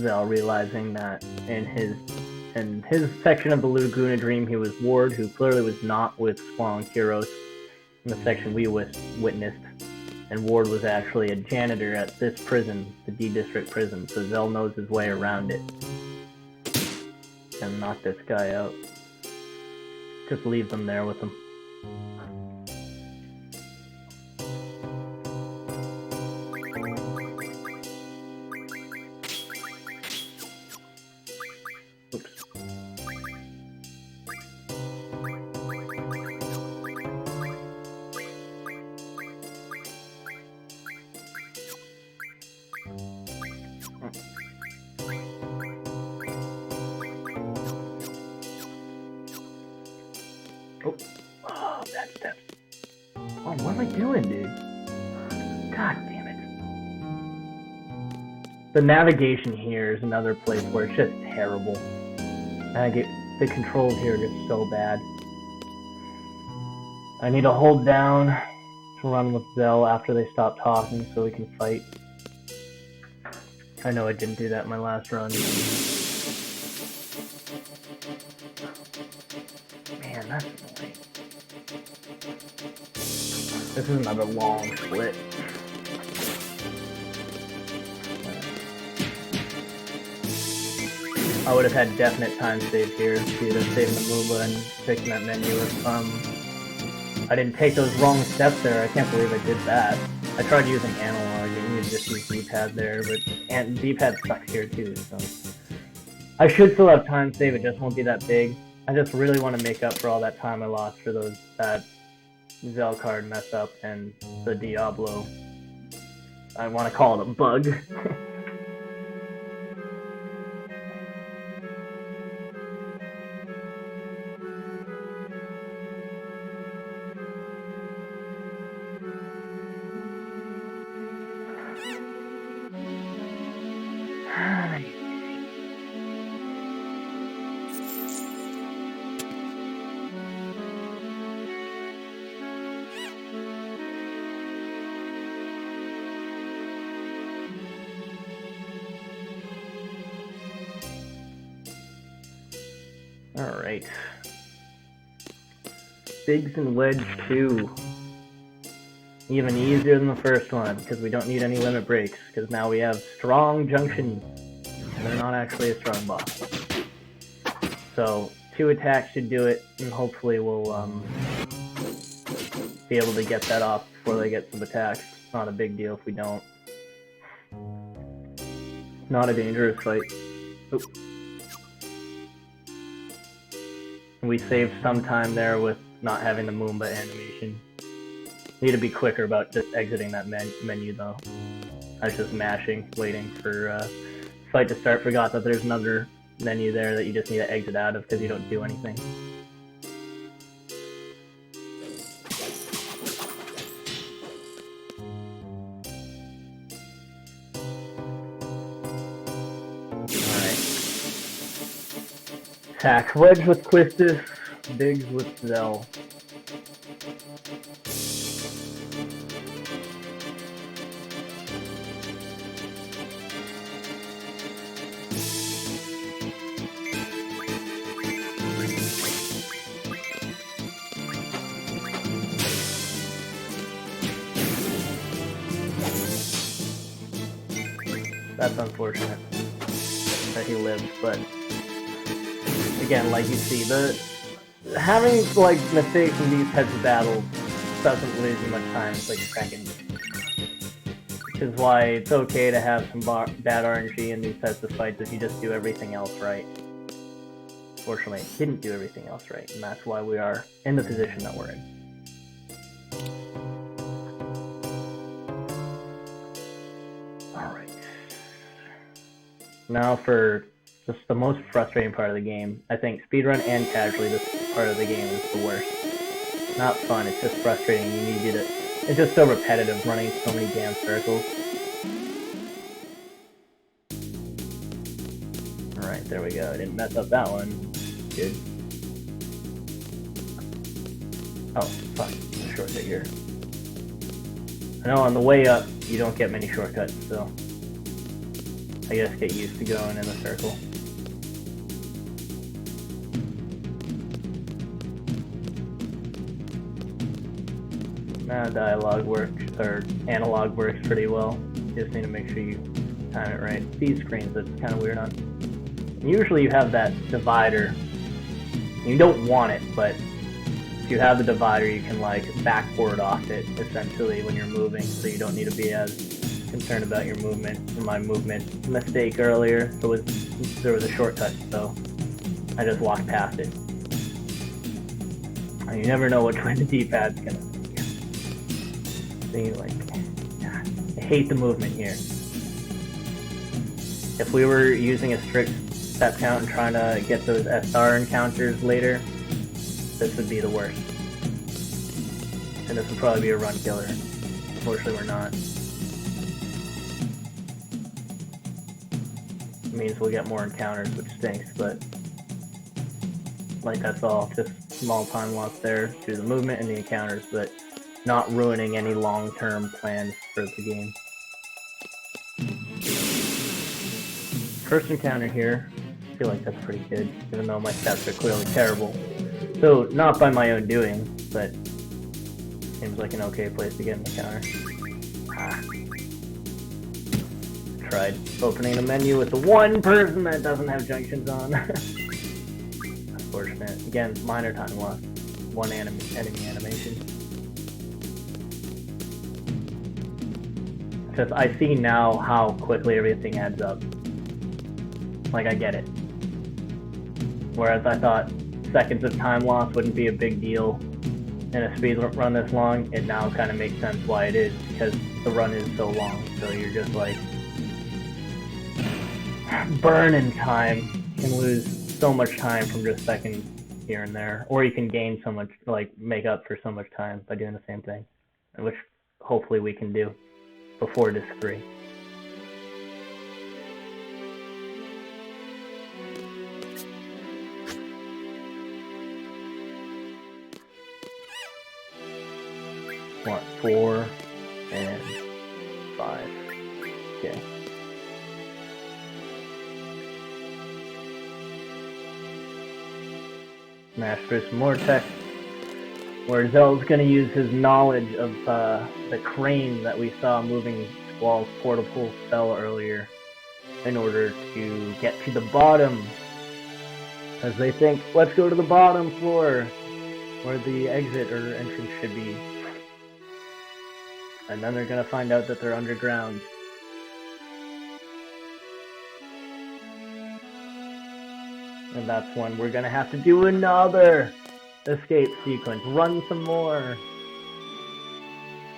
Zell realizing that in his section of the Laguna Dream, he was Ward, who clearly was not with Squall and Kuros in the section we witnessed. And Ward was actually a janitor at this prison, the D District prison, so Zell knows his way around it. And knock this guy out. Just leave them there with him. Oh, that's... Oh, what am I doing, dude? God damn it. The navigation here is another place where it's just terrible. The controls here are just so bad. I need to hold down to run with Zell after they stop talking so we can fight. I know I didn't do that in my last run. Man, that's annoying. This is another long split. I would have had definite time save here, either saving the Mooba and fixing that menu if I didn't take those wrong steps there. I can't believe I did that. I tried using analog and you just use D-pad there, but D-pad sucks here too, so. I should still have time save, it just won't be that big. I just really want to make up for all that time I lost for that Zell Card mess up and the Diablo. I want to call it a bug. Alright. Biggs and Wedge 2. Even easier than the first one, because we don't need any limit breaks, because now we have strong junctions. And they're not actually a strong boss. So, 2 attacks should do it, and hopefully we'll be able to get that off before they get some attacks. It's not a big deal if we don't. Not a dangerous fight. Oop. We saved some time there with not having the Moomba animation. Need to be quicker about just exiting that menu though. I was just mashing, waiting for fight to start. Forgot that there's another menu there that you just need to exit out of because you don't do anything. Attack Wedge with Quistis, Biggs with Zell. That's unfortunate that he lived, but again, like you see, having like mistakes in these types of battles doesn't lose you much time. It's like a second, which is why it's okay to have some bad RNG in these types of fights if you just do everything else right. Fortunately, it didn't do everything else right, and that's why we are in the position that we're in. All right. Now for just the most frustrating part of the game. I think speedrun and casually, this part of the game is the worst. Not fun, it's just frustrating. You need to. It's just so repetitive, running so many damn circles. Alright, there we go. I didn't mess up that one. Good. Oh, fuck. There's a shortcut here. I know on the way up, you don't get many shortcuts, so. I just get used to going in the circle. Dialogue works, or analog works pretty well. You just need to make sure you time it right. These screens, that's kind of weird on. And usually you have that divider. You don't want it, but if you have the divider, you can like backboard off it essentially when you're moving, so you don't need to be as concerned about your movement. My movement mistake earlier, there was a shortcut, so I just walked past it. And you never know which way the D-pad's gonna. Like, I hate the movement here. If we were using a strict step count and trying to get those SR encounters later, this would be the worst. And this would probably be a run killer. Unfortunately, we're not. It means we'll get more encounters, which stinks, but like that's all. Just small time loss there to the movement and the encounters, but not ruining any long-term plans for the game. First encounter here, I feel like that's pretty good, even though my stats are clearly terrible. So, not by my own doing, but seems like an okay place to get an encounter. Tried opening the menu with the one person that doesn't have junctions on. Unfortunate. Again, minor time loss. One enemy animation. Because I see now how quickly everything adds up. Like, I get it. Whereas I thought seconds of time loss wouldn't be a big deal in a speed run this long, it now kind of makes sense why it is, because the run is so long. So you're just like, burning time. You can lose so much time from just seconds here and there. Or you can gain so much, like, make up for so much time by doing the same thing. Which hopefully we can do before disc 3. What, 4 and 5. Okay. Smash through some more text, where Zell's going to use his knowledge of the crane that we saw moving Squall's portable cell earlier in order to get to the bottom. As they think, let's go to the bottom floor, where the exit or entrance should be. And then they're going to find out that they're underground. And that's when we're going to have to do another escape sequence. Run some more.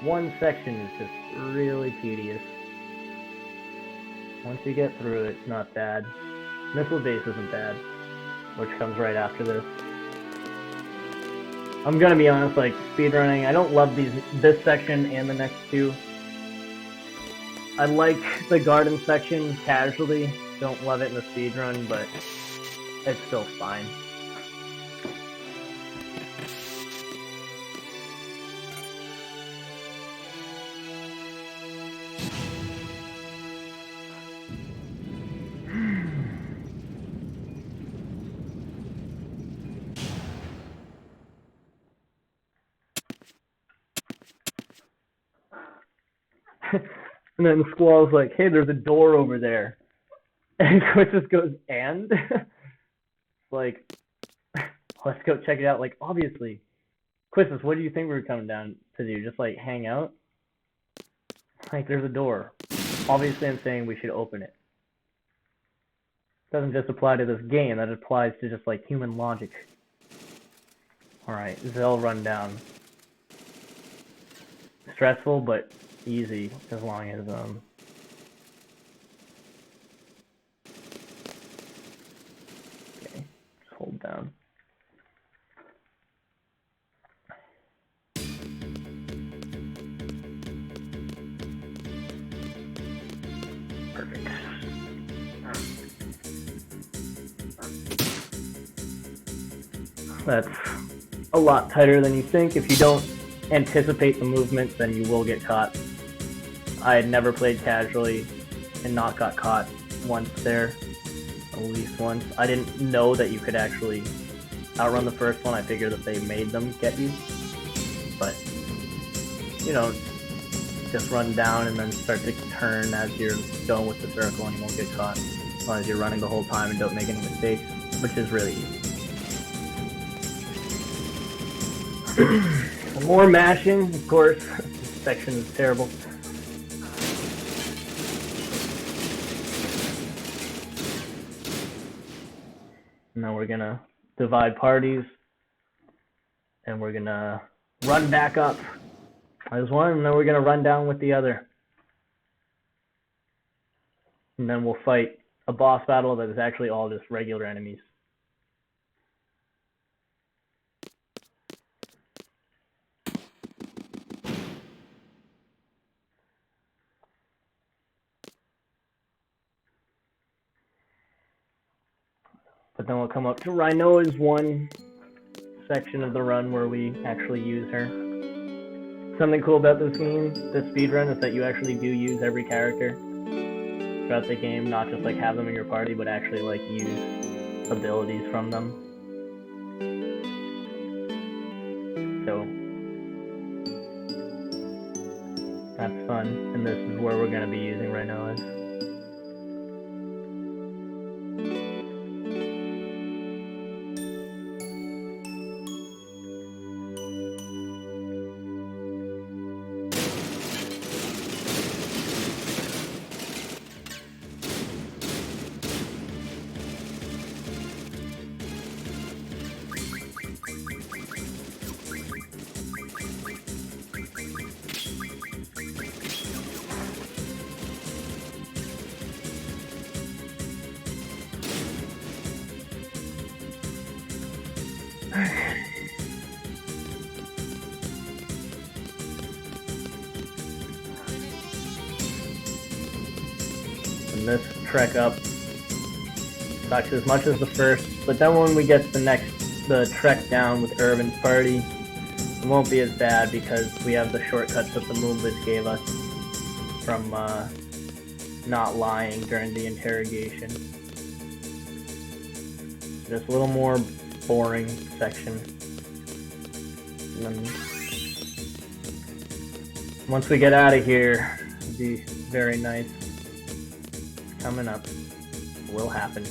One section is just really tedious. Once you get through it, it's not bad. Missile Base isn't bad, which comes right after this. I'm gonna be honest, like, speedrunning, I don't love this section and the next two. I like the garden section casually, don't love it in the speedrun, but it's still fine. And then Squall's like, hey, there's a door over there. And Quistis goes, and? Like, let's go check it out. Like, obviously. Quistis, what do you think we were coming down to do? Just, like, hang out? Like, there's a door. Obviously, I'm saying we should open it. Doesn't just apply to this game. That applies to just, like, human logic. Alright, Zell run down. Stressful, but easy, as long as, okay, just hold down. Perfect. That's a lot tighter than you think. If you don't anticipate the movement, then you will get caught. I had never played casually and not got caught once there. At least once. I didn't know that you could actually outrun the first one. I figured that they made them get you. But, you know, just run down and then start to turn as you're going with the circle and you won't get caught. As long as you're running the whole time and don't make any mistakes, which is really easy. More mashing, of course. This section is terrible. Now we're gonna divide parties, and we're gonna run back up as one, and then we're gonna run down with the other. And then we'll fight a boss battle that is actually all just regular enemies. But then we'll come up to Rinoa's one section of the run where we actually use her. Something cool about this game, this speedrun, is that you actually do use every character throughout the game, not just like have them in your party, but actually like use abilities from them. So that's fun, and this is where we're going to be using Rinoa's. And this trek up sucks as much as the first, but then when we get the trek down with Irvin's party, it won't be as bad because we have the shortcuts that the Moombas gave us from not lying during the interrogation. Just a little more boring section. And then once we get out of here, it'll be very nice. Coming up will happen.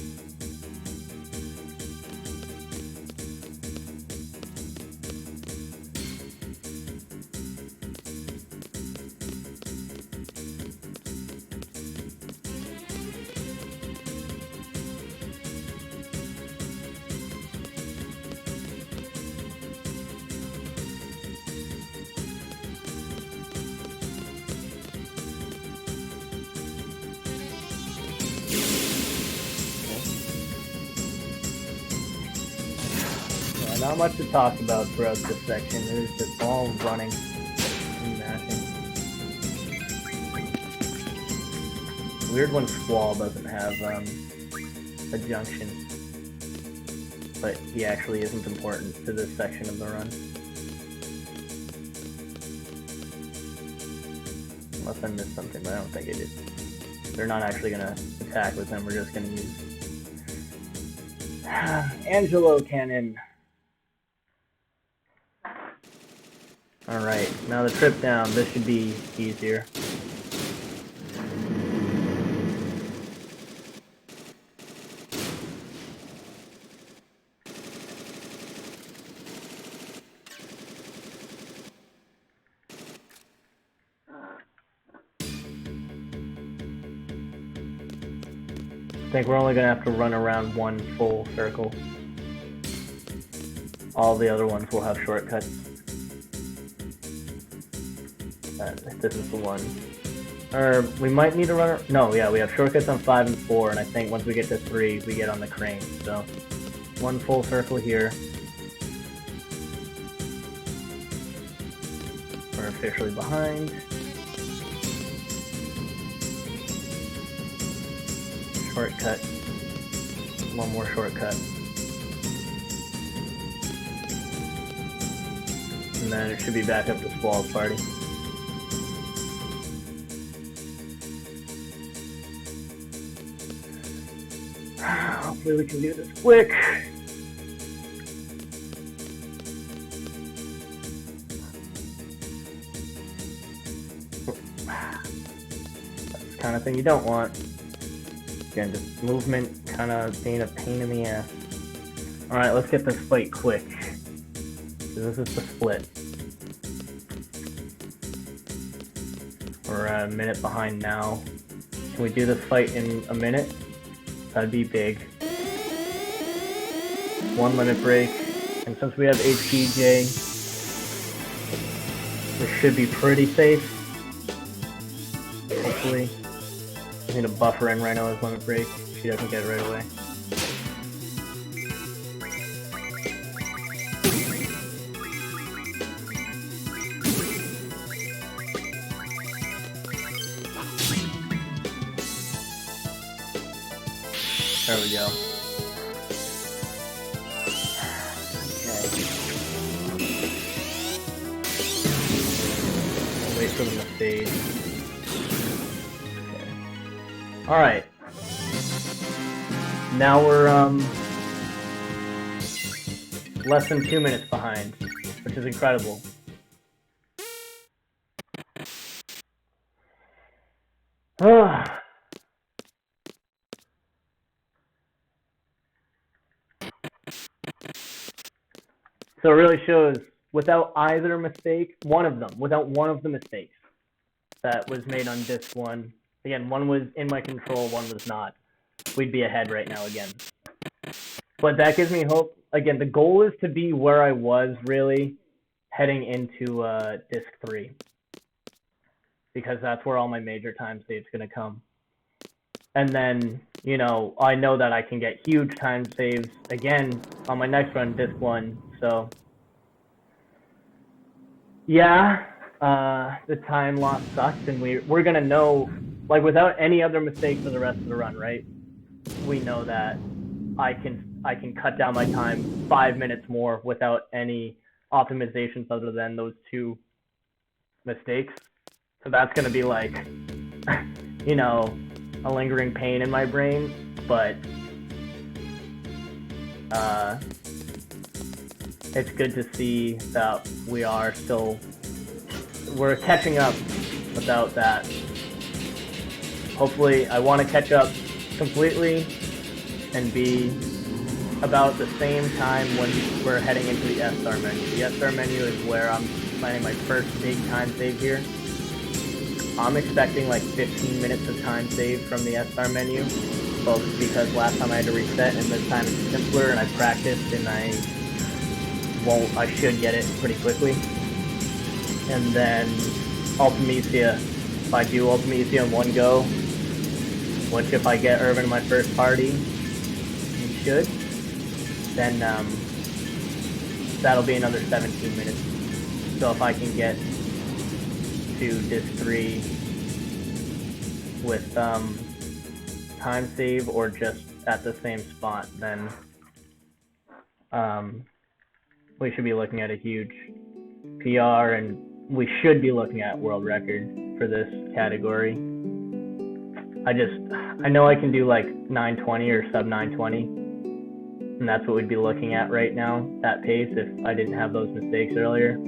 Not much to talk about throughout this section. It is just all running and mashing. Weird when Squall doesn't have a junction, but he actually isn't important to this section of the run. Unless I missed something, but I don't think I did. They're not actually going to attack with him, we're just going to use Angelo Cannon. Alright, now the trip down, this should be easier. I think we're only going to have to run around one full circle. All the other ones will have shortcuts. This is the one. Or we might need to run. No, yeah, we have shortcuts on 5 and 4, and I think once we get to 3, we get on the crane. So, one full circle here. We're officially behind. Shortcut. One more shortcut. And then it should be back up to Squall's party. Hopefully we can do this quick. That's the kind of thing you don't want. Again, just movement kind of being a pain in the ass. Alright, let's get this fight quick. This is the split. We're a minute behind now. Can we do this fight in a minute? That'd be big. 1 limit break. And since we have HPJ, we should be pretty safe. Hopefully. I need to buffer in Rinoa's limit break. She doesn't get it right away. There we go. Okay. Wait for them to fade. Okay. Alright. Now we're, less than 2 minutes behind, which is incredible. So it really shows, without either mistake, without one of the mistakes that was made on disc 1, again, one was in my control, one was not, we'd be ahead right now again. But that gives me hope. Again, the goal is to be where I was, really, heading into disc 3. Because that's where all my major time saves going to come. And then, you know, I know that I can get huge time saves, again, on my next run, disc 1. So, yeah, the time loss sucks, and we're gonna know, like, without any other mistakes for the rest of the run, right? We know that I can cut down my time 5 minutes more without any optimizations other than those 2 mistakes. So that's gonna be like, you know, a lingering pain in my brain, but it's good to see that we're catching up without that. Hopefully, I want to catch up completely and be about the same time when we're heading into the S-Star menu. The S-Star menu is where I'm planning my first big time save here. I'm expecting like 15 minutes of time saved from the S-Star menu, both because last time I had to reset and this time it's simpler and I practiced and I should get it pretty quickly. And then Ultimecia, if I do Ultimecia in one go, which if I get Irvin in my first party, you should, then that'll be another 17 minutes. So if I can get to disc 3 with time save or just at the same spot, then we should be looking at a huge PR, and we should be looking at world record for this category. I know I can do like 920 or sub 920, and that's what we'd be looking at right now, that pace, if I didn't have those mistakes earlier.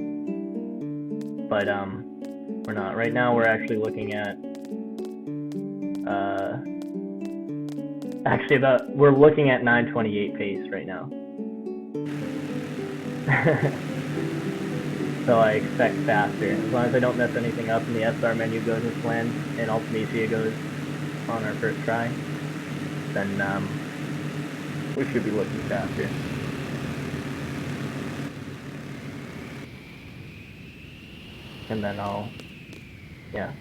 But we're not. Right now we're actually looking at we're looking at 928 pace right now. So I expect faster. As long as I don't mess anything up and the SR menu goes as planned and Ultimecia goes on our first try, then we should be looking faster. And then yeah.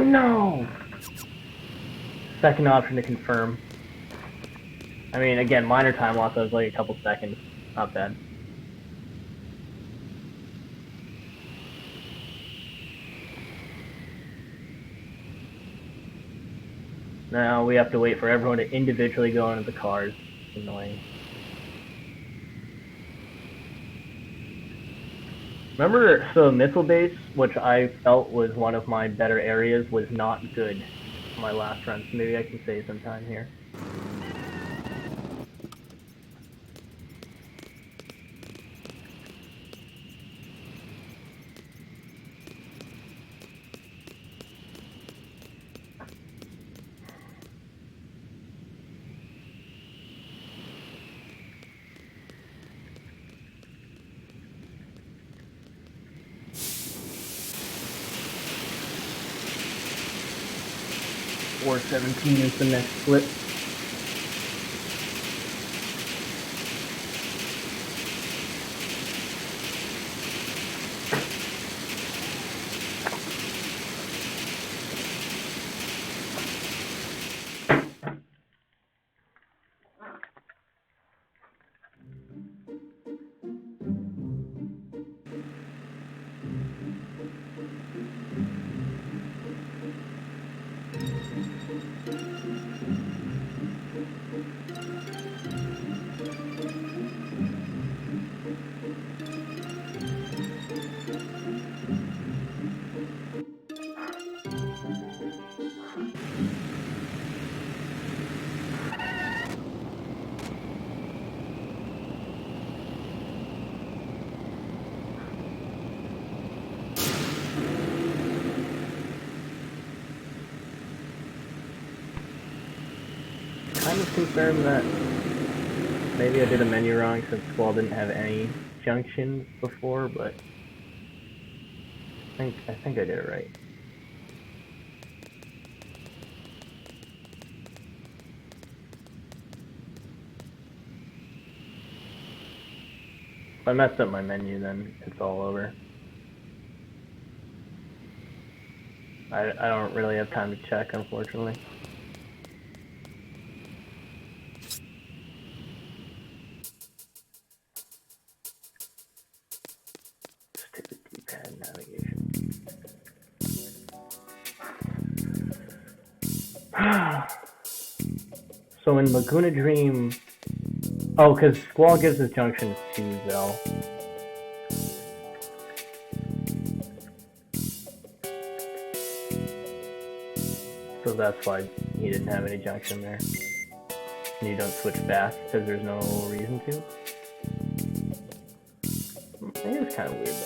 no! Second option to confirm. I mean, again, minor time loss, that was like a couple seconds. Not bad. Now we have to wait for everyone to individually go into the cars. It's annoying. Remember, so missile base, which I felt was one of my better areas, was not good for my last run, so maybe I can save some time here. .417 is the next flip. Kind of concerned that maybe I did a menu wrong since Squall didn't have any junctions before, but I think I did it right. If I messed up my menu, then it's all over. I don't really have time to check, unfortunately. Stupid D-pad navigation. So in Laguna Dream... Oh, because Squall gives his junctions to Zell. So that's why he didn't have any junction there. And you don't switch back because there's no reason to. I think it's kind of weird though.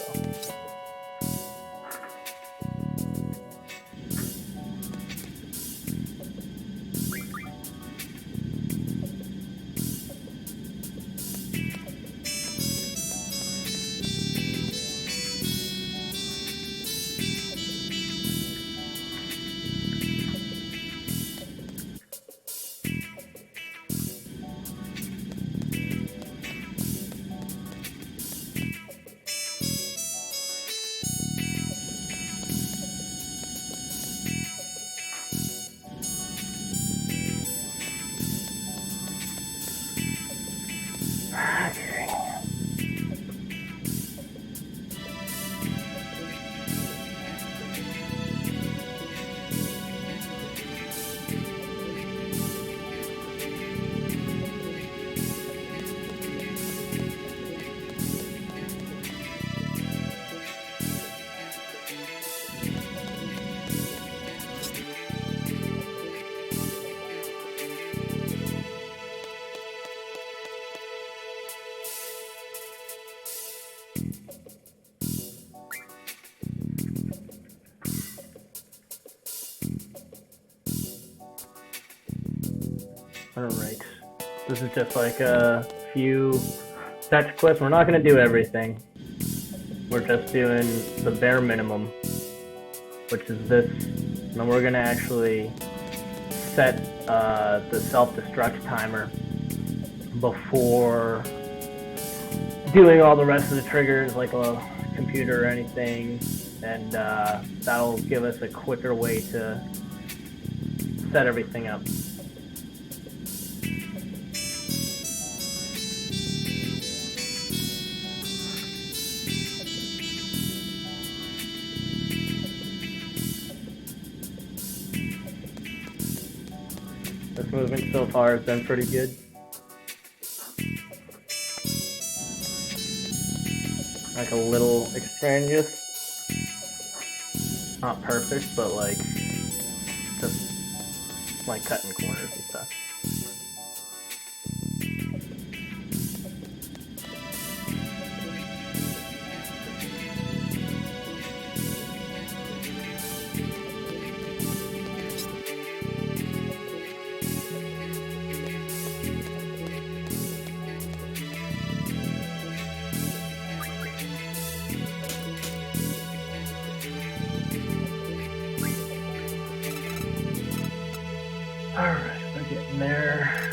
Alright, this is just like a few fetch quests. We're not going to do everything. We're just doing the bare minimum, which is this. And then we're going to actually set the self-destruct timer before doing all the rest of the triggers, like a computer or anything. and that'll give us a quicker way to set everything up. This movement so far has been pretty good. Like a little extraneous. Not perfect, but like just like cutting corners and stuff. Alright, we're getting there.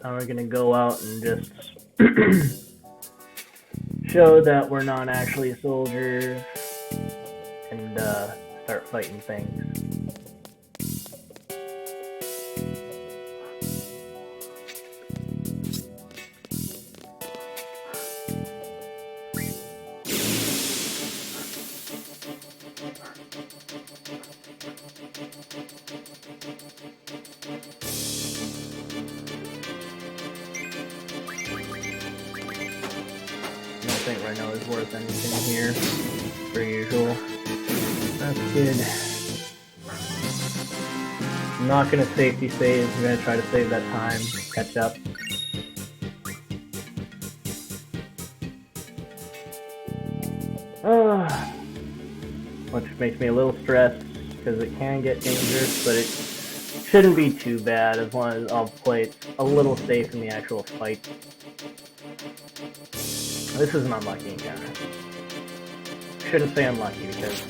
Now we're gonna go out and just show that we're not actually soldiers and start fighting things. I don't think Rinoa is worth anything here, per usual. That's good. I'm not gonna safety save, I'm gonna try to save that time, catch up. Which makes me a little stressed, because it can get dangerous, but it shouldn't be too bad as long as I'll play it a little safe in the actual fight. This is an unlucky encounter. Shouldn't say unlucky because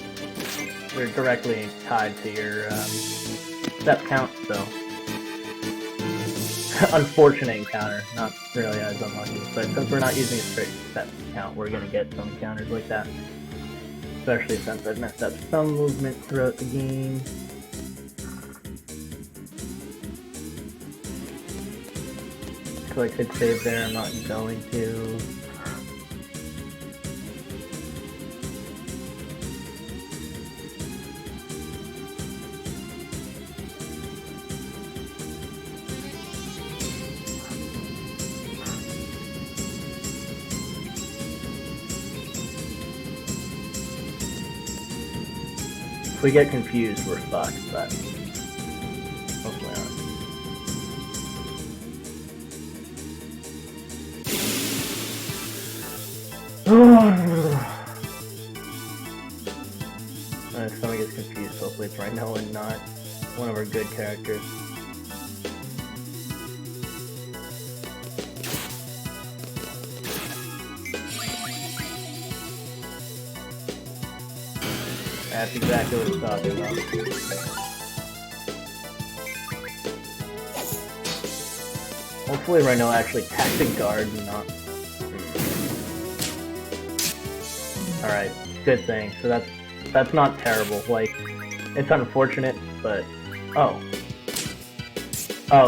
they're directly tied to your step count, so unfortunate encounter, not really as unlucky, but since we're not using a straight step count, we're gonna get some encounters like that, especially since I've messed up some movement throughout the game. So I could save there, I'm not going to. If we get confused, we're fucked, but hopefully not. If someone gets confused, hopefully it's Rinoa and not one of our good characters. That's exactly what I'm talking about. Hopefully Rinoa actually tactic guard and not. Alright, good thing. So that's not terrible. Like, it's unfortunate, but oh,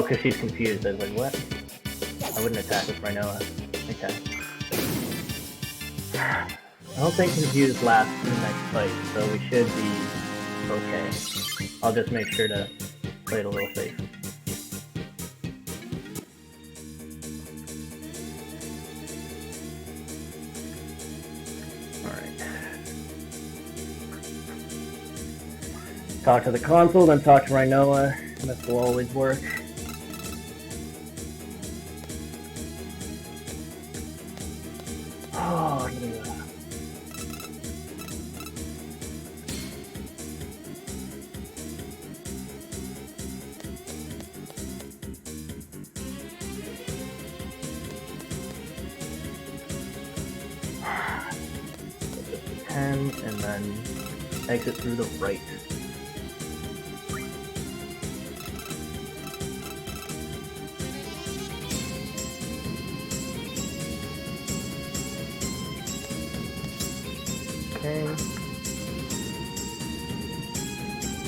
because she's confused. I was like, what? I wouldn't attack with Rinoa. Okay. I don't think confused lasts in the next fight, so we should be okay. I'll just make sure to play it a little safe. Alright. Talk to the console, then talk to Rinoa. This will always work. Oh, yeah. And then exit through the right.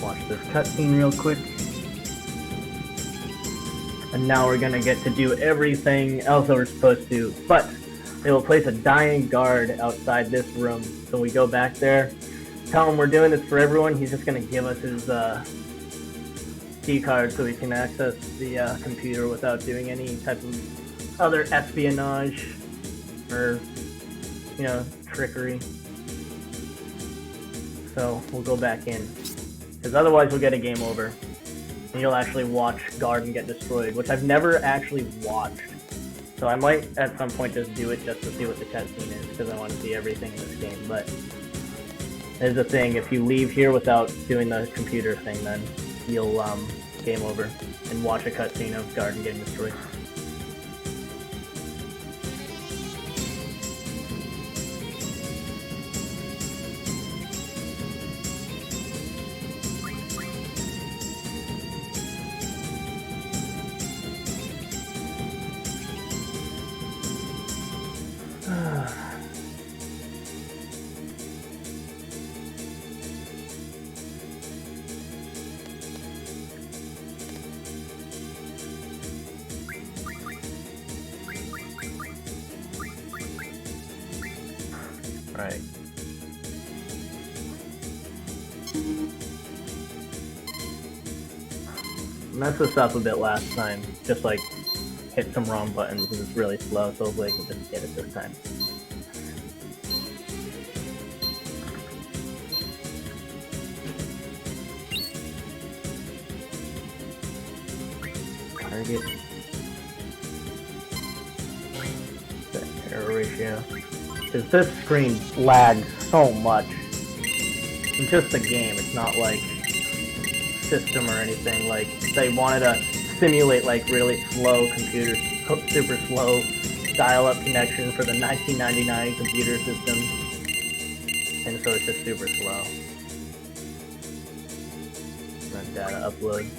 watch this cutscene real quick. And now we're gonna get to do everything else that we're supposed to, but they will place a dying guard outside this room. So we go back there, tell him we're doing this for everyone. He's just gonna give us his key card so we can access the computer without doing any type of other espionage or, you know, trickery. So we'll go back in, because otherwise we'll get a game over. And you'll actually watch Garden get destroyed, which I've never actually watched. So I might at some point just do it just to see what the cutscene is, because I want to see everything in this game. But there's the thing, if you leave here without doing the computer thing, then you'll game over and watch a cutscene of Garden getting destroyed. Right. Messed this up a bit last time. Just like hit some wrong buttons and it's really slow, so hopefully I can just get it this time. Target. The error ratio. Because this screen lags so much. It's just a game, it's not like system or anything. Like, they wanted to simulate like really slow computers, super slow dial-up connection for the 1999 computer system. And so it's just super slow. And then data upload.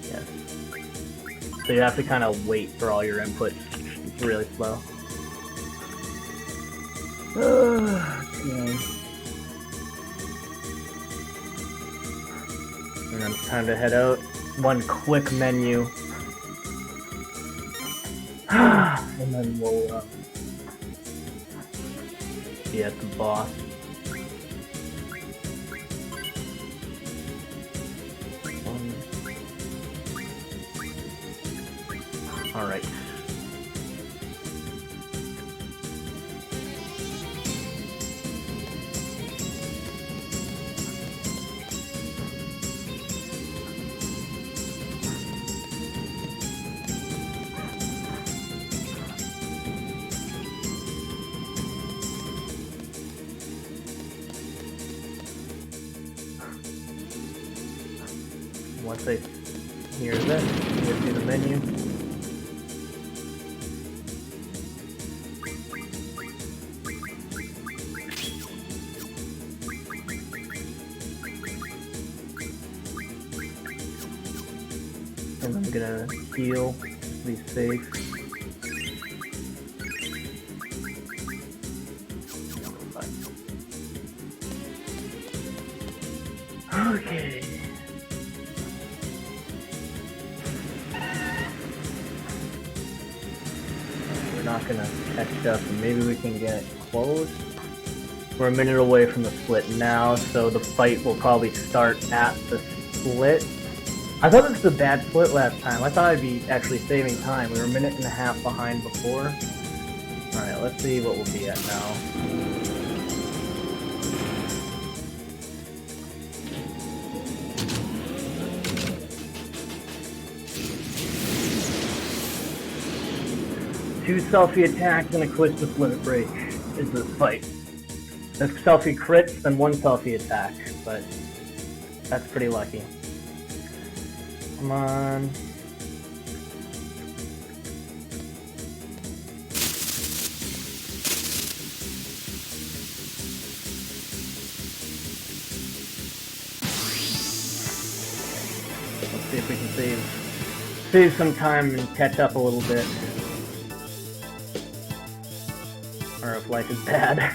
Yes. So you have to kind of wait for all your inputs. It's really slow. Okay. And then it's time to head out. One quick menu. And then we'll be at the boss. Alright. Once I hear this, you can see the menu. And I'm gonna heal, be safe. Okay. We're not gonna catch up, and maybe we can get close. We're a minute away from the split now, so the fight will probably start at the split. I thought this was a bad split last time. I thought I'd be actually saving time. We were a minute and a half behind before. Alright, let's see what we'll be at now. Two selfie attacks and a Quistis limit break is this fight. If selfie crits, then one selfie attack, but that's pretty lucky. Come on. Let's see if we can save some time and catch up a little bit. Or if life is bad.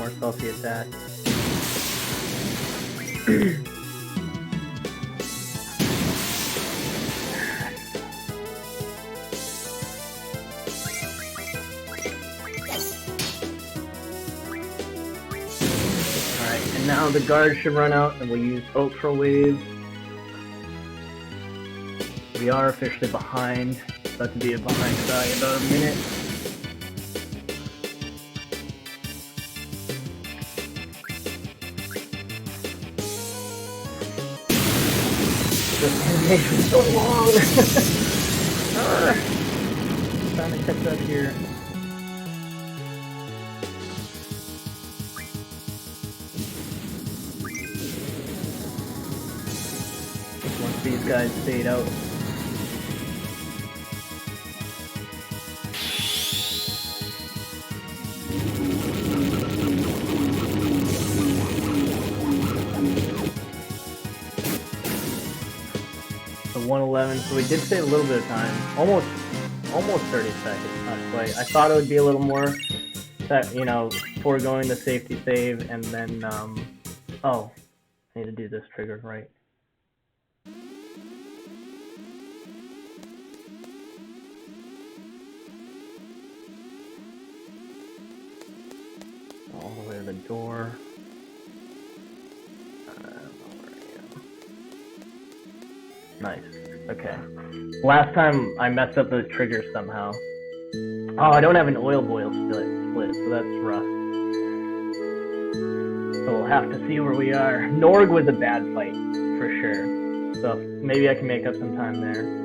more stealthy attack. Alright, and now the guard should run out and we'll use Ultra Wave. We are officially behind. About to be behind by about a minute. This animation is so long! Trying to catch up here. Once these guys fade out. So 111, so we did save a little bit of time. Almost 30 seconds, not quite. I thought it would be a little more, that, you know, foregoing the safety save, and then, oh, I need to do this trigger right. All the way to the door. Nice. Okay. Last time I messed up those triggers somehow. Oh, I don't have an oil boil split, so that's rough. So we'll have to see where we are. Norg was a bad fight, for sure. So maybe I can make up some time there.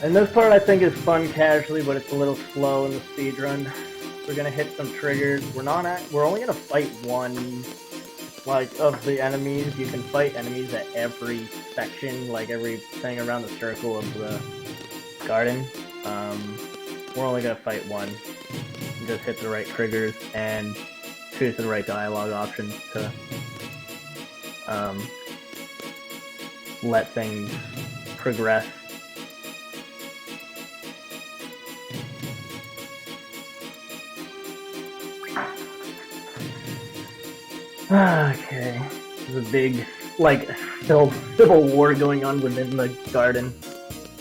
And this part I think is fun casually, but it's a little slow in the speedrun. We're gonna hit some triggers. We're only gonna fight one, like, of the enemies. You can fight enemies at every section, like everything around the circle of the garden. We're only gonna fight one. Just hit the right triggers and choose the right dialogue options to let things progress. Okay, there's a big, like, civil war going on within the garden.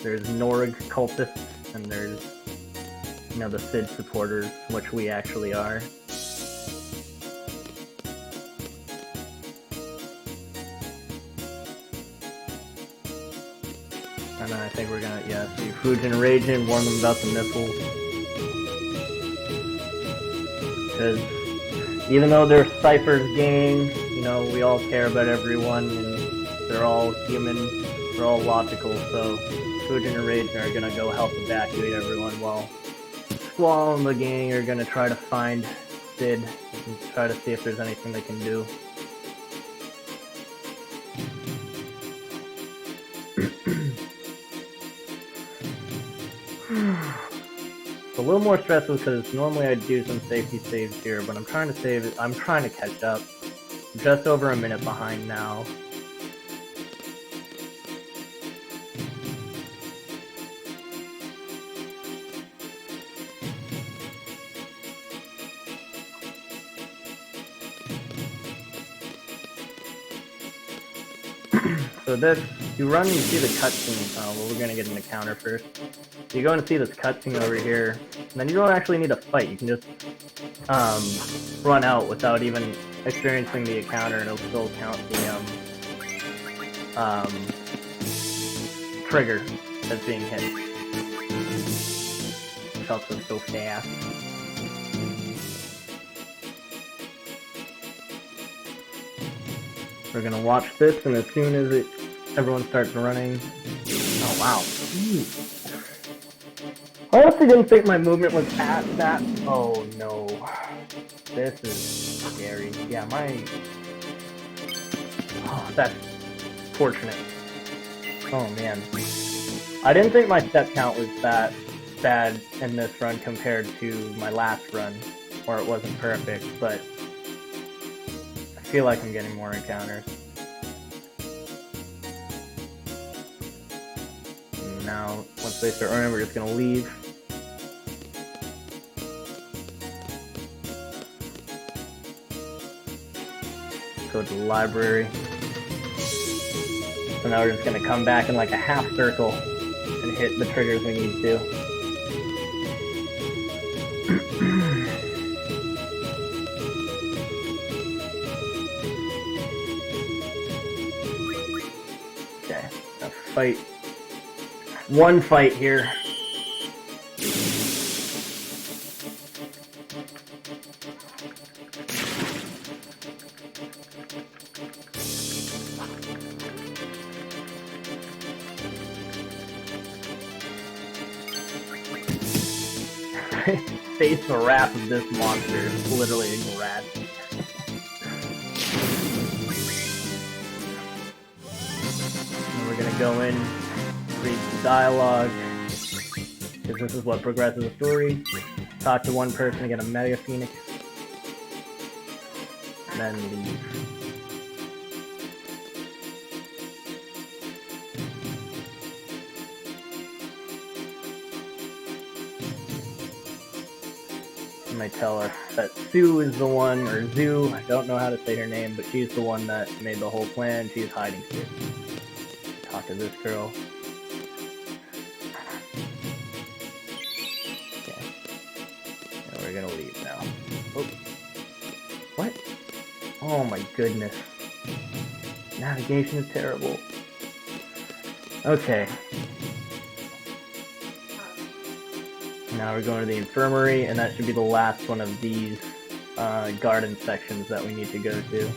There's Norg cultists, and there's, you know, the Sid supporters, which we actually are. And then I think we're gonna, yeah, see Fujin and Raging, warn them about the missiles. Because even though they're Cypher's gang, you know, we all care about everyone, and they're all human, they're all logical, so Fujin and Raging are gonna go help evacuate everyone, while Squall and the gang are gonna try to find Sid and try to see if there's anything they can do. It's a little more stressful because normally I'd do some safety saves here, but I'm trying to catch up. I'm just over a minute behind now. So this you run and you see the cutscene. Oh, well, we're gonna get an encounter first. So you go and see this cutscene over here, and then you don't actually need to fight. You can just run out without even experiencing the encounter, and it'll still count the trigger as being hit. Which helps us go fast. We're gonna watch this, and as soon as everyone starts running... Oh, wow. I honestly didn't think my movement was at that. Oh, no. This is scary. Yeah, my... Oh, that's fortunate. Oh, man. I didn't think my step count was that bad in this run compared to my last run, where it wasn't perfect, but... I feel like I'm getting more encounters. And now, once they start running, we're just gonna leave. Go to the library. So now we're just gonna come back in like a half circle and hit the triggers we need to. Fight. One fight here. Face the wrath of this monster is literally a rat. Go in, read the dialogue, because this is what progresses the story. Talk to one person to get a Mega Phoenix, and then leave. They might tell us that Sue is the one, or Zoo, I don't know how to say her name, but she's the one that made the whole plan. She's hiding here. Talk to this girl. Okay. And we're gonna leave now. Oh. What? Oh my goodness. Navigation is terrible. Okay. Now we're going to the infirmary, and that should be the last one of these garden sections that we need to go to.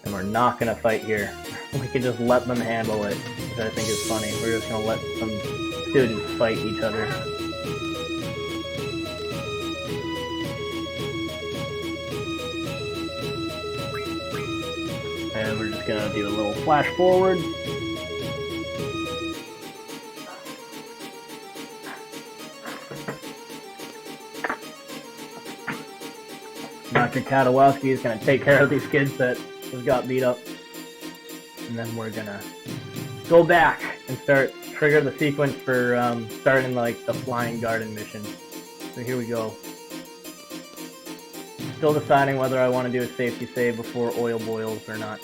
And we're not gonna fight here. We can just let them handle it, which I think is funny. We're just gonna let some students fight each other. And we're just gonna do a little flash forward. Dr. Katawowski is gonna take care of these kids that just got beat up. And then we're gonna go back and trigger the sequence for starting like the Flying Garden mission. So here we go. Still deciding whether I want to do a safety save before oil boils or not.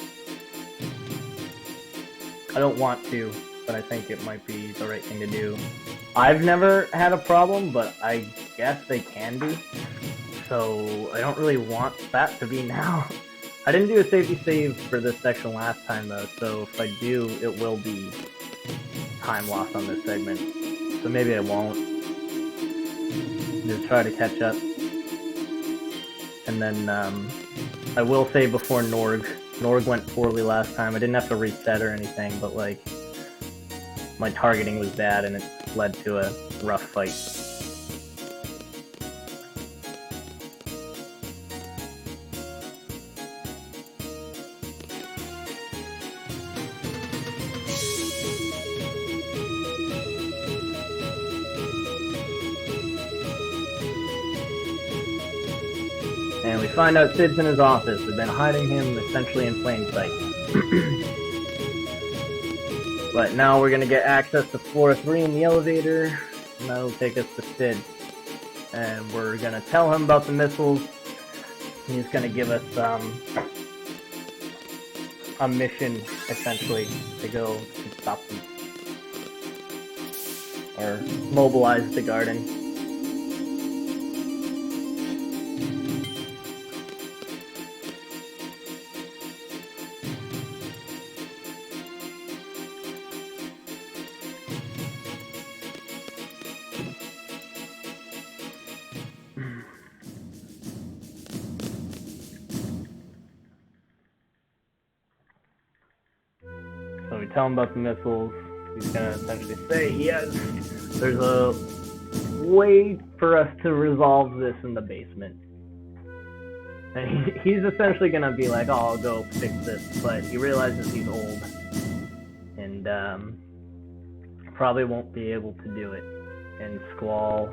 I don't want to, but I think it might be the right thing to do. I've never had a problem, but I guess they can be. So I don't really want that to be now. I didn't do a safety save for this section last time though, so if I do, it will be time lost on this segment. So maybe I won't. Just try to catch up. And then I will say before Norg. Norg went poorly last time. I didn't have to reset or anything, but like my targeting was bad and it led to a rough fight. And we find out Sid's in his office. They've been hiding him essentially in plain sight. But now we're gonna get access to floor 3 in the elevator, and that'll take us to Sid. And we're gonna tell him about the missiles. He's gonna give us a mission, essentially, to go and stop them. Or mobilize the garden. So we tell him about the missiles. He's gonna essentially say, yes, there's a way for us to resolve this in the basement. And he's essentially gonna be like, oh, I'll go fix this, but he realizes he's old and probably won't be able to do it. And Squall,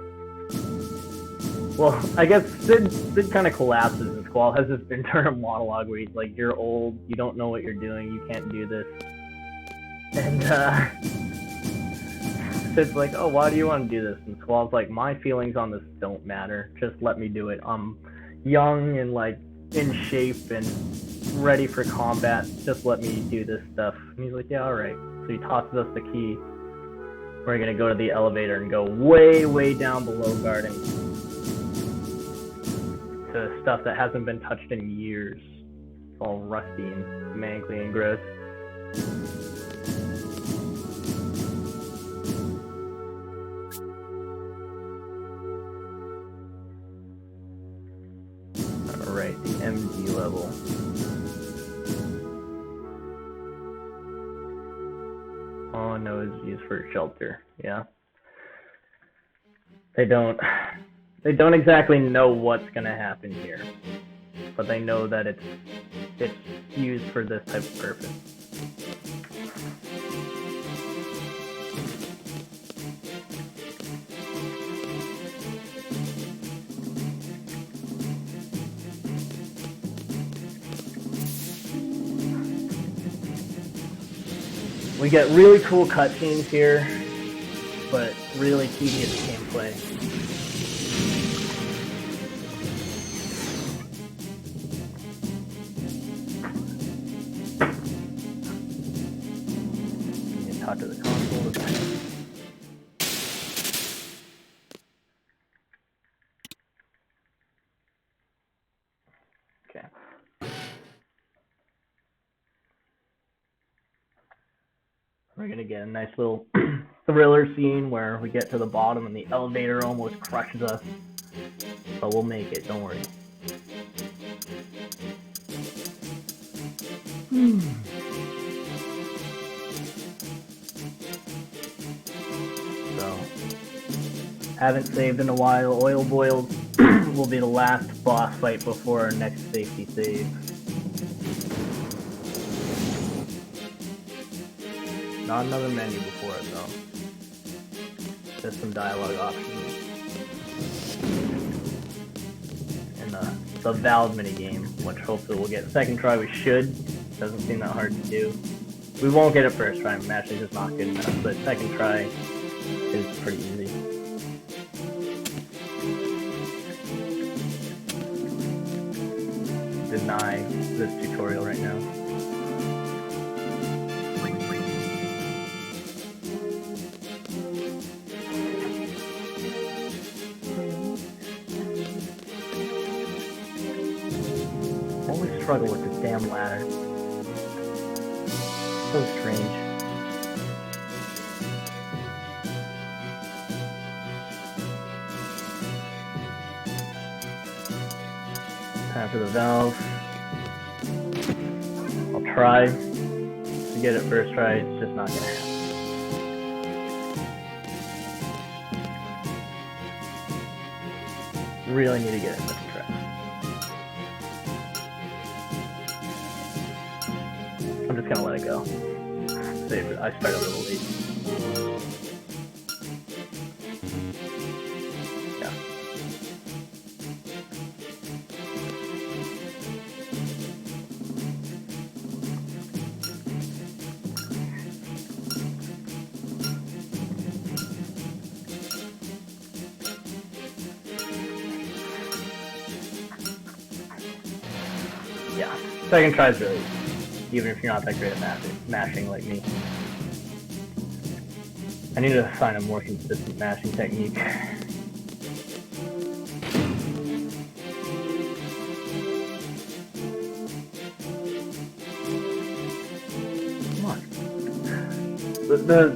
well, I guess Sid kind of collapses, and Squall has this internal monologue where he's like, you're old, you don't know what you're doing, you can't do this. And Sid's like, oh, why do you want to do this? And Squall's like, my feelings on this don't matter, just let me do it. I'm young and like in shape and ready for combat, just let me do this stuff. And he's like, yeah, alright. So he tosses us the key. We're gonna go to the elevator and go way down below garden to stuff that hasn't been touched in years. It's all rusty and mangly and gross. Alright, the MD level. Oh no, it's used for shelter. Yeah. They don't exactly know what's gonna happen here, but they know that it's used for this type of purpose. We get really cool cutscenes here, but really tedious gameplay. You can talk to the console. Okay. We're gonna get a nice little thriller scene where we get to the bottom and the elevator almost crushes us. But we'll make it, don't worry. So, haven't saved in a while. Oil Boiled will be the last boss fight before our next safety save. Not another menu before it though. Just some dialogue options. And the Valve minigame, which hopefully we'll get second try. We should. Doesn't seem that hard to do. We won't get it first try. I'm actually just not good enough. But second try is pretty easy. Deny this tutorial right now. Struggle with this damn ladder. So strange. Time for the valve. I'll try to get it first try, it's just not gonna happen. Really need to get it first try. I'm just gonna let it go. I started a little late. Yeah. Second try is really easy, even if you're not that great at mashing like me. I need to find a more consistent mashing technique. Come on. The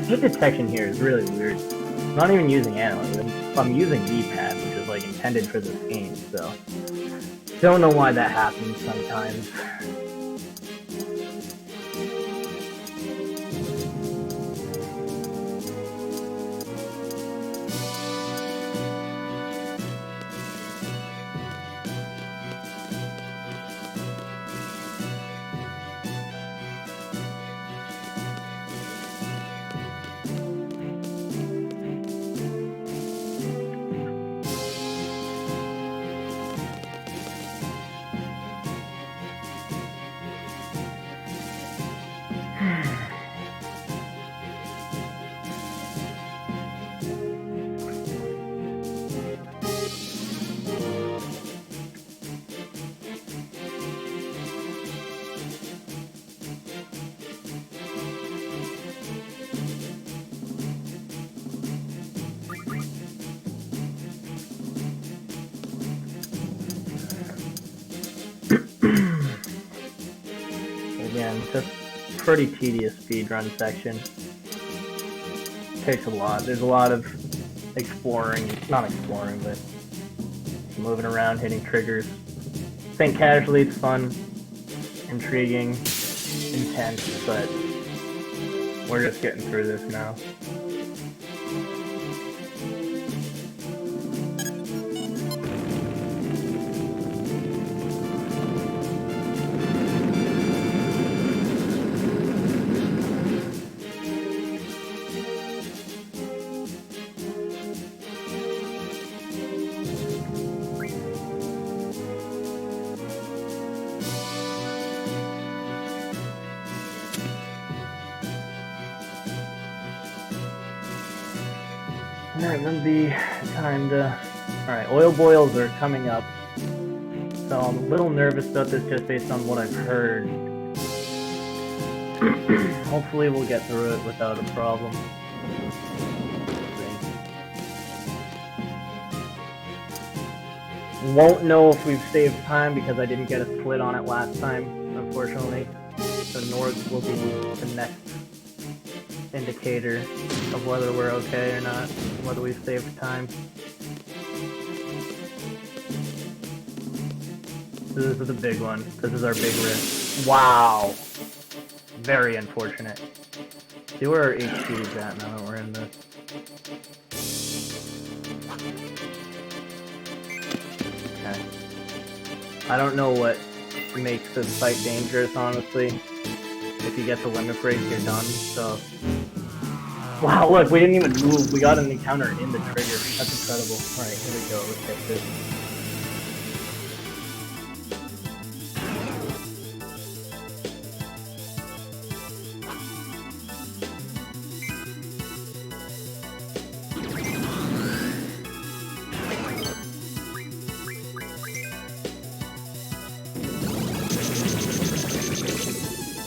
hit detection here is really weird. I'm not even using analog. I'm using D-pad, which is like intended for this game, so don't know why that happens sometimes. Again, just pretty tedious speedrun section. Takes a lot. There's a lot of exploring, not exploring, but moving around, hitting triggers. Think casually, it's fun, intriguing, intense, but we're just getting through this now. Alright, then be time to... Alright, oil boils are coming up. So I'm a little nervous about this just based on what I've heard. Hopefully we'll get through it without a problem. Won't know if we've saved time because I didn't get a split on it last time, unfortunately. So north will be the next indicator of whether we're okay or not, whether we've saved time. This is the big one. This is our big risk. Wow! Very unfortunate. See where our HP is at now that we're in this. Okay. I don't know what makes this fight dangerous, honestly. If you get the limit break, you're done, so... Wow, look, we didn't even move. We got an encounter in the trigger. That's incredible. Alright, here we go. Let's get this.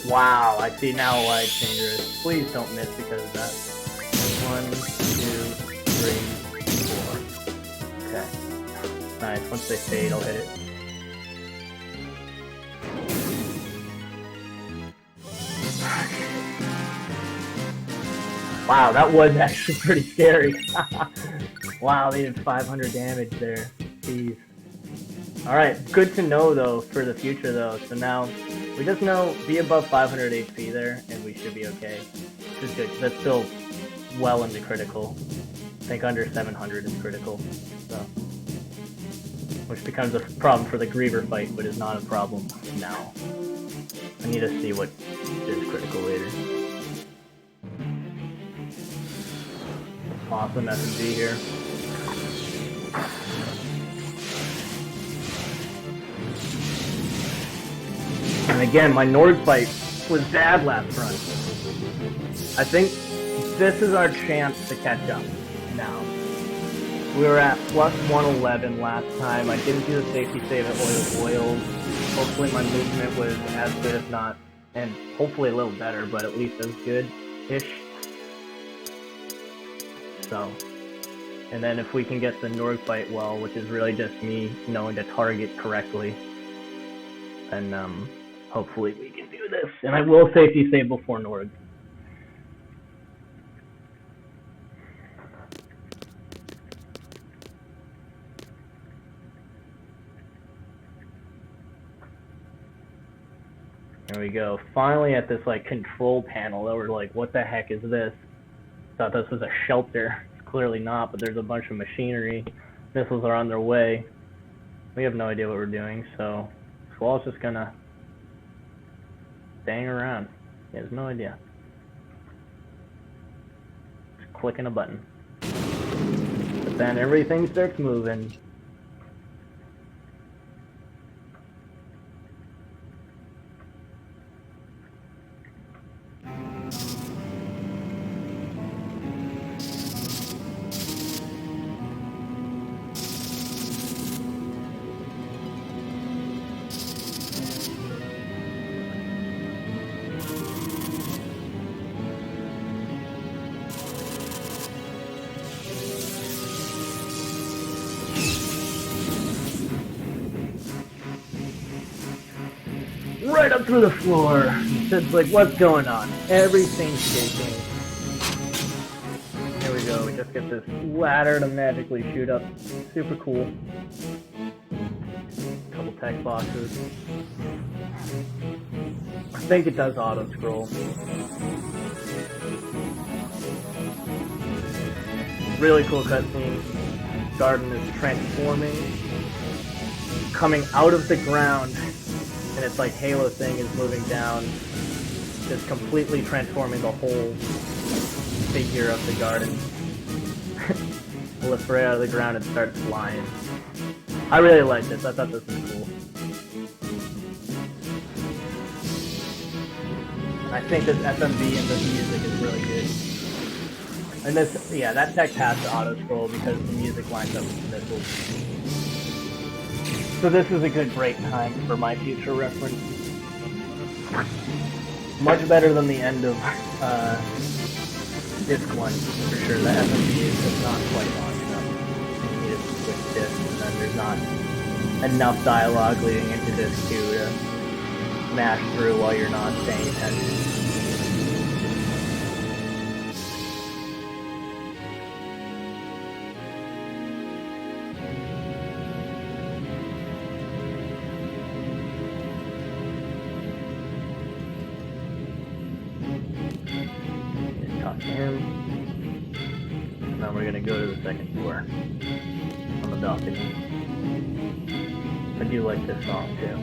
Wow, I see now why it's dangerous. Please don't miss because of that. 1, 2, 3, 4. Okay. Nice. Once they fade, I'll hit it. Wow, that was actually pretty scary. Wow, they did 500 damage there. Jeez. Alright, good to know though for the future though. So now we just know be above 500 HP there and we should be okay. Which is good because that's still well into critical. I think under 700 is critical. So, which becomes a problem for the Griever fight, but is not a problem now. I need to see what is critical later. Awesome SMG here. And again, my Nord fight was bad last run. I think this is our chance to catch up now. We were at plus 111 last time. I didn't do the safety save at oils. Hopefully my movement was as good as not, and hopefully a little better, but at least as good-ish. So, and then if we can get the Norg fight well, which is really just me knowing to target correctly, then hopefully we can do this. And I will safety save before Norg. There we go. Finally at this like control panel that we're like, what the heck is this? Thought this was a shelter. It's clearly not, but there's a bunch of machinery. Missiles are on their way. We have no idea what we're doing, so Squall's just gonna bang around. He has no idea. Just clicking a button. But then everything starts moving. Right up through the floor. It's like, what's going on? Everything's shaking. Here we go. We just get this ladder to magically shoot up. Super cool. Couple tech boxes. I think it does auto scroll. Really cool cutscene. Garden is transforming, coming out of the ground. And it's like Halo thing is moving down, just completely transforming the whole figure of the garden. Lifts right out of the ground and starts flying. I really liked this. I thought this was cool. I think this FMV and this music is really good. And this, yeah, that tech has to auto scroll because the music lines up with the missiles. So this is a good break time for my future reference. Much better than the end of disc 1, for sure. The FMV is just not quite long enough. You need to switch discs, and then there's not enough dialogue leading into disc 2 to smash through while you're not paying attention. And then we're gonna go to the second floor on the balcony. I do like this song too.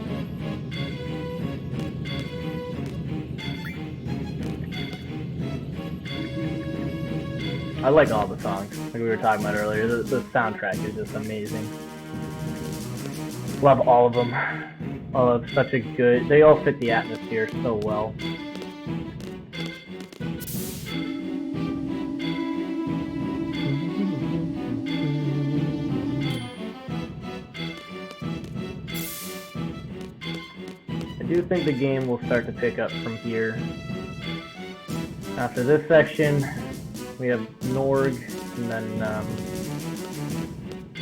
I like all the songs, like we were talking about earlier. The soundtrack is just amazing. Love all of them. Oh, it's such a good. They all fit the atmosphere so well. I do think the game will start to pick up from here. After this section, we have Norg, and then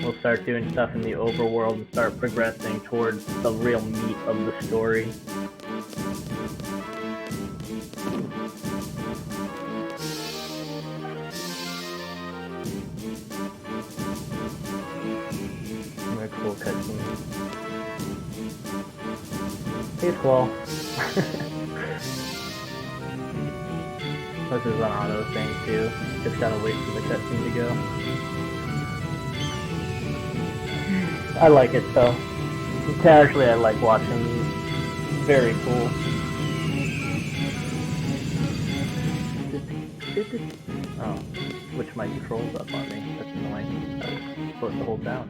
we'll start doing stuff in the overworld and start progressing towards the real meat of the story. Very cool cutscene. Hey, Squall. This is an auto thing too. Just gotta wait for the cutscene to go. I like it though. Casually, I like watching these. Very cool. Oh, switch my controls up on me. That's annoying. I'm supposed to hold down.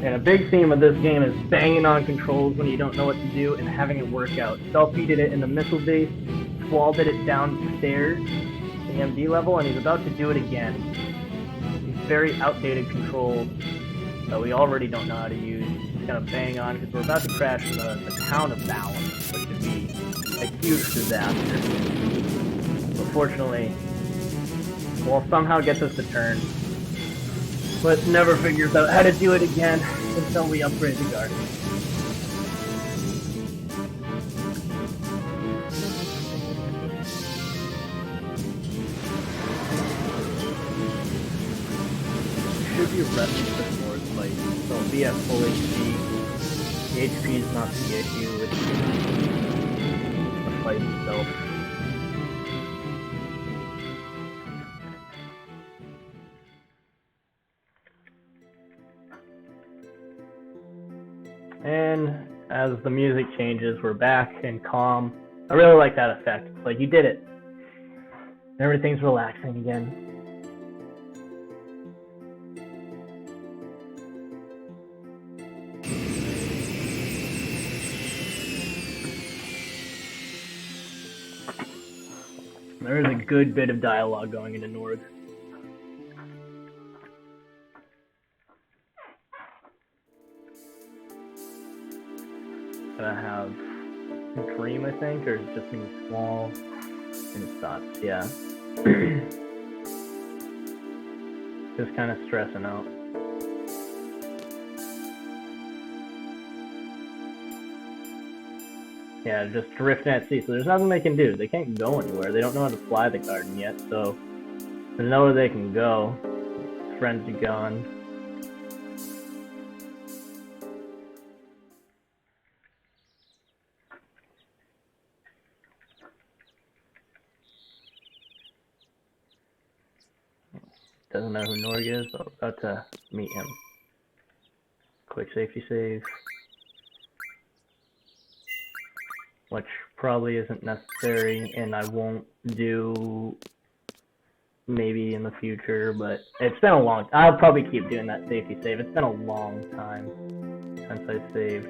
And a big theme of this game is banging on controls when you don't know what to do and having it work out. Selfie did it in the missile base, Squall did it down the stairs, the MD level, and he's about to do it again. These very outdated controls that we already don't know how to use. Just gonna bang on because we're about to crash the town of Balance, which would be a huge disaster. But fortunately, Squall somehow gets us to turn, but never figures out how to do it again until we upgrade the garden. Should be resting for more fight, so it'll be at full HP. The HP is not the issue, it's the fight itself. And as the music changes, we're back and calm. I really like that effect. It's like, you did it. Everything's relaxing again. There is a good bit of dialogue going into Norg. Gonna have a dream, I think, or is it just gonna be Squall in his thoughts? Yeah. Just kind of stressing out. Yeah, just drifting at sea. So there's nothing they can do. They can't go anywhere. They don't know how to fly the garden yet, so there's nowhere they can go. Friends are gone. Doesn't know who Norg is, but we're about to meet him. Quick safety save. Which probably isn't necessary, and I won't do maybe in the future, but it's been a long time. I'll probably keep doing that safety save. It's been a long time since I saved.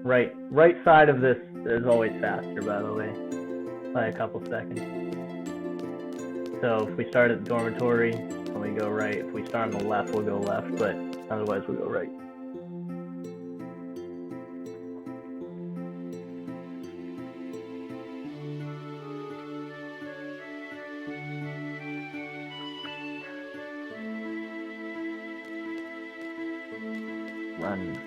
Right side of this is always faster, by the way, by a couple seconds. So if we start at the dormitory, then we go right. If we start on the left, we'll go left, but otherwise we'll go right. Run.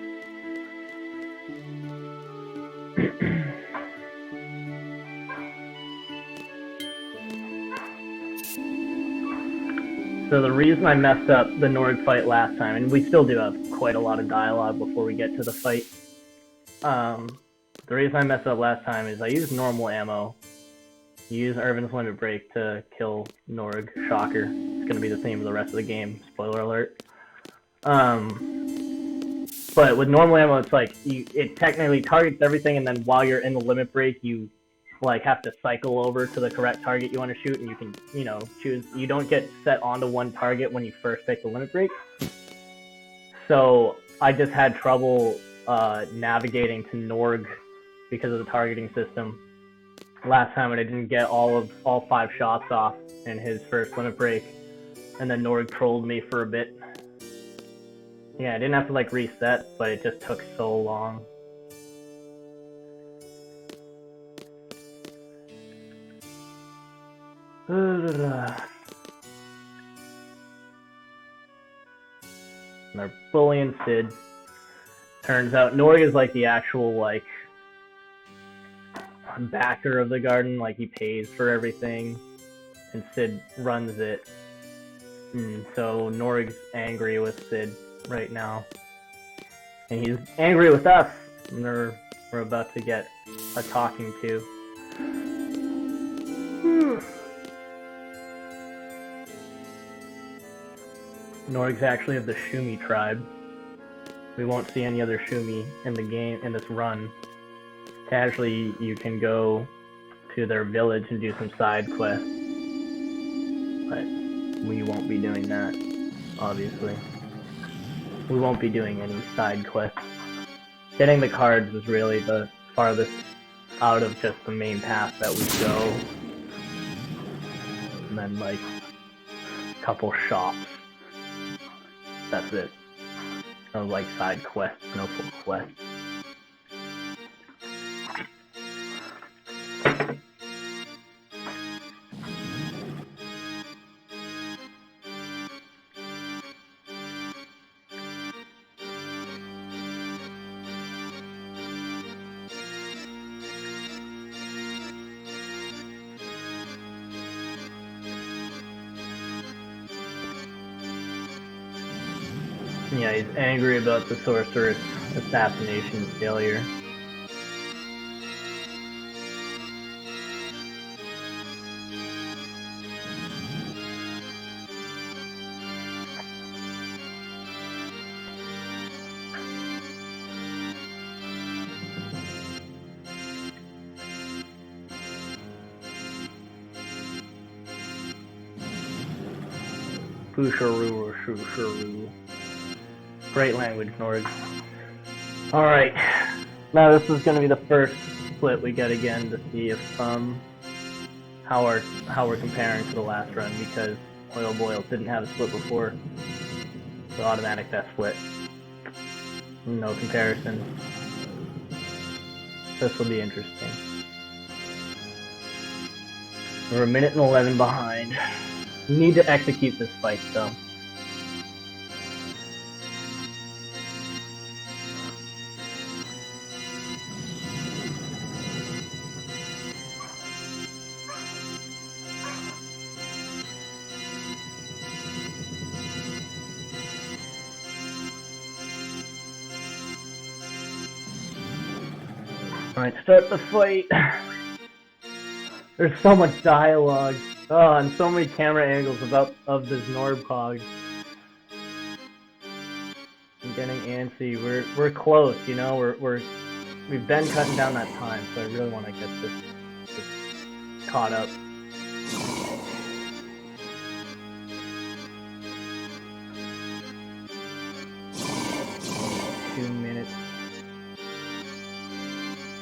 So the reason I messed up the Norg fight last time, and we still do have quite a lot of dialogue before we get to the fight. The reason I messed up last time is I used normal ammo. You use Irvin's Limit Break to kill Norg. Shocker. It's gonna be the theme of the rest of the game. Spoiler alert. But with normal ammo, it's like it technically targets everything, and then while you're in the limit break, you like have to cycle over to the correct target you want to shoot, and you can, choose. You don't get set onto one target when you first pick the limit break. So I just had trouble navigating to Norg because of the targeting system last time, and I didn't get all 5 shots off in his first limit break, and then Norg trolled me for a bit. Yeah, I didn't have to like reset, but it just took so long. And they're bullying Sid. Turns out Norg is like the actual like backer of the garden, like he pays for everything, and Sid runs it. And so Norg's angry with Sid right now, and he's angry with us, and we're about to get a talking to. Norg's actually of the Shumi tribe. We won't see any other Shumi in the game in this run. Casually, you can go to their village and do some side quests, but we won't be doing that, obviously. We won't be doing any side quests. Getting the cards was really the farthest out of just the main path that we go. And then, like, a couple shops. That's it. No, like, side quests, no full quests. Yeah, he's angry about the sorceress assassination failure. Pusharoo or Shusharoo. Great language, Nord. Alright. Now this is gonna be the first split we get again to see if how we're comparing to the last run, because Oil Boil didn't have a split before. So automatic death split. No comparison. This will be interesting. We're a minute and 11 behind. We need to execute this fight though. Alright, start the fight. There's so much dialogue. Oh, and so many camera angles of this Norbcog. I'm getting antsy. We're close, you know. We've been cutting down that time, so I really want to get this caught up.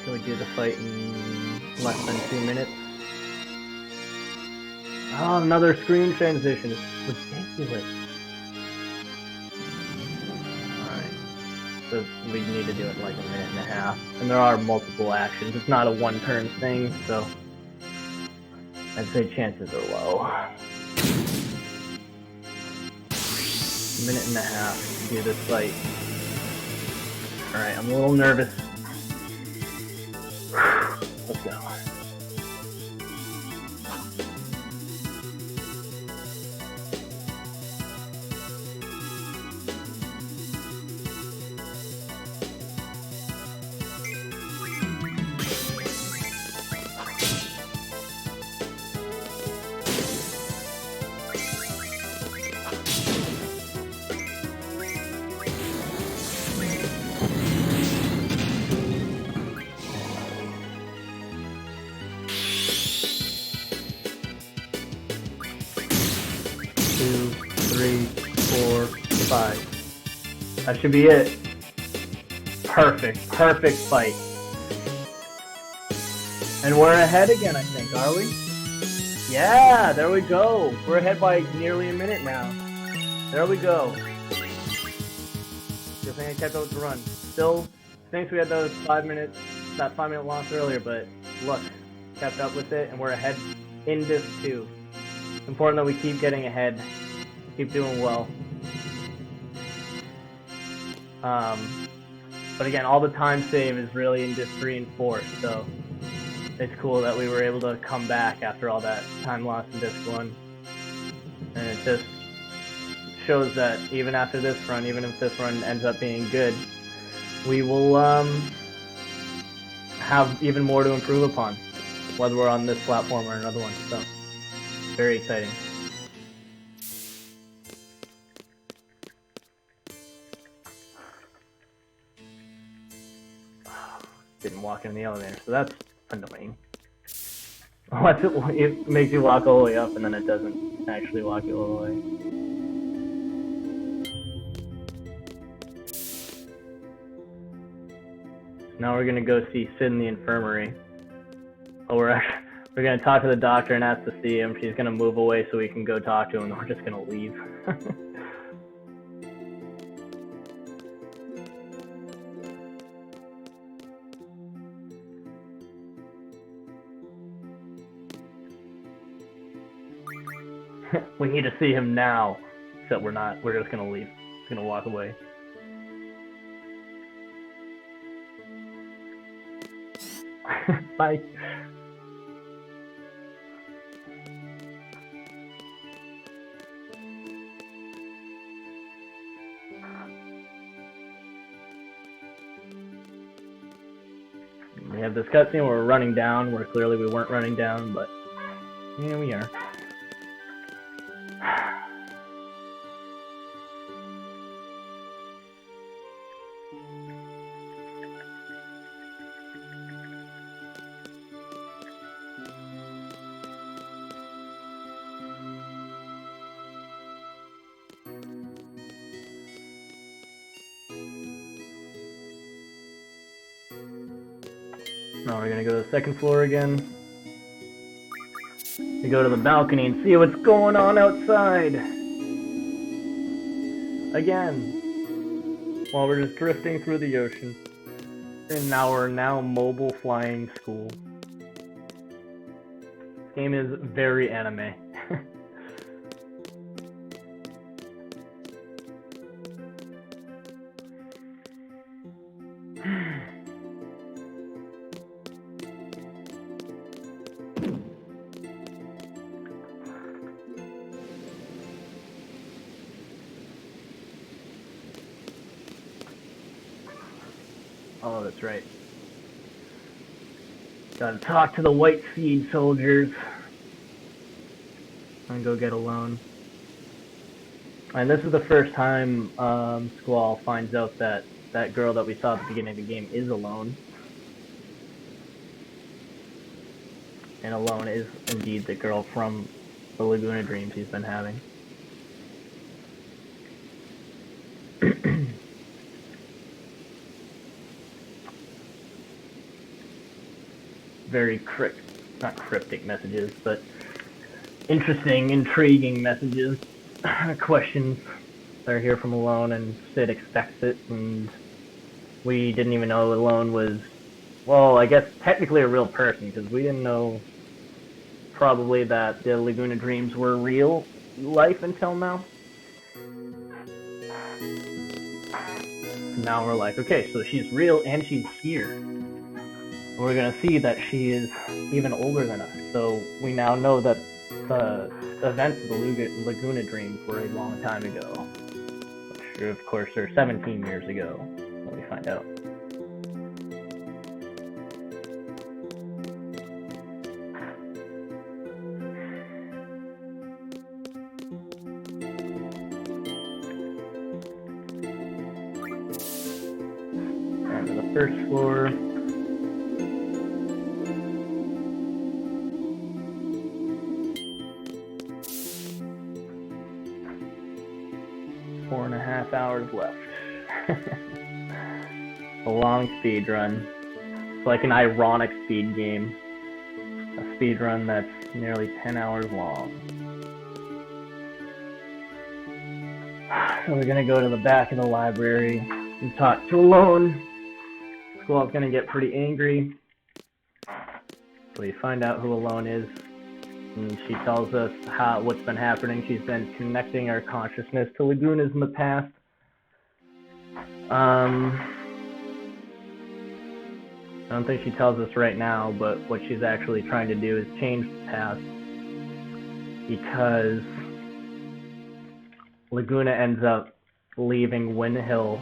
Can we do the fight in less than 2 minutes? Oh, another screen transition. It's ridiculous. Alright. So we need to do it in like a minute and a half. And there are multiple actions. It's not a one-turn thing, so I'd say chances are low. A minute and a half to do this fight. Alright, I'm a little nervous. Let's go. That should be it. Perfect fight. And we're ahead again, I think, are we? Yeah, there we go. We're ahead by nearly a minute now. There we go. Good thing I kept up with the run. Still thinks we had those 5 minutes, that 5-minute loss earlier, but look, kept up with it, and we're ahead in Disc 2. It's important that we keep getting ahead, keep doing well. But again, all the time save is really in Disc 3 and 4, so it's cool that we were able to come back after all that time lost in Disc 1. And it just shows that even after this run, even if this run ends up being good, we will have even more to improve upon, whether we're on this platform or another one. So, very exciting. Didn't walk in the elevator, so that's annoying. It makes you walk all the way up, and then it doesn't actually walk you all the way. Now we're gonna go see Sid in the infirmary. Oh, we're gonna talk to the doctor and ask to see him. She's gonna move away so we can go talk to him, and we're just gonna leave. We need to see him now. Except we're not. We're just gonna leave. Just gonna walk away. Bye. We have this cutscene where we're running down, where clearly we weren't running down, but here we are. Now we're gonna go to the second floor again. We go to the balcony and see what's going on outside. Again. While we're just drifting through the ocean. And now we're mobile flying school. This game is very anime. Oh, that's right. Gotta talk to the white seed soldiers. And go get a loan. And this is the first time Squall finds out that that girl that we saw at the beginning of the game is alone. And Alone is indeed the girl from the Laguna dreams he's been having. Very not cryptic messages, but interesting, intriguing messages, questions that are here from Alone, and Sid expects it, and we didn't even know Alone was, well, I guess technically a real person, because we didn't know probably that the Laguna dreams were real life until now. Now we're like, okay, so she's real and she's here. We're gonna see that she is even older than us, so we now know that the events of the Laguna dreams were a long time ago. Which, of course, are 17 years ago, when we find out. And to the first floor. Hours left. A long speed run. It's like an ironic speed game. A speed run that's nearly 10 hours long. So we're gonna go to the back of the library and talk to Alone. Squall's gonna get pretty angry. So we find out who Alone is. And she tells us what's been happening. She's been connecting our consciousness to Lagunas in the past. I don't think she tells us right now, but what she's actually trying to do is change the past, because Laguna ends up leaving Wind Hill,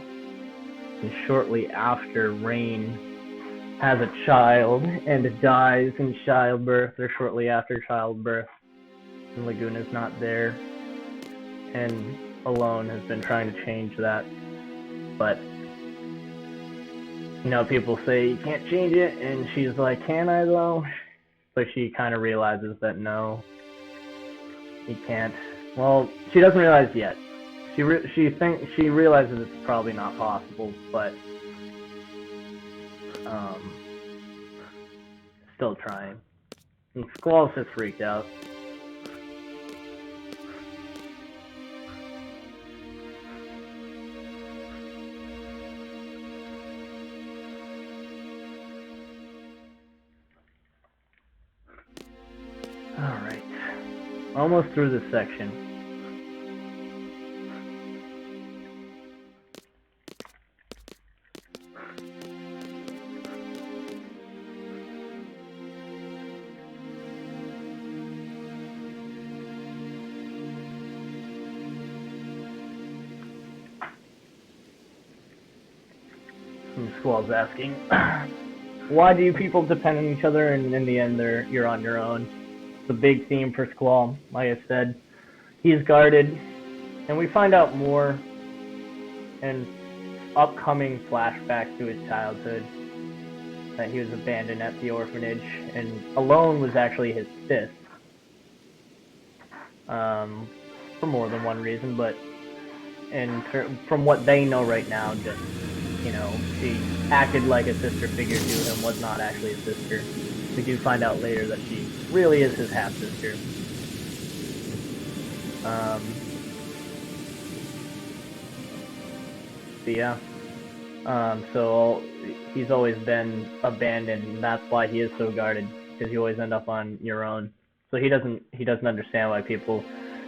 and shortly after, Rain has a child and dies in childbirth, or shortly after childbirth, and Laguna's not there, and Alone has been trying to change that. But, you know, people say you can't change it, and she's like, can I though? but she kind of realizes that no, he can't. Well, she doesn't realize yet. She realizes it's probably not possible, but still trying. And Squall's just freaked out. Alright. Almost through this section. Squall's asking, why do you people depend on each other, and in the end you're on your own? It's a big theme for Squall. Like I said, he's guarded, and we find out more in upcoming flashbacks to his childhood, that he was abandoned at the orphanage, and alone was actually his fifth. For more than one reason, but from what they know right now, just, you know, she acted like a sister figure to him, was not actually a sister. We do find out later that she really is his half-sister. But yeah. So he's always been abandoned, and that's why he is so guarded, because you always end up on your own. So he doesn't understand why people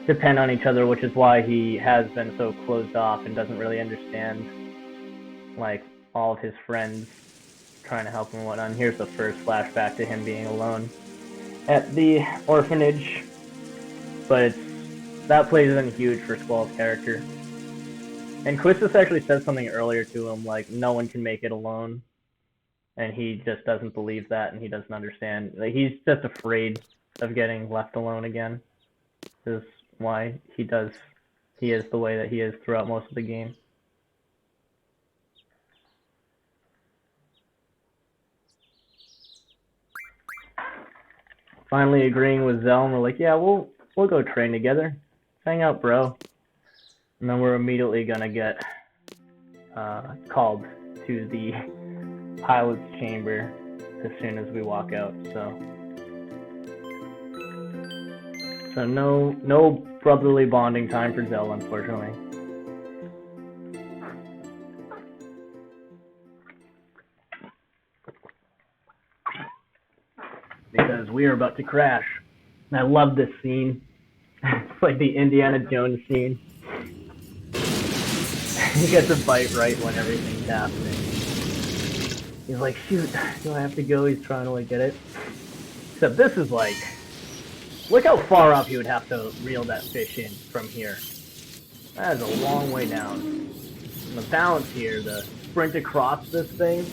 depend on each other, which is why he has been so closed off and doesn't really understand, like, all of his friends trying to help him and whatnot. And here's the first flashback to him being alone at the orphanage. But that plays in huge for Squall's character. And Quistis actually said something earlier to him, like, no one can make it alone. And he just doesn't believe that, and he doesn't understand. Like, he's just afraid of getting left alone again. This is why he is the way that he is throughout most of the game. Finally agreeing with Zell, and we're like, yeah, we'll go train together. Hang out, bro. And then we're immediately gonna get called to the pilot's chamber as soon as we walk out. So no brotherly bonding time for Zell, unfortunately. Because we are about to crash. And I love this scene. It's like the Indiana Jones scene. He gets a bite right when everything's happening. He's like, shoot, do I have to go? He's trying to like get it. Except this is like, look how far up he would have to reel that fish in from here. That is a long way down. And the balance here, the sprint across this thing,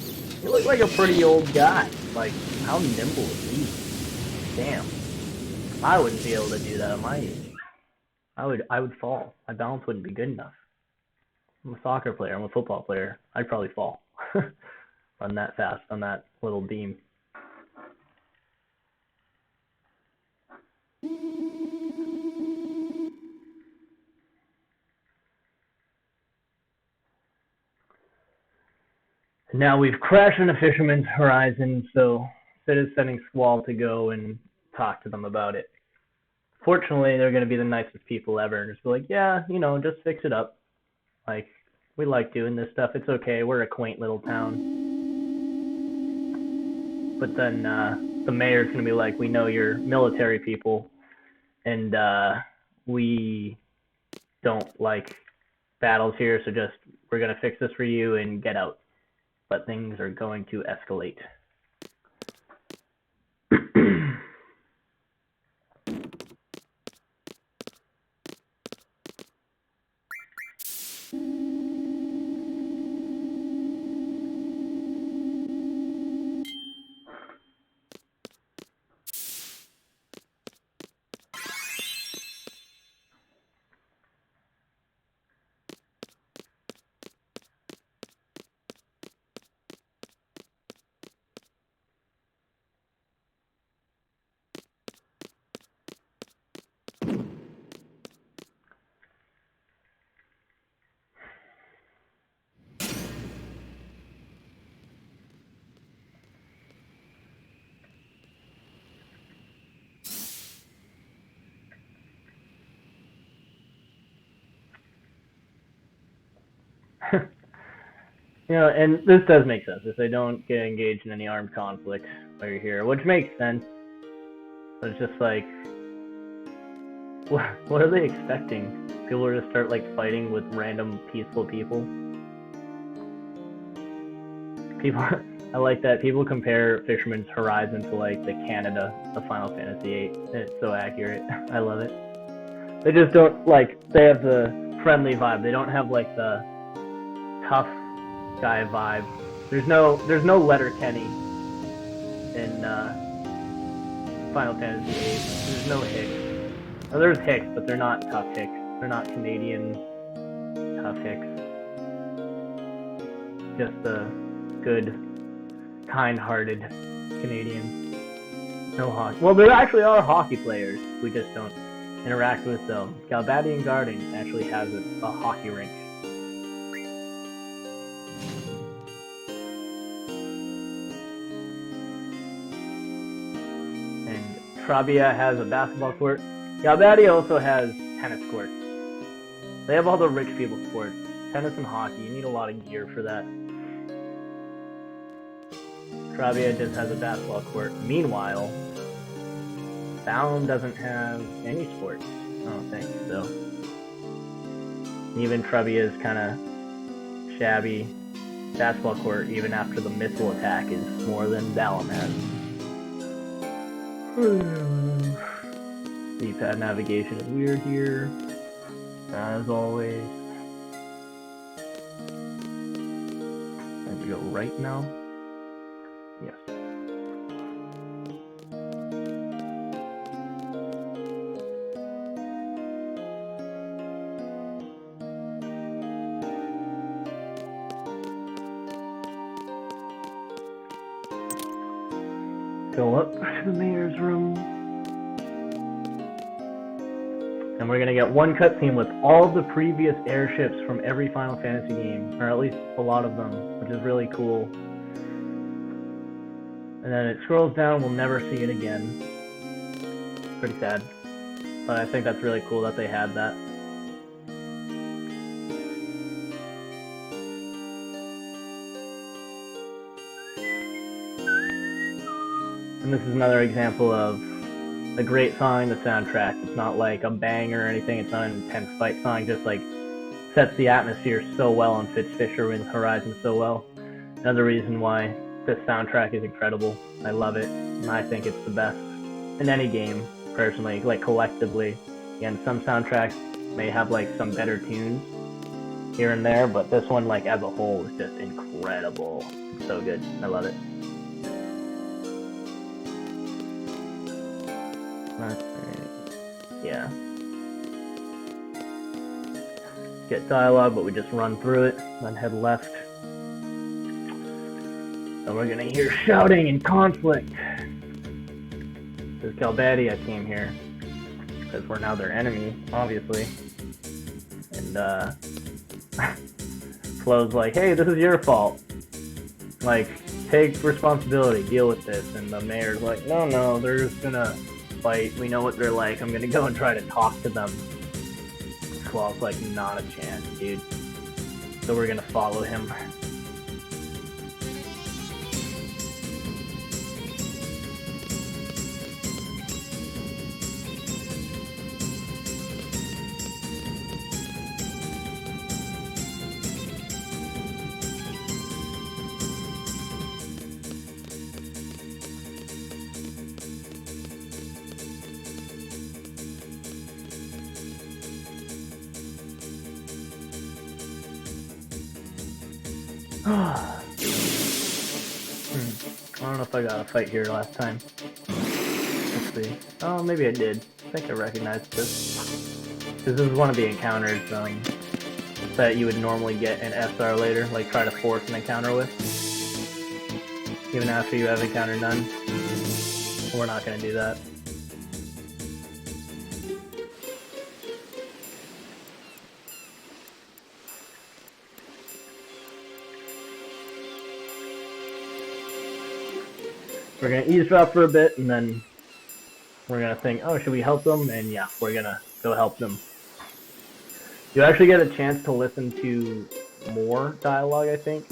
you look like a pretty old guy. Like, how nimble is he? Damn. I wouldn't be able to do that at my age. I would fall. My balance wouldn't be good enough. I'm a soccer player. I'm a football player. I'd probably fall. Run that fast on that little beam. Now we've crashed in a fisherman's horizon, so instead of sending Squall to go and talk to them about it, fortunately they're going to be the nicest people ever and just be like, yeah, you know, just fix it up. Like, we like doing this stuff. It's okay. We're a quaint little town. But then the mayor's going to be like, we know you're military people, and we don't like battles here, so just, we're going to fix this for you and get out. But things are going to escalate. You know, and this does make sense if they don't get engaged in any armed conflict while you're here, which makes sense. But it's just like, what are they expecting? People are to start like fighting with random peaceful people. I like that people compare Fisherman's Horizon to like the Canada of Final Fantasy VIII. It's so accurate. I love it. They just don't like, they have the friendly vibe. They don't have like the tough guy vibe. There's no Letterkenny in Final Fantasy VIII. There's no Hicks. Oh, there's Hicks, but they're not tough Hicks. They're not Canadian tough Hicks. Just the good, kind-hearted Canadians. No hockey. Well, there actually are hockey players. We just don't interact with them. Galbadian Garden actually has a hockey rink. And Trabia has a basketball court. Galbadia also has tennis courts. They have all the rich people sports. Tennis and hockey. You need a lot of gear for that. Trabia just has a basketball court. Meanwhile, Bound doesn't have any sports. I don't think so. Even Trabia's kind of shabby basketball court, even after the missile attack, is more than Balam has. D-pad navigation is weird here, as always. And we go right now. Yes. Go up to the mayor's room. And we're gonna get one cutscene with all the previous airships from every Final Fantasy game, or at least a lot of them, which is really cool. And then it scrolls down, we'll never see it again. Pretty sad. But I think that's really cool that they had that. And this is another example of a great song in the soundtrack. It's not like a bang or anything, it's not an intense fight song, just like sets the atmosphere so well and fits Fisherman's Horizon so well. Another reason why this soundtrack is incredible. I love it, and I think it's the best in any game, personally, like collectively. Again, some soundtracks may have like some better tunes here and there, but this one, like as a whole, is just incredible. It's so good. I love it. Yeah. Get dialogue, but we just run through it, then head left. And we're gonna hear shouting and conflict. Because Galbadia came here. Because we're now their enemy, obviously. And, Flo's like, hey, this is your fault. Like, take responsibility, deal with this. And the mayor's like, no, they're just gonna fight. We know what they're like. I'm gonna go and try to talk to them. Squall's like, not a chance, dude. So we're gonna follow him. I don't know if I got a fight here last time. Let's see. Oh, maybe I did. I think I recognized this. Because this is one of the encounters that you would normally get in SR later, like try to force an encounter with. Even after you have encounter none. We're not going to do that. We're going to eavesdrop for a bit, and then we're going to think, oh, should we help them? And yeah, we're going to go help them. You actually get a chance to listen to more dialogue, I think.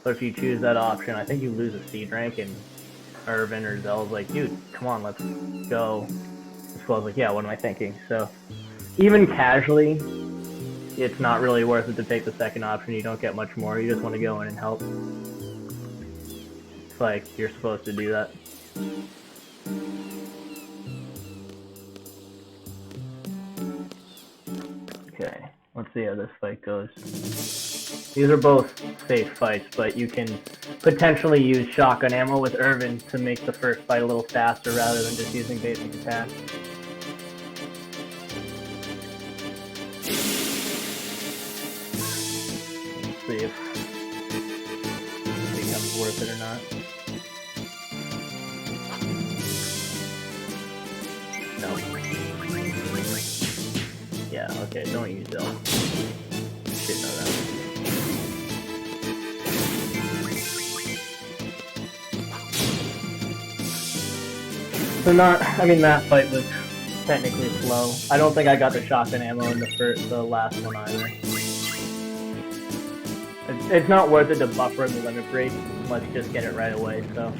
But if you choose that option, I think you lose a seed rank, and Irvin or Zell's like, dude, come on, let's go. Squall's like, yeah, what am I thinking? So even casually, it's not really worth it to take the second option. You don't get much more. You just want to go in and help. It's like you're supposed to do that. Okay, let's see how this fight goes. These are both safe fights, but you can potentially use shotgun ammo with Irvin to make the first fight a little faster rather than just using basic attacks. Let's see if it becomes worth it or not. No. Yeah, okay, don't use Zell. Should know that. So that fight was technically slow. I don't think I got the shotgun ammo in the last one either. It's not worth it to buffer the limit break. Let's just get it right away, so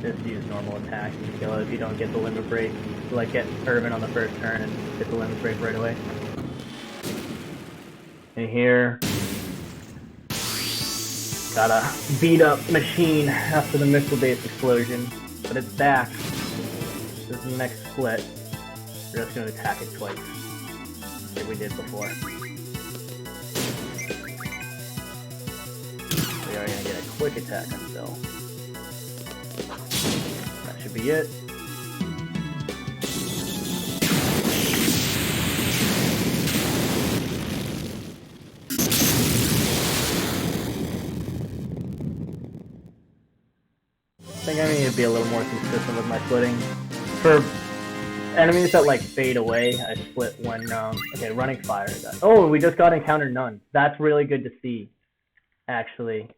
just use normal attack and kill it if you don't get the limit break. So like get Irvin on the first turn and get the limit break right away. And here, got a beat up machine after the missile-based explosion, but it's back. This is the next split. We're just going to attack it twice, like we did before. We are going to get a quick attack on Zell. That should be it. I think I need to be a little more consistent with my splitting. For enemies that like fade away, I split when okay, running fire. Oh, we just got encounter none. That's really good to see, actually.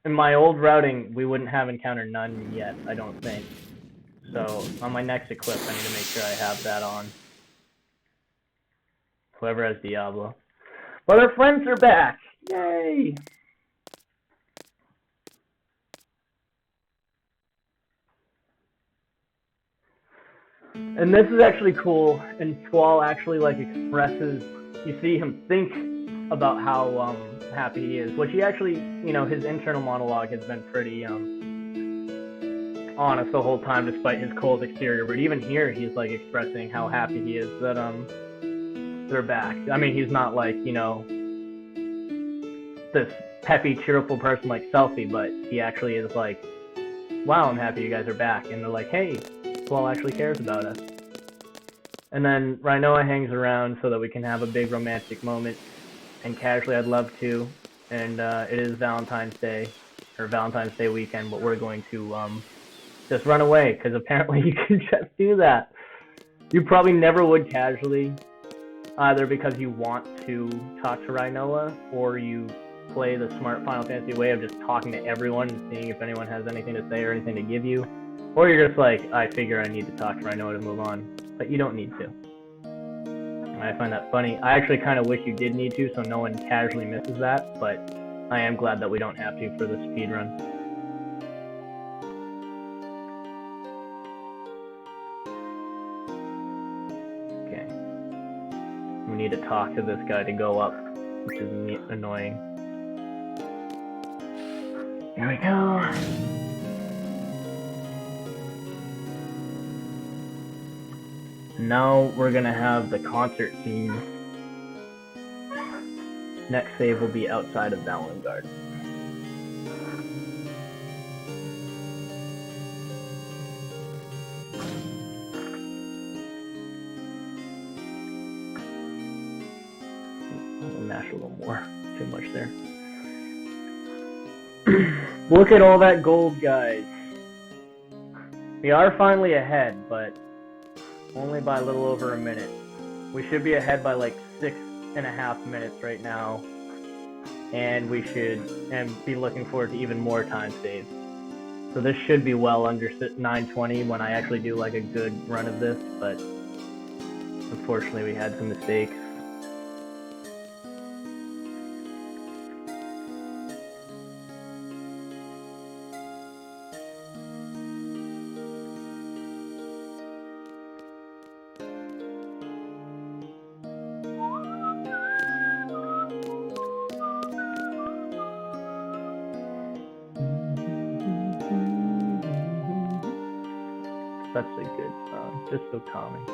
In my old routing, we wouldn't have encounter none yet, I don't think. So on my next equip, I need to make sure I have that on. Whoever has Diablo. But our friends are back! Yay! And this is actually cool, and Squall actually like expresses, you see him think about how happy he is, which he actually, his internal monologue has been pretty honest the whole time despite his cold exterior, but even here he's like expressing how happy he is that they're back. I mean, he's not like, this peppy, cheerful person like Selfie, but he actually is like, wow, I'm happy you guys are back, and they're like, hey, Squall actually cares about us. And then Rinoa hangs around so that we can have a big romantic moment. And casually, I'd love to. And it is Valentine's Day, or Valentine's Day weekend, but we're going to just run away, because apparently you can just do that. You probably never would casually, either because you want to talk to Rinoa, or you play the smart Final Fantasy way of just talking to everyone and seeing if anyone has anything to say or anything to give you. Or you're just like, I figure I need to talk to Rinoa to move on. But you don't need to. And I find that funny. I actually kind of wish you did need to, so no one casually misses that, but I am glad that we don't have to for the speedrun. Okay. We need to talk to this guy to go up, which is annoying. Here we go. Now we're gonna have the concert scene. Next save will be outside of Valorant Garden. I'll mash a little more. Too much there. Look at all that gold, guys. We are finally ahead, but only by a little over a minute. We should be ahead by like 6.5 minutes right now, and we should be looking forward to even more time saves. So this should be well under 9:20 when I actually do like a good run of this, but unfortunately we had some mistakes. such a good song. Just so calming.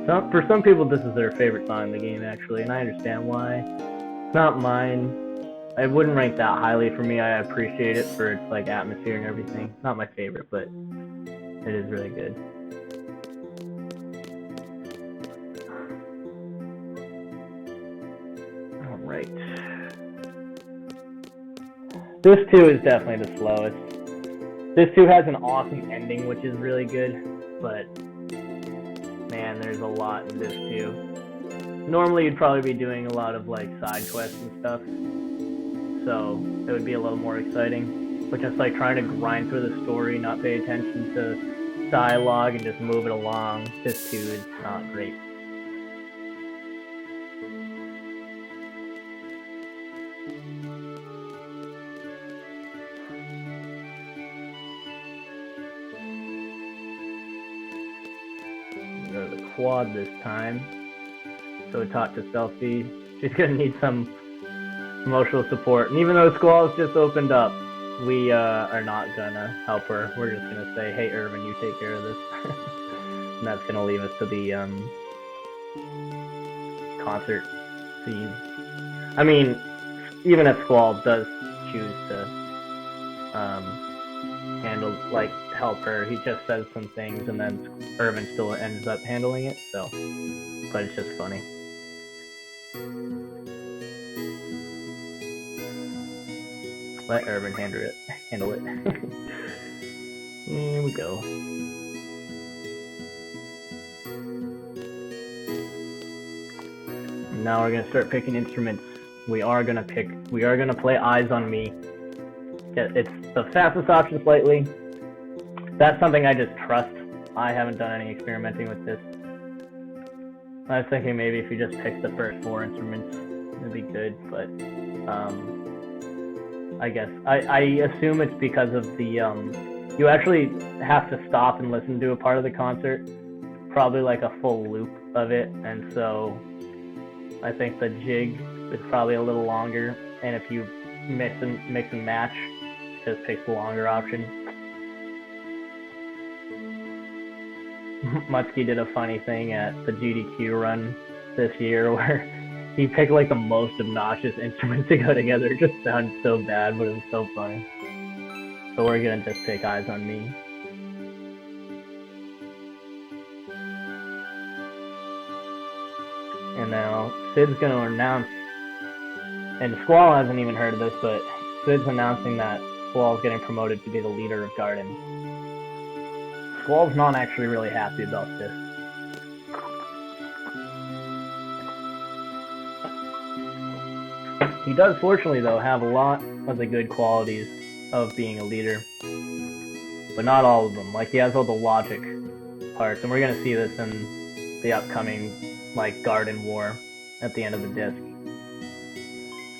So, for some people, this is their favorite song in the game, actually, and I understand why. It's not mine. I wouldn't rank that highly for me. I appreciate it for its like atmosphere and everything. It's not my favorite, but it is really good. All right. This too is definitely the slowest. This too has an awesome ending, which is really good, but man, there's a lot in this too. Normally, you'd probably be doing a lot of like side quests and stuff, so it would be a little more exciting. But just like trying to grind through the story, not pay attention to dialogue, and just move it along, this too is not great. Go to the quad this time. So we talked to Selfie. She's gonna need some emotional support. And even though Squall's just opened up, we are not gonna help her. We're just gonna say, hey Irvin, you take care of this. And that's gonna leave us to the concert scene. I mean, even if Squall does choose to handle, like, help her, he just says some things and then Irvin still ends up handling it, so, but it's just funny. Let Irvin handle it. Here we go. Now we're gonna start picking instruments. We are gonna play Eyes on Me. It's the fastest option slightly. That's something I just trust. I haven't done any experimenting with this. I was thinking maybe if you just pick the first 4 instruments, it'd be good, but I guess I assume it's because of the you actually have to stop and listen to a part of the concert, probably like a full loop of it, and so I think the jig is probably a little longer, and if you mix and match, just pick the longer option. Mutsky did a funny thing at the GDQ run this year where he picked like the most obnoxious instruments to go together. It just sounded so bad, but it was so funny. So we're gonna just pick Eyes on Me. And now Sid's gonna announce, and Squall hasn't even heard of this, but Sid's announcing that Squall's getting promoted to be the leader of Garden. Squall's not actually really happy about this. He does, fortunately, though, have a lot of the good qualities of being a leader, but not all of them. Like, he has all the logic parts, and we're going to see this in the upcoming, like, Garden War at the end of the disc.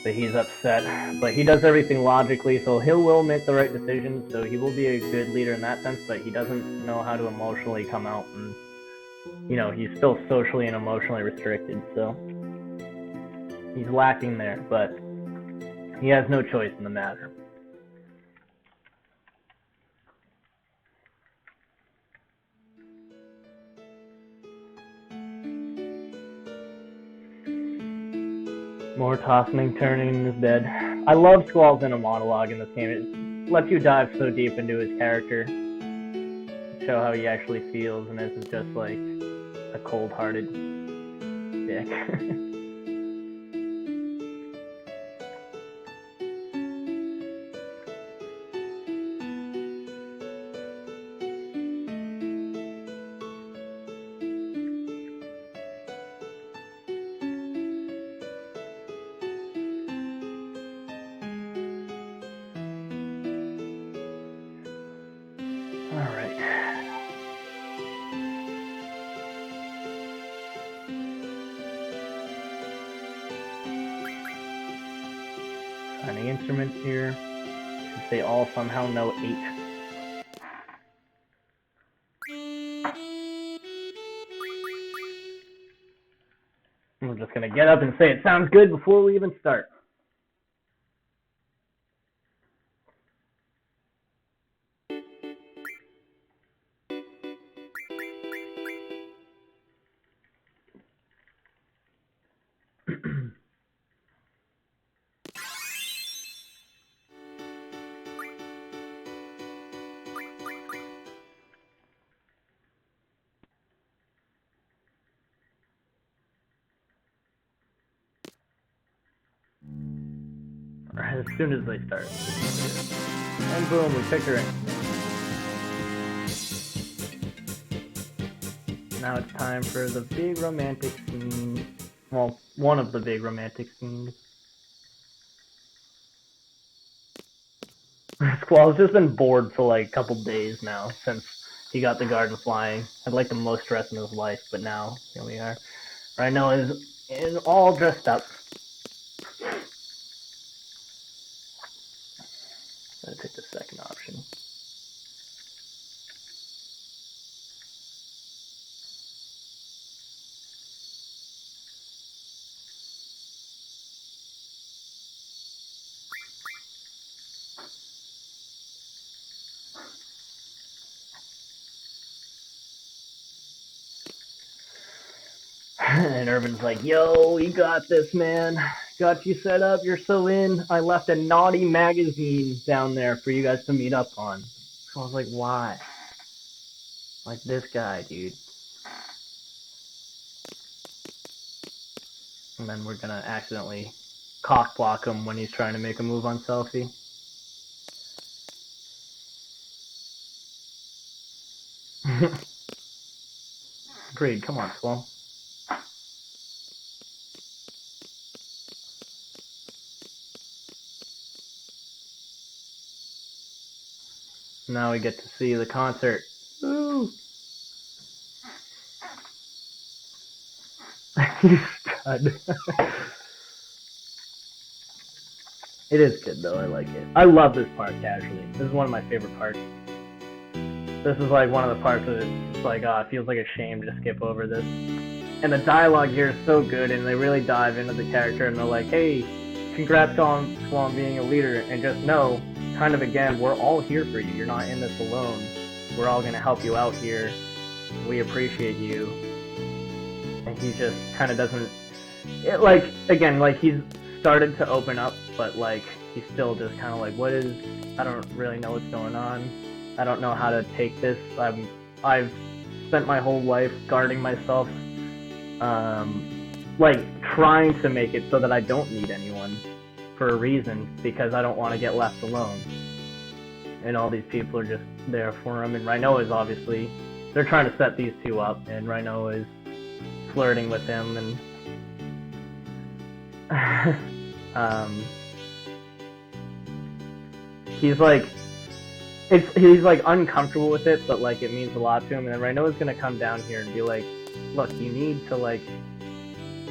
But he's upset. But he does everything logically, so he will make the right decisions, so he will be a good leader in that sense, but he doesn't know how to emotionally come out, and, you know, he's still socially and emotionally restricted, so he's lacking there, but he has no choice in the matter. More tossing and turning in his bed. I love Squall's inner monologue in this game. It lets you dive so deep into his character, show how he actually feels, and this is just like a cold-hearted dick. Finding instruments here. Since they all somehow know 8. I'm just gonna get up and say it sounds good before we even start. As soon as they start. And boom, we picked her in. Now it's time for the big romantic scene. Well, one of the big romantic scenes. Squall's just been bored for like a couple days now since he got the garden flying. Had like the most stress in his life, but now here we are. Rinoa is all dressed up. I'm gonna take the second option. And Irvin's like, yo, you got this, man. Got you set up, you're so in. I left a naughty magazine down there for you guys to meet up on. So I was like, why? Like this guy, dude. And then we're gonna accidentally cock block him when he's trying to make a move on Selfie. Agreed, come on, Squall. Now we get to see the concert. Woo! You stud. It is good though, I like it. I love this part casually. This is one of my favorite parts. This is like one of the parts that it's like, it feels like a shame to skip over this. And the dialogue here is so good, and they really dive into the character, and they're like, hey, congrats on Squall being a leader, and just know, kind of again, we're all here for you. You're not in this alone. We're all going to help you out here. We appreciate you. And he just kind of doesn't, again, like he's started to open up, but like he's still just kind of like, I don't really know what's going on. I don't know how to take this. I've spent my whole life guarding myself, like trying to make it so that I don't need anyone for a reason, because I don't want to get left alone. And all these people are just there for him, and Rinoa is obviously, they're trying to set these two up, and Rinoa is flirting with him, and he's like uncomfortable with it, but like it means a lot to him. And then Rinoa's gonna come down here and be like, look, you need to like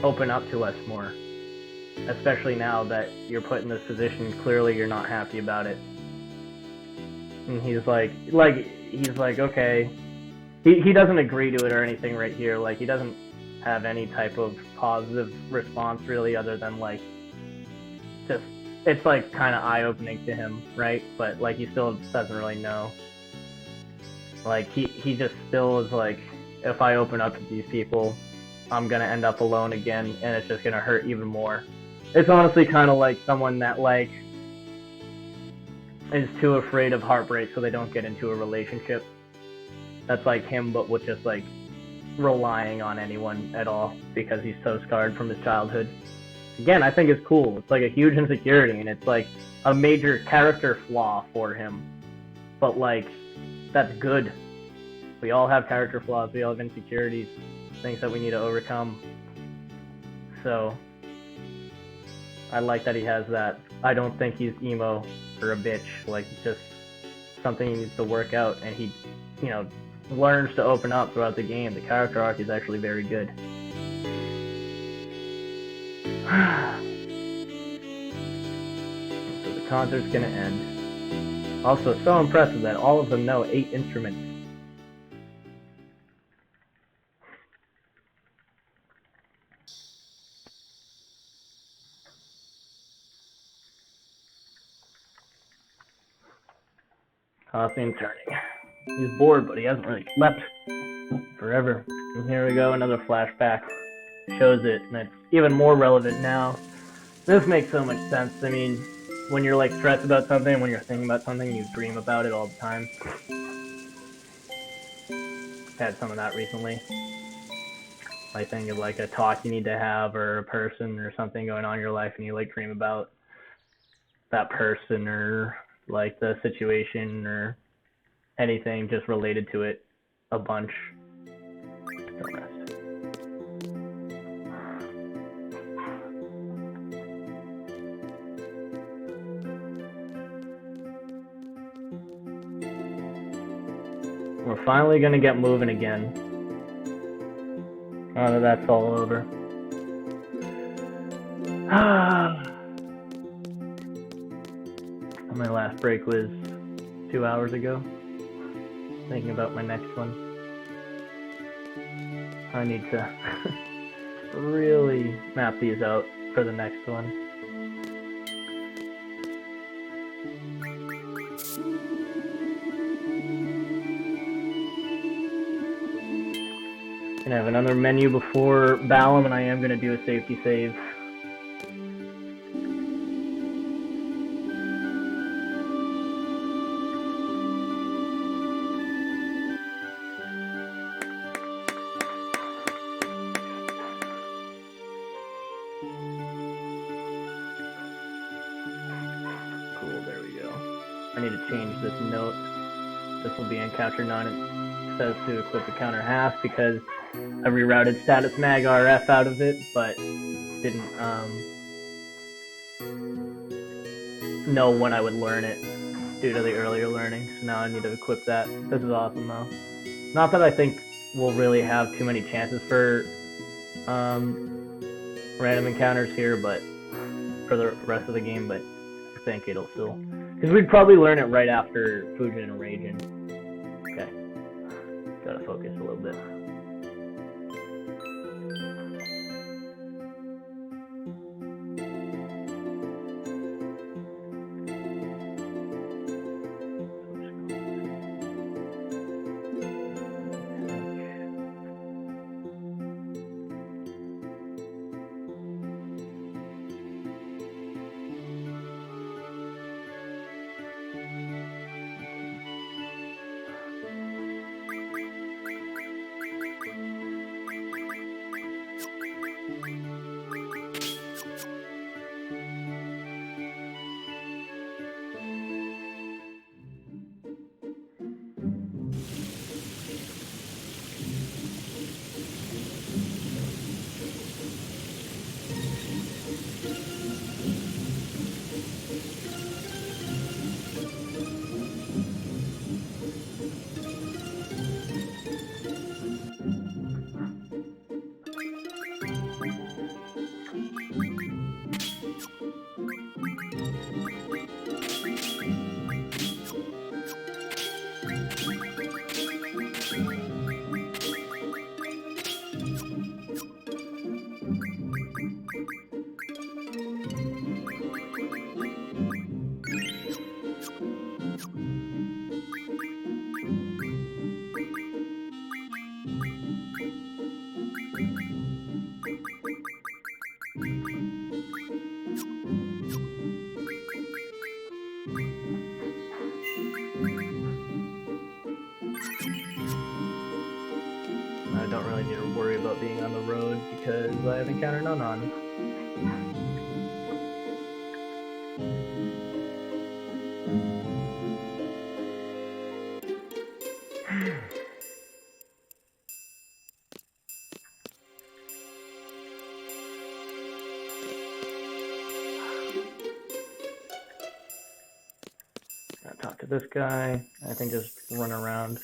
open up to us more, especially now that you're put in this position. Clearly you're not happy about it. And he's like okay, he doesn't agree to it or anything right here. Like he doesn't have any type of positive response really, other than like just, it's like kind of eye-opening to him, right? But like he still doesn't really know. Like he just still is like, if I open up to these people, I'm gonna end up alone again, and it's just gonna hurt even more. It's honestly kind of like someone that like is too afraid of heartbreak, so they don't get into a relationship. That's like him, but with just like relying on anyone at all because he's so scarred from his childhood. Again, I think it's cool. It's like a huge insecurity, and it's like a major character flaw for him. But like, that's good. We all have character flaws. We all have insecurities, things that we need to overcome. So I like that he has that. I don't think he's emo or a bitch. Like, it's just something he needs to work out, and he, learns to open up throughout the game. The character arc is actually very good. So the concert's gonna end. Also, so impressive that all of them know 8 instruments. Costume turning. He's bored, but he hasn't really slept forever. And here we go, another flashback. shows it, and it's even more relevant now. This makes so much sense. I mean, when you're like stressed about something, when you're thinking about something, you dream about it all the time. I've had some of that recently. Like think of like a talk you need to have, or a person or something going on in your life, and you like dream about that person or like the situation or anything just related to it a bunch. Don't rest. We're finally gonna get moving again. Now that that's all over. My last break was 2 hours ago. Thinking about my next one. I need to really map these out for the next one. Gonna have another menu before Balam, and I am gonna do a safety save. Cool, there we go. I need to change this note. This will be in counter 9. It says to equip the counter half because I rerouted status mag RF out of it, but didn't know when I would learn it due to the earlier learning. So now I need to equip that. This is awesome though. Not that I think we'll really have too many chances for random encounters here, but for the rest of the game, but I think it'll still, because we'd probably learn it right after Fujin and Raging. Okay, gotta focus a little bit. I don't really need to worry about being on the road because I have encountered none on. I'll talk to this guy. I think just run around.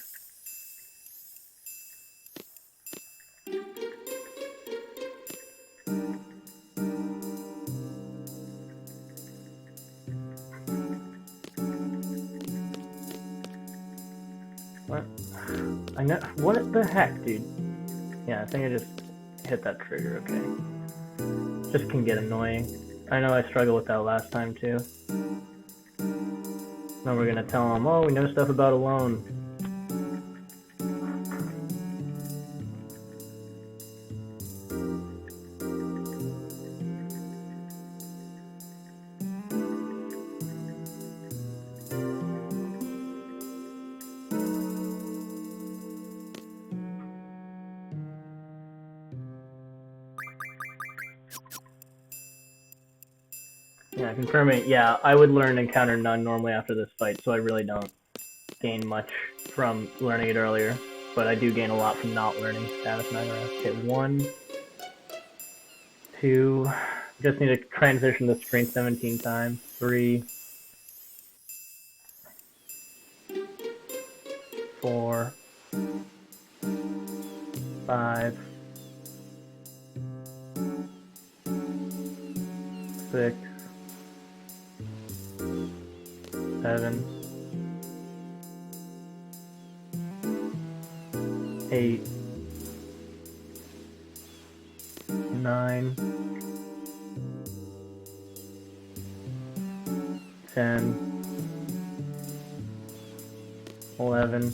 What? I know. What the heck, dude? Yeah, I think I just hit that trigger. Okay. Just can get annoying. I know I struggled with that last time too. Now we're gonna tell them, oh, we know stuff about Alone. confirming, yeah, I would learn Encounter None normally after this fight, so I really don't gain much from learning it earlier. But I do gain a lot from not learning Status Nightmare. Okay, 1, 2, just need to transition the screen 17 times. 3, 4, 5, 6, 7, 8, 9, 10, 11,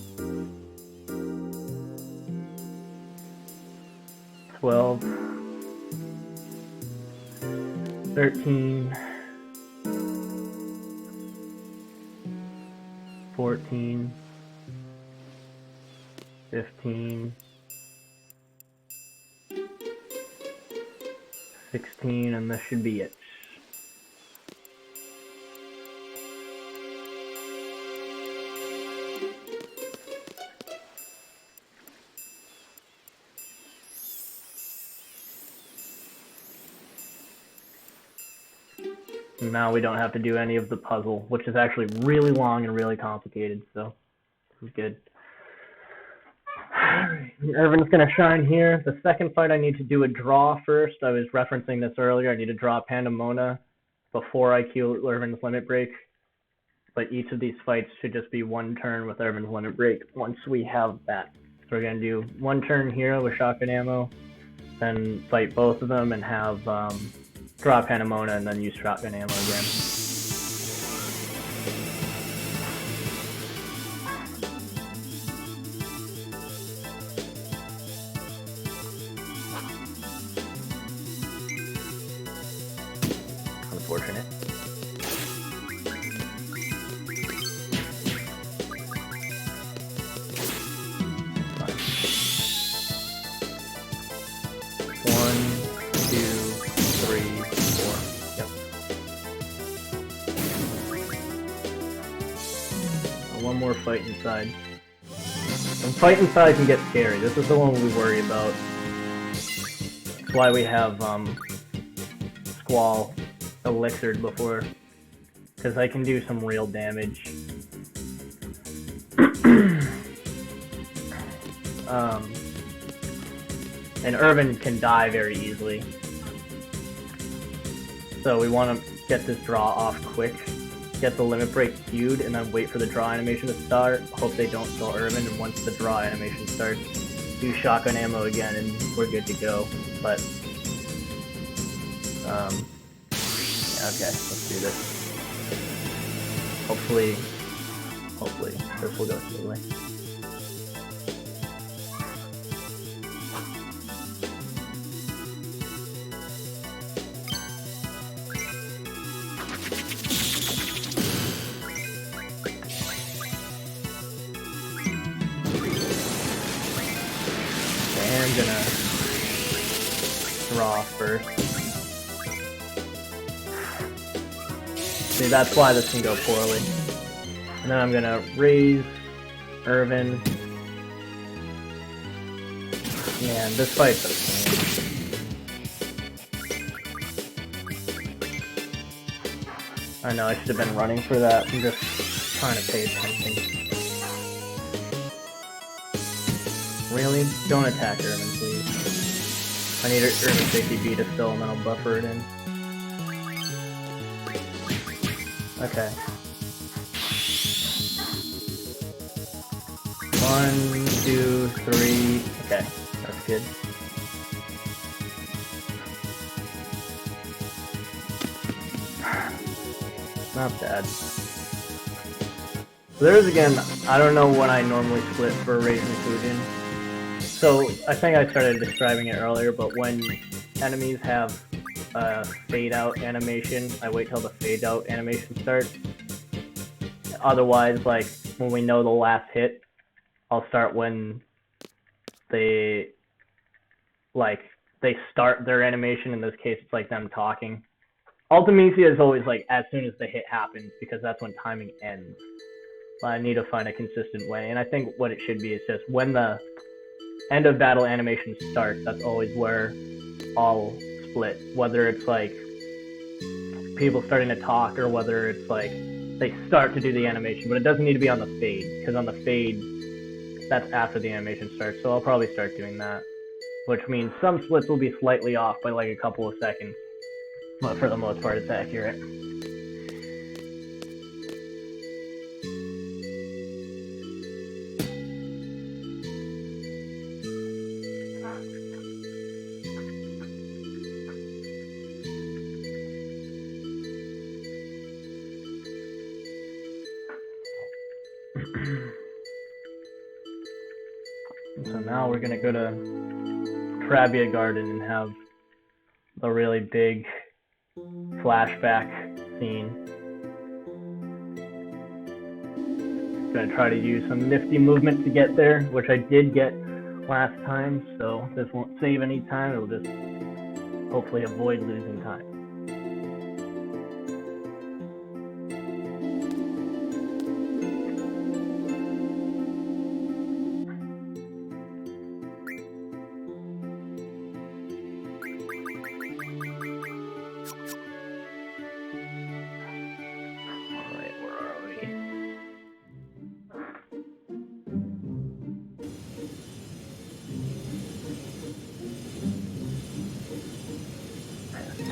12, 13, 14, 15, 16, and this should be it. Now we don't have to do any of the puzzle, which is actually really long and really complicated, so this is good. Alright, Irvin's gonna shine here. The second fight I need to do a draw first. I was referencing this earlier. I need to draw Pandemona before I kill Irvin's Limit Break. But each of these fights should just be one turn with Irvin's Limit Break once we have that. So we're gonna do one turn here with shotgun ammo, then fight both of them and have draw Pandemona and then use shotgun ammo again. Unfortunate. One more fight inside. And fight inside can get scary. This is the one we worry about. That's why we have Squall elixired before, because I can do some real damage. And Irvin can die very easily. So we want to get this draw off quick. Get the limit break queued, and then wait for the draw animation to start. Hope they don't kill Irvin, and once the draw animation starts, use shotgun ammo again, and we're good to go. But, yeah, okay, let's do this. Hopefully, this will go smoothly. I'm gonna draw first. See, that's why this can go poorly. And then I'm gonna raise Irvin. Man, this fight's okay. I know I should have been running for that. I'm just trying to pay attention. Really? Don't attack Irvin, please. I need Irvin 60B to fill, and then I'll buffer it in. Okay. 1, 2, 3. Okay, that's good. Not bad. So there's again, I don't know what I normally split for Raisin Fujin. So, I think I started describing it earlier, but when enemies have a fade-out animation, I wait till the fade-out animation starts. Otherwise, like, when we know the last hit, I'll start when they start their animation. In this case, it's like them talking. Ultimecia is always like as soon as the hit happens, because that's when timing ends. But I need to find a consistent way, and I think what it should be is just when the end of battle animation starts, that's always where I'll split. Whether it's like people starting to talk, or whether it's like they start to do the animation, but it doesn't need to be on the fade, because on the fade, that's after the animation starts, so I'll probably start doing that. Which means some splits will be slightly off by like a couple of seconds, but for the most part it's accurate. So now we're gonna go to Trabia Garden and have a really big flashback scene. Gonna try to use some nifty movement to get there, which I did get last time, so this won't save any time, it'll just hopefully avoid losing time.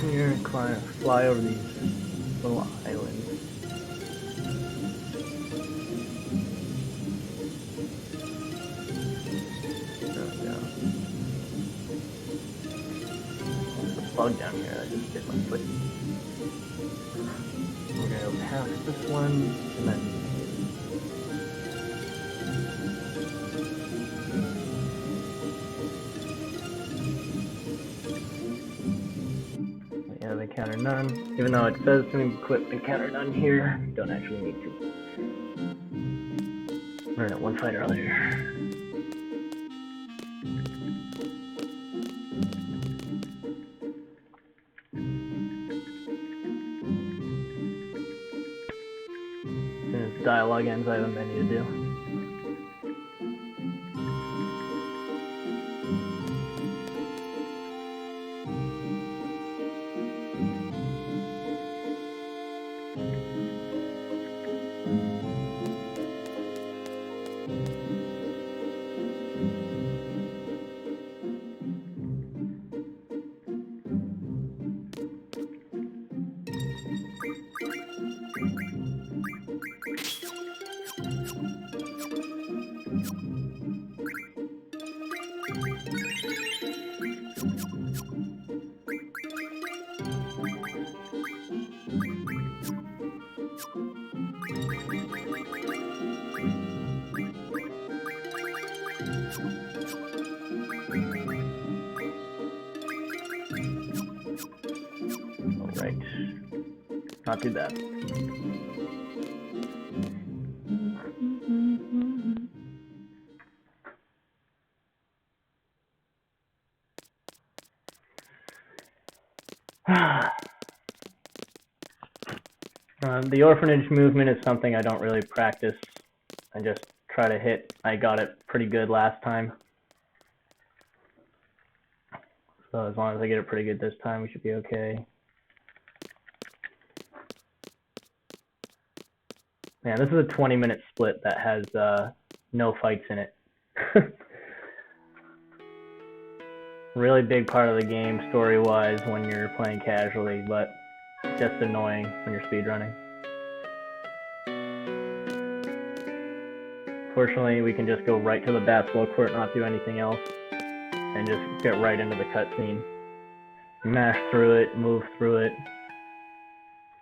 Here, fly over these little islands. There we go. There's a bug down here, I just hit my foot. We're gonna go past this one, and then encounter none. Even though it says to equip encounter none here, don't actually need to. We're at one fight earlier. As soon as dialogue ends, I have a menu to do. Alright. Not too bad. The orphanage movement is something I don't really practice. I just try to hit. I got it pretty good last time. So as long as I get it pretty good this time, we should be okay. Man, this is a 20-minute split that has no fights in it. Really big part of the game story-wise when you're playing casually, but just annoying when you're speedrunning. Fortunately, we can just go right to the basketball court, not do anything else, and just get right into the cutscene. Mash through it, move through it.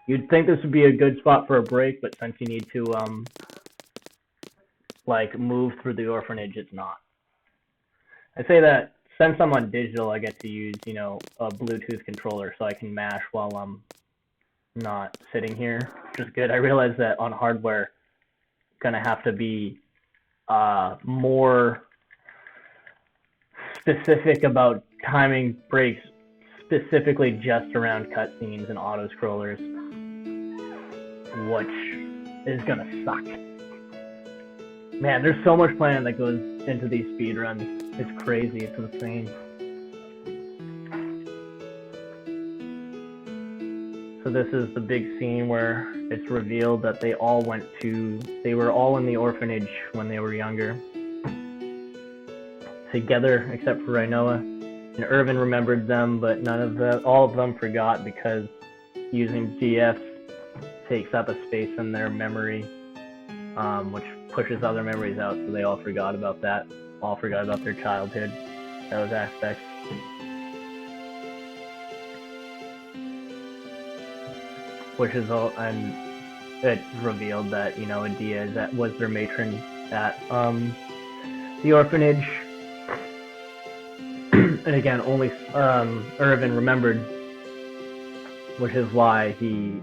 You'd think this would be a good spot for a break, but since you need to, like, move through the orphanage, it's not. I say that since I'm on digital, I get to use, you know, a Bluetooth controller, so I can mash while I'm not sitting here, which is good. I realize that on hardware, gonna have to be more specific about timing breaks specifically just around cutscenes and auto-scrollers, which is gonna suck. Man, there's so much planning that goes into these speedruns. It's crazy, it's insane. So this is the big scene where it's revealed that they were all in the orphanage when they were younger. Together, except for Rinoa. And Irvin remembered them, but all of them forgot because using GFs takes up a space in their memory, which pushes other memories out, so they all forgot about that. All forgot about their childhood, those aspects. Which is all, and it revealed that, you know, Adia was their matron at the orphanage. And again, only Irvin remembered, which is why he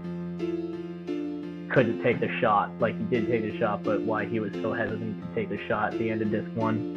couldn't take the shot. Like, he did take the shot, but why he was so hesitant to take the shot at the end of Disc 1.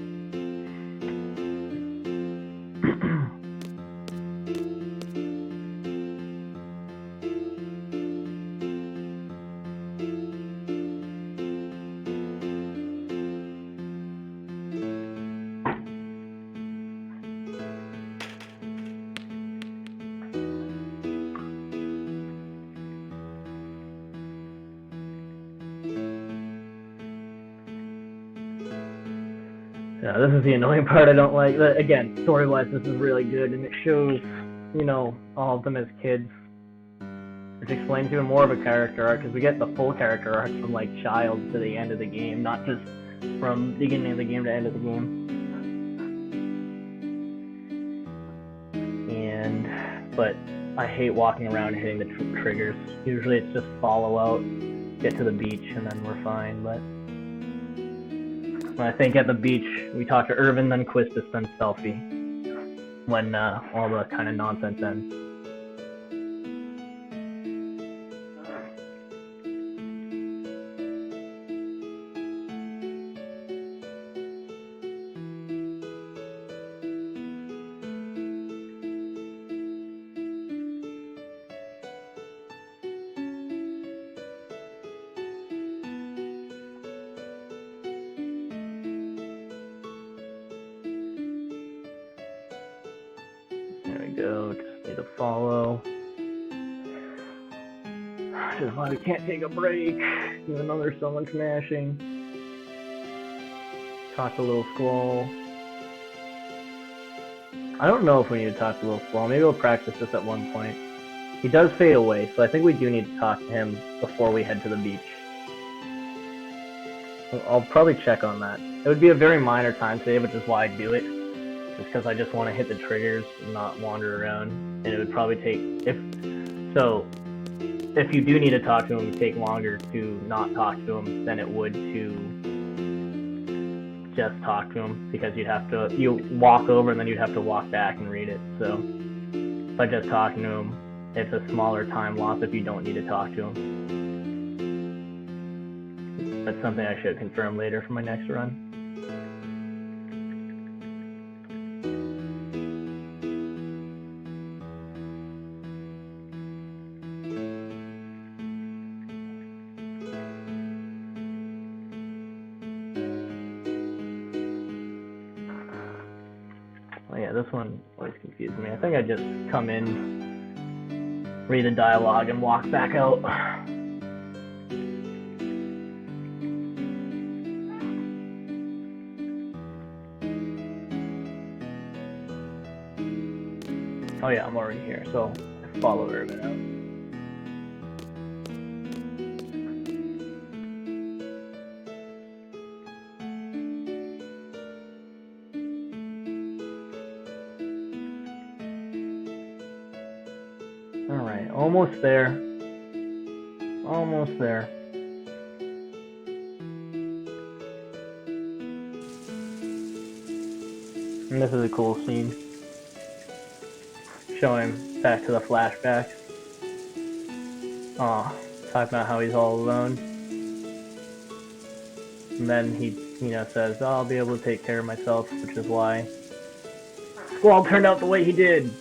Yeah, this is the annoying part I don't like. Again, story-wise, this is really good, and it shows, you know, all of them as kids. Which explains even more of a character arc, because we get the full character arc from, like, child to the end of the game, not just from beginning of the game to end of the game. But I hate walking around and hitting the triggers. Usually it's just follow out, get to the beach, and then we're fine, but... I think at the beach, we talk to Irvin, then Quistis, then Selfie, when all the kind of nonsense ends. Go, just need to follow. Which is why we can't take a break, even though there's so much mashing. Talk to little Squall. I don't know if we need to talk to little Squall. Maybe we'll practice this at one point. He does fade away, so I think we do need to talk to him before we head to the beach. I'll probably check on that. It would be a very minor time save, which is why I do it. Just because I just want to hit the triggers and not wander around. And it would probably take... If you do need to talk to him, it would take longer to not talk to him than it would to just talk to him. Because you walk over and then you'd have to walk back and read it. So, by just talking to him, it's a smaller time loss if you don't need to talk to him. That's something I should confirm later for my next run. Oh yeah, this one always confuses me. I think I just come in, read the dialogue, and walk back out. Oh yeah, I'm already here, so I follow Irvin out. Alright, almost there. Almost there. And this is a cool scene. Showing back to the flashbacks. Talking about how he's all alone. And then he, says, I'll be able to take care of myself, which is why Squall turned out the way he did.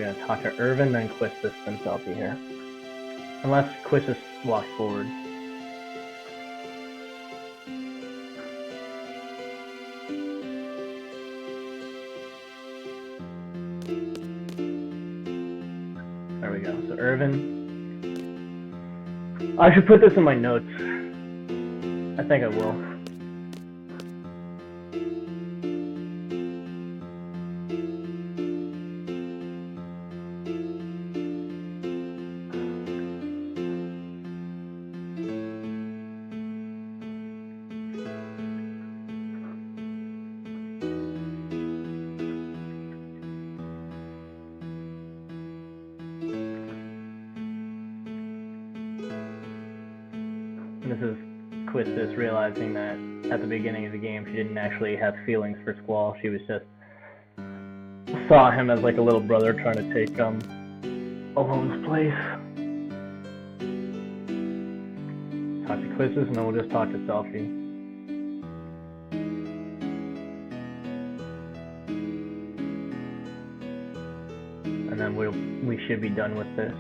we're gonna talk to Irvin, then Quistis, then Selfie here. Unless Quistis walks forward. There we go. So Irvin. I should put this in my notes. I think I will. This is Quistis realizing that at the beginning of the game she didn't actually have feelings for Squall. She was just saw him as like a little brother trying to take Alone's place. Talk to Quistis and then we'll just talk to Selfie. And then we should be done with this.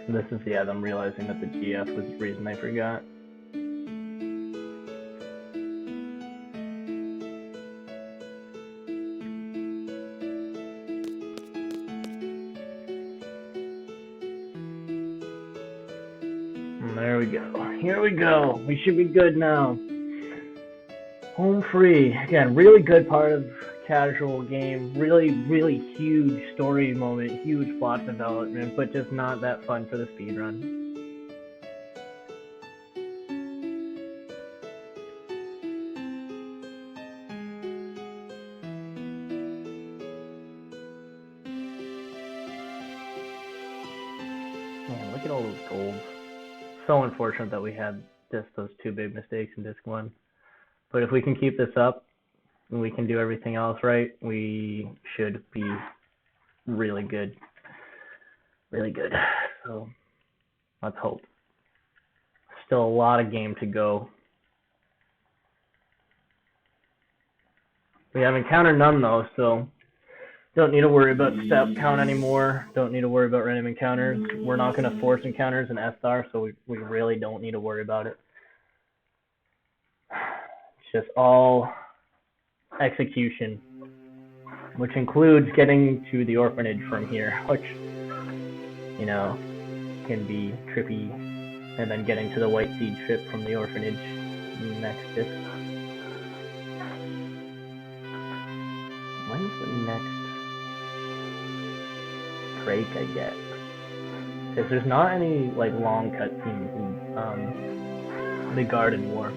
This is, yeah, them realizing that the GF was the reason they forgot. And there we go. Here we go. We should be good now. Home free. Again, really good part of casual game, really huge story moment, huge plot development, but just not that fun for the speedrun. Man, look at all those golds. So unfortunate that we had just those two big mistakes in disc 1. But if we can keep this up, and we can do everything else right, we should be really good. Really good. So, let's hope. Still a lot of game to go. We have encounter none though, so don't need to worry about step count anymore. Don't need to worry about random encounters. We're not going to force encounters in SR, so we really don't need to worry about it. It's just all execution, which includes getting to the orphanage from here, which, you know, can be trippy, and then getting to the White Seed ship from the orphanage next disc. When's the next break I get? Because there's not any like long cutscenes in the Garden War.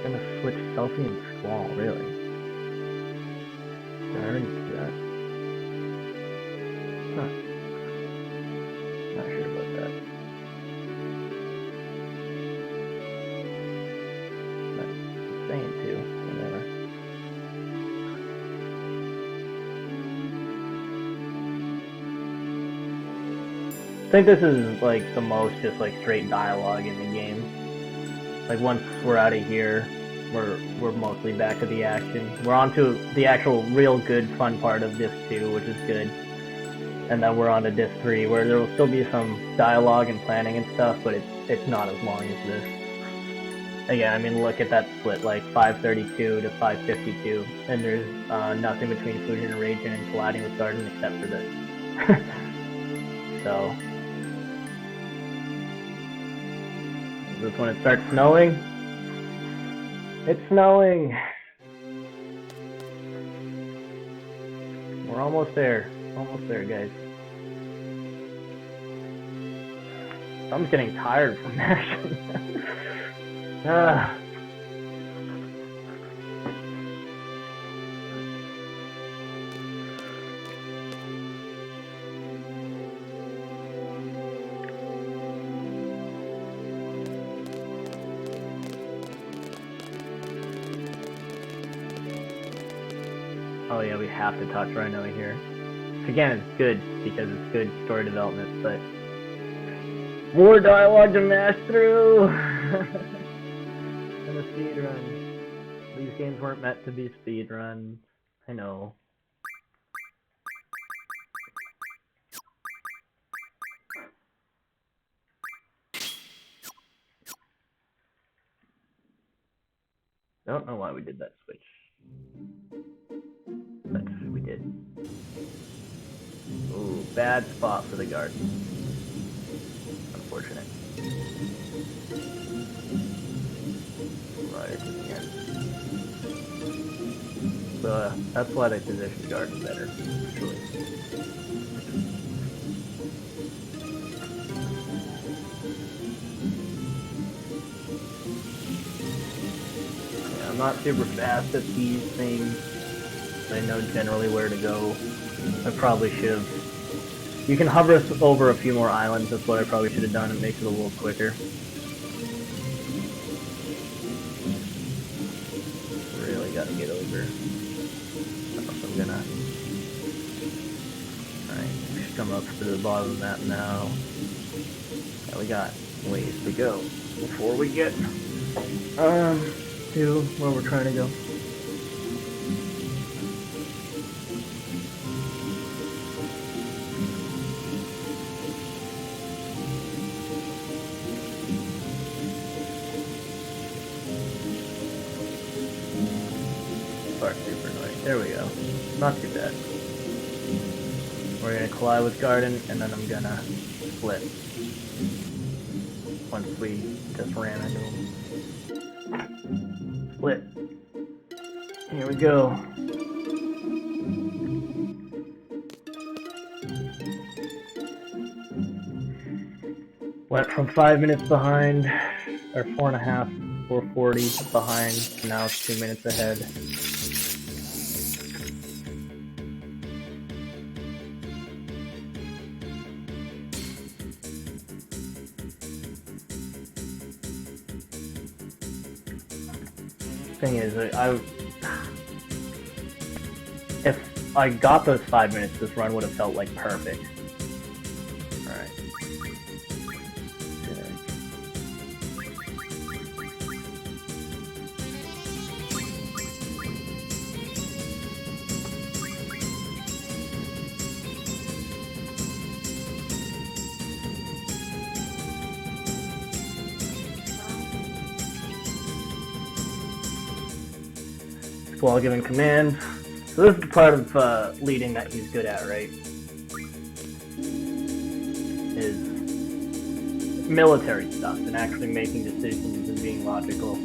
I'm gonna switch Selfie and Squall, really? Did I already do that? Huh. Not sure about that. But I'm saying to, whatever. I think this is like the most just like straight dialogue in the game. Like once we're out of here, we're mostly back to the action. We're on to the actual real good fun part of disc 2, which is good. And then we're on to disc 3, where there will still be some dialogue and planning and stuff, but it's not as long as this. Again, I mean, look at that split, like 532 to 552, and there's nothing between Fusion and Raging and colliding with Garden except for this. So this is when it starts snowing. It's snowing. We're almost there. Almost there, guys. I'm getting tired from action. Oh yeah, we have to touch Rinoa here. Again, it's good because it's good story development, but more dialogue to mash through. in a speedrun. These games weren't meant to be speedruns. I know. Don't know why we did that switch. But we did. Ooh, bad spot for the garden. Unfortunate. Right at the end. So that's why they positioned garden better, actually. Yeah, I'm not super fast at these things. I know generally where to go. I probably should have. You can hover over a few more islands. That's what I probably should have done. It makes it a little quicker. Really gotta get over. I'm gonna. Alright, just come up to the bottom of the map now. Yeah, we got ways to go before we get to where we're trying to go. Super annoying. There we go. Not too bad. We're gonna collide with garden, and then I'm gonna split once we just ran into him. Split. Here we go. Went from 5 minutes behind, or 4.5, 440 behind, and now it's 2 minutes ahead. Thing is, if I got those 5 minutes, this run would have felt like perfect. Alright. Squall giving commands. So this is the part of leading that he's good at, right? Is military stuff and actually making decisions and being logical.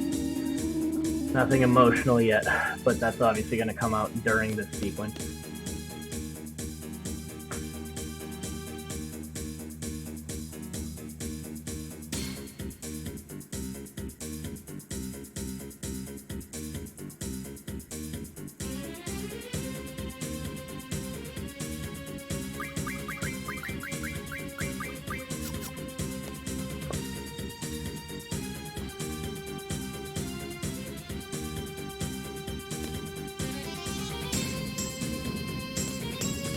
Nothing emotional yet, but that's obviously going to come out during this sequence.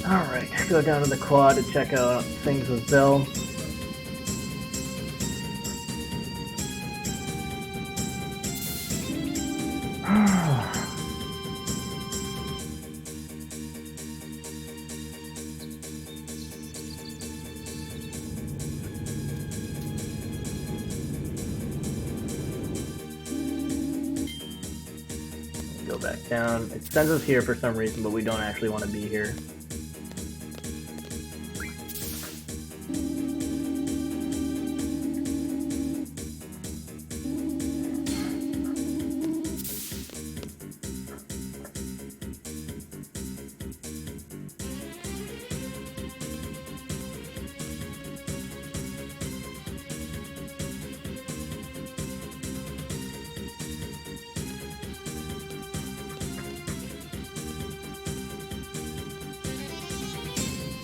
Alright, go down to the quad to check out things with Zell. Go back down. It sends us here for some reason, but we don't actually want to be here.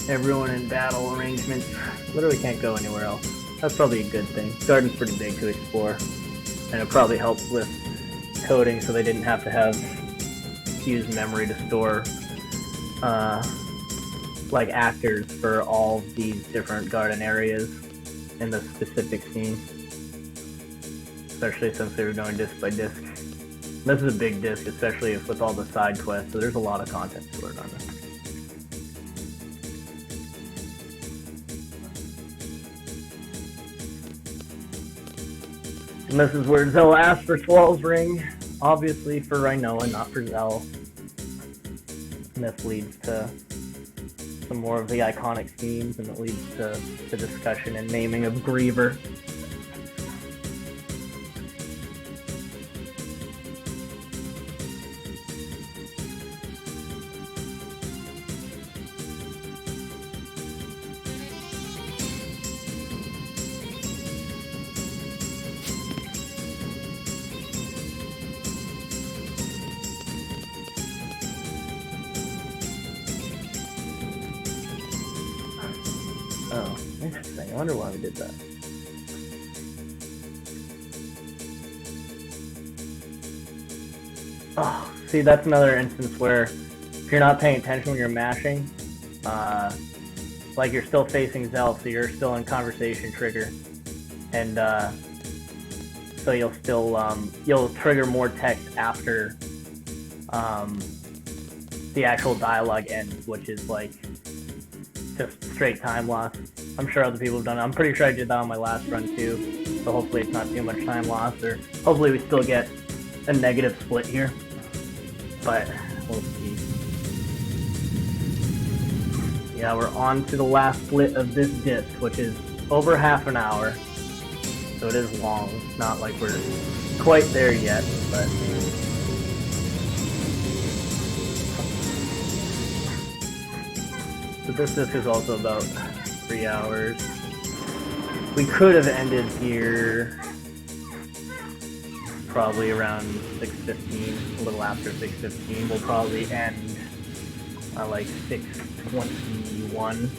Everyone in battle arrangements literally can't go anywhere else. That's probably a good thing. Garden's pretty big to explore, and it probably helps with coding so they didn't have to use memory to store like actors for all these different garden areas in the specific scene. So especially since they were going disc by disc. This is a big disc, especially with all the side quests, so there's a lot of content to learn on this. And this is where Zell asked for Squall's ring, obviously for Rinoa, not for Zell. And this leads to some more of the iconic themes, and it leads to the discussion and naming of Griever. Oh, interesting. I wonder why we did that. Oh, see, that's another instance where if you're not paying attention when you're mashing, like you're still facing Zell, so you're still in conversation trigger, and so you'll still you'll trigger more text after the actual dialogue ends, which is like just straight time loss. I'm sure other people have done it. I'm pretty sure I did that on my last run too, so hopefully it's not too much time loss, or hopefully we still get a negative split here, but we'll see. Yeah, we're on to the last split of this disc, which is over half an hour, so it is long. It's not like we're quite there yet, but so this disc is also about 3 hours. We could have ended here probably around 6:15, a little after 6:15. We'll probably end at like 6:21.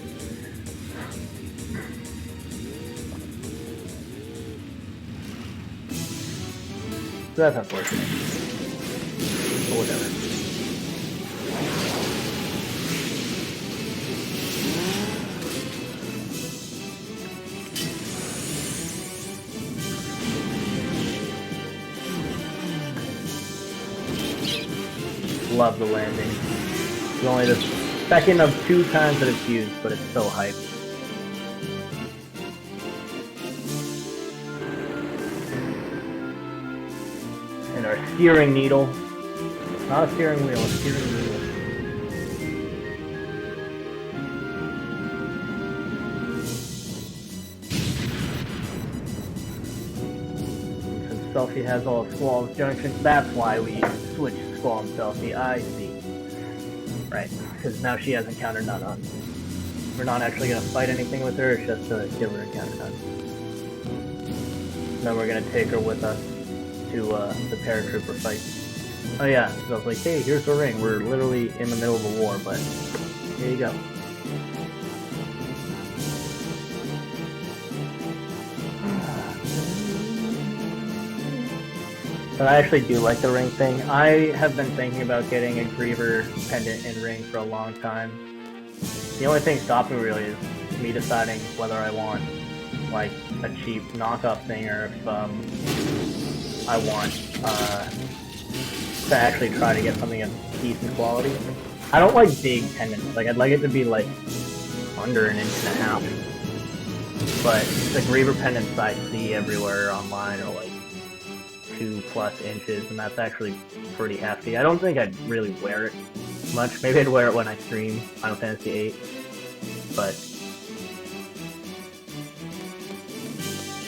So that's unfortunate. But whatever. Love the landing. It's only the second of 2 times that it's used, but it's so hyped. And our steering needle. Not a steering wheel, a steering needle. Since Selfie has all of Squall's junctions, that's why we switched Squall and Selfie. I see. Right, because now she has encounter none on. We're not actually going to fight anything with her, it's just to give her encounter none. Then we're going to take her with us to the paratrooper fight. Oh yeah, so I was like, hey, here's the ring. We're literally in the middle of a war, but here you go. But I actually do like the ring thing. I have been thinking about getting a Griever pendant and ring for a long time. The only thing stopping me really is me deciding whether I want like a cheap knockoff thing or if I want to actually try to get something of decent quality. I don't like big pendants. Like I'd like it to be like under 1.5 inches. But the Griever pendants I see everywhere online are like 2+ inches, and that's actually pretty hefty. I don't think I'd really wear it much. Maybe I'd wear it when I stream Final Fantasy VIII, but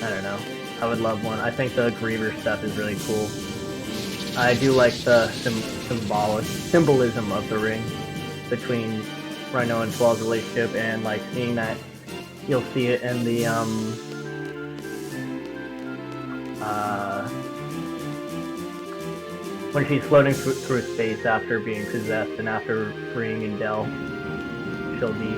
I don't know. I would love one. I think the Griever stuff is really cool. I do like the symbolism of the ring between Rinoa and Squall's relationship, and like seeing that, you'll see it in the when she's floating through space after being possessed and after freeing Indel, she'll be,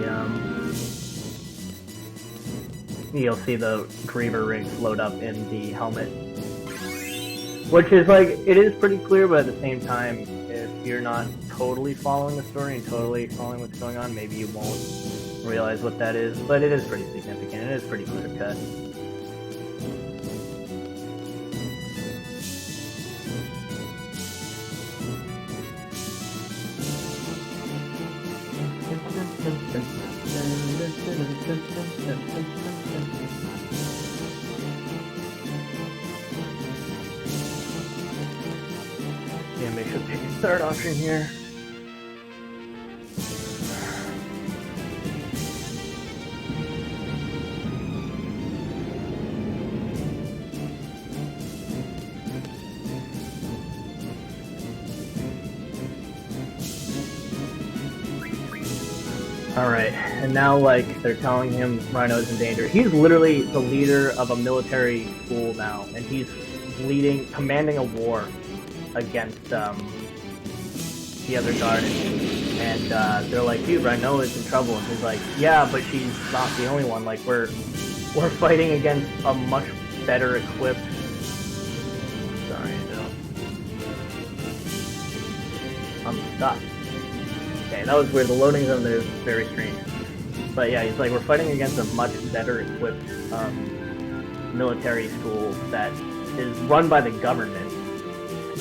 you'll see the Griever ring float up in the helmet. Which is like, it is pretty clear, but at the same time, if you're not totally following the story and totally following what's going on, maybe you won't realize what that is, but it is pretty significant, it is pretty clear cut. third option here. Alright, and now, like, they're telling him Rino's in danger. He's literally the leader of a military school now, and he's commanding a war against, the other Guardian. And, they're like, dude, Rino is in trouble. And he's like, yeah, but she's not the only one. Like, we're fighting against a much better equipped... Sorry, no. I'm stuck. Okay, that was weird. The loading zone there is very strange. But yeah, he's like, we're fighting against a much better equipped military school that is run by the government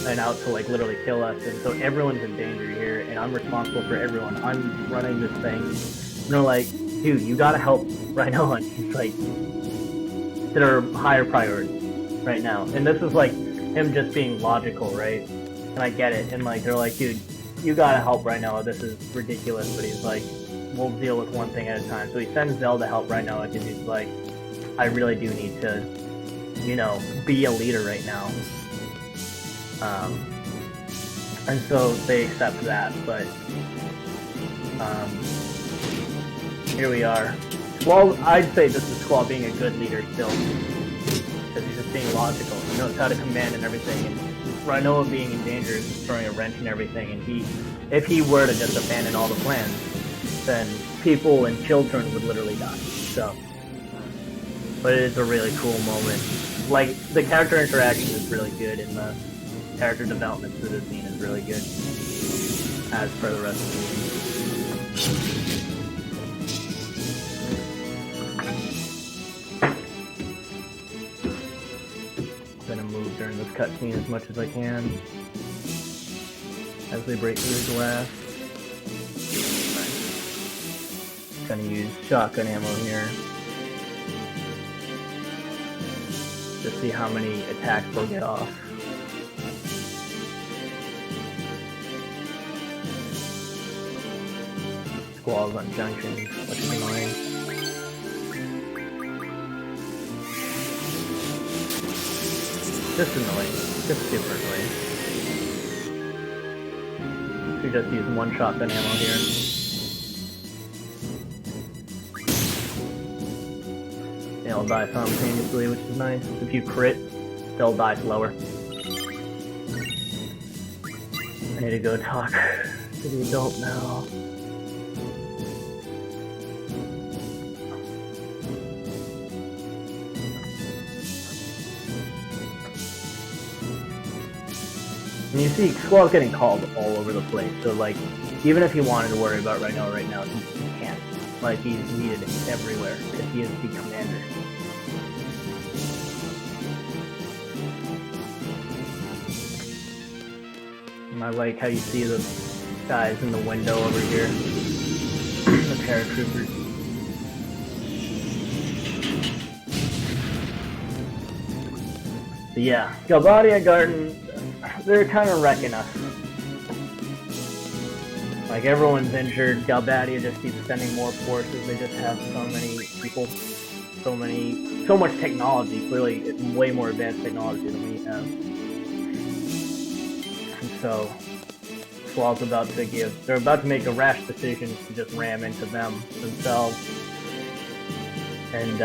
and out to like literally kill us. And so everyone's in danger here, and I'm responsible for everyone. I'm running this thing. And they're like, dude, you gotta help Rino. And he's like, there are higher priorities right now. And this is like him just being logical, right? And I get it. And like, they're like, dude, you gotta help Rinoa, this is ridiculous, but he's like, we'll deal with one thing at a time. So he sends Zell to help Rinoa because he's like, I really do need to, you know, be a leader right now. And so they accept that, but here we are. Squall, I'd say this is Squall being a good leader still, because he's just being logical. He knows how to command and everything, and Rinoa being in danger is throwing a wrench and everything, and if he were to just abandon all the plans, then people and children would literally die. So, but it is a really cool moment. Like, the character interaction is really good, and the character development through the scene is really good, as per the rest of the game. During this cutscene as much as I can as they break through the glass. Gonna use shotgun ammo here to see how many attacks they'll get off. Squalls on junctions, which is annoying. Just annoying, just super annoying. We just use one shotgun ammo here. They'll die simultaneously, which is nice. If you crit, they'll die slower. I need to go talk to the adult now. And you see, Squall's getting called all over the place, so like, even if he wanted to worry about Rino right now, he can't. Like, he's needed everywhere, because he is the commander. And I like how you see the guys in the window over here, the paratroopers. But yeah, Galbadia Garden, they're kind of wrecking us. Like, everyone's injured. Galbadia just keeps sending more forces. They just have so many people, so much technology. Clearly, it's way more advanced technology than we have. And so, Squall's they're about to make a rash decision to just ram into themselves. And,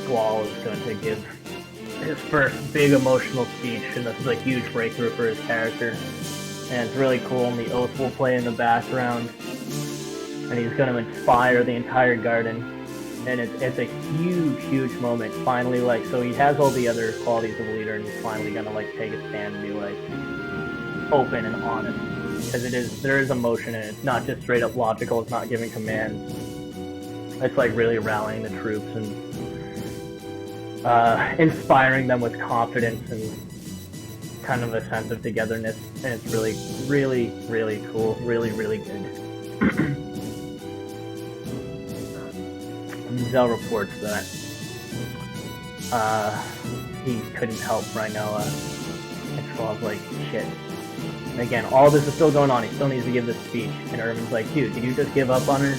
Squall is going to give his first big emotional speech, and this is a huge breakthrough for his character. And it's really cool, and the oath will play in the background, and he's going to inspire the entire garden, and it's a huge moment. Finally, like, so he has all the other qualities of a leader, and he's finally going to like take a stand and be like open and honest, because there is emotion in it. It's not just straight up logical. It's not giving commands. It's like really rallying the troops and inspiring them with confidence and kind of a sense of togetherness, and it's really cool, really good. Zell reports that he couldn't help Rinoa, and Squall's like, shit, again, all this is still going on. He still needs to give this speech. And Irvin's like, dude, did you just give up on her?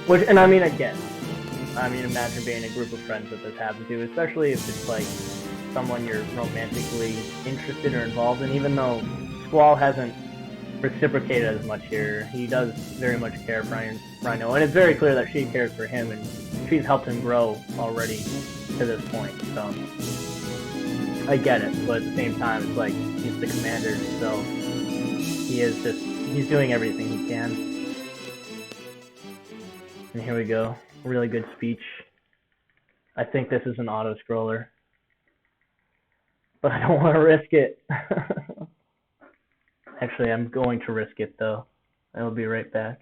Which, and I mean, again, imagine being a group of friends that this happens to, especially if it's like someone you're romantically interested or involved in. Even though Squall hasn't reciprocated as much here, he does very much care for Rinoa, and it's very clear that she cares for him, and she's helped him grow already to this point. So I get it, but at the same time, it's like he's the commander, so he's doing everything he can. And here we go. Really good speech. I think this is an auto-scroller, but I don't want to risk it. Actually, I'm going to risk it, though. I will be right back.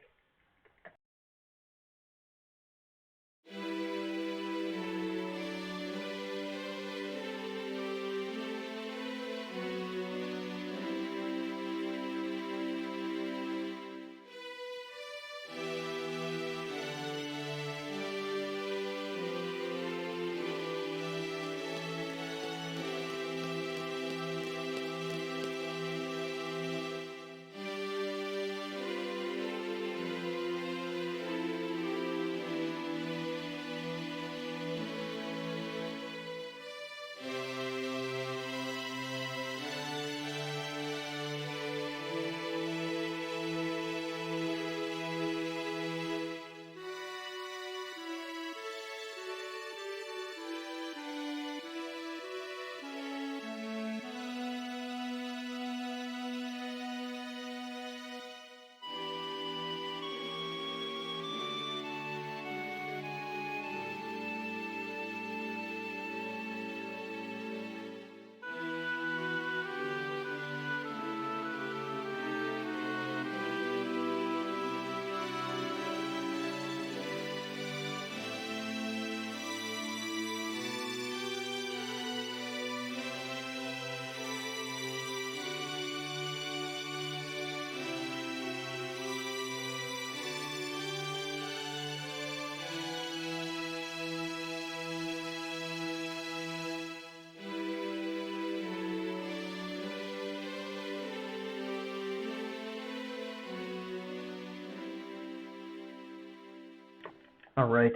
Alright,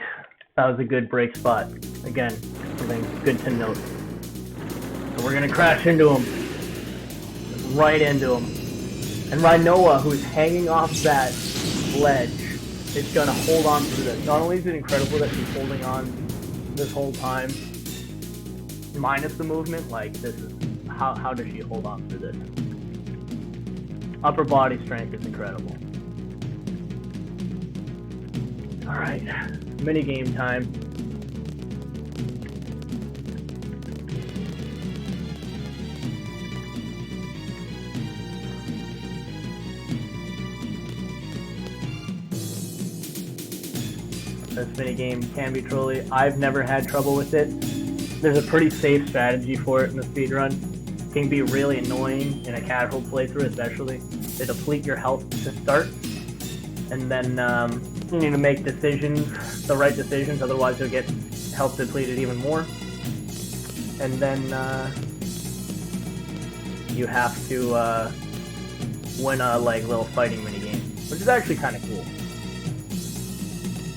that was a good break spot. Again, something good to note. So we're gonna crash into him. Right into him. And Rinoa, who's hanging off that ledge, is gonna hold on through this. Not only is it incredible that she's holding on this whole time, minus the movement, like, this is, how does she hold on through this? Upper body strength is incredible. Alright, mini game time. This mini game can be trolly. I've never had trouble with it. There's a pretty safe strategy for it in the speedrun. It can be really annoying in a casual playthrough, especially. They deplete your health to start, and then you need to make decisions, the right decisions, otherwise you'll get health depleted even more. And then you have to win a little fighting minigame, which is actually kind of cool.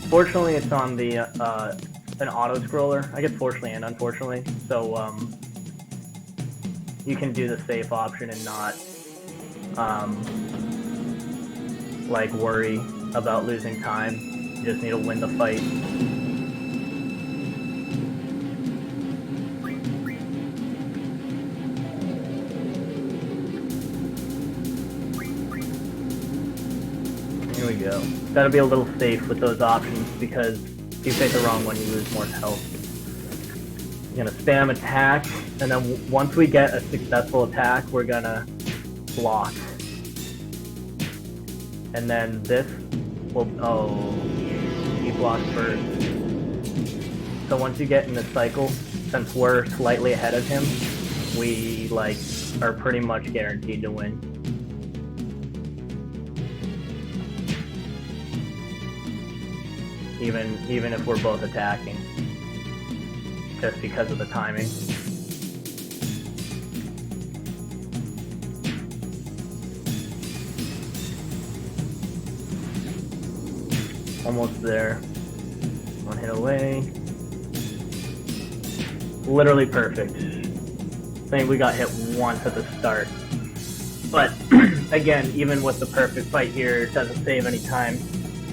Fortunately, it's on the an auto scroller. I guess fortunately and unfortunately. So you can do the safe option and not worry about losing time. You just need to win the fight. Here we go. Gotta be a little safe with those options, because if you pick the wrong one, you lose more health. You're gonna spam attack, and then once we get a successful attack, we're gonna block. And then this will, oh, he blocked first. So once you get in the cycle, since we're slightly ahead of him, we are pretty much guaranteed to win. Even if we're both attacking, just because of the timing. Almost there. One hit away. Literally perfect. I think we got hit once at the start. But, again, even with the perfect fight here, it doesn't save any time.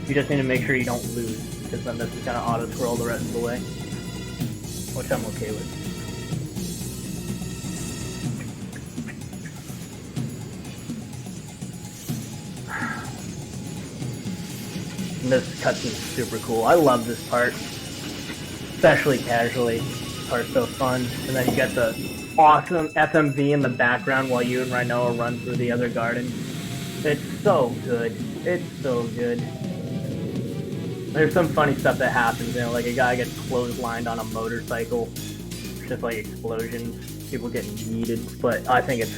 You just need to make sure you don't lose, because then this is going to auto-scroll the rest of the way. Which I'm okay with. And this cutscene is super cool. I love this part. Especially casually. This part's so fun. And then you get the awesome FMV in the background while you and Rinoa run through the other garden. It's so good. It's so good. There's some funny stuff that happens, you know, like a guy gets clotheslined on a motorcycle. It's just like explosions, people getting yeeted, but I think it's...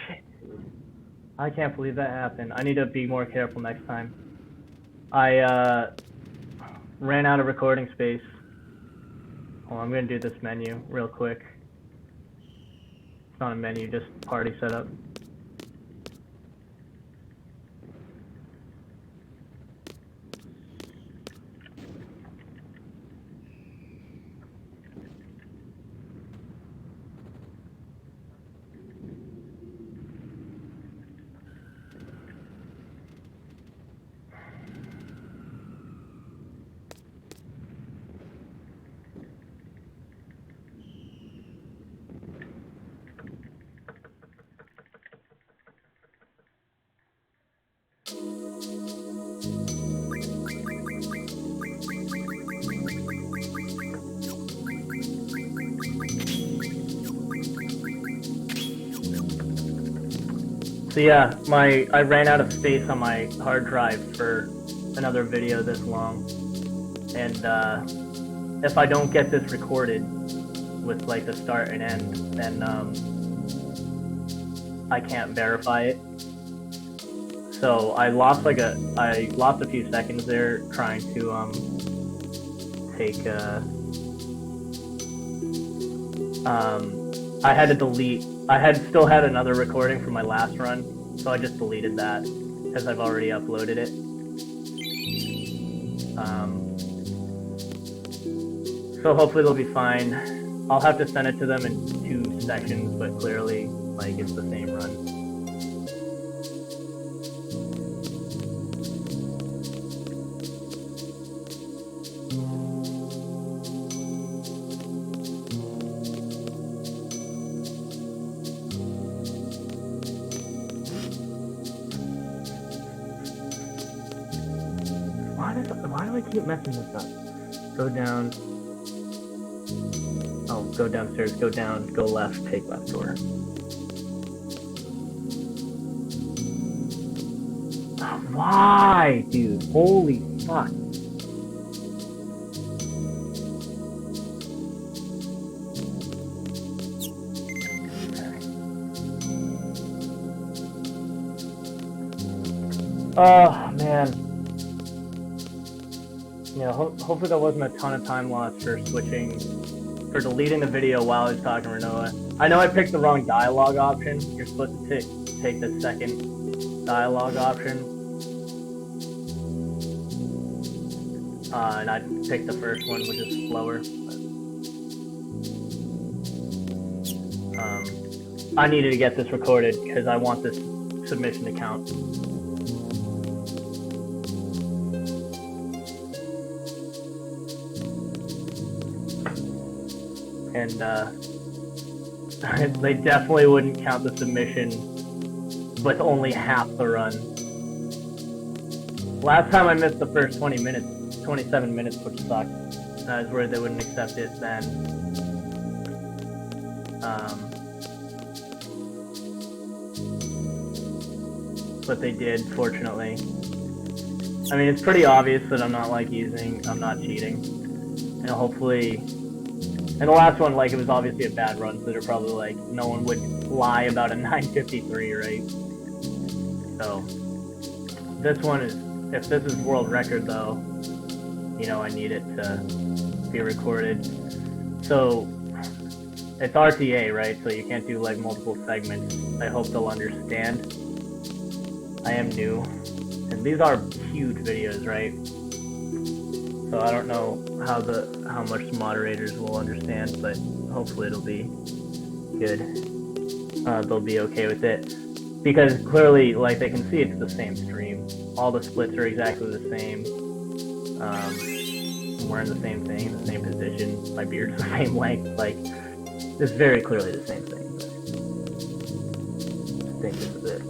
Shit. I can't believe that happened. I need to be more careful next time. I ran out of recording space. Oh, I'm gonna do this menu real quick. It's not a menu, just party setup. So yeah, I ran out of space on my hard drive for another video this long, and if I don't get this recorded with like the start and end, then I can't verify it. So I lost a few seconds there trying to take I had to delete. I still had another recording from my last run, so I just deleted that because I've already uploaded it. So hopefully they'll be fine. I'll have to send it to them in 2 sections, but clearly, like, it's the same run. Why do I keep messing this up? Go down. Oh, go downstairs, go down, go left, take left door. Oh, why, dude? Holy fuck. Oh, man. Yeah, hopefully that wasn't a ton of time lost for deleting the video while I was talking to Rinoa. I know I picked the wrong dialogue option. You're supposed to take the second dialogue option. And I picked the first one, which is slower. I needed to get this recorded because I want this submission to count. And they definitely wouldn't count the submission with only half the run. Last time I missed the first 27 minutes, which sucked. I was worried they wouldn't accept it then. But they did, fortunately. I mean, it's pretty obvious that I'm not cheating. And hopefully... And the last one, like, it was obviously a bad run, so they're probably like, no one would lie about a 953, right? So, this one is, if this is world record, though, you know, I need it to be recorded. So, it's RTA, right? So you can't do like multiple segments. I hope they'll understand. I am new, and these are huge videos, right? So I don't know how much moderators will understand, but hopefully it'll be good. They'll be okay with it, because clearly, like, they can see it's the same stream. All the splits are exactly the same. I'm wearing the same thing, the same position. My beard's the same length. Like, it's very clearly the same thing. I think this is it.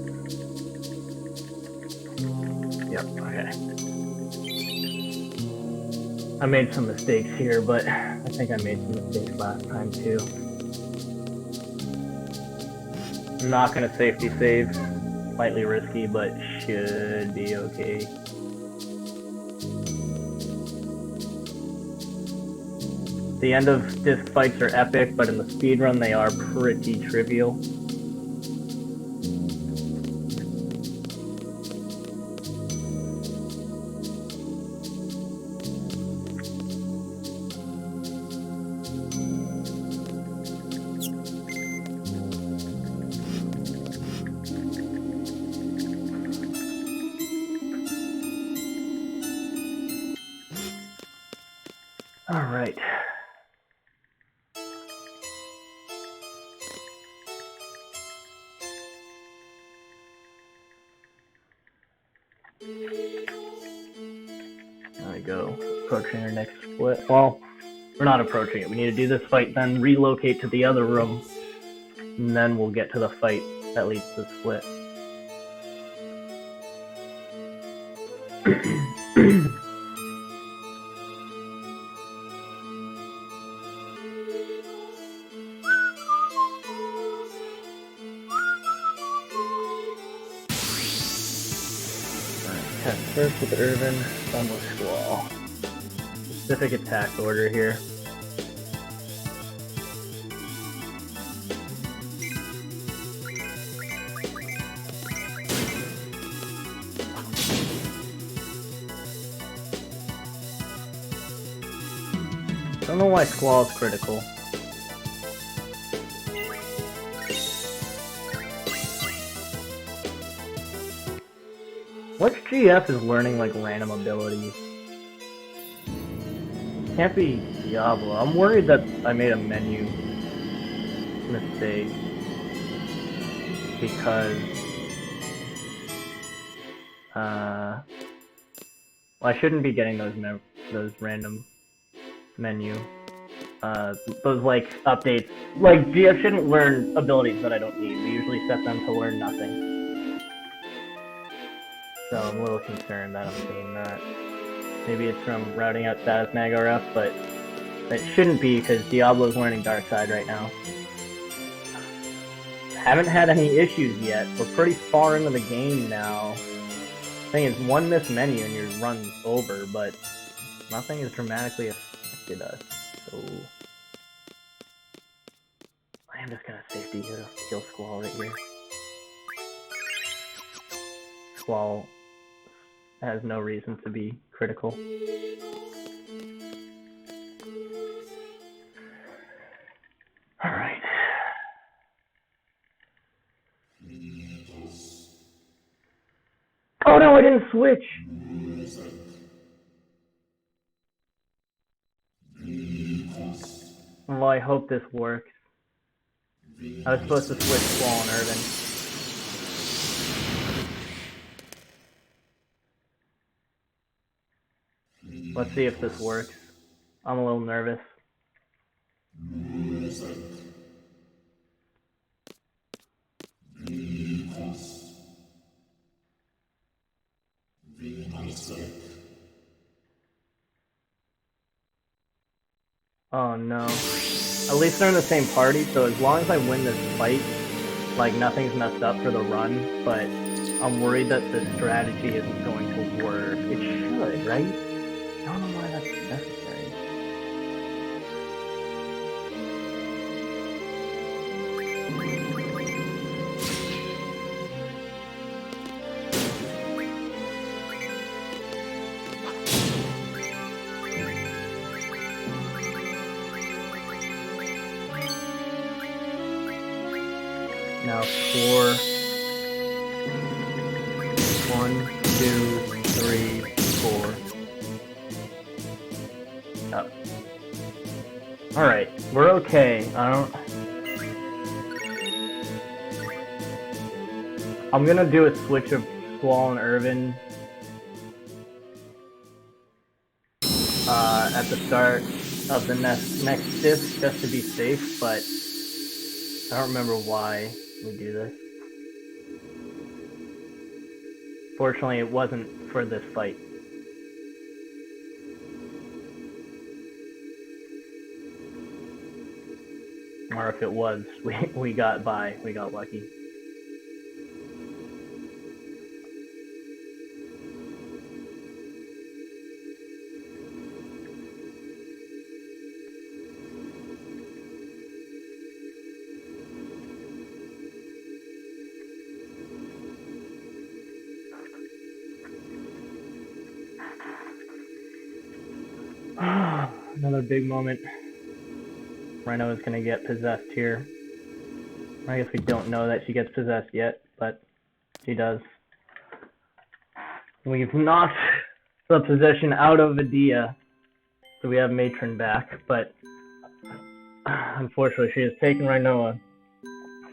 Yep. Okay. I made some mistakes here, but I think I made some mistakes last time too. I'm not gonna safety save. Slightly risky, but should be okay. The end of disc fights are epic, but in the speedrun they are pretty trivial. All right. There we go. Approaching our next split. Well, we're not approaching it. We need to do this fight, then relocate to the other room, and then we'll get to the fight that leads to the split. First with Irvin, then with Squall. Specific attack order here. Don't know why Squall's critical. Which GF is learning like random abilities? Can't be Diablo. I'm worried that I made a menu mistake because well, I shouldn't be getting those random menu those like updates. Like GF shouldn't learn abilities that I don't need. We usually set them to learn nothing. So I'm a little concerned that I'm seeing that. Maybe it's from routing out status mag RF, but it shouldn't be because Diablo's learning Dark Side right now. Haven't had any issues yet. We're pretty far into the game now. Thing is, one missed menu and your run's over, but nothing has dramatically affected us. So I am just gonna safety heal Squall right here. Squall has no reason to be critical. Alright. Oh no, I didn't switch! Well, I hope this works. I was supposed to switch Squall and Irvin. Let's see if this works. I'm a little nervous. Oh no. At least they're in the same party, so as long as I win this fight, like nothing's messed up for the run, but I'm worried that the strategy isn't going to work. It should, right? I don't know why that's necessary. mouse 4. 1, 2, 3, 4. Up. Alright, we're okay. I'm gonna do a switch of Squall and Irvin at the start of the next disc just to be safe, but I don't remember why we do this. Fortunately, it wasn't for this fight. Or if it was, we got by, we got lucky. Another big moment. Rinoa is gonna get possessed here. I guess we don't know that she gets possessed yet, but she does. We've knocked the possession out of Adia, so we have Matron back, but unfortunately she has taken Rinoa.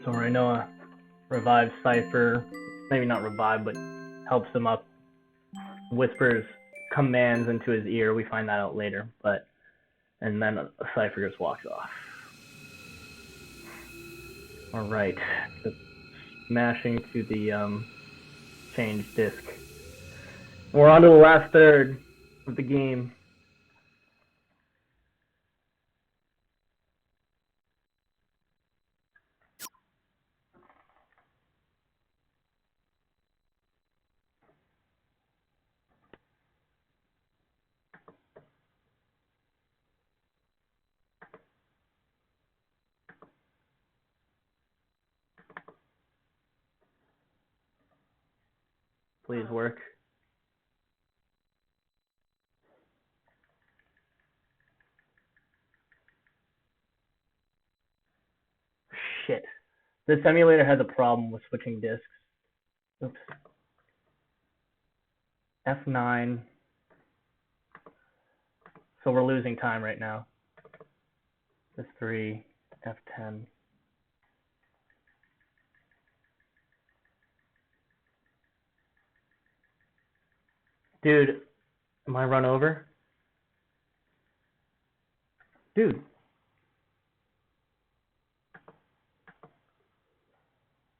So Rinoa revives Cypher, maybe not revive, but helps him up, whispers commands into his ear. We find that out later, and then Cypher just walks off. Alright, just smashing to the change disc. We're on to the last third of the game. Please work. Shit. This emulator has a problem with switching discs. Oops. F9. So we're losing time right now. F3, F10. Dude, am I run over? Dude.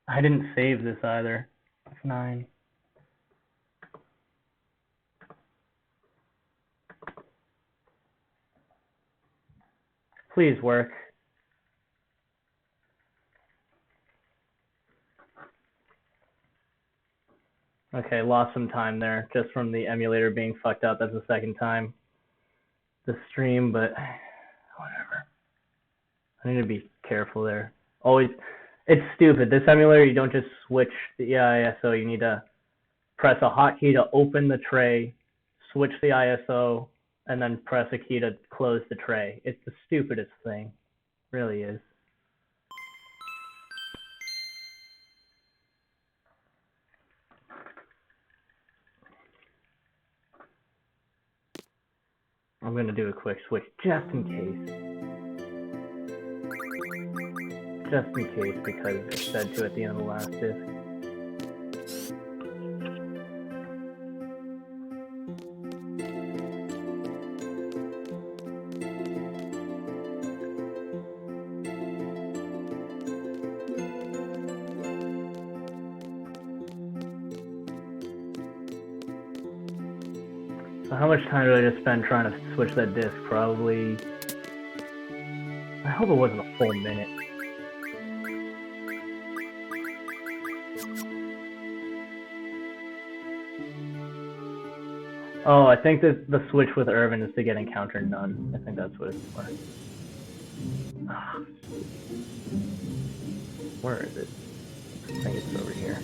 I didn't save this either. F9. Please work. Okay, lost some time there just from the emulator being fucked up. That's the second time this stream, but whatever. I need to be careful there. Always, it's stupid. This emulator, you don't just switch the ISO. You need to press a hotkey to open the tray, switch the ISO, and then press a key to close the tray. It's the stupidest thing. It really is. I'm going to do a quick switch just in case. Just in case, because it said to at the end of the last disc. So how much time did I just spend trying to switch that disc? Probably... I hope it wasn't a full minute. Oh, I think the switch with Irvin is to get encounter none. I think that's what it's for. Where is it? I think it's over here.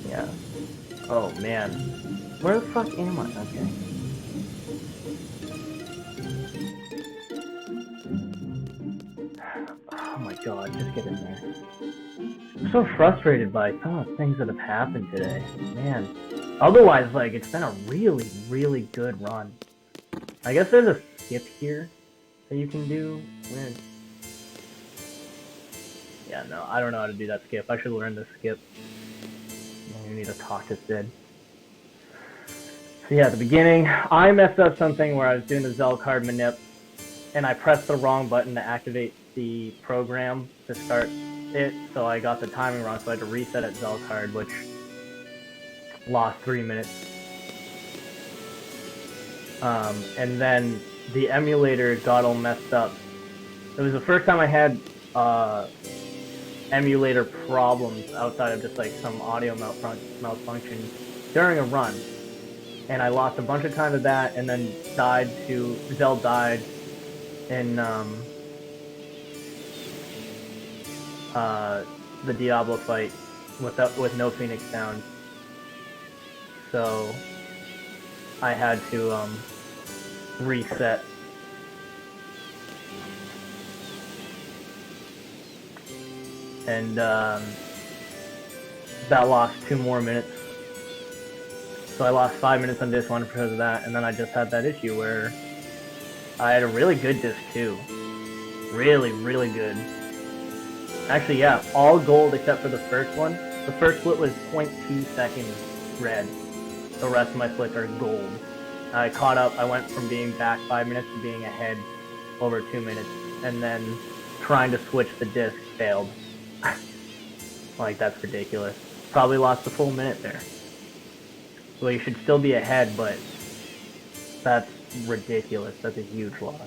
Yeah. Oh man. Where the fuck am I? Okay. Oh my god, just get in there. so frustrated by some of the things that have happened today. Man. Otherwise, like, it's been a really, really good run. I guess there's a skip here that you can do. Weird. Yeah, no, I don't know how to do that skip. I should learn the skip. You need to talk to Sid. So yeah, at the beginning, I messed up something where I was doing the Zell Card manip, and I pressed the wrong button to activate the program to start it, so I got the timing wrong, so I had to reset at Zell Card, which lost 3 minutes. And then the emulator got all messed up. It was the first time I had emulator problems outside of just like some audio malfunction during a run. And I lost a bunch of time to that, and then Zell died in the Diablo fight with no Phoenix sound. So I had to reset. And that lost 2 more minutes. So I lost 5 minutes on this one because of that, and then I just had that issue where I had a really good disc too. Really, really good. Actually, yeah, all gold except for the first one. The first split was 0.2 seconds red. The rest of my splits are gold. I caught up. I went from being back 5 minutes to being ahead over 2 minutes, and then trying to switch the disc failed. Like, that's ridiculous. Probably lost a full minute there. Well, you should still be ahead, but that's ridiculous. That's a huge loss.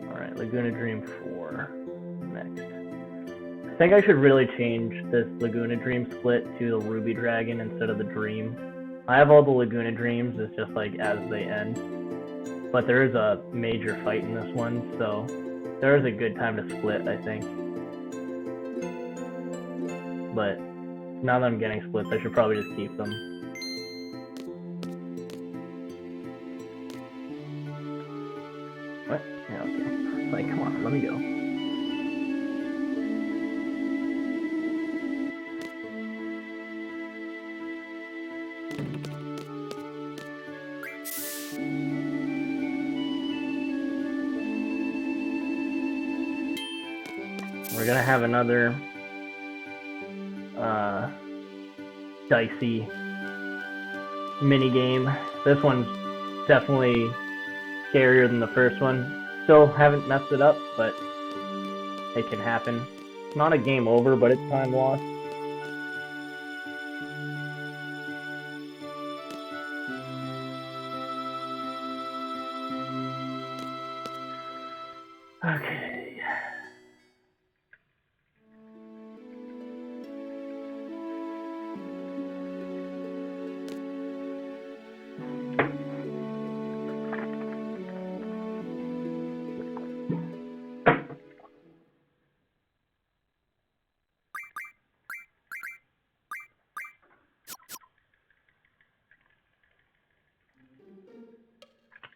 Alright, Laguna Dream 4 next. I think I should really change this Laguna Dream split to the Ruby Dragon instead of the Dream. I have all the Laguna Dreams, it's just like as they end. But there is a major fight in this one, so there is a good time to split, I think. But now that I'm getting splits, I should probably just keep them. What? Yeah, okay. Like, come on, let me go. We're gonna have another dicey mini game. This one's definitely scarier than the first one. Still haven't messed it up, but it can happen. It's not a game over, but it's time lost. Okay.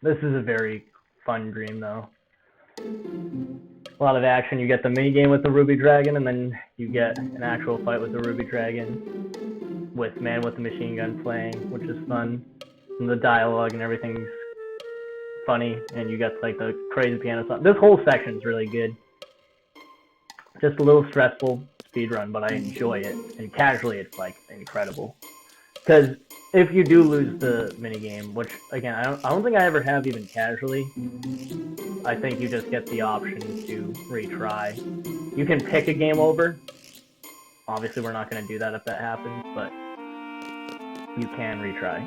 This is a very fun dream, though. A lot of action. You get the mini game with the Ruby Dragon, and then you get an actual fight with the Ruby Dragon with Man with the Machine Gun playing, which is fun. And the dialogue and everything's funny, and you get like the crazy piano song. This whole section's really good. Just a little stressful speedrun, but I enjoy it. And casually, it's like incredible. Because if you do lose the minigame, which again, I don't think I ever have even casually, I think you just get the option to retry. You can pick a game over. Obviously, we're not going to do that if that happens, but you can retry.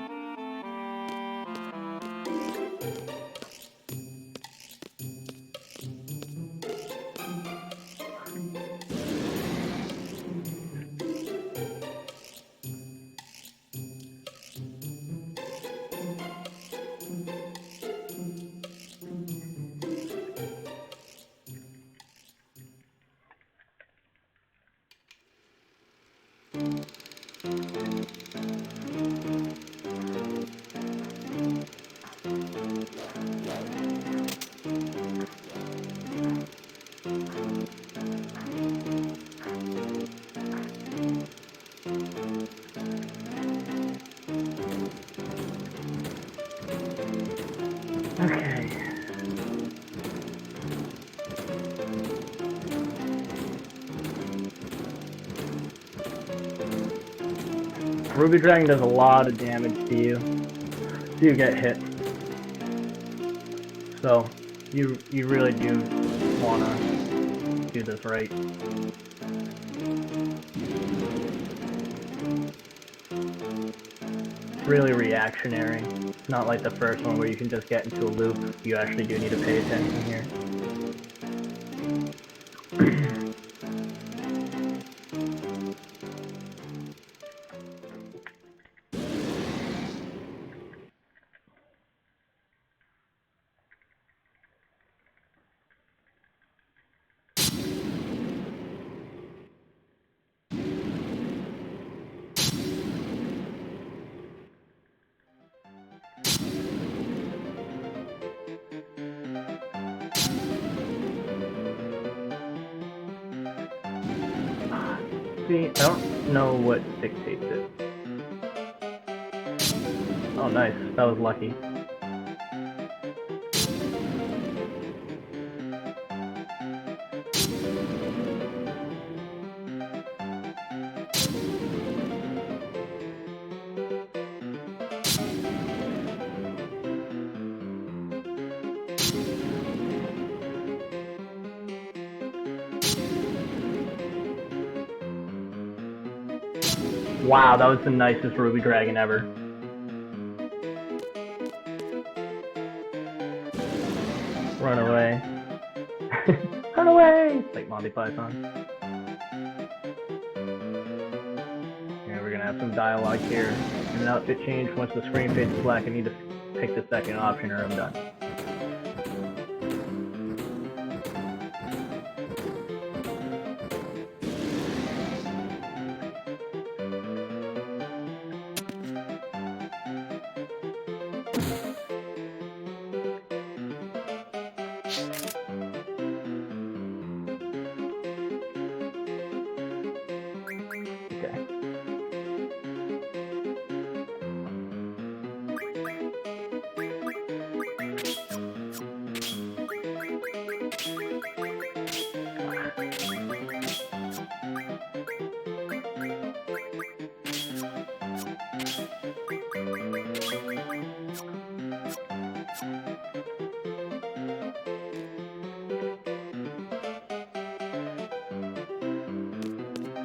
Okay. Ruby Dragon does a lot of damage to you. You get hit. So you really do wanna do this right. Really reactionary. It's not like the first one where you can just get into a loop. You actually do need to pay attention here. See, I don't know what dictates it. Oh, nice. That was lucky. Wow, that was the nicest Ruby Dragon ever. Run away. Run away! It's like Monty Python. Yeah, we're gonna have some dialogue here. And an outfit change. Once the screen fades to black, I need to pick the second option or I'm done.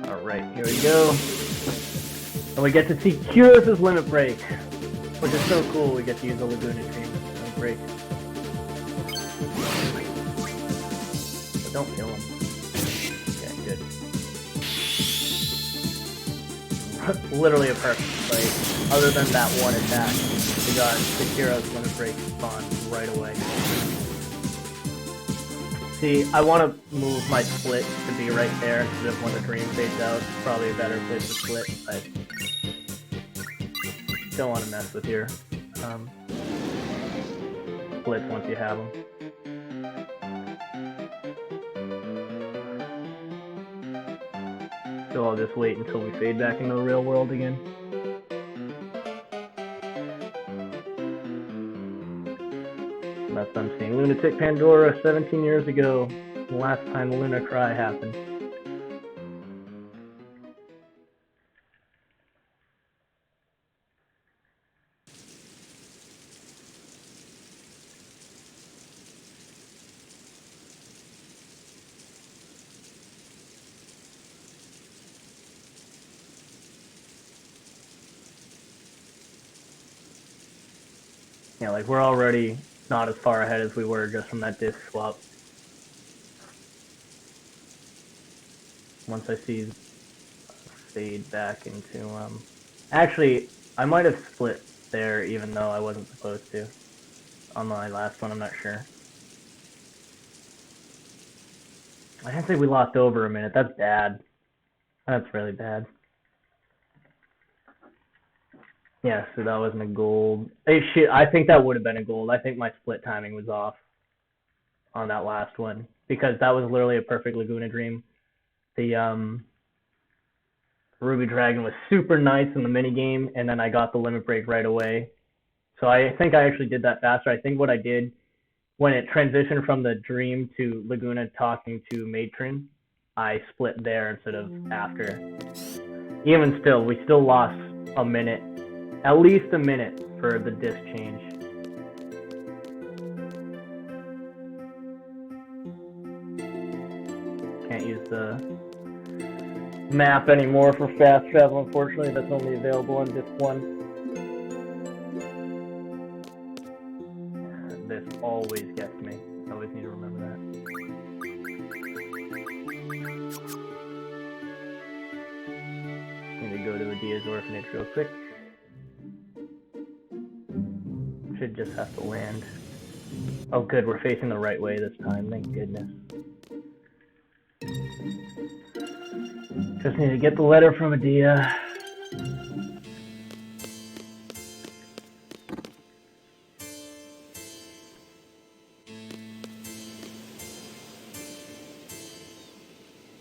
Alright, here we go. And we get to see Quistis' limit break, which is so cool. We get to use the Laguna Dream limit break. But don't kill him. Okay, good. Literally a perfect fight. Other than that one attack, we got Sekira's limit break spawn right away. See, I want to move my split to be right there instead of when the dream fades out. It's probably a better place to split, but don't want to mess with your splits once you have them. So I'll just wait until we fade back into the real world again. Last I'm seeing Lunatic Pandora 17 years ago, the last time the Luna Cry happened. Yeah, like we're already not as far ahead as we were just from that disc swap. Once I see fade back into actually I might have split there even though I wasn't supposed to. On my last one, I'm not sure. I didn't think we lost over a minute. That's bad. That's really bad. Yeah, so that wasn't a gold. Shit, I think that would have been a gold. I think my split timing was off on that last one because that was literally a perfect Laguna Dream. The Ruby Dragon was super nice in the minigame, and then I got the limit break right away. So I think I actually did that faster. I think what I did when it transitioned from the Dream to Laguna talking to Matron, I split there instead of after. Even still, we still lost a minute, at least a minute for the disc change. Can't use the map anymore for fast travel, unfortunately. That's only available on disc 1. This always gets me. I always need to remember that. Need to go to Adia's orphanage real quick. Should just have to land. Oh good, we're facing the right way this time, thank goodness. Just need to get the letter from Adia.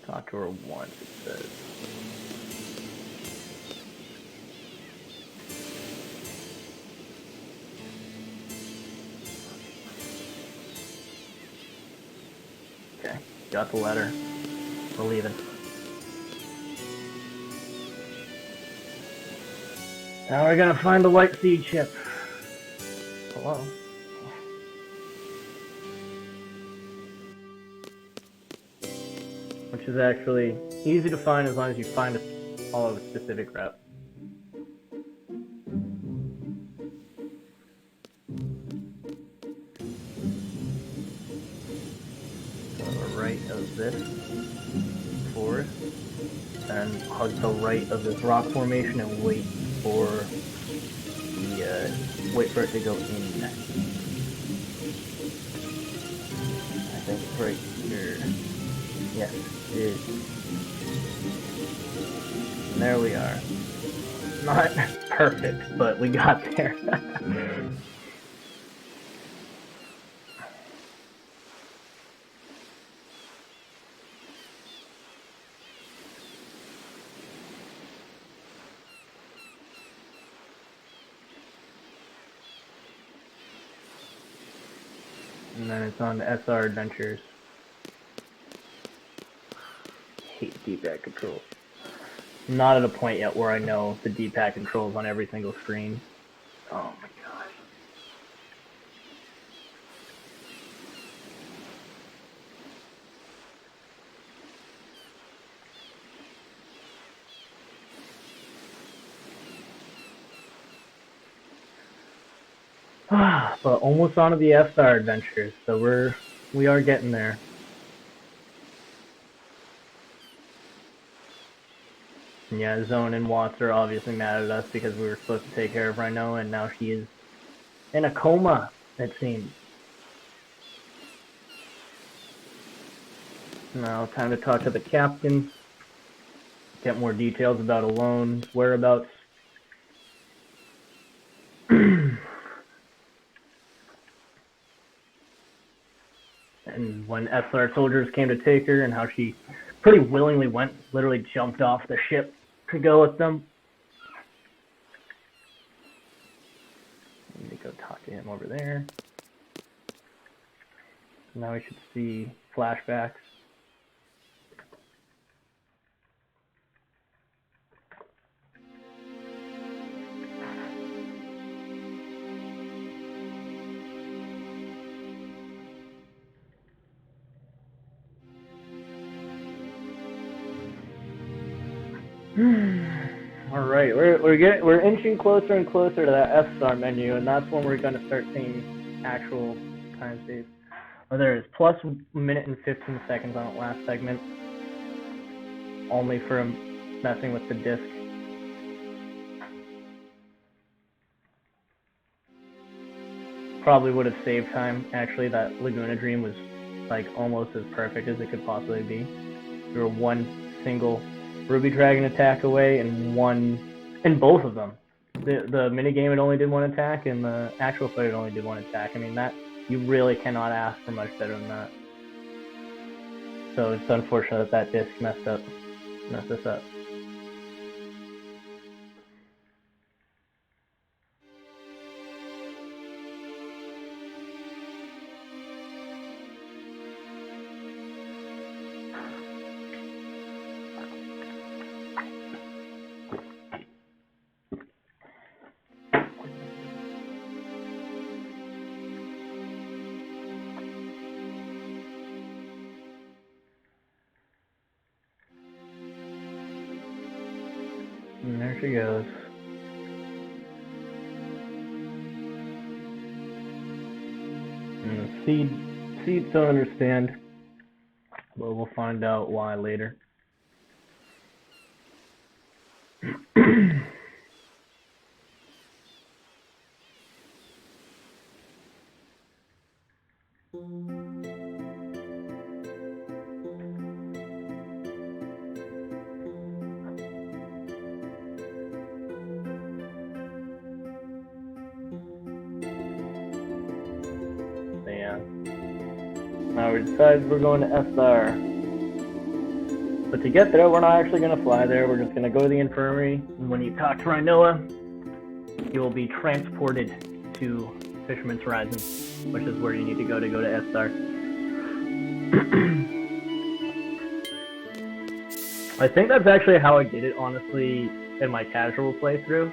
Talk to her once, it says. Okay, got the letter. We're leaving. Now we're gonna find the white seed chip. Hello? Which is actually easy to find as long as you follow a specific route. To the right of this forest, and hug the right of this rock formation and wait for it to go in. I think it's right here. Yes, it is. And there we are. Not perfect, but we got there. And then it's on to SR Adventures. Hate D-pad controls. I'm not at a point yet where I know the D-pad controls on every single screen. Oh my gosh. But almost onto the F-Star Adventures, so we are getting there. Yeah, Zone and Watts are obviously mad at us because we were supposed to take care of Rinoa, and now she is in a coma, it seems. Now, time to talk to the captain, get more details about Alone's whereabouts. And when SR soldiers came to take her, and how she pretty willingly went, literally jumped off the ship to go with them. I need to go talk to him over there. Now we should see flashbacks. Alright, we're inching closer and closer to that F-star menu, and that's when we're gonna start seeing actual time saves. Oh, there is plus 1 minute and 15 seconds on the last segment, only for messing with the disc. Probably would have saved time. Actually, that Laguna Dream was like almost as perfect as it could possibly be. We were one single Ruby Dragon attack away, and both of them. the minigame it only did one attack, and the actual fight it only did one attack. I mean, that you really cannot ask for much better than that. So it's unfortunate that disc messed us up. And there she goes. And the seeds don't understand, but we'll find out why later. Now we decided we're going to SR. But to get there, we're not actually going to fly there. We're just going to go to the infirmary. And when you talk to Rinoa, you will be transported to Fisherman's Horizon, which is where you need to go to SR. I think that's actually how I did it, honestly, in my casual playthrough.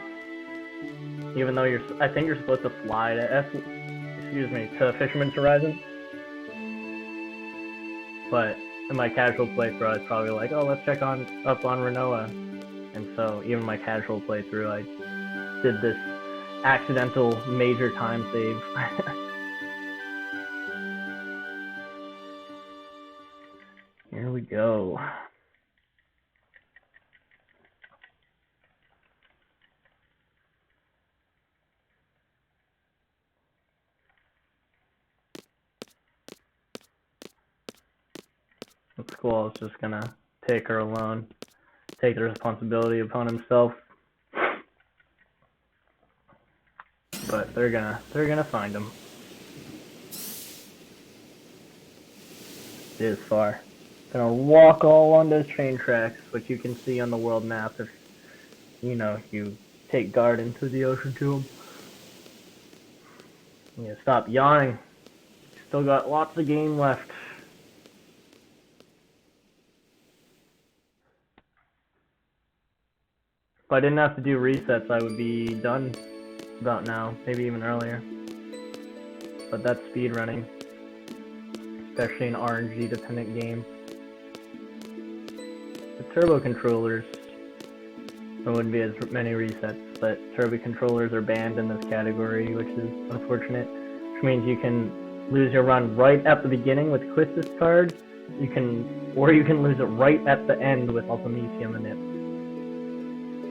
Even though I think you're supposed to fly to Fisherman's Horizon. But in my casual playthrough, I was probably like, oh, let's check up on Rinoa. And so even my casual playthrough, I did this accidental major time save. Here we go. Squall is just gonna take her alone, take the responsibility upon himself. But they're gonna find him. It is far. Gonna walk all on those train tracks, which you can see on the world map if you take guard into the ocean tomb. Yeah, stop yawning. Still got lots of game left. If I didn't have to do resets, I would be done about now, maybe even earlier. But that's speedrunning, especially an RNG dependent game. The turbo controllers, there wouldn't be as many resets, but turbo controllers are banned in this category, which is unfortunate. Which means you can lose your run right at the beginning with Quistis cards, or you can lose it right at the end with Ultimecia manip.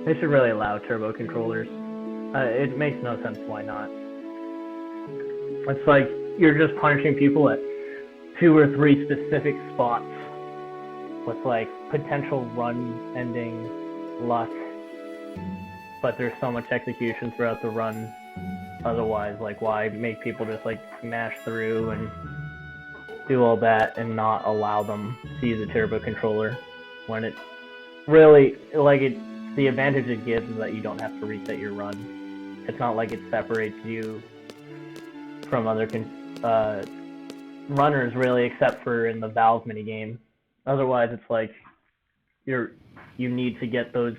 They should really allow turbo controllers. It makes no sense why not. It's like you're just punishing people at 2 or 3 specific spots with like potential run ending luck, but there's so much execution throughout the run. Otherwise, like, why make people just like smash through and do all that and not allow them to use a turbo controller when it really, like, the advantage it gives is that you don't have to reset your run. It's not like it separates you from other runners, really, except for in the Valve minigame. Otherwise, it's like you need to get those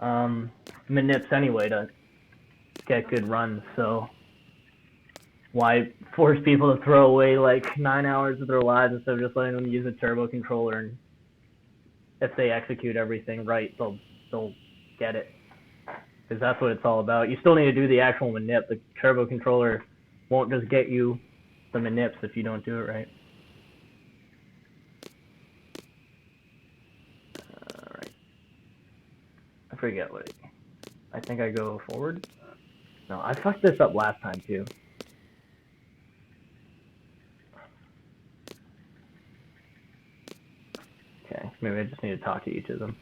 manips anyway to get good runs. So why force people to throw away like 9 hours of their lives instead of just letting them use a turbo controller? And if they execute everything right, they'll get it, because that's what it's all about. You still need to do the actual manip. The turbo controller won't just get you the manips if you don't do it right. Alright. I forget what I think I go forward. No, I fucked this up last time too. Okay, maybe I just need to talk to each of them.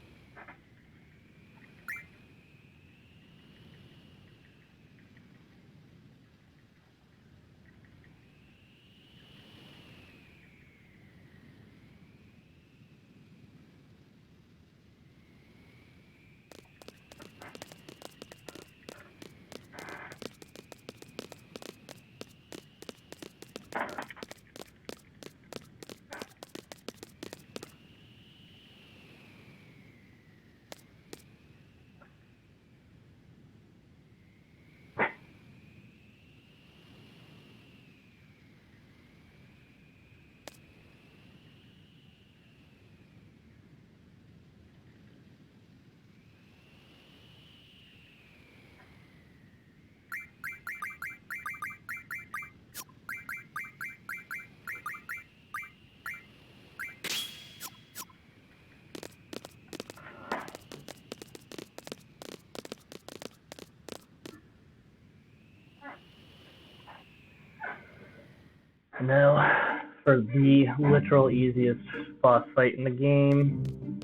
Now, for the literal easiest boss fight in the game.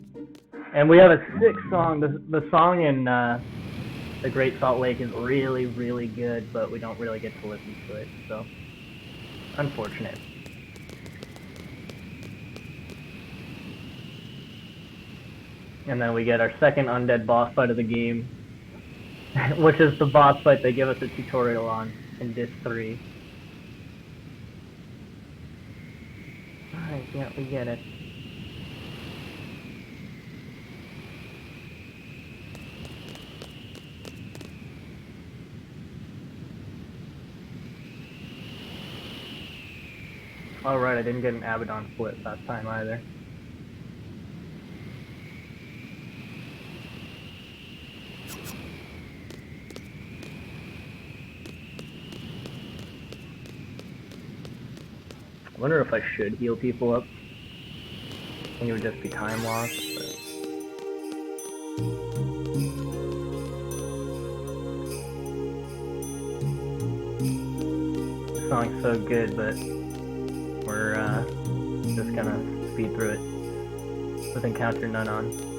And we have a sick song. The song in the Great Salt Lake is really, really good, but we don't really get to listen to it, so unfortunate. And then we get our second undead boss fight of the game, which is the boss fight they give us a tutorial on in Disc 3. Alright, yeah, we get it. Alright, I didn't get an Abaddon split that time either. I wonder if I should heal people up. I think it would just be time loss, but... The song's so good, but we're just gonna speed through it with Encounter None on.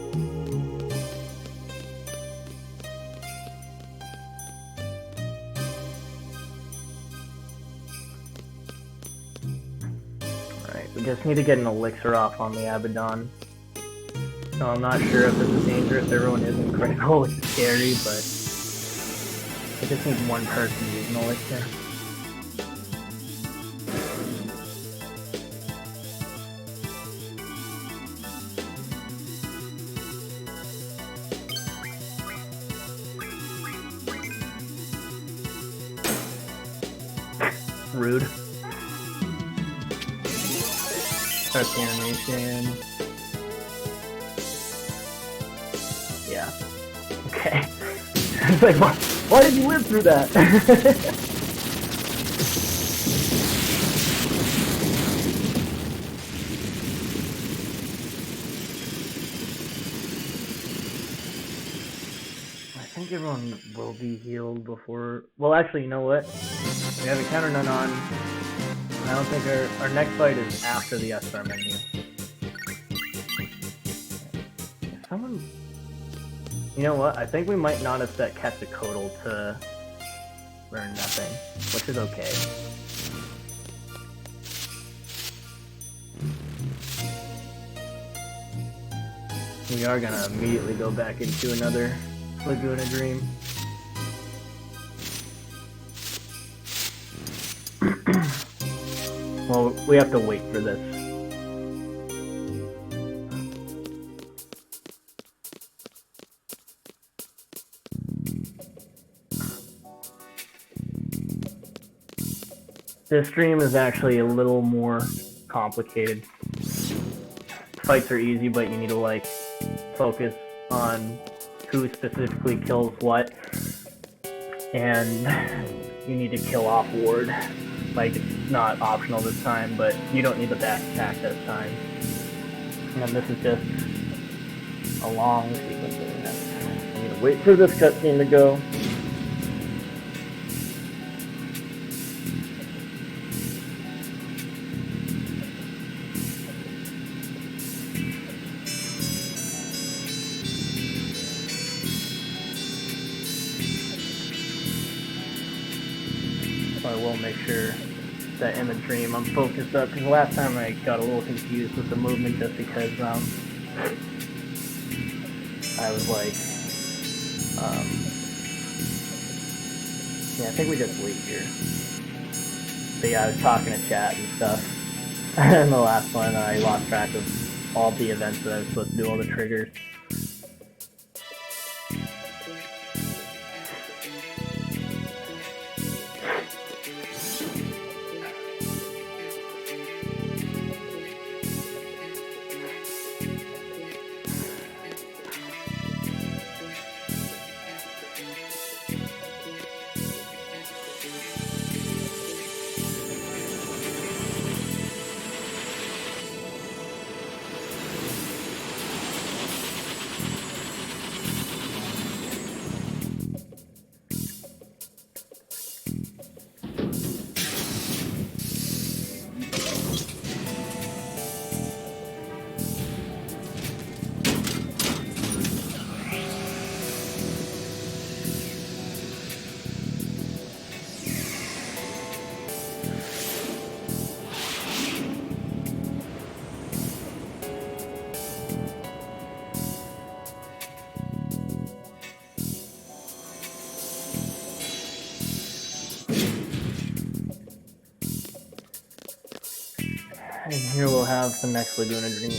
We just need to get an elixir off on the Abaddon. So I'm not sure if this is dangerous. Everyone isn't critical, which is scary, but I just need one person to use an elixir. Rude. Start the animation. Yeah. Okay. It's like, why did you live through that? I think everyone will be healed before... Well, actually, you know what? We have Encounter None on. I don't think our next fight is after the SR menu. Someone... You know what? I think we might not have set Quetzalcoatl to learn nothing, which is okay. We are gonna immediately go back into another Laguna Dream. Well, we have to wait for this. This stream is actually a little more complicated. Fights are easy, but you need to like focus on who specifically kills what, and you need to kill off ward. Like, it's not optional this time, but you don't need the back attack this time. And this is just a long sequence of events. I'm gonna wait for this cutscene to go. I will make sure that in the dream I'm focused up, because last time I got a little confused with the movement just because I was like, yeah, I think we just leave here. But yeah, I was talking to chat and stuff, and the last one I lost track of all the events that I was supposed to do, all the triggers. have the next Laguna Dream.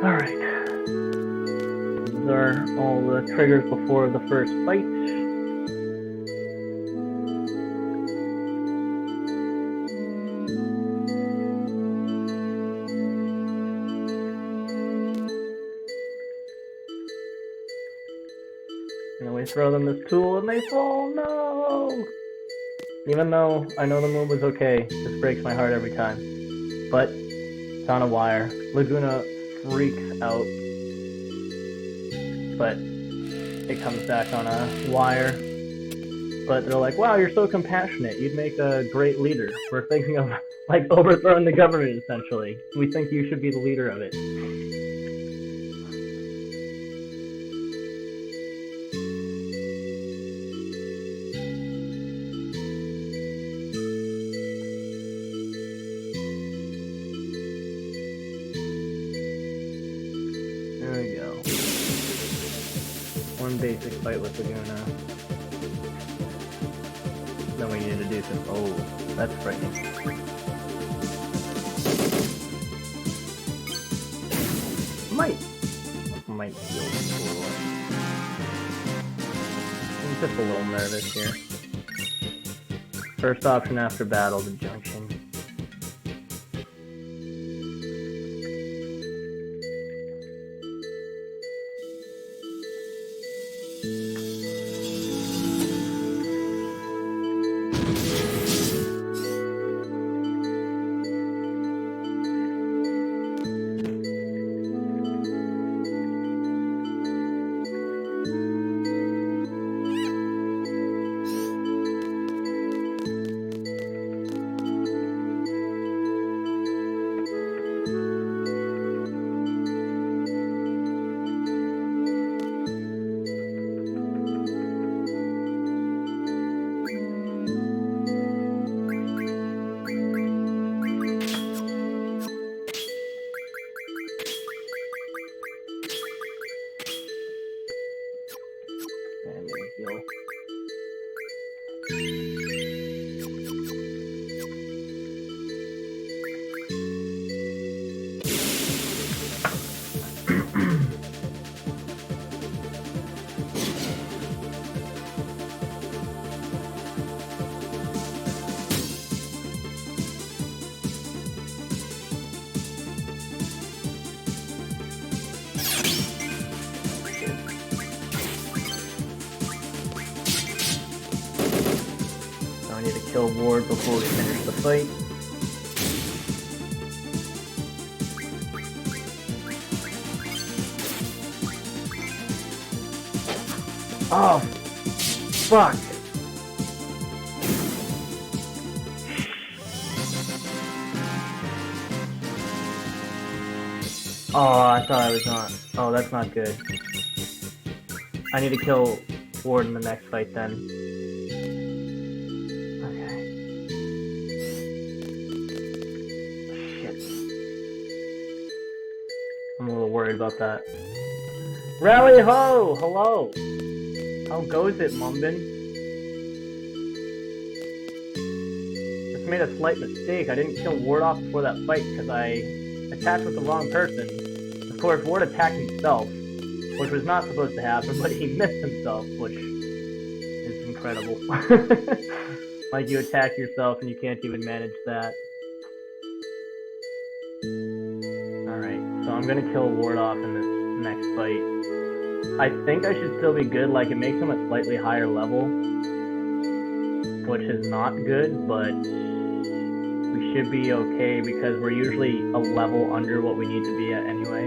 Alright. These are all the triggers before the first fight. And we throw them this tool and they fall. No! Even though I know the move was okay, this breaks my heart every time. But it's on a wire. Laguna freaks out, but it comes back on a wire. But they're like, wow, you're so compassionate. You'd make a great leader. We're thinking of, like, overthrowing the government, essentially. We think you should be the leader of it. There we go. One basic fight with Laguna. Then we need to do some. Oh, that's frightening. Might feel cool. I'm just a little nervous here. First option after battle, the junction. Kill Ward before we finish the fight. Oh, fuck. Oh, I thought I was not. Oh, that's not good. I need to kill Ward in the next fight then. worried about that. Rally ho! Hello! How goes it, Mumbin? Just made a slight mistake. I didn't kill Ward off before that fight because I attacked with the wrong person. Of course, Ward attacked himself, which was not supposed to happen, but he missed himself, which is incredible. Like, you attack yourself and you can't even manage that. Alright, so I'm gonna kill Ward off in this next fight. I think I should still be good, like, it makes him a slightly higher level, which is not good, but we should be okay because we're usually a level under what we need to be at anyway.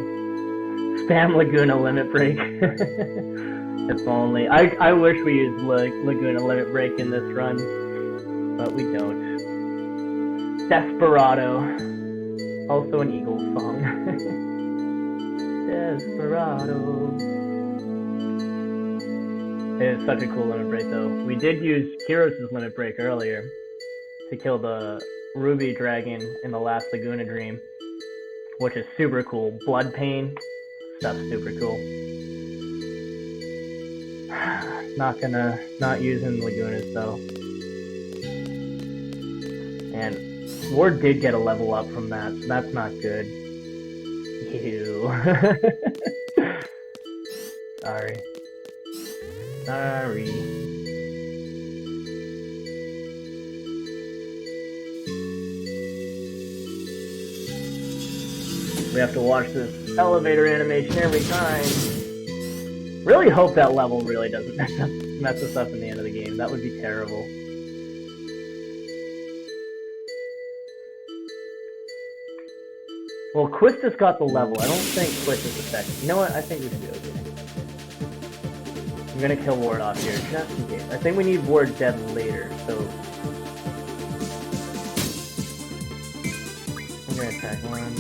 Spam Laguna Limit Break. If only. I wish we used Laguna Limit Break in this run, but we don't. Desperado. Also an Eagles song. Desperado. It is such a cool limit break though. We did use Kyros' limit break earlier to kill the Ruby Dragon in the last Laguna Dream, which is super cool. Blood Pain, stuff's super cool. Not using Lagunas though. And Ward did get a level up from that, so that's not good. Ew. Sorry. We have to watch this elevator animation every time. Really hope that level really doesn't mess us up in the end of the game. That would be terrible. Well, Quistis got the level. I don't think Quistis affects. You know what? I think we should be okay. I'm gonna kill Ward off here, just in case. I think we need Ward dead later, so... I'm gonna attack one.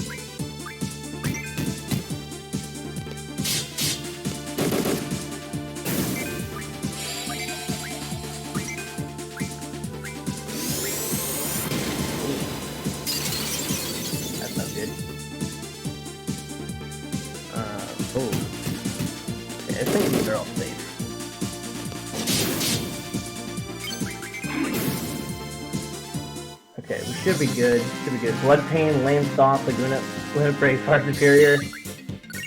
That's not good. Oh. Okay, I think these are all safe. Okay, we should be good. Blood Pain, Lame Stomp, Laguna Break, far superior.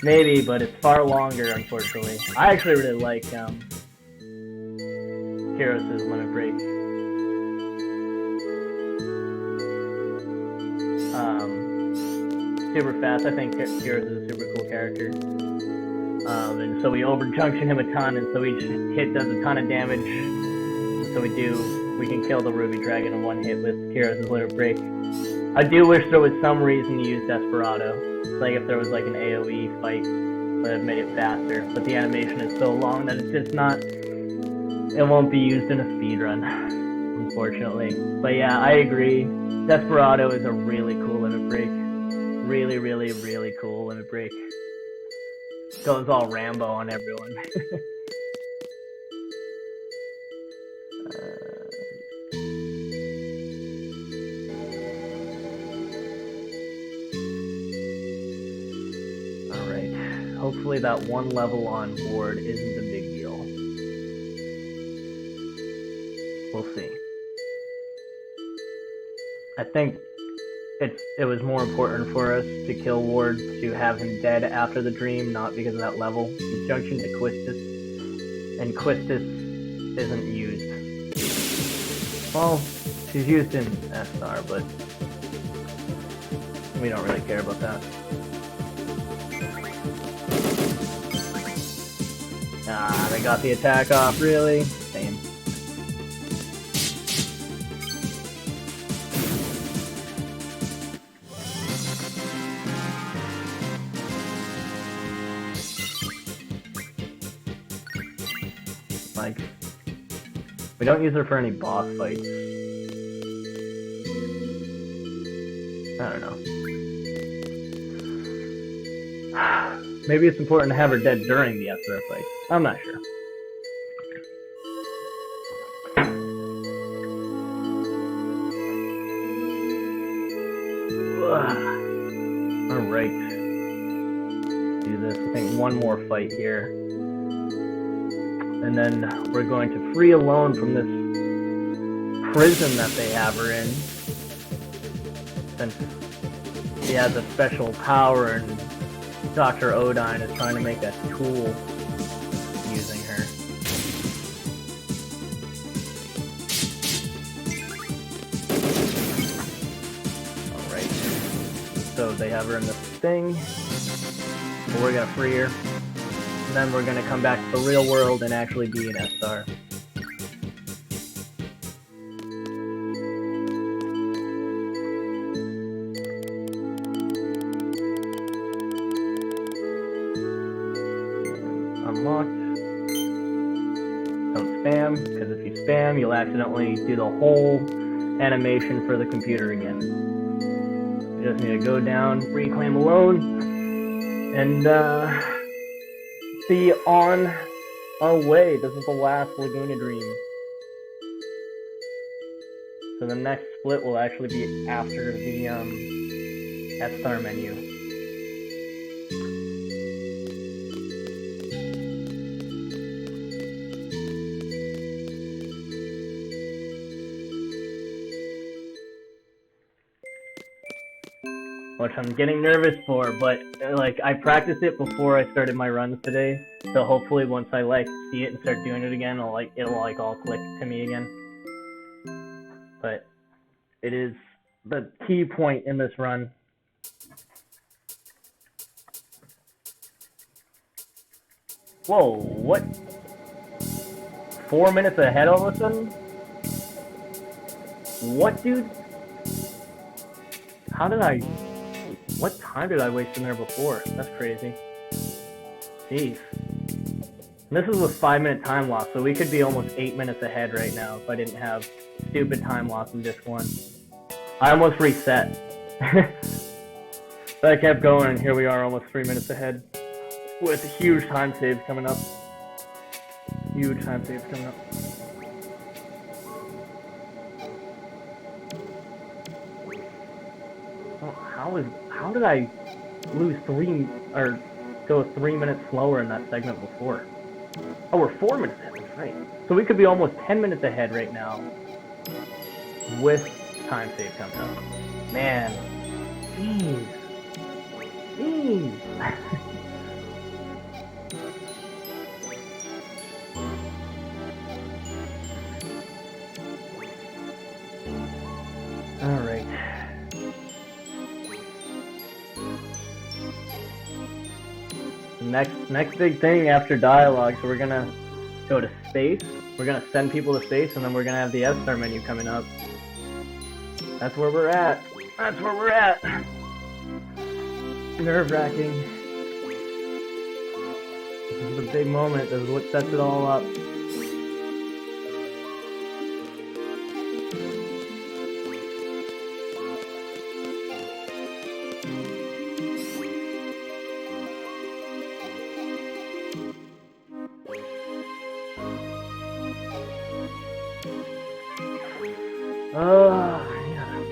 Maybe, but it's far longer, unfortunately. I actually really like Kyros' Limit Break. Super fast. I think Kyros is a super cool character. And so we overjunction him a ton, and so each hit does a ton of damage. And so we can kill the Ruby Dragon in one hit with Kyros' Limit Break. I do wish there was some reason to use Desperado. Like if there was like an AoE fight that would have made it faster. But the animation is so long that it's just not... It won't be used in a speedrun, unfortunately. But yeah, I agree. Desperado is a really cool limit break. Really, really, really cool limit break. Goes all Rambo on everyone. Alright. Hopefully that one level on board isn't a big deal. We'll see. I think it was more important for us to kill Ward to have him dead after the dream, not because of that level. He's junctioned to Quistis, and Quistis isn't used. Well, she's used in SR, but we don't really care about that. Ah, they got the attack off, really? Same. Like, we don't use her for any boss fights. I don't know. Maybe it's important to have her dead during the SR fight. I'm not sure. Alright. do this. I think one more fight here. And then we're going to free Alone from this prison that they have her in. Since she has a special power and Dr. Odine is trying to make a tool using her. Alright. So they have her in this thing. But we're gonna free her. And then we're gonna come back to the real world and actually be an S-Star. Unlocked. Don't spam, because if you spam, you'll accidentally do the whole animation for the computer again. We just need to go down, reclaim Alone, and be on our way. This is the last Laguna Dream. So the next split will actually be after the S-Star menu. Which I'm getting nervous for, but like I practiced it before I started my runs today, so hopefully once I like see it and start doing it again, it'll all click to me again. But it is the key point in this run. Whoa, what? 4 minutes ahead all of a sudden? What, dude? How did I... What time did I waste in there before? That's crazy. Jeez. And this is with 5-minute time loss, so we could be almost 8 minutes ahead right now if I didn't have stupid time loss in disc 1. I almost reset. But I kept going, and here we are almost 3 minutes ahead. With huge time saves coming up. Huge time saves coming up. How did I lose go 3 minutes slower in that segment before? Oh, we're 4 minutes ahead, that's right. So we could be almost 10 minutes ahead right now with time save coming up. Man, jeez. Alright. Next big thing after dialogue, so we're gonna go to space, we're gonna send people to space, and then we're gonna have the S-Star menu coming up. That's where we're at. That's where we're at. Nerve-wracking. This is the big moment. This is what sets it all up. Yeah.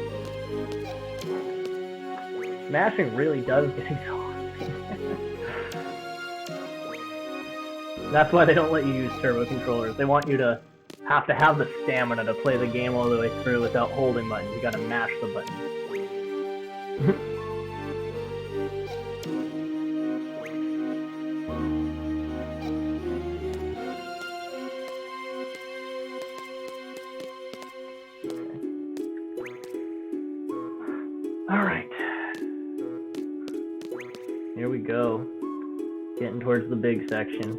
Smashing really does get exhausting. That's why they don't let you use turbo controllers. They want you to have the stamina to play the game all the way through without holding buttons. You gotta mash the button. Alright. Here we go. Getting towards the big section.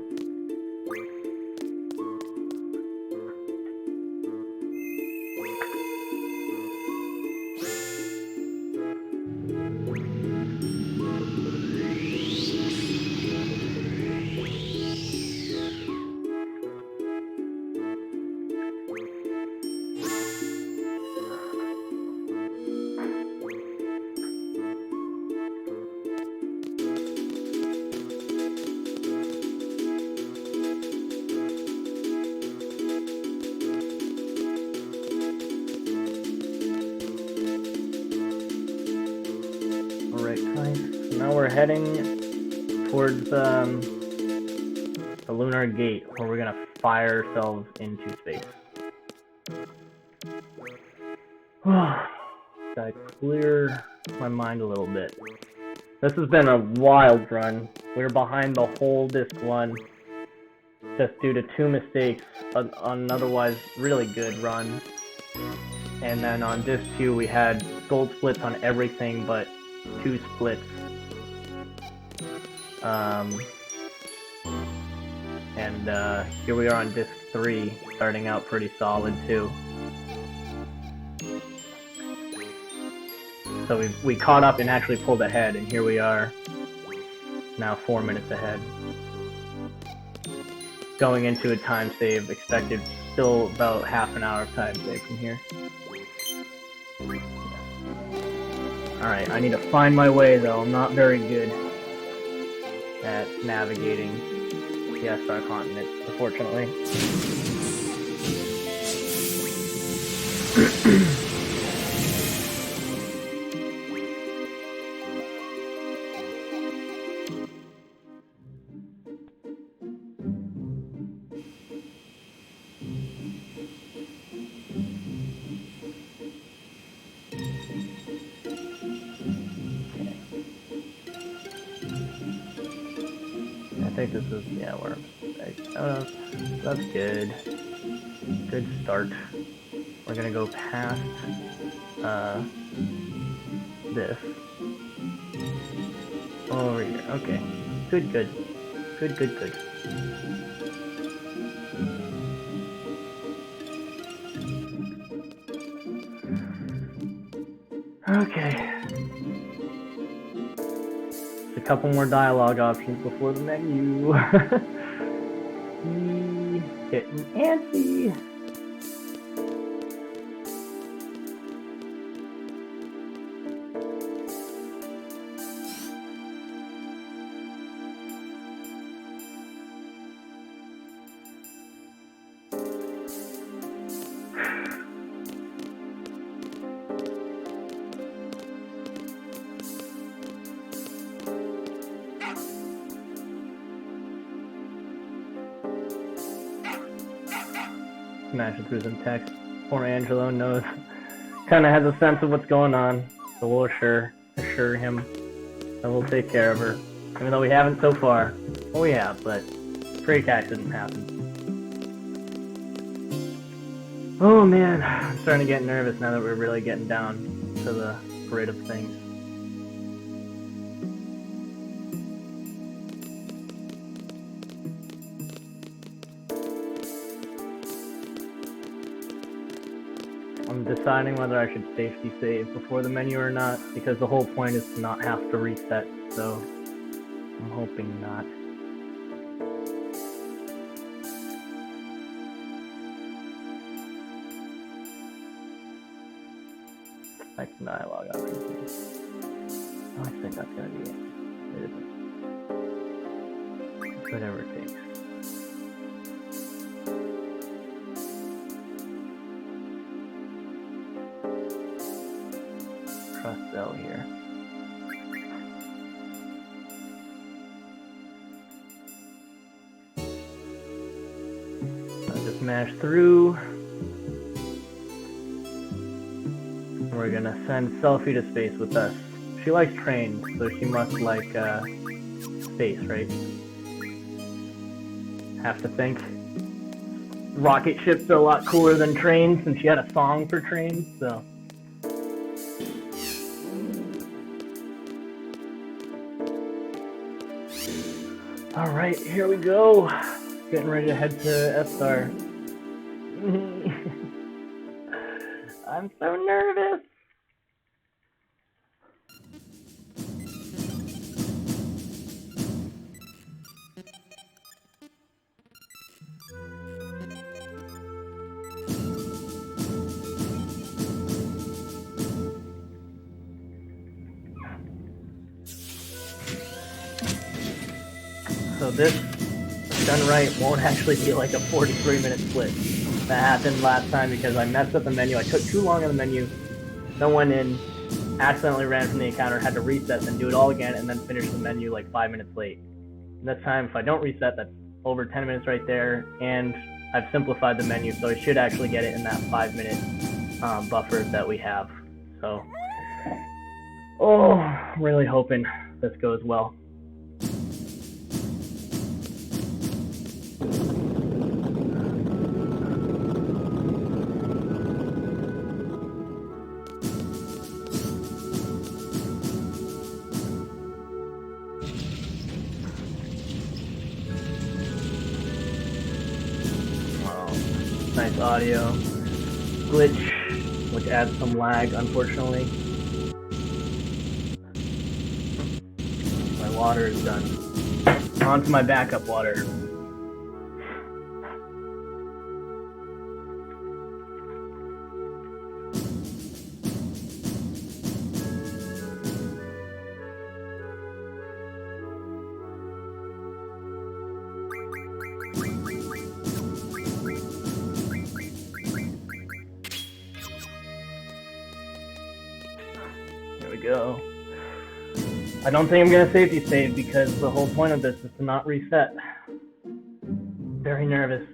Now we're heading towards the lunar gate, where we're gonna fire ourselves into space. Gotta clear my mind a little bit. This has been a wild run. We're behind the whole disc 1, just due to 2 mistakes on an otherwise really good run. And then on disc 2 we had gold splits on everything but 2 splits. Here we are on disc 3, starting out pretty solid too. So we caught up and actually pulled ahead, and here we are, now 4 minutes ahead. Going into a time save, expected still about half an hour of time save from here. Alright, I need to find my way though, I'm not very good at navigating the SR continent, unfortunately. I think this is, yeah, where that's good. Good start. We're gonna go past this. Over here. Okay. Good. Okay. A couple more dialogue options before the menu. Getting antsy. Smashing through some text. Poor Angelo knows, kind of has a sense of what's going on, so we'll assure him that we'll take care of her. Even though we haven't so far. Well, we have, but freak accident happened. Oh man, I'm starting to get nervous now that we're really getting down to the grid of things. I'm deciding whether I should safety save before the menu or not, because the whole point is to not have to reset, so I'm hoping not. Select dialogue options. I think that's gonna be it. It isn't. Whatever it takes. Trust Zell here. I'll just mash through. We're gonna send Selfie to space with us. She likes trains, so she must like space, right? Have to think. Rocket ships are a lot cooler than trains, and she had a song for trains, so. Alright, here we go. Getting ready to head to F-Star. I'm so nervous. So this, done right, won't actually be like a 43-minute split. That happened last time because I messed up the menu. I took too long on the menu, then went in, accidentally ran from the encounter, had to reset, then do it all again, and then finish the menu like 5 minutes late. this time, if I don't reset, that's over 10 minutes right there, and I've simplified the menu, so I should actually get it in that 5-minute buffer that we have. So, I'm really hoping this goes well. Nice audio glitch, which adds some lag, unfortunately. My water is done. On to my backup water. Go. I don't think I'm gonna safety save because the whole point of this is to not reset. Very nervous.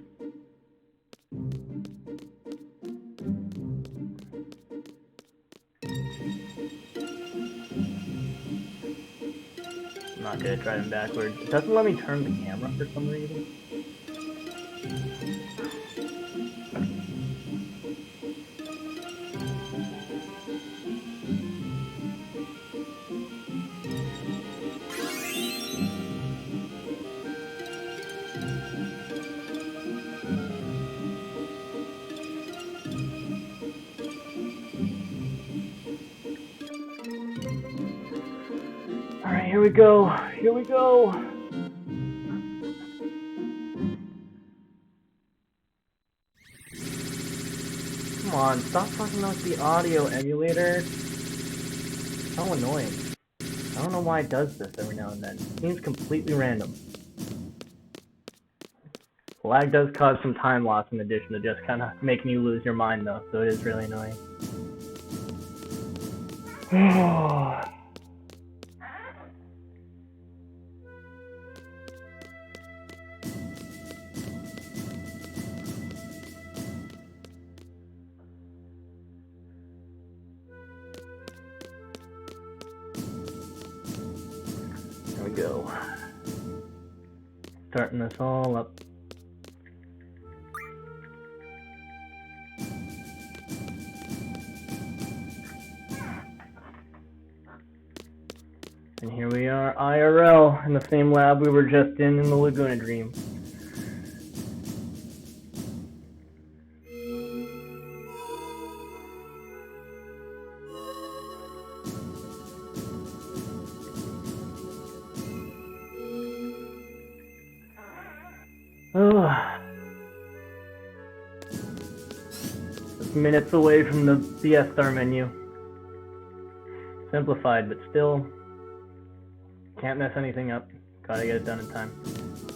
I'm not good at driving backwards. It doesn't let me turn the camera for some reason. Alright, here we go. Here we go. Come on, stop talking about the audio, emulator. So annoying. I don't know why it does this every now and then. It seems completely random. Lag does cause some time loss in addition to just kind of making you lose your mind though, so it is really annoying. There we go. Starting this all up. And here we are, IRL, in the same lab we were just in the Laguna Dream. Just minutes away from the BS star menu. Simplified, but still can't mess anything up. Gotta get it done in time.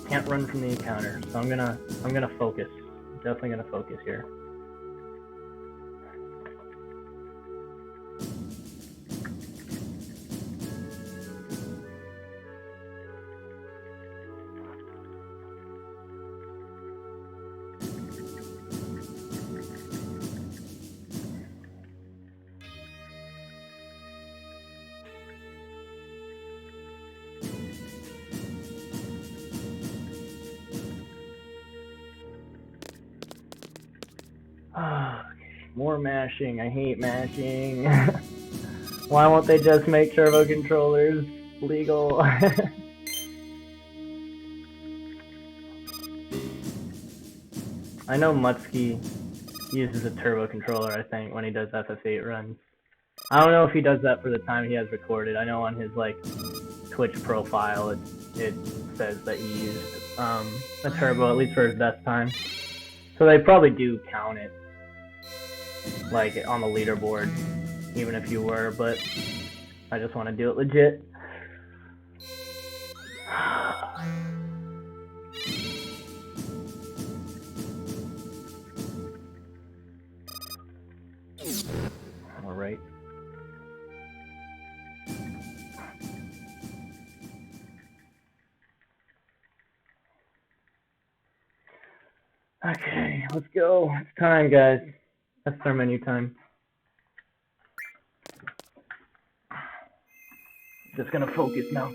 Can't run from the encounter, so I'm gonna focus. Definitely gonna focus here. More mashing. I hate mashing. Why won't they just make turbo controllers legal? I know Mutsky uses a turbo controller, I think, when he does FF8 runs. I don't know if he does that for the time he has recorded. I know on his Twitch profile it says that he used a turbo, at least for his best time. So they probably do count it on the leaderboard, even if you were, but I just want to do it legit. Alright. Okay, let's go. It's time, guys. That's our menu time. Just gonna focus now.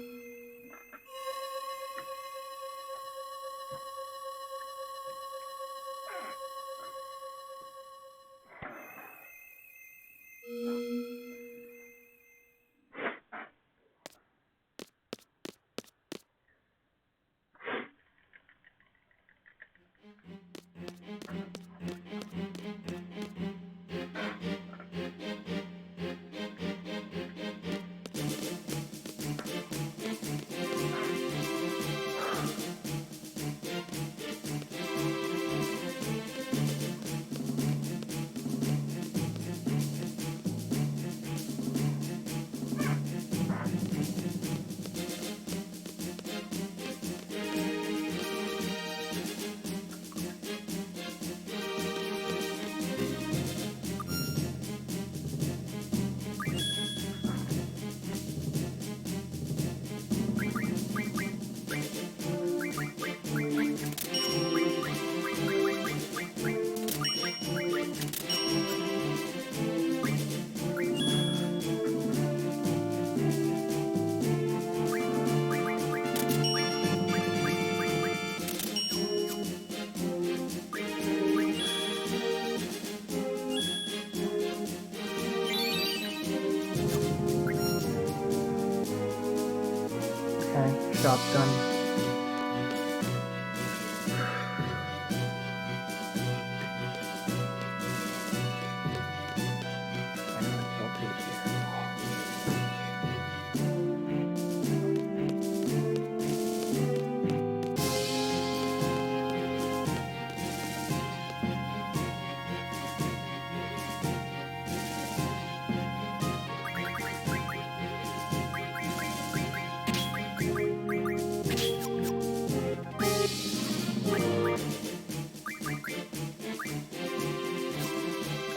Shotgun.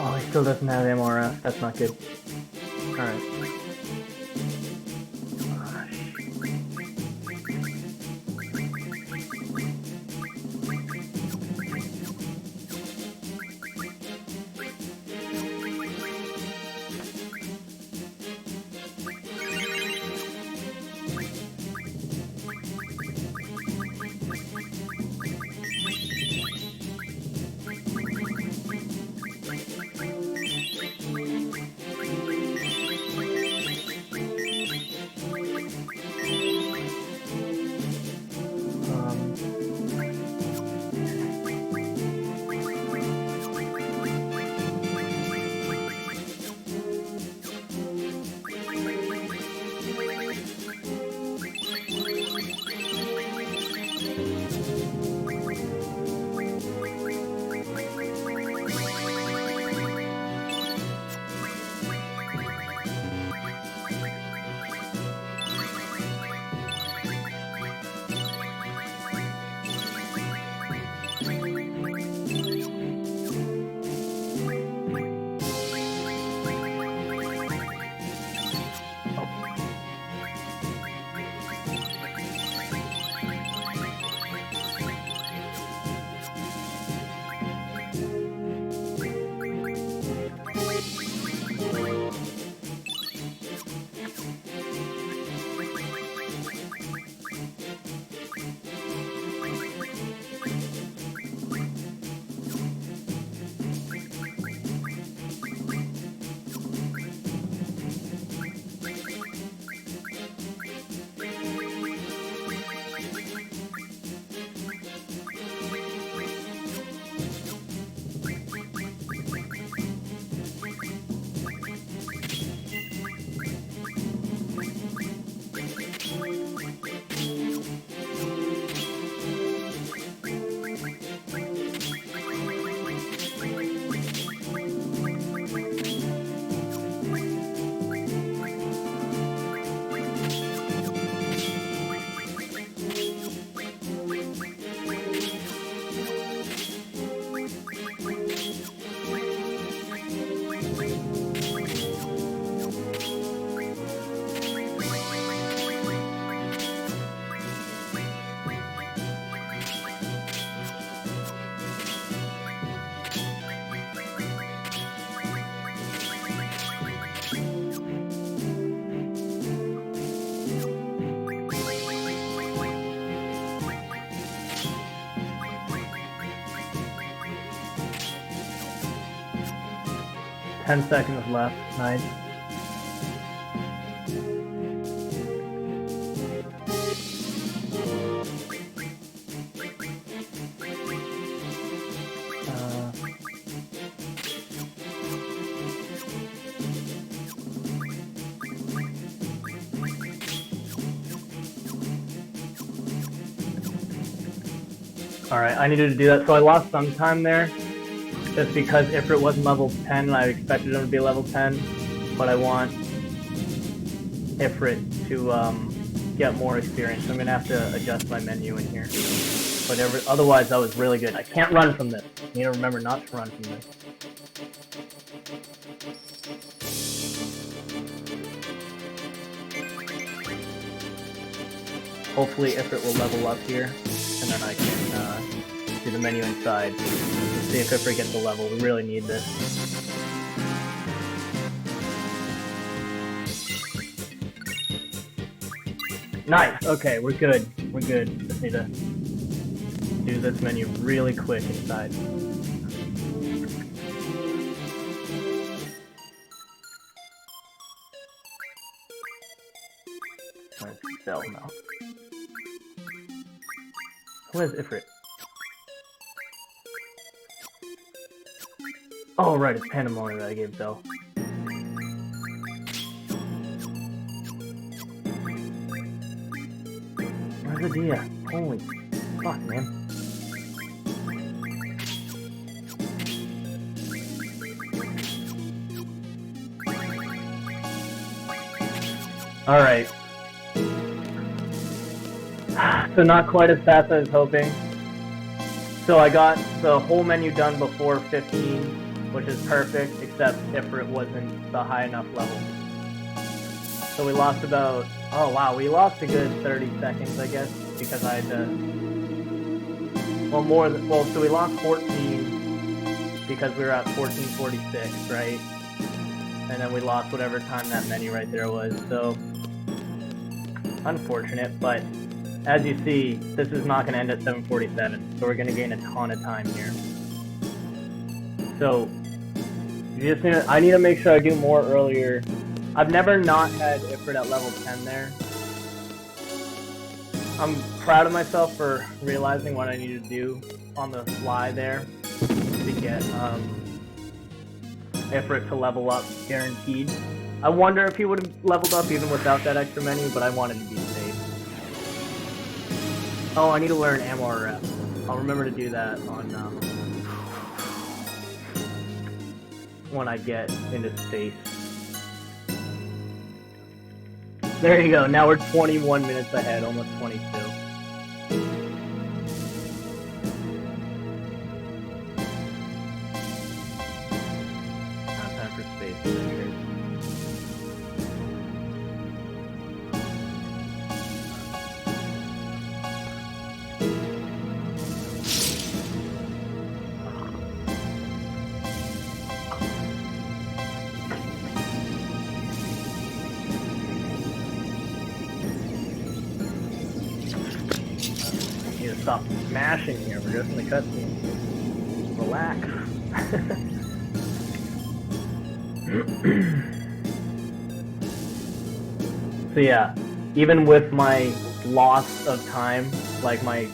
Oh, he still doesn't have MRF. That's not good. Alright. 10 seconds left. Nice. Alright, I needed to do that, so I lost some time there, just because Ifrit wasn't level 10 and I expected him to be level 10, but I want Ifrit to get more experience, so I'm going to have to adjust my menu in here. But otherwise, that was really good. I can't run from this. You need to remember not to run from this. Hopefully Ifrit will level up here, and then I can do the menu inside. Let's see if Ifrit gets a level. We really need this. Nice! Okay, we're good. We're good. Just need to do this menu really quick inside. Where's Zell now? Where's Ifrit? Oh, right, it's Pandemonium that I gave Zell. Where's the Dia? Holy fuck, man. Alright. So not quite as fast as I was hoping. So I got the whole menu done before 15, which is perfect, except Ifrit wasn't the high enough level. So we lost about, oh wow, we lost a good 30 seconds, I guess, because I had to, well, so we lost 14 because we were at 14:46, right? And then we lost whatever time that menu right there was, so unfortunate, but as you see, this is not going to end at 7:47, so we're going to gain a ton of time here. So, you just I need to make sure I do more earlier. I've never not had Ifrit at level 10 there. I'm proud of myself for realizing what I need to do on the fly there to get Ifrit to level up, guaranteed. I wonder if he would have leveled up even without that extra menu, but I wanted to be safe. Oh, I need to learn AMRF. I'll remember to do that on when I get into space. There you go. Now we're 21 minutes ahead, almost 22. Now time for space adventures. Stop smashing here, we're just in the cutscene. Relax. So yeah, even with my loss of time, like my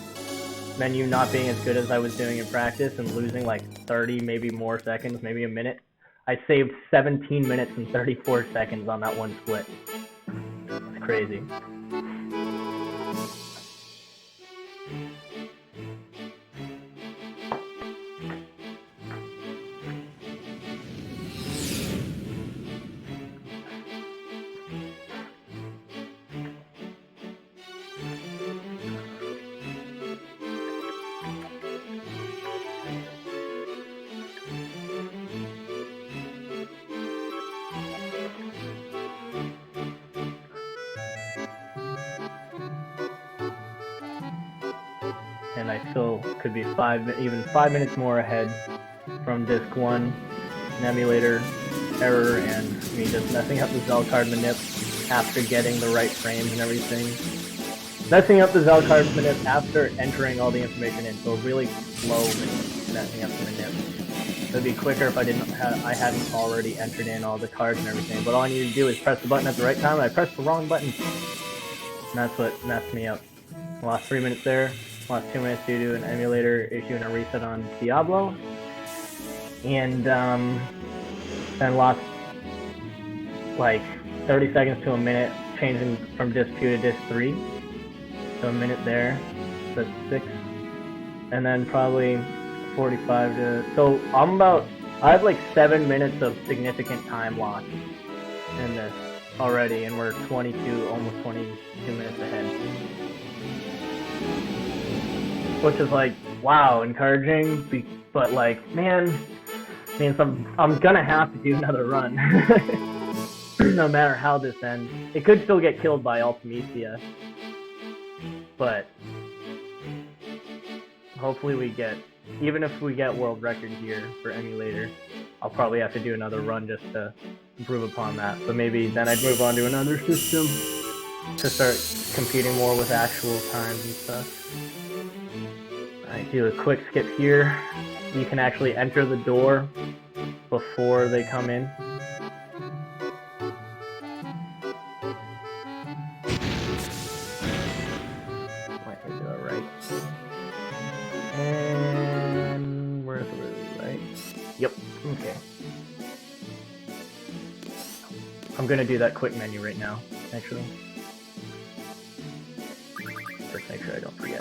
menu not being as good as I was doing in practice and losing like 30, maybe more seconds, maybe a minute, I saved 17 minutes and 34 seconds on that one split. It's crazy. And I still could be even 5 minutes more ahead from disc 1, an emulator error, and me just messing up the Zell Card manip after getting the right frames and everything. Messing up the Zell Card manip after entering all the information in, so really slow messing up the manip. It'd be quicker if I hadn't already entered in all the cards and everything. But all I need to do is press the button at the right time, and I pressed the wrong button. And that's what messed me up. Lost 3 minutes there. Lost 2 minutes due to an emulator issue and a reset on Diablo. And then lost like 30 seconds to a minute changing from disc 2 to disc 3. So a minute there. So that's 6. And then probably 45 to... So I have like 7 minutes of significant time lost in this already, and we're 22, almost 22 minutes ahead. Which is like, wow, encouraging, but like, man, means I'm gonna have to do another run. No matter how this ends. It could still get killed by Ultimecia, but hopefully we get, even if we get world record here for Emulator, I'll probably have to do another run just to improve upon that. But maybe then I'd move on to another system to start competing more with actual times and stuff. Alright, do a quick skip here. You can actually enter the door before they come in. Wait, is it alright? And where's the right? Yep, okay. I'm gonna do that quick menu right now, actually. First, make sure I don't forget.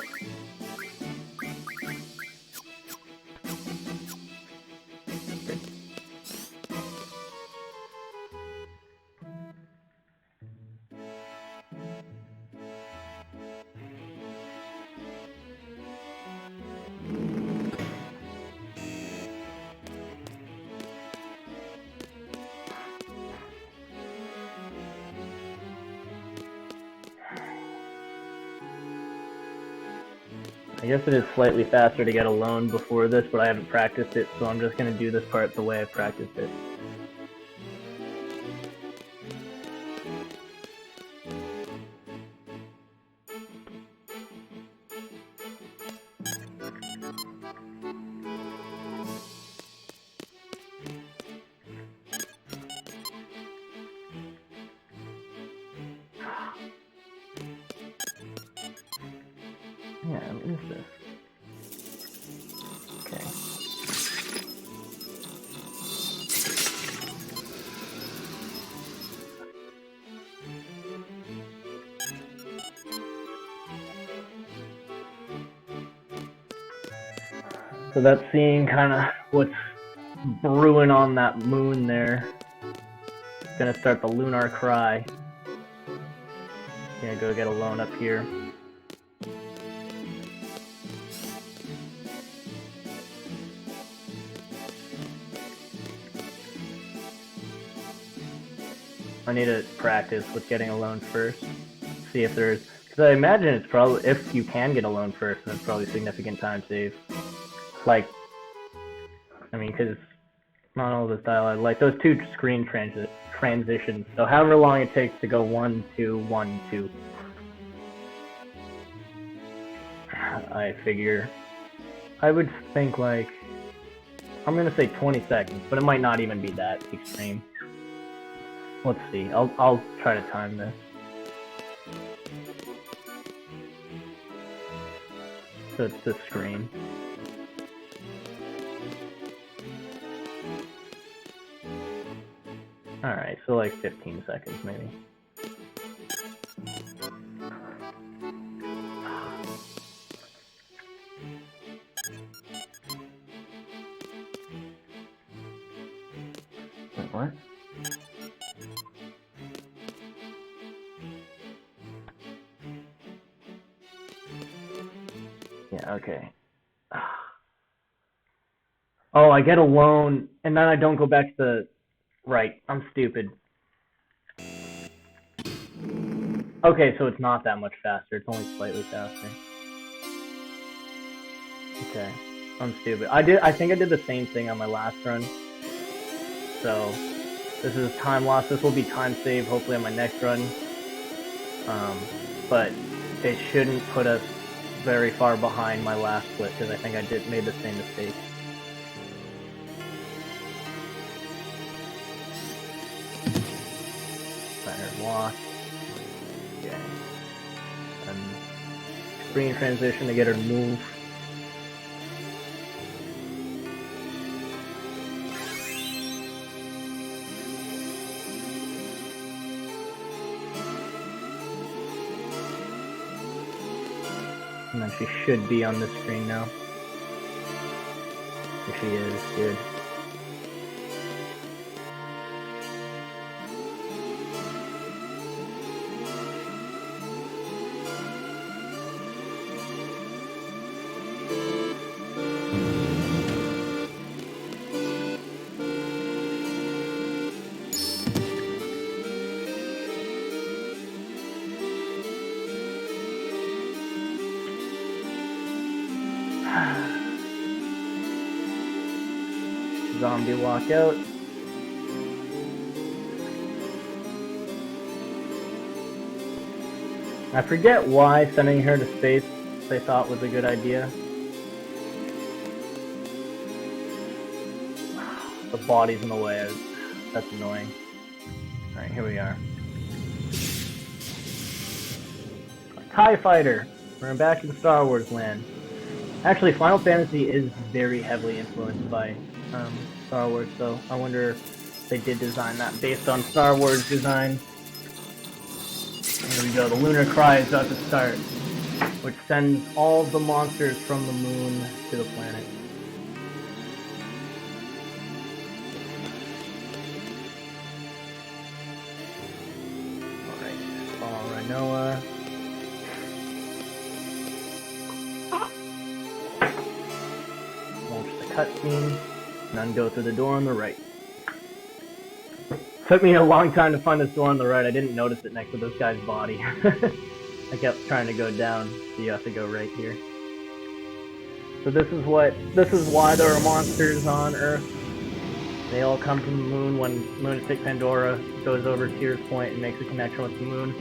I guess it is slightly faster to get a loan before this, but I haven't practiced it, so I'm just going to do this part the way I practiced it. Yeah, what is this? Okay. So that's seeing kind of what's brewing on that moon there. It's gonna start the lunar cry. Gonna go get a loan up here. I need to practice with getting a loan first. See if there's, because I imagine it's probably, if you can get a loan first, then it's probably significant time save. Like, I mean, because not all this dialogue, like those two screen transitions. So however long it takes to go 1, 2, 1, 2. I figure, I would think like, I'm gonna say 20 seconds, but it might not even be that extreme. Let's see. I'll try to time this. So it's this screen. Alright, so like 15 seconds maybe. Wait, what? Yeah, okay. Oh, I get a loan, and then I don't go back to the... Right, I'm stupid. Okay, so it's not that much faster, it's only slightly faster. Okay, I'm stupid. I think I did the same thing on my last run. So, this is time loss, this will be time save, hopefully on my next run. But it shouldn't put us very far behind my last split, because I think I made the same mistake. unlocked. Okay. And screen transition to get her to move. And then she should be on the screen now. There she is, good. Zombie walkout. I forget why sending her to space they thought was a good idea. The body's in the way. That's annoying. Alright, here we are. TIE Fighter! We're back in Star Wars land. Actually, Final Fantasy is very heavily influenced by Star Wars, so I wonder if they did design that based on Star Wars design. Here we go, the lunar cry is about to start, which sends all the monsters from the moon to the planet. Alright, follow Rinoa. Launch the cutscene. And then go through the door on the right. Took me a long time to find this door on the right. I didn't notice it next to this guy's body. I kept trying to go down, so you have to go right here. So this is why there are monsters on Earth. They all come from the moon when Lunatic Pandora goes over Tears Point and makes a connection with the moon.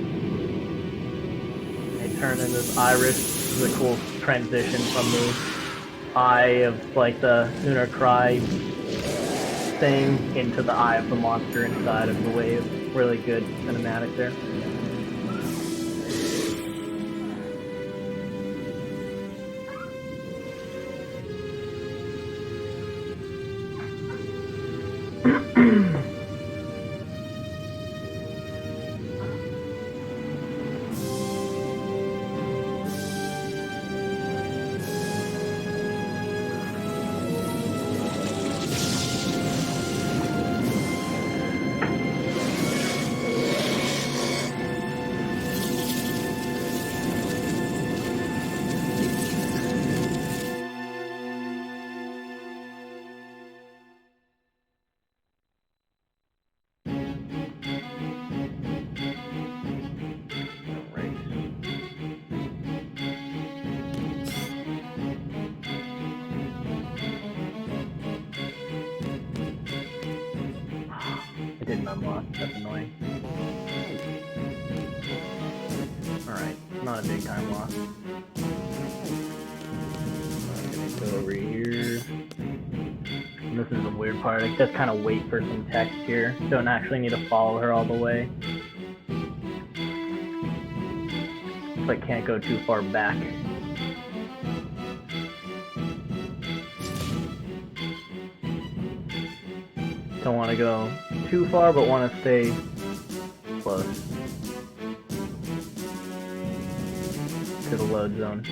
They turn into this iris. This is a cool transition from the eye of like the lunar cry thing into the eye of the monster inside of the wave. Really good cinematic there. Didn't unlock, that's annoying. Alright, not a big time loss. I'm gonna go over here. And this is the weird part, I just kind of wait for some text here. Don't actually need to follow her all the way. So I can't go too far back. Don't want to go too far, but want to stay close to the load zone.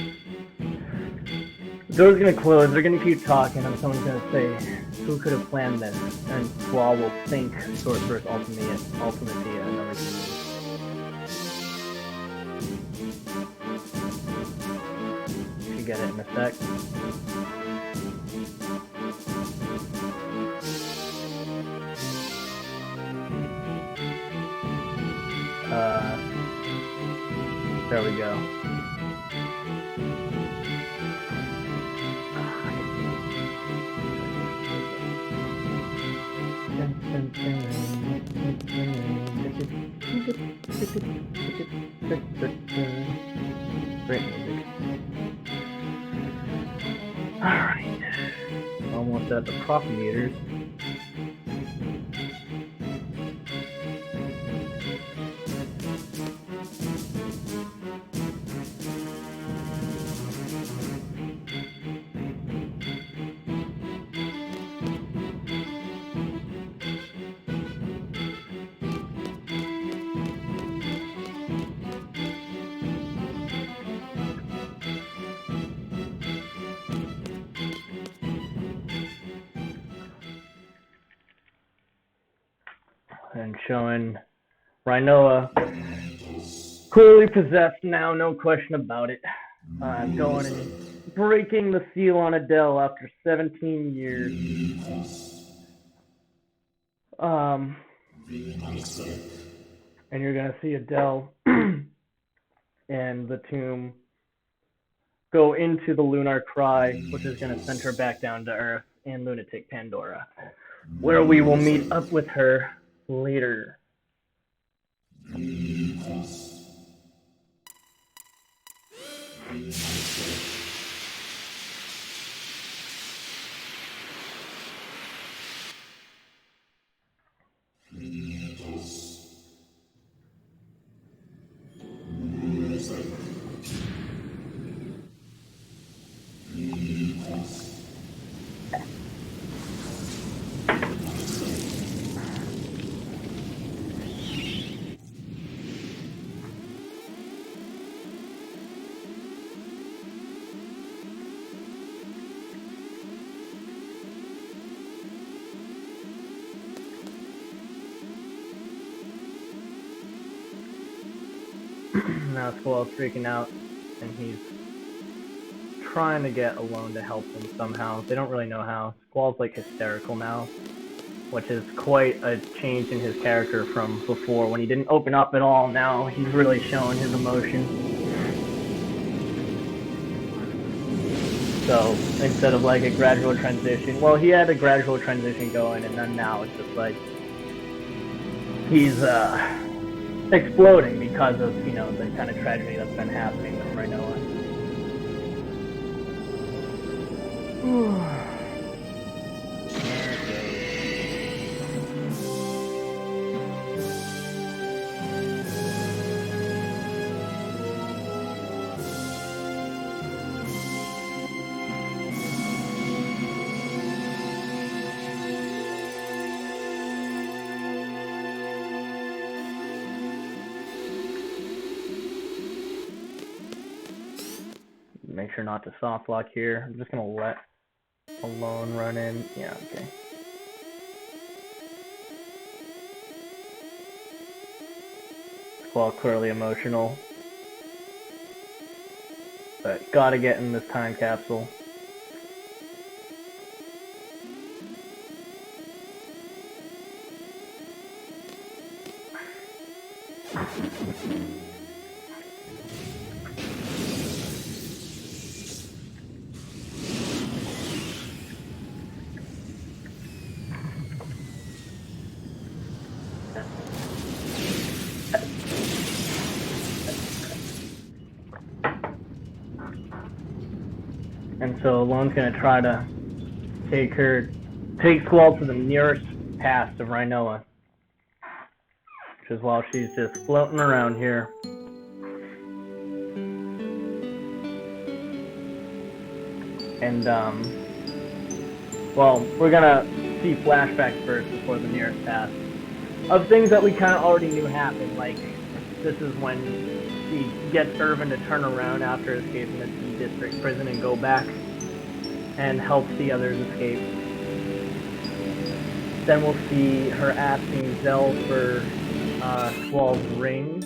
The door's gonna close, they're gonna keep talking, and someone's gonna say, who could have planned this? And Squall will think Sorcerer's Ultimate at another community. Should get it in a sec. There we go. Great music. Alright. Almost at the propagators. and showing Rinoa clearly possessed now, no question about it. Going and breaking the seal on Adele after 17 years. And you're gonna see Adele and the tomb go into the Lunar Cry, which is gonna send her back down to Earth in Lunatic Pandora, where we will meet up with her later. Now Squall's freaking out, and he's trying to get Alone to help him somehow. They don't really know how. Squall's like hysterical now, which is quite a change in his character from before when he didn't open up at all. Now he's really showing his emotion. So instead of like a gradual transition, well, he had a gradual transition going, and then now it's just like he's exploding because of, you know, the kind of tragedy that's been happening with Rinoa. Make sure not to soft lock here. I'm just gonna let Alone run in. Yeah, okay. Squall clearly emotional, but gotta get in this time capsule. And so Alone's gonna try to take Squall to the nearest pass of Rinoa, which is while she's just floating around here. And well, we're gonna see flashbacks first before the nearest pass of things that we kind of already knew happened. Like, this is when she gets Irvin to turn around after escaping the T District prison and go back and help the others escape. Then we'll see her asking Zell for Squall's ring.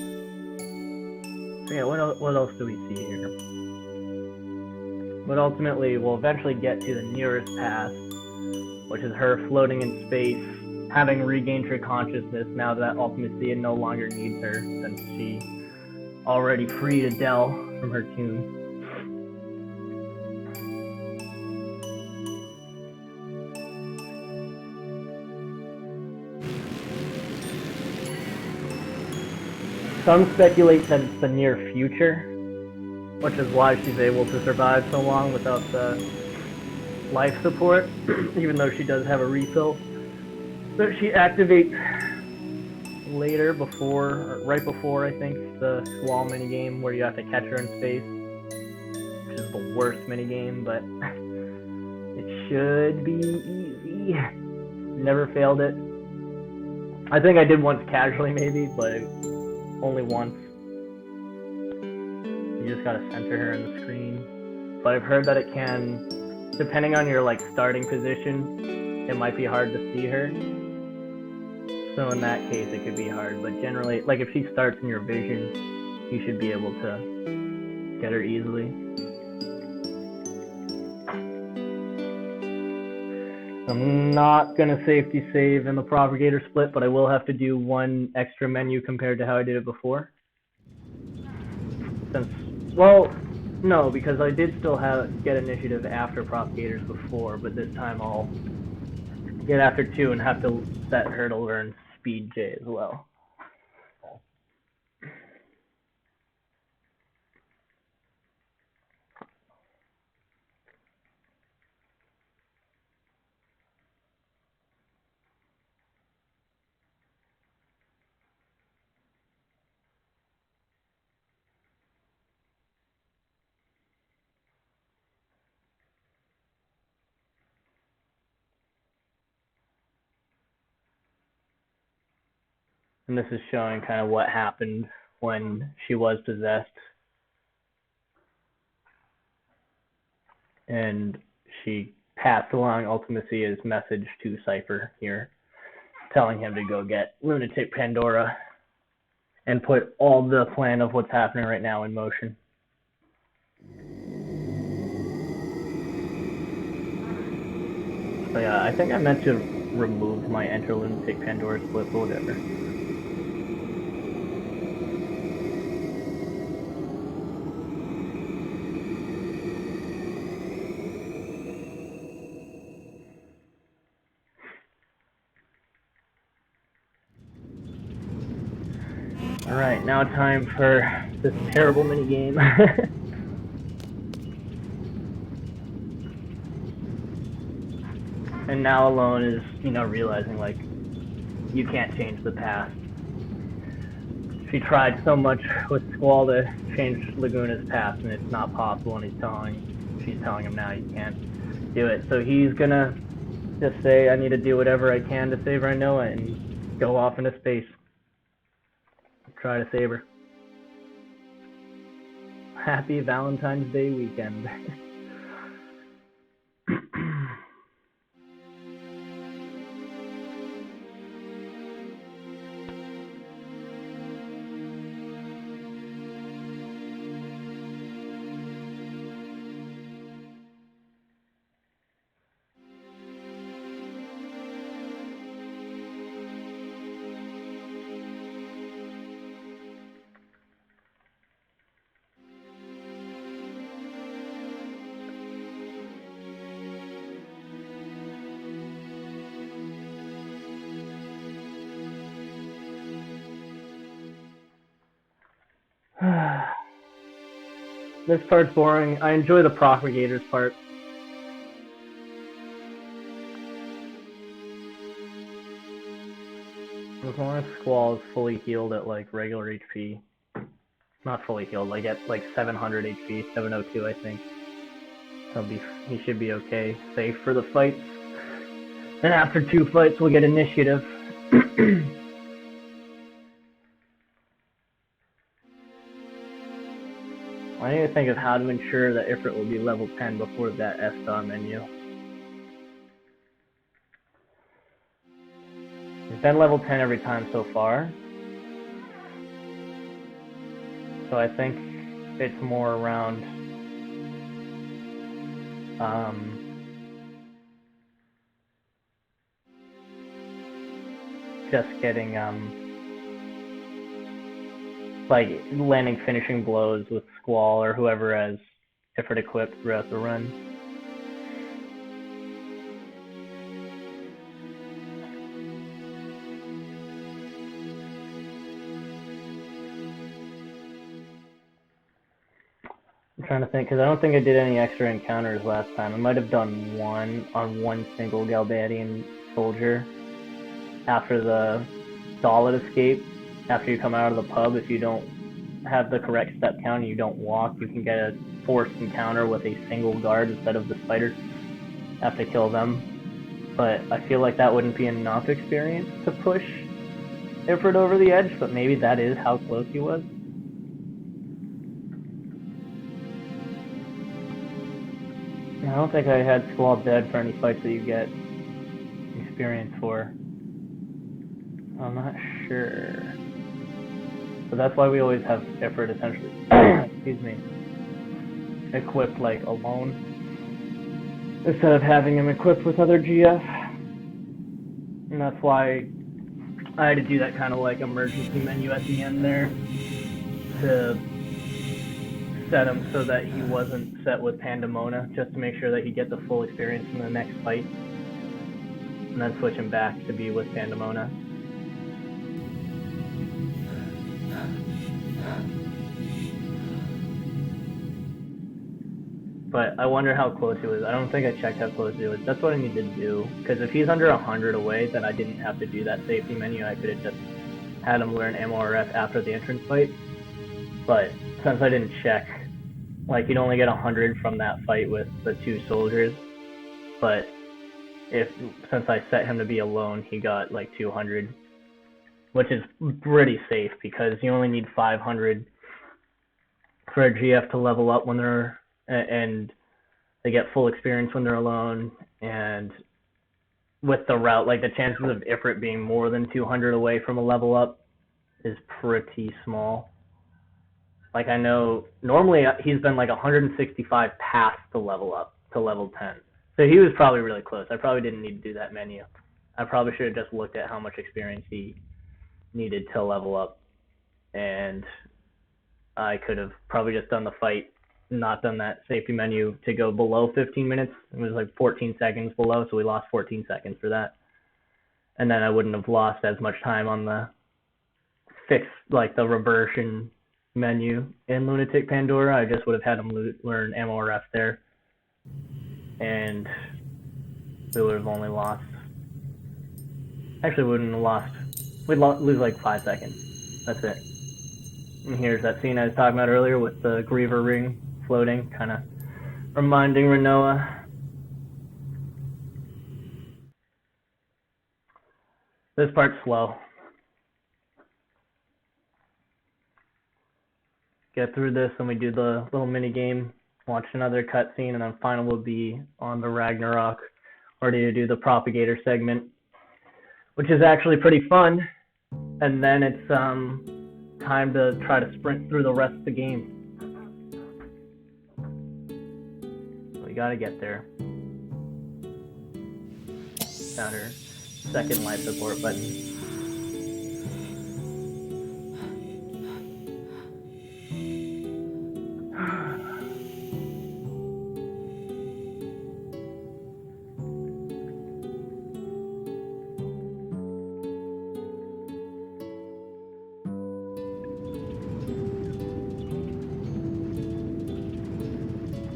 So yeah, what else do we see here? But ultimately, we'll eventually get to the nearest pass, which is her floating in space, having regained her consciousness now that Ultimacia no longer needs her, since she already freed Adele from her tomb. Some speculate that it's the near future, which is why she's able to survive so long without the life support, even though she does have a refill. But she activates later, right before, I think, the Squall minigame where you have to catch her in space, which is the worst minigame, but it should be easy. Never failed it. I think I did once casually, maybe, but only once. You just gotta center her in the screen. But I've heard that it can, depending on your like starting position, it might be hard to see her. So in that case, it could be hard. But generally, like if she starts in your vision, you should be able to get her easily. I'm not gonna safety save in the propagator split, but I will have to do one extra menu compared to how I did it before. Since, well, no, because I did still get initiative after propagators before, but this time I'll get after 2 and have to set her to learn speed J as well. And this is showing kind of what happened when she was possessed. And she passed along Ultimacia's message to Cypher here, telling him to go get Lunatic Pandora and put all the plan of what's happening right now in motion. So yeah, I think I meant to remove my Enter Lunatic Pandora split, but whatever. Alright, now time for this terrible minigame. And now Alone is, realizing, like, you can't change the past. She tried so much with Squall to change Laguna's past, and it's not possible, and she's telling him now you can't do it. So he's gonna just say, I need to do whatever I can to save Rinoa, and go off into space. Try to save her. Happy Valentine's Day weekend. This part's boring. I enjoy the propagators part. As long as Squall is fully healed at like regular HP. Not fully healed, like at like 700 HP, 702 I think. He should be okay. Safe for the fights. Then after 2 fights we'll get initiative. I need to think of how to ensure that Ifrit will be level 10 before that S-Star menu. He's been level 10 every time so far. So I think it's more around just getting like landing finishing blows with Squall or whoever has Ifrit equipped throughout the run. I'm trying to think, because I don't think I did any extra encounters last time. I might have done one on one single Galbadian soldier after the Dalit escape. After you come out of the pub, if you don't have the correct step count and you don't walk, you can get a forced encounter with a single guard instead of the spider. Have to kill them. But I feel like that wouldn't be enough experience to push Ifrit over the edge, but maybe that is how close he was. I don't think I had Squall dead for any fights that you get experience for. I'm not sure. So that's why we always have Ifrit essentially, excuse me, equipped like alone, instead of having him equipped with other GF. And that's why I had to do that kind of like emergency menu at the end there to set him so that he wasn't set with Pandemona, just to make sure that he get the full experience in the next fight, and then switch him back to be with Pandemona. But I wonder how close he was. I don't think I checked how close he was. That's what I need to do, because if he's under 100 away, then I didn't have to do that safety menu. I could have just had him learn MRF after the entrance fight. But since I didn't check, like, he'd only get 100 from that fight with the 2 soldiers. But since I set him to be alone, he got like 200, which is pretty safe because you only need 500 for a GF to level up when they're, and they get full experience when they're alone. And with the route, like, the chances of Ifrit being more than 200 away from a level up is pretty small. Like, I know normally he's been like 165 past the level up to level 10. So he was probably really close. I probably didn't need to do that menu. I probably should have just looked at how much experience he needed to level up, and I could have probably just done the fight, not done that safety menu to go below 15 minutes. It was like 14 seconds below, so we lost 14 seconds for that. And then I wouldn't have lost as much time on the like the reversion menu in Lunatic Pandora. I just would have had him learn MRF there, and we would have only lost, actually we wouldn't have lost, we'd lose like 5 seconds. That's it. And here's that scene I was talking about earlier with the Griever ring floating, kind of reminding Rinoa. This part's slow. Get through this, and we do the little mini game, watch another cutscene, and then final will be on the Ragnarok, ready to do the propagator segment, which is actually pretty fun. And then it's time to try to sprint through the rest of the game. We gotta get there. Found her second life support button.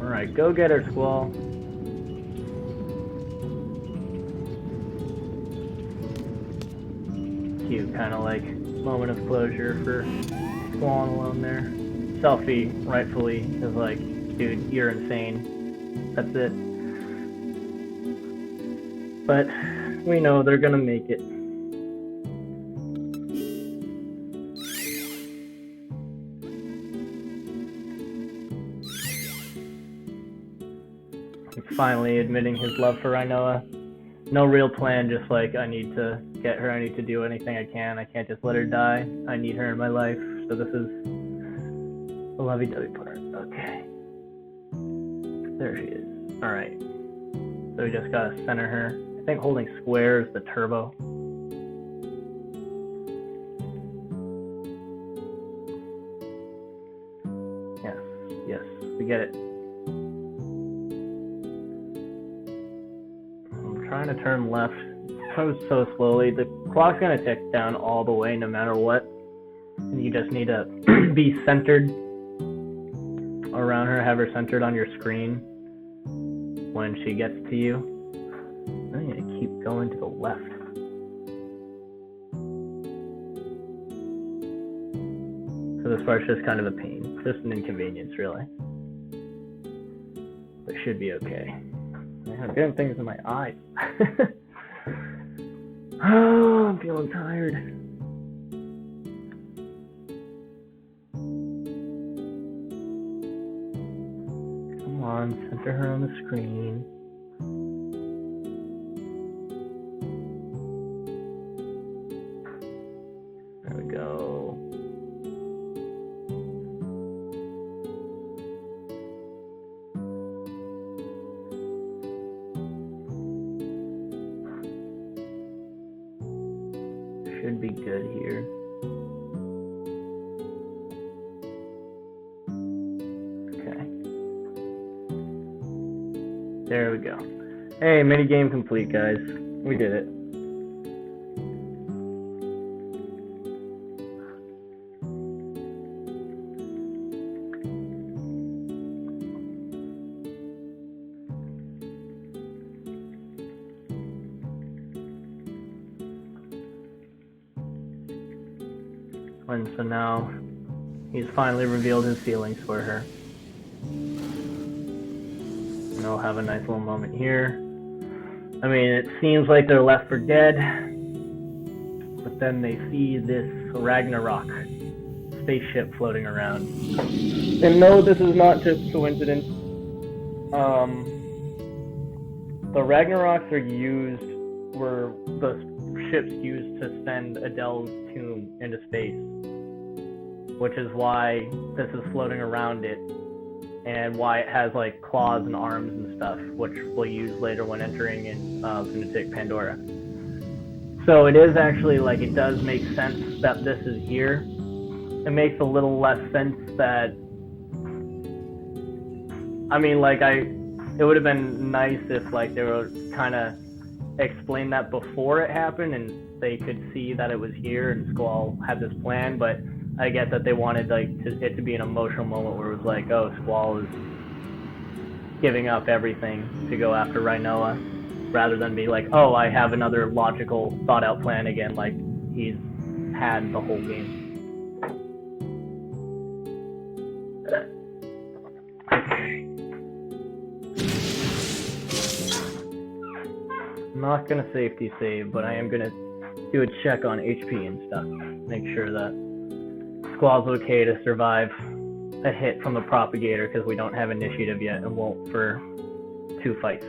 Alright, go get her, Squall. Cute, kind of like moment of closure for Squall alone there. Selfie, rightfully, is like, dude, you're insane. That's it. But we know they're gonna make it. Finally admitting his love for Rinoa. No real plan, just like, I need to get her, I need to do anything I can. I can't just let her die. I need her in my life. So this is the lovey-dovey part. Okay. There she is. Alright. So we just gotta center her. I think holding square is the turbo. Yes, we get it. Trying to turn left so slowly. The clock's gonna tick down all the way no matter what, and you just need to be centered around her, have her centered on your screen when she gets to you. I'm gonna keep going to the left. So this part's just kind of a pain, just an inconvenience really, but it should be okay. I'm getting things in my eyes. Oh, I'm feeling tired. Come on, center her on the screen. should be good here. Okay. There we go. Hey, minigame complete, guys. We did it. And so now he's finally revealed his feelings for her. And they'll have a nice little moment here. I mean, it seems like they're left for dead, but then they see this Ragnarok spaceship floating around. And no, this is not just coincidence. The Ragnaroks were the ships used to send Adele's tomb into space, which is why this is floating around it, and why it has like claws and arms and stuff, which we'll use later when entering in Lunatic Pandora. So it is actually like, it does make sense that this is here. It makes a little less sense that, I mean, like, it would have been nice if like they were kind of explain that before it happened and they could see that it was here and Squall had this plan, but I get that they wanted like it to be an emotional moment where it was like, oh, Squall is giving up everything to go after Rinoa, rather than be like, oh, I have another logical thought out plan again, like he's had the whole game. I'm not gonna safety save, but I am gonna do a check on HP and stuff. Make sure that Squall's okay to survive a hit from the propagator, because we don't have initiative yet and won't for 2 fights.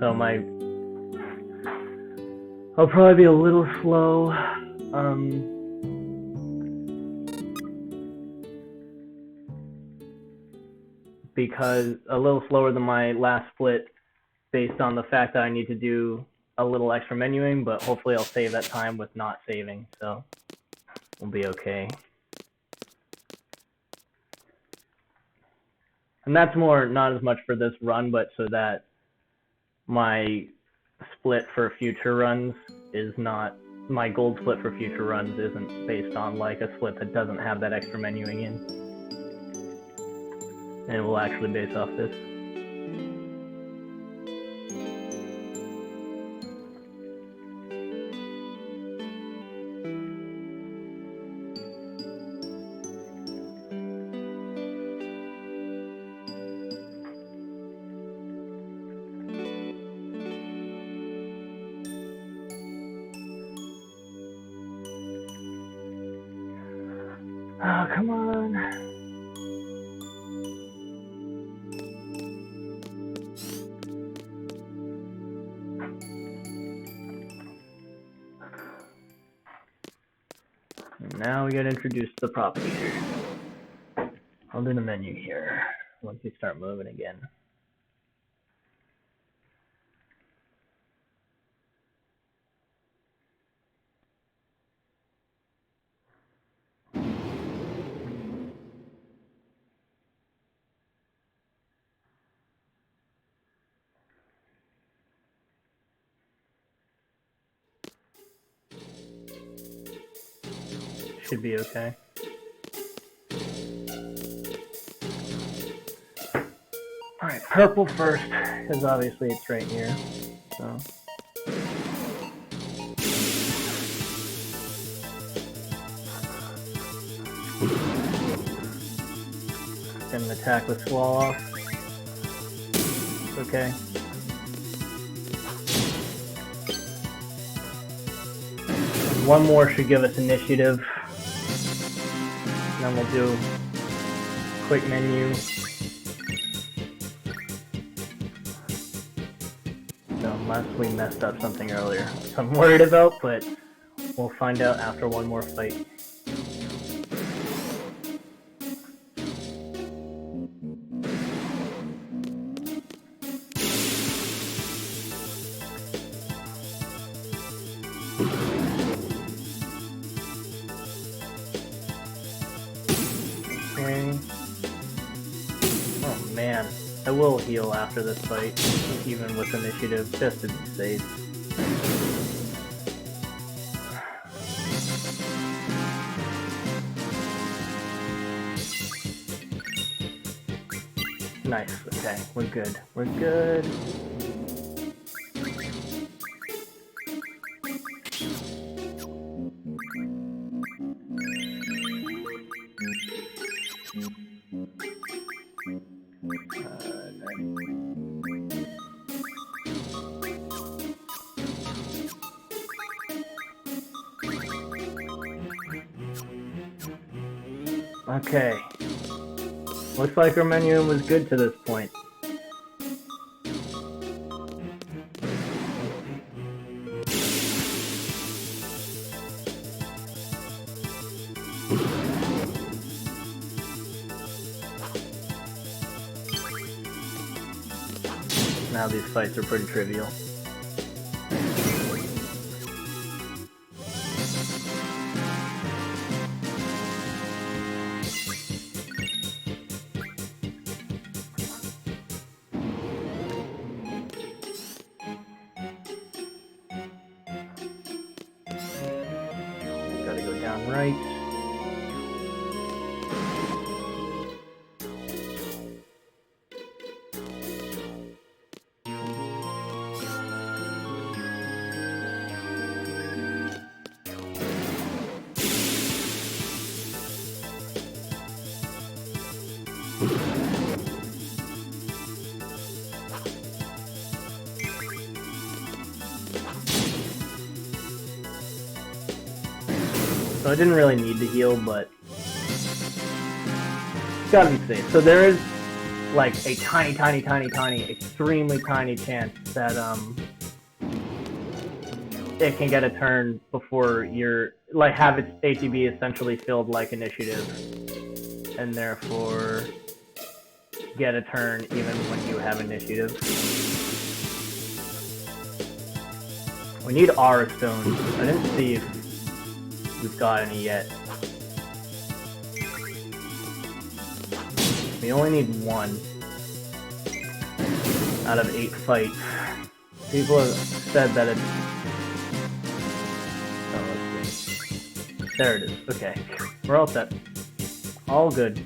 So I'll probably be a little slow. Because a little slower than my last split, based on the fact that I need to do a little extra menuing, but hopefully I'll save that time with not saving, so we'll be okay. And that's more, not as much for this run, but so that my split for future runs is not, my gold split for future runs isn't based on like a split that doesn't have that extra menuing in. And it will actually base off this. Oh, come on. And now we get introduced to the propagator. I'll do the menu here once we start moving again. Should be okay. Alright, purple first, because obviously it's right here. So. Get an attack with Squall off. Okay. One more should give us initiative. And then we'll do quick menu. No, unless we messed up something earlier. Which I'm worried about, but we'll find out after one more fight. Okay. Oh man, I will heal after this fight, even with initiative, just to be safe. Nice, okay, we're good. We're good. Okay. Looks like our menu was good to this point. Now these fights are pretty trivial. Gotta go down right. So I didn't really need to heal, but gotta be safe. So there is like a tiny, extremely tiny chance that it can get a turn before you're like have its ATB essentially filled like initiative, and therefore get a turn even when you have initiative. We need aura stones. I didn't see if we've got any yet. We only need 1 out of 8 fights. People have said that it's... Oh, let's see. There it is. Okay. We're all set. All good.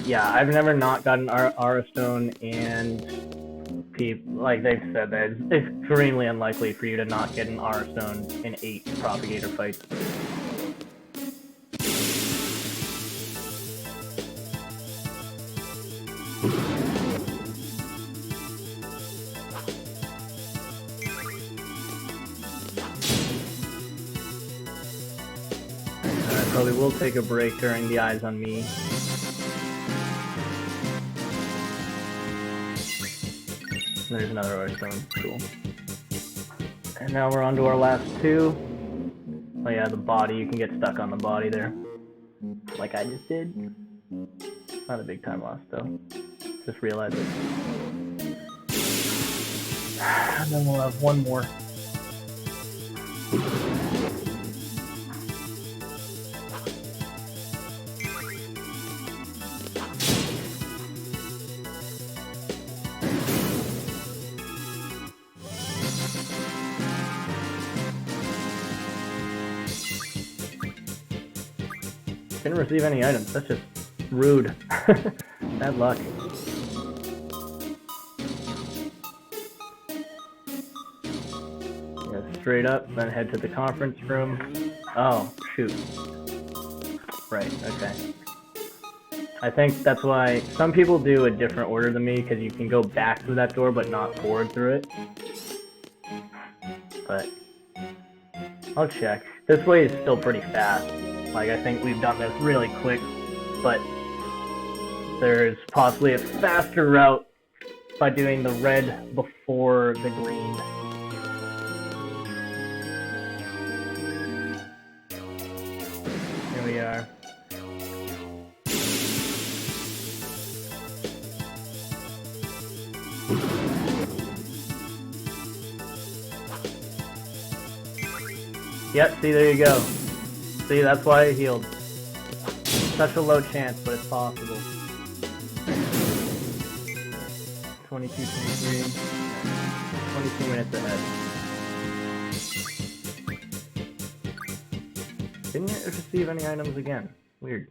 Yeah, I've never not gotten aura stone, and like they've said that it's extremely unlikely for you to not get an aura stone in 8 propagator fights. I probably will take a break during the Eyes on Me. There's another aura stone. Cool. And now we're on to our last 2. Oh yeah, the body. You can get stuck on the body there. Like I just did. Not a big time loss though. Just realized it. And then we'll have 1 more. Didn't receive any items. That's just rude. Bad luck. Yeah, straight up, then head to the conference room. Oh, shoot. Right, okay. I think that's why some people do a different order than me, because you can go back through that door but not forward through it. But I'll check. This way is still pretty fast. Like, I think we've done this really quick, but there's possibly a faster route by doing the red before the green. Here we are. Yep, see, there you go. See, that's why I healed. Such a low chance, but it's possible. 22, 23. 22 minutes ahead. Didn't receive any items again. Weird.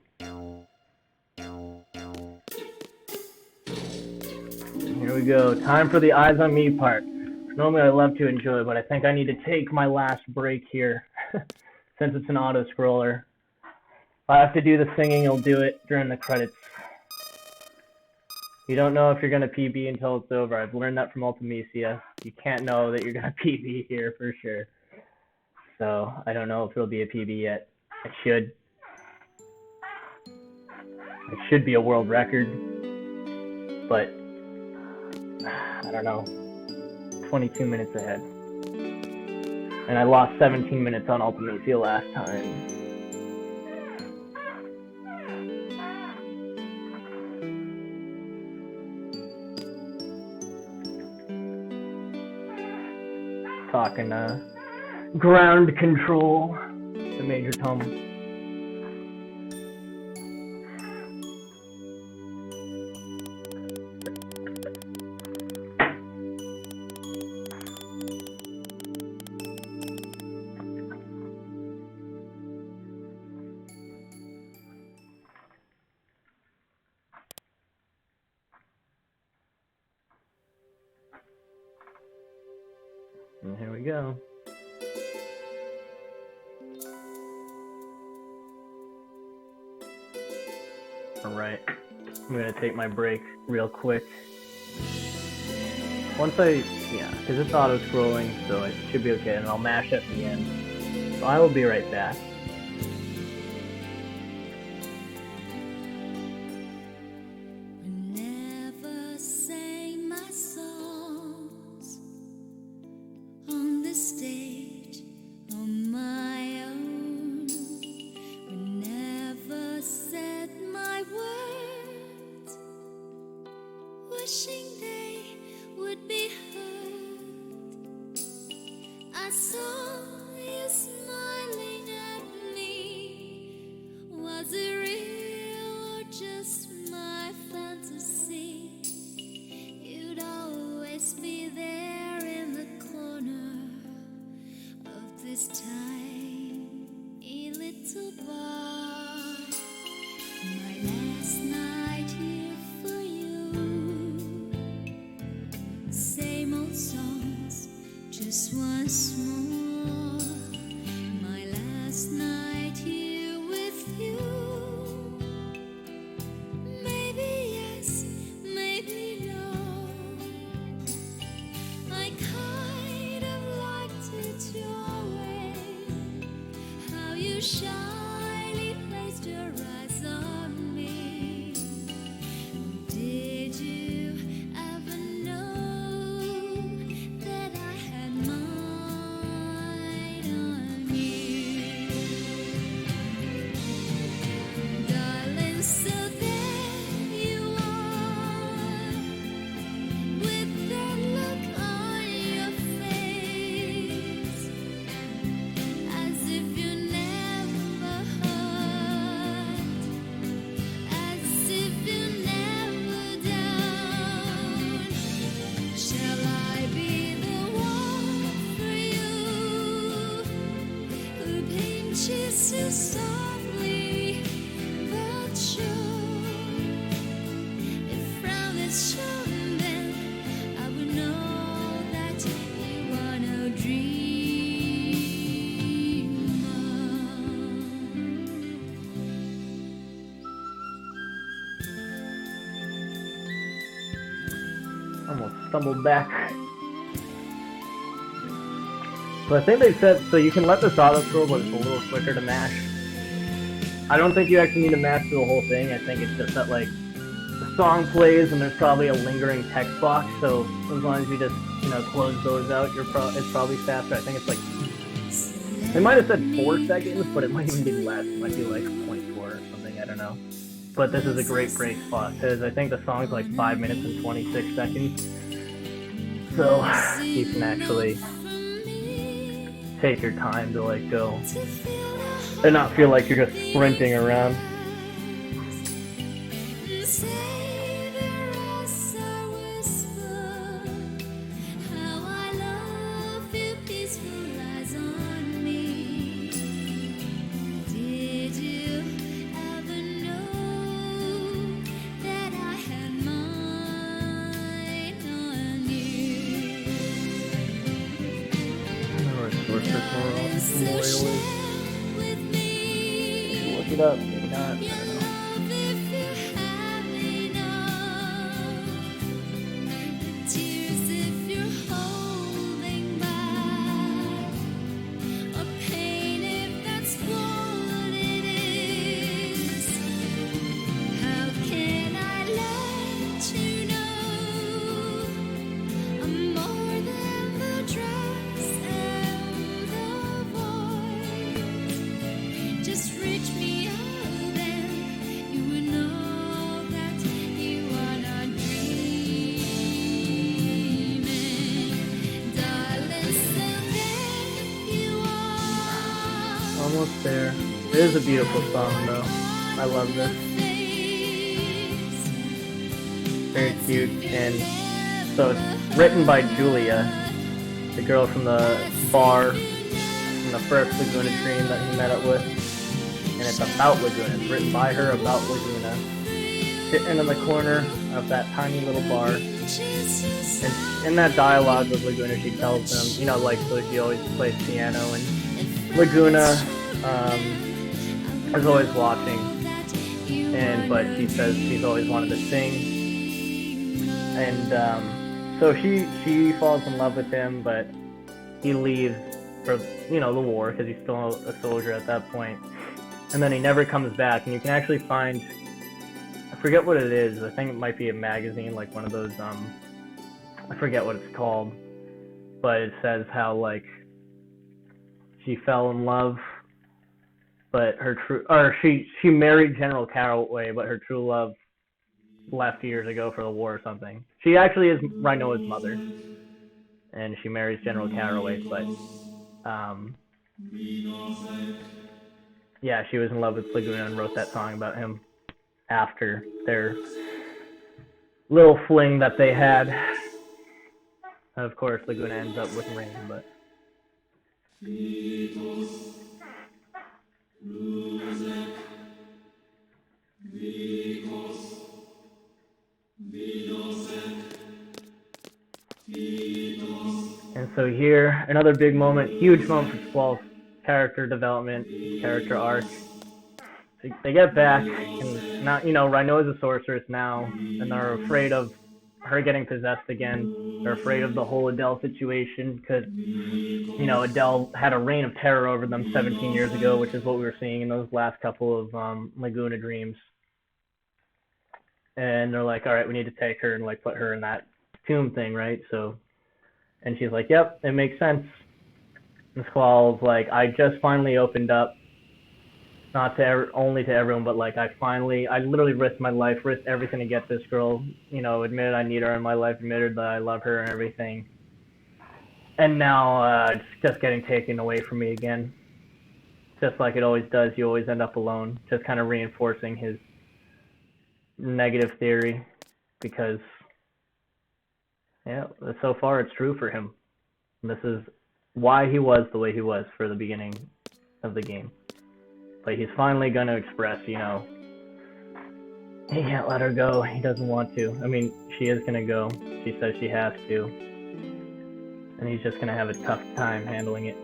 Here we go. Time for the eyes on me part. Normally I love to enjoy, but I think I need to take my last break here. Since it's an auto-scroller. If I have to do the singing, I'll do it during the credits. You don't know if you're going to PB until it's over. I've learned that from Ultimecia. You can't know that you're going to PB here for sure. So, I don't know if it'll be a PB yet. It should. It should be a world record. But, I don't know. 22 minutes ahead. And I lost 17 minutes on Ultimecia last time. Talking ground control to Major Tom. And here we go. Alright, I'm gonna take my break real quick. Once yeah, because it's auto-scrolling, so it should be okay, and I'll mash at the end. So I will be right back. Stumbled back. So I think they said, so you can let this auto scroll, but it's a little quicker to mash. I don't think you actually need to mash through the whole thing. I think it's just that, like, the song plays and there's probably a lingering text box, so as long as you just, you know, close those out, it's probably faster. I think it's like, they might have said 4 seconds, but it might even be less. It might be like 0.4 or something, I don't know. But this is a great break spot, because I think the song's like 5 minutes and 26 seconds. So you can actually take your time to like go and not feel like you're just sprinting around. Look it up, maybe not. I don't know. Almost there. It is a beautiful song though. I love this. Very cute. And so it's written by Julia, the girl from the bar from the first Laguna Dream that he met up with. And it's about Laguna. It's written by her about Laguna. Sitting in the corner of that tiny little bar. And in that dialogue with Laguna, she tells him, you know, like, so she always plays piano, and Laguna is always watching, but she says she's always wanted to sing, and so she falls in love with him, but he leaves for, you know, the war, because he's still a soldier at that point, and then he never comes back, and you can actually find, I forget what it is, I think it might be a magazine, like one of those, I forget what it's called, but it says how, like, she fell in love, but she married General Caraway, but her true love left years ago for the war or something. She actually is Rinoa's mother, and she marries General Caraway, but yeah, she was in love with Laguna and wrote that song about him after their little fling that they had. And of course, Laguna ends up with Rain, but. And so here, another big moment, huge moment for Squall's character development, character arc. They get back, and now, you know, Rinoa is a sorceress now, and they're afraid of her getting possessed again. They're afraid of the whole Adele situation, because, you know, Adele had a reign of terror over them 17 years ago, which is what we were seeing in those last couple of Laguna Dreams. And they're like, all right, we need to take her and, like, put her in that tomb thing, right? So, and she's like, yep, it makes sense. And Squall's like, I just finally opened up, not to only to everyone, but like I literally risked my life, risked everything to get this girl, you know, admitted I need her in my life, admitted that I love her and everything. And now it's just getting taken away from me again. Just like it always does, you always end up alone, just kind of reinforcing his negative theory, because, yeah, so far it's true for him. And this is why he was the way he was for the beginning of the game. But he's finally going to express, you know, he can't let her go. He doesn't want to. I mean, she is going to go. She says she has to. And he's just going to have a tough time handling it.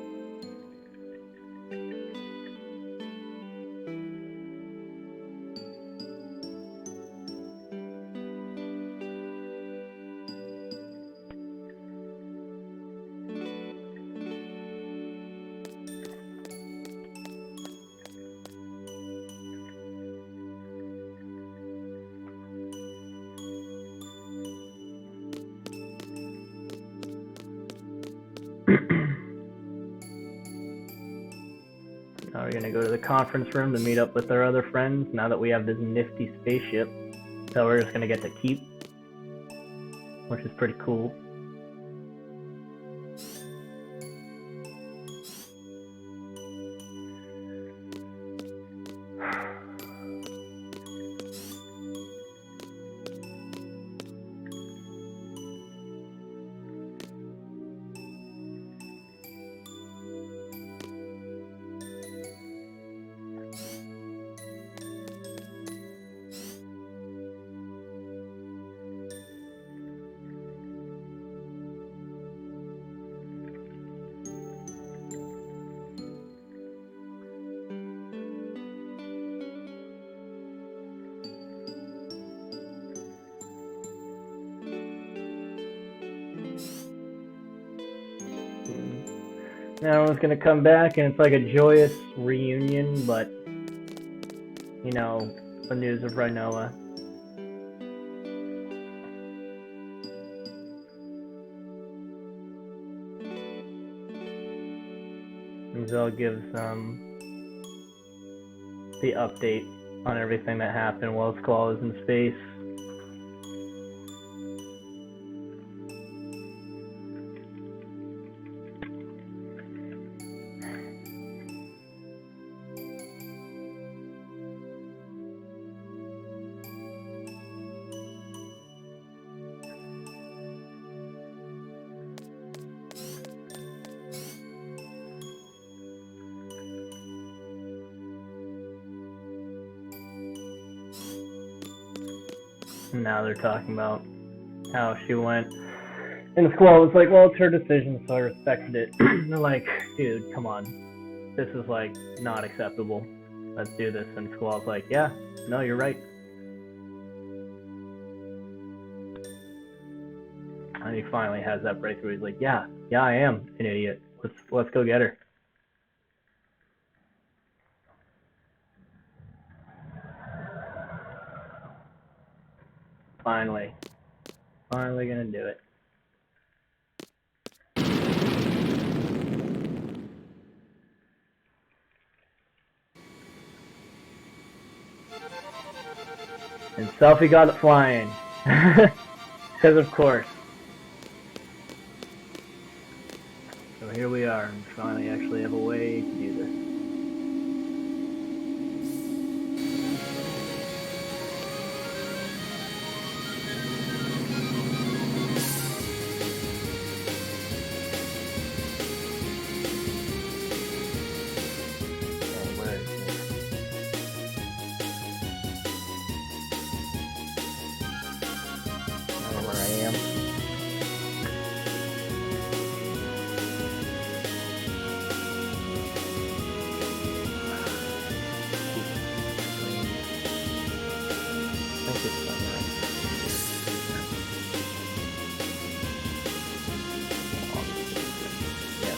Now we're gonna go to the conference room to meet up with our other friends, now that we have this nifty spaceship that we're just gonna get to keep, which is pretty cool. everyone's gonna come back, and it's like a joyous reunion, but, you know, the news of Rinoa. And Zell gives the update on everything that happened while Squall was in space. Now they're talking about how she went, and Squall was like, well, it's her decision, so I respected it. They're like, dude, come on, this is like not acceptable, let's do this. And Squall's like, yeah, no, you're right. And he finally has that breakthrough. He's like, yeah, I am an idiot, let's go get her. Finally gonna do it. And Selfie got it flying. Because of course. So here we are, and finally actually have a way to do this.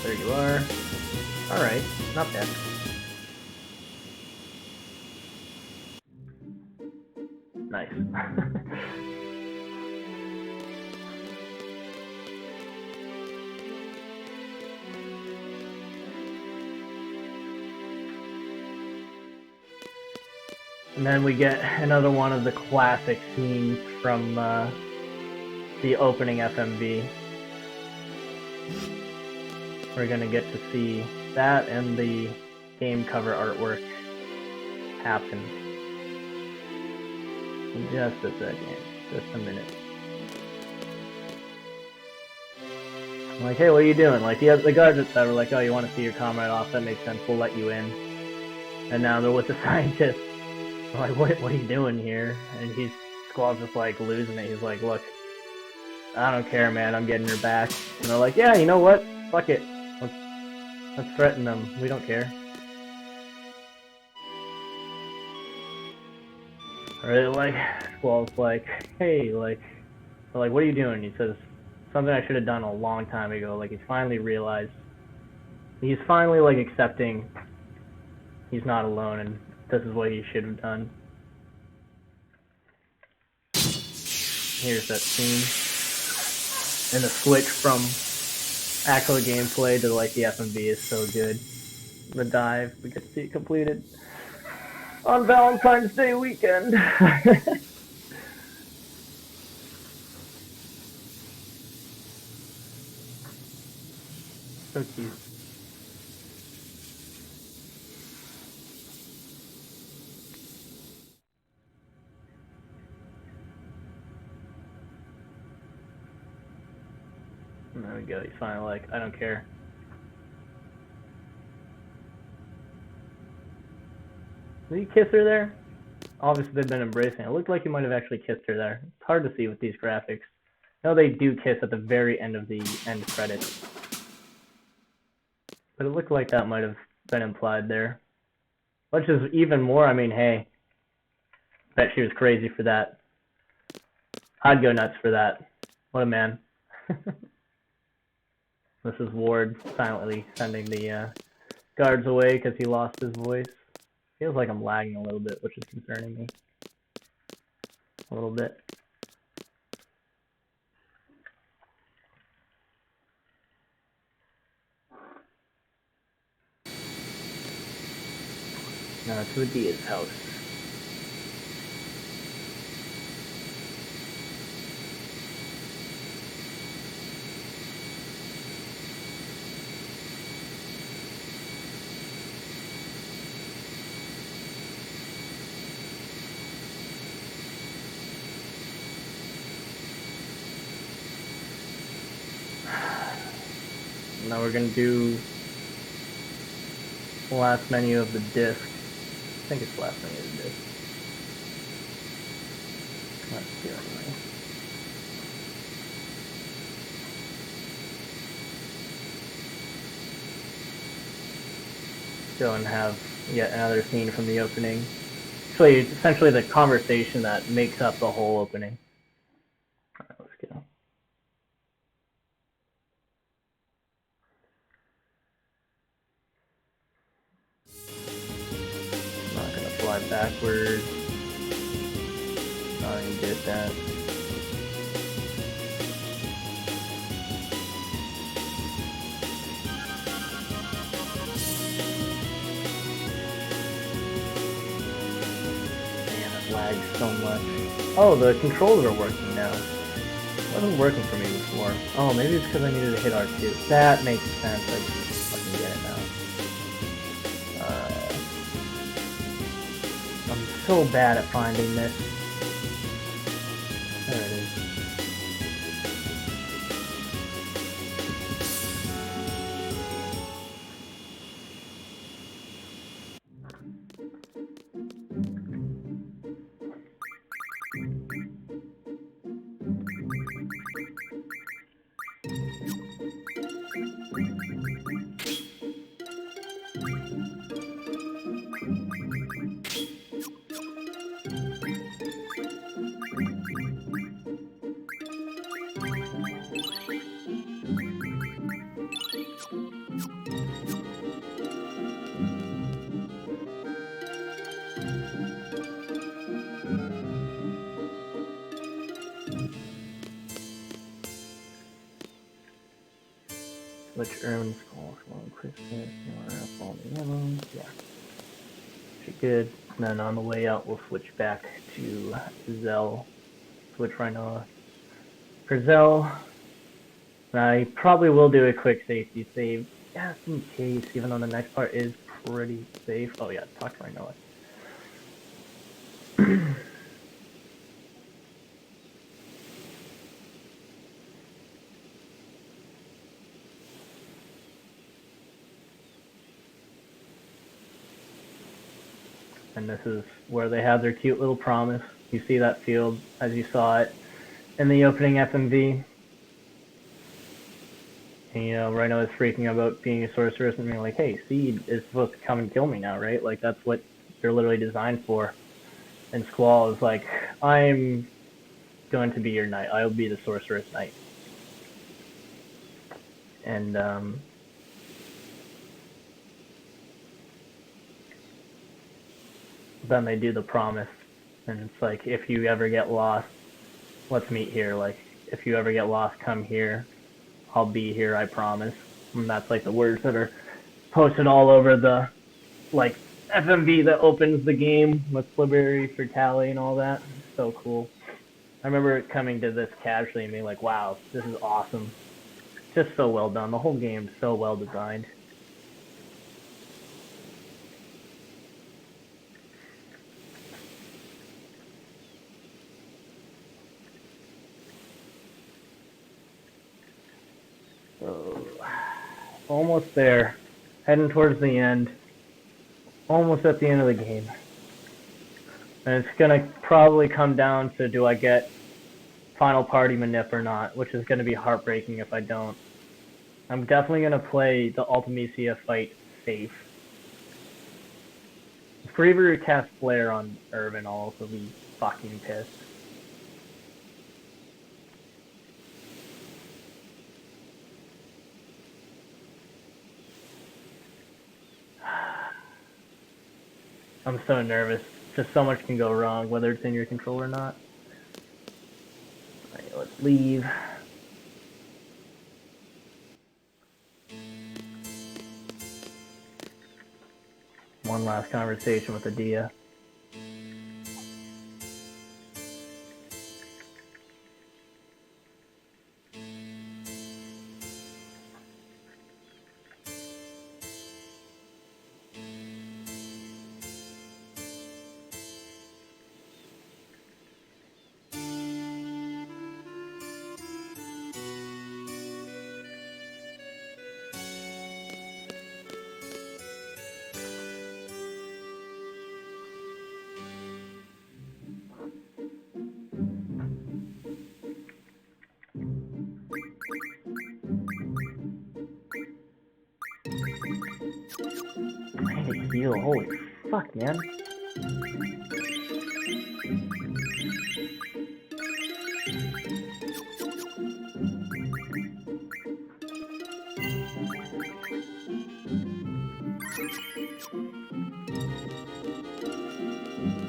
There you are. Alright, not bad. Nice. And then we get another one of the classic scenes from the opening FMV. We're gonna get to see that and the game cover artwork happen in just a second, just a minute. I'm like, hey, what are you doing? Like, the guards at that were like, oh, you want to see your comrade off? That makes sense. We'll let you in. And now they're with the scientist. I'm like, what are you doing here? And Squall's just like losing it. He's like, look, I don't care, man. I'm getting her back. And they're like, yeah, you know what? Fuck it. Let's threaten them. We don't care. Right? Like, Squall's like, hey, like, what are you doing? He says, something I should have done a long time ago. Like, he's finally realized. He's finally, like, accepting he's not alone, and this is what he should have done. Here's that scene. And the switch from actual gameplay to, like, the FMV is so good. The dive, we get to see it completed on Valentine's Day weekend. So cute. And there we go, he's finally like, I don't care. Did he kiss her there? Obviously they've been embracing. It looked like he might have actually kissed her there. It's hard to see with these graphics. I know they do kiss at the very end of the end credits. But it looked like that might have been implied there. Which is even more, I mean, hey. Bet she was crazy for that. I'd go nuts for that. What a man. This is Ward silently sending the guards away because he lost his voice. Feels like I'm lagging a little bit, which is concerning me. A little bit. Now to Adia's house. Now we're gonna do the last menu of the disc. I think it's the last menu of the disc. Let's see anyway. Go and have yet another scene from the opening. Actually, it's essentially the conversation that makes up the whole opening. Alright, let's go. I'm not gonna fly backwards. Not even good at that. Lag so much. Oh, the controls are working now. It wasn't working for me before. Oh, maybe it's because I needed to hit R2. That makes sense. I just fucking get it now. I'm so bad at finding this. There it is. Which Erwin Squall, Quistis, all the yellows, yeah. Should good. And then on the way out, we'll switch back to Zell. Switch Rinoa for Zell. I probably will do a quick safety save, just in case, even though the next part is pretty safe. Oh yeah, talk to Rinoa. And this is where they have their cute little promise. You see that field as you saw it in the opening FMV. And, you know, Rhino is freaking about being a sorceress and being like, hey, Seed is supposed to come and kill me now, right? Like, that's what they're literally designed for. And Squall is like, I'm going to be your knight. I will be the sorceress knight. And, then they do the promise. And it's like, if you ever get lost, let's meet here. Like, if you ever get lost, come here. I'll be here, I promise. And that's like the words that are posted all over the like FMV that opens the game with Fliberry for Tally and all that. It's so cool. I remember coming to this casually and being like, wow, this is awesome. Just so well done. The whole game's so well designed. So, almost there. Heading towards the end. Almost at the end of the game. And it's going to probably come down to, do I get final party manip or not, which is going to be heartbreaking if I don't. I'm definitely going to play the Ultimecia fight safe. If Reaver cast Flare on Irvin, I'll also be fucking pissed. I'm so nervous. Just so much can go wrong, whether it's in your control or not. Alright, let's leave. One last conversation with Adia. I need to heal. Holy fuck, man.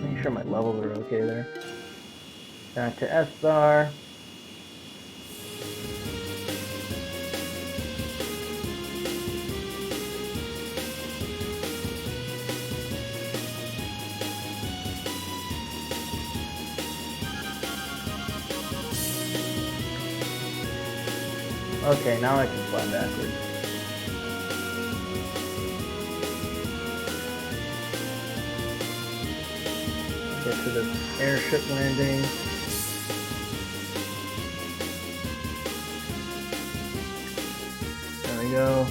Make sure my levels are okay there. Back to S-Bar. Okay, now I can fly backwards. Get to the airship landing. There we go.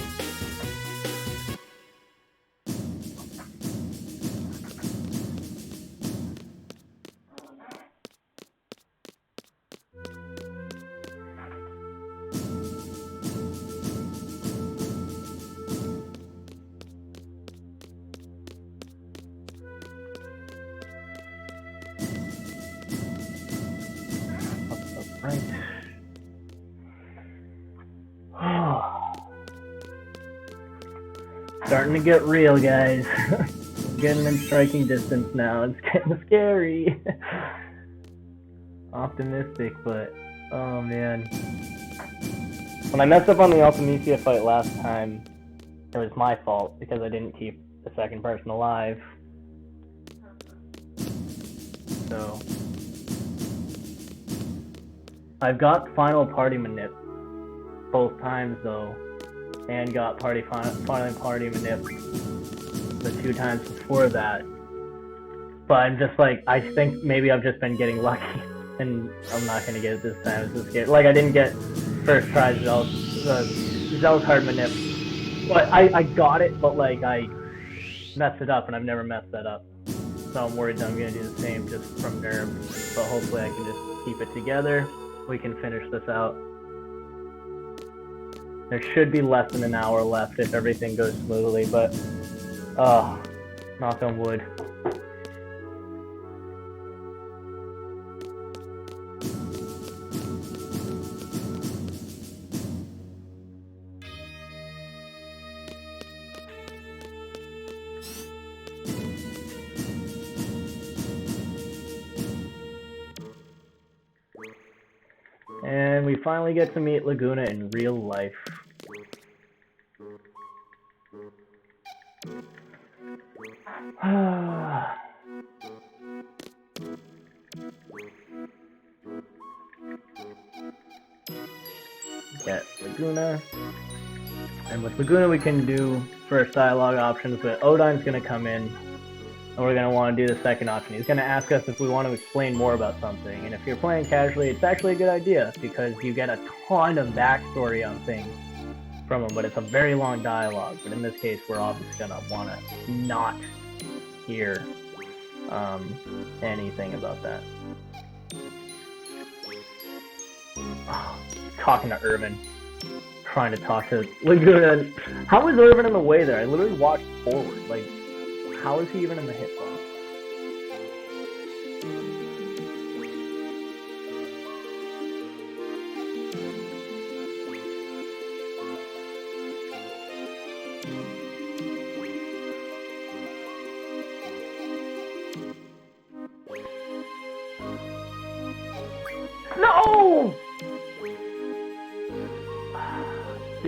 Right. Starting to get real, guys. Getting in striking distance now. It's getting scary. Optimistic, but oh man. When I messed up on the Ultimecia fight last time, it was my fault because I didn't keep the second person alive. So I've got final party manip both times though, and got final party manip the 2 times before that. But I'm just like, I think maybe I've just been getting lucky, and I'm not gonna get it this time. It's so scary. Like I didn't get first try Zell Card manip. But I got it, but like I messed it up, and I've never messed that up. So I'm worried that I'm gonna do the same just from nerve. But hopefully I can just keep it together. We can finish this out. There should be less than an hour left if everything goes smoothly, but knock on wood. And we finally get to meet Laguna in real life. Get Laguna. And with Laguna we can do first dialogue options, but Odine's going to come in and we're going to want to do the second option. He's going to ask us if we want to explain more about something, and if you're playing casually, it's actually a good idea because you get a ton of backstory on things from him, but it's a very long dialogue. But in this case, we're obviously going to want to not hear anything about that. Oh, talking to Irvin, trying to talk to Laguna. How is Irvin in the way there? I literally walked forward. Like, how is he even in the hitbox?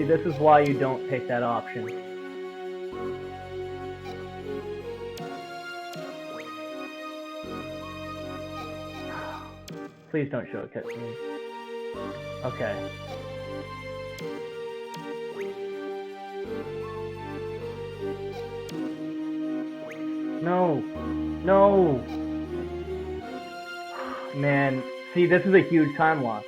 See, this is why you don't take that option. Please don't show a cutscene. Okay. No! No! Man, see, this is a huge time loss.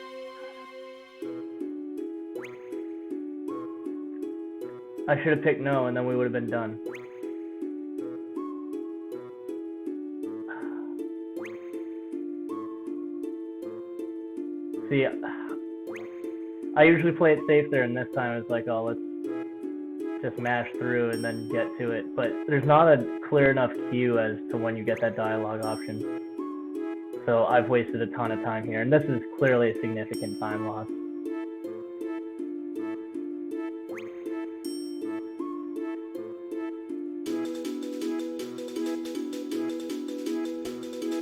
I should have picked no, and then we would have been done. See, I usually play it safe there, and this time it's like, oh, let's just mash through and then get to it. But there's not a clear enough cue as to when you get that dialogue option. So I've wasted a ton of time here, and this is clearly a significant time loss.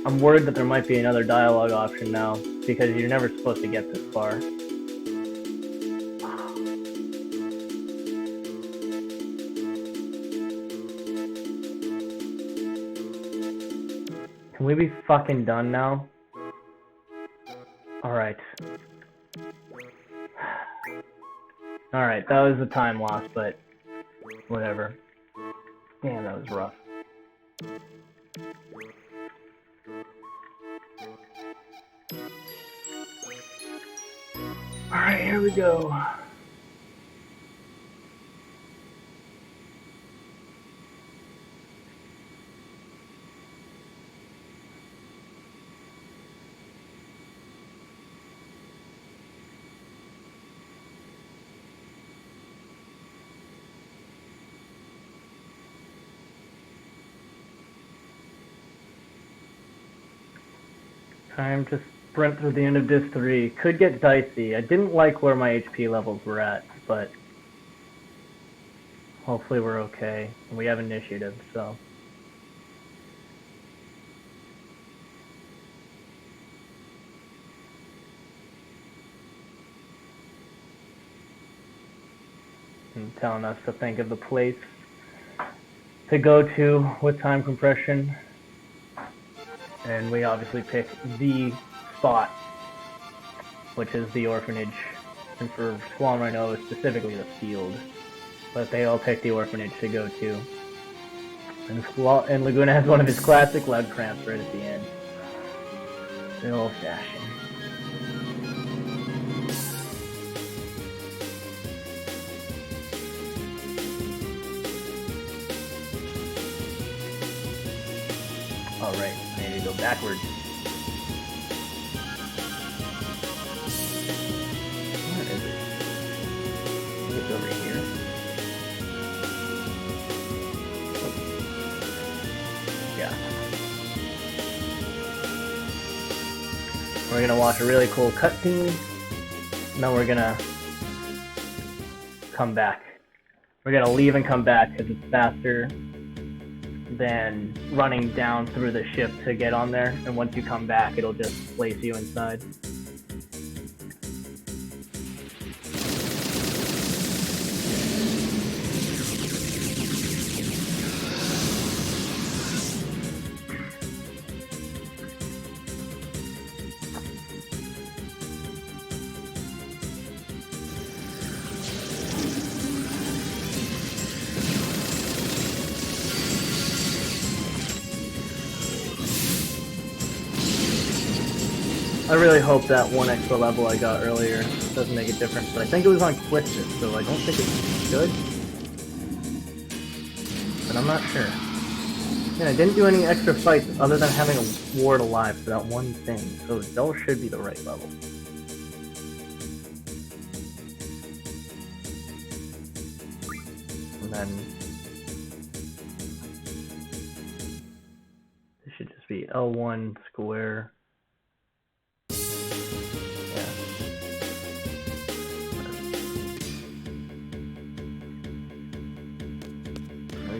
I'm worried that there might be another dialogue option now, because you're never supposed to get this far. Can we be fucking done now? Alright. Alright, that was a time loss, but whatever. Damn, that was rough. Alright, here we go. Time to sprint through the end of Disc 3. Could get dicey. I didn't like where my HP levels were at, but hopefully we're okay. We have initiative, so. And telling us to think of the place to go to with time compression. And we obviously pick the spot, which is the orphanage, and for Squall and Rinoa specifically the field. But they all pick the orphanage to go to. And Laguna has one of his classic leg cramps right at the end. The old fashioned. Alright, I need to go backwards. Where is it? I think it's over here. Oh. Yeah. We're gonna watch a really cool cutscene, and then we're gonna come back. We're gonna leave and come back because it's faster than running down through the ship to get on there, and once you come back it'll just place you inside. I really hope that one extra level I got earlier doesn't make a difference, but I think it was on Quistis, so I don't think it should. But I'm not sure. Yeah, I didn't do any extra fights other than having a ward alive for that one thing, so Zell should be the right level. And then this should just be L1 square.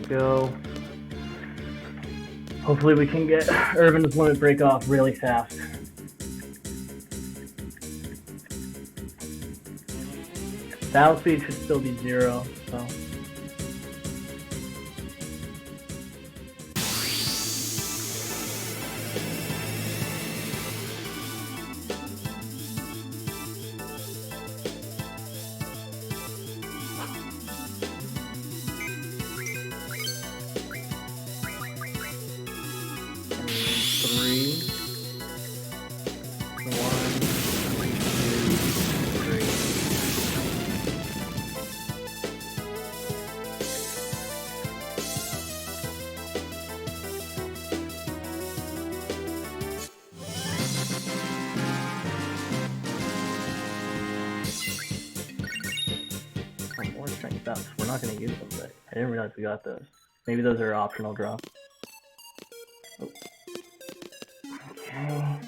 Go. Hopefully we can get Irvin's limit break off really fast. Battle speed should still be 0, so. We're not going to use them, but I didn't realize we got those. Maybe those are optional drops. Oh. Okay.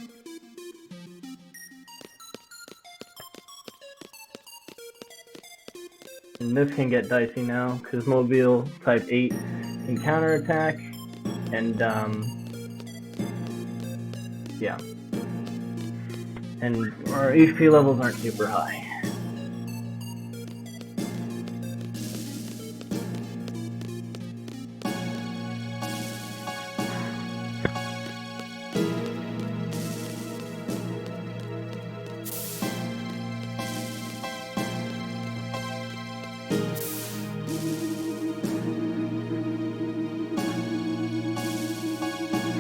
And this can get dicey now, because Mobile type 8 can counterattack, and yeah. And our HP levels aren't super high.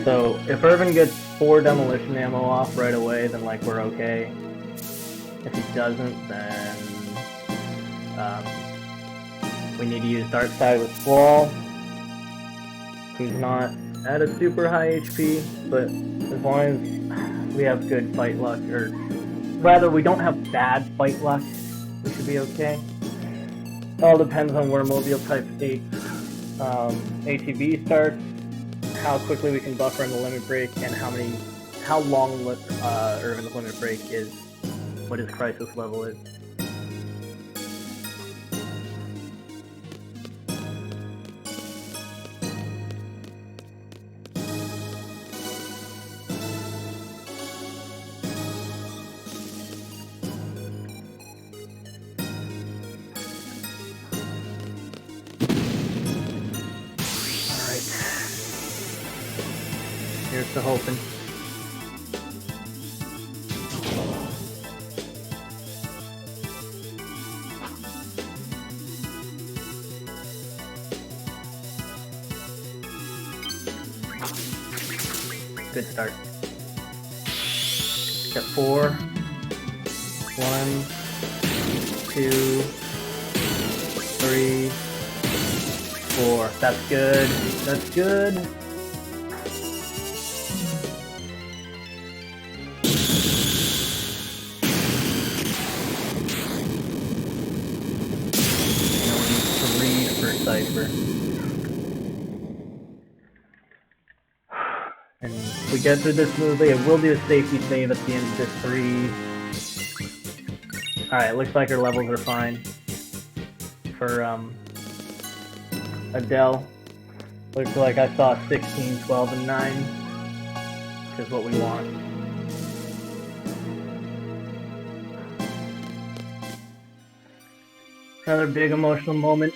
So, if Irvin gets 4 demolition ammo off right away, then like we're okay. If he doesn't, then we need to use Dark Side with Squall, who's not at a super high HP, but as long as we have good fight luck, or rather we don't have bad fight luck, we should be okay. It all depends on where Mobile Type 8 ATB starts, how quickly we can buffer in the limit break, and how long Irvin's limit break is, what his crisis level is. Here's to hoping. Good start. Step 4. 1, 2, 3, 4. That's good. That's good. Cipher. And if we get through this smoothly, it will do a safety save at the end of this 3. Alright, looks like our levels are fine. For Adele, looks like I saw 16, 12, and 9, which is what we want. Another big emotional moment.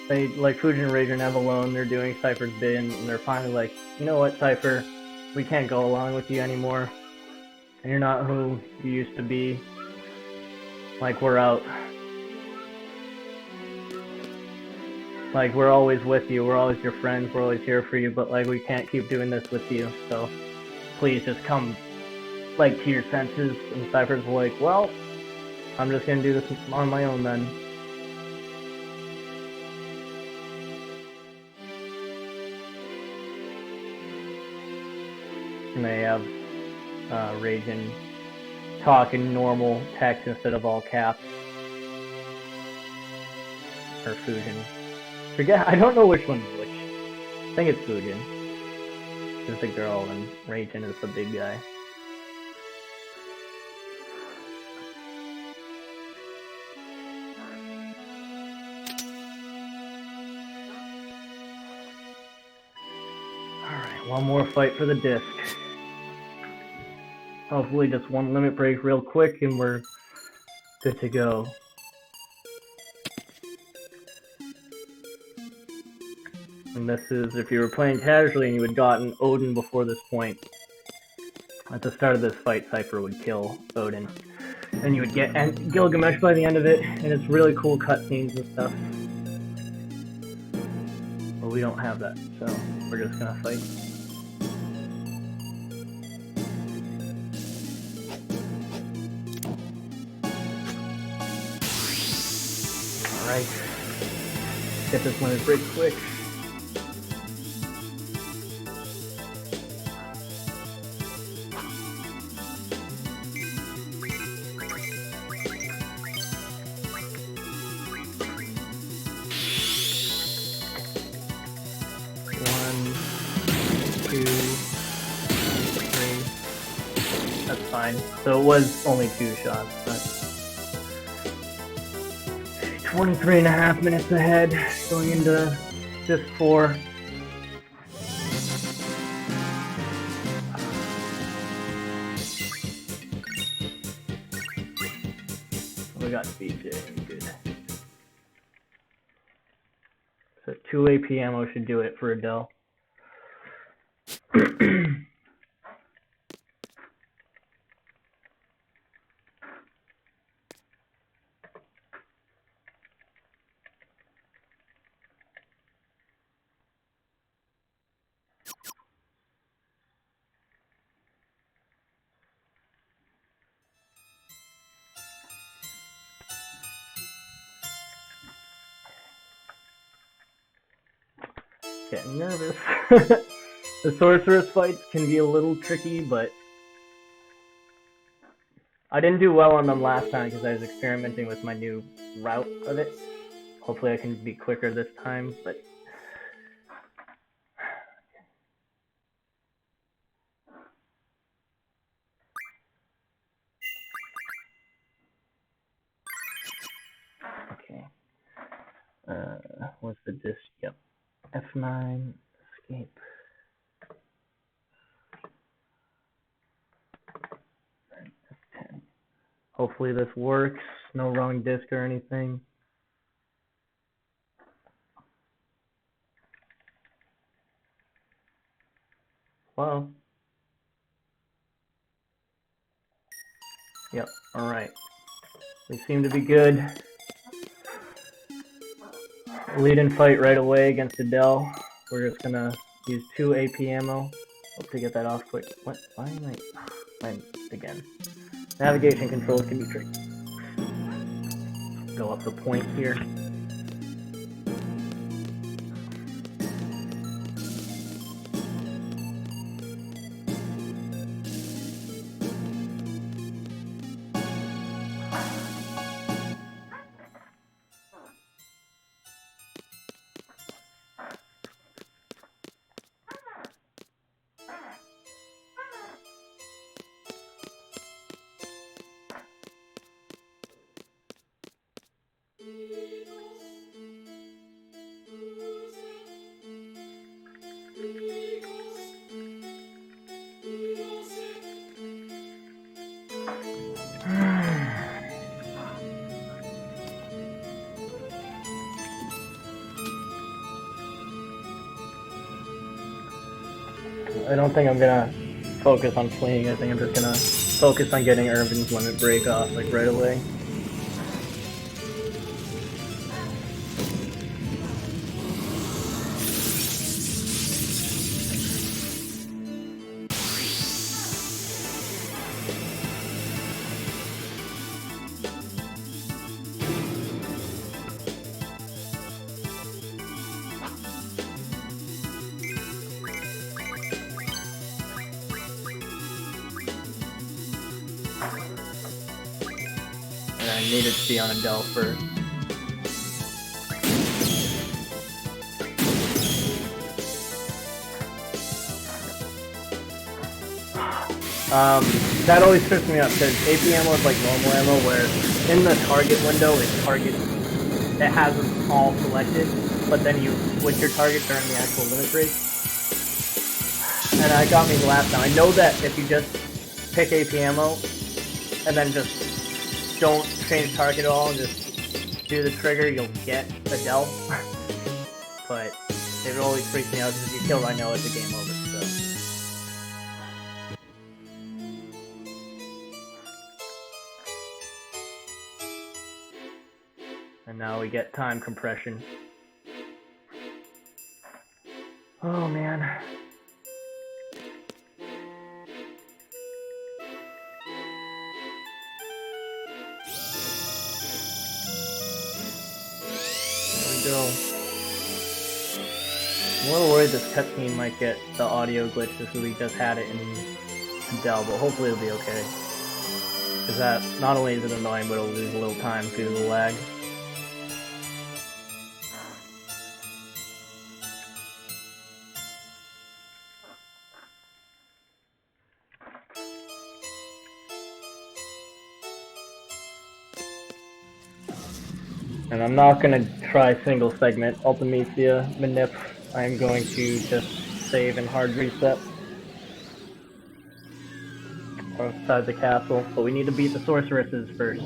They, like Fujin, Rage, and Ev alone, they're doing Cypher's bid, and they're finally like, you know what, Cypher, we can't go along with you anymore. And you're not who you used to be. Like, we're out. Like, we're always with you, we're always your friends, we're always here for you, but like, we can't keep doing this with you, so please just come, like, to your senses. And Cypher's like, well, I'm just gonna do this on my own then. And they have Ragin talk in normal text instead of all caps. Or Fujin. Forget, I don't know which one's which. I think it's Fujin. Is the girl and Ragin is the big guy. Alright, one more fight for the disc. Hopefully just one limit break real quick and we're good to go. And this is if you were playing casually and you had gotten Odin before this point. At the start of this fight, Cypher would kill Odin. And you would get Gilgamesh by the end of it, and it's really cool cutscenes and stuff. But we don't have that, so we're just gonna fight. Alright. Get this limit break quick. So it was only 2 shots, but 23.5 minutes ahead, going into Disc 4. We got BJ, good. So 2 AP ammo should do it for Adele. Getting nervous. The sorceress fights can be a little tricky, but I didn't do well on them last time because I was experimenting with my new route of it. Hopefully I can be quicker this time, but okay. What's the disc? Yep. F9, escape. F10. Hopefully this works. No wrong disc or anything. Well. Yep, alright. We seem to be good. Lead and fight right away against Adele. We're just gonna use 2 AP ammo. Hope to get that off quick. What? Why am I again? Navigation controls can be tricky. Go up the point here. I don't think I'm gonna focus on fleeing. I think I'm just gonna focus on getting Irvin's limit break off like right away. I needed to be on Adele first. That always trips me up because AP ammo is like normal ammo where in the target window it has them all selected, but then you switch your target during the actual limit break. And that got me the last time. I know that if you just pick AP ammo and then just don't change target at all and just do the trigger, you'll get Adele. But It always freaks me out because if you kill Rinoa, it's a game over, so. And now we get time compression. Oh man. There we go. I'm a little worried this cutscene might get the audio glitch just because we just had it in Dell, but hopefully it'll be okay. Because that, not only is it annoying, but it'll lose a little time due to the lag. And I'm not going to try single segment Ultimacia manip. I'm going to just save and hard reset outside the castle, but we need to beat the sorceresses first.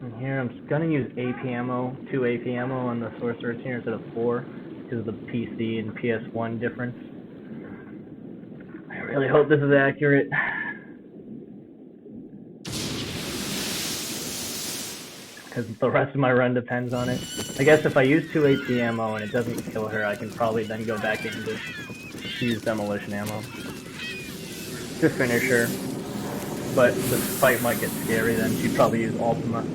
And here I'm gonna use AP ammo, 2 AP ammo on the sorceress here instead of 4 because of the PC and PS1 difference. I really hope this is accurate. Because the rest of my run depends on it. I guess if I use 2 AP ammo and it doesn't kill her, I can probably then go back in to use demolition ammo to finish her. But the fight might get scary then. She'd probably use Ultima.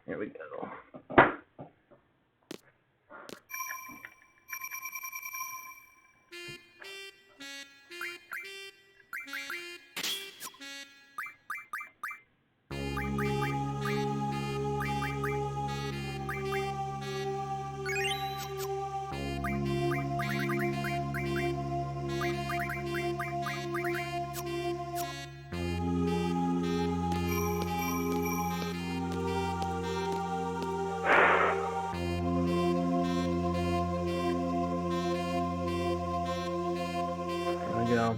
Here we go. Go.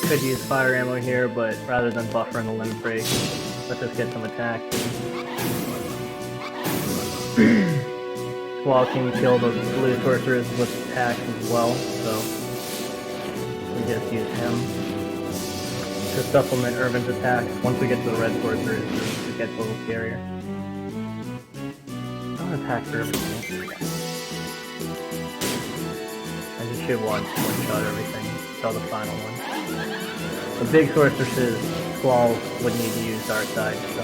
Could use fire ammo here, but rather than buffering the limit break, let's just get some attacks. Squall can kill the blue sorcerers with attacks as well, so we just use him to supplement Irvin's attacks. Once we get to the red sorcerers, it gets a little scarier. Don't attack Irvin. I just should one-shot everything until the final one. The big sorceresses, Squall would need to use Dark Side, so.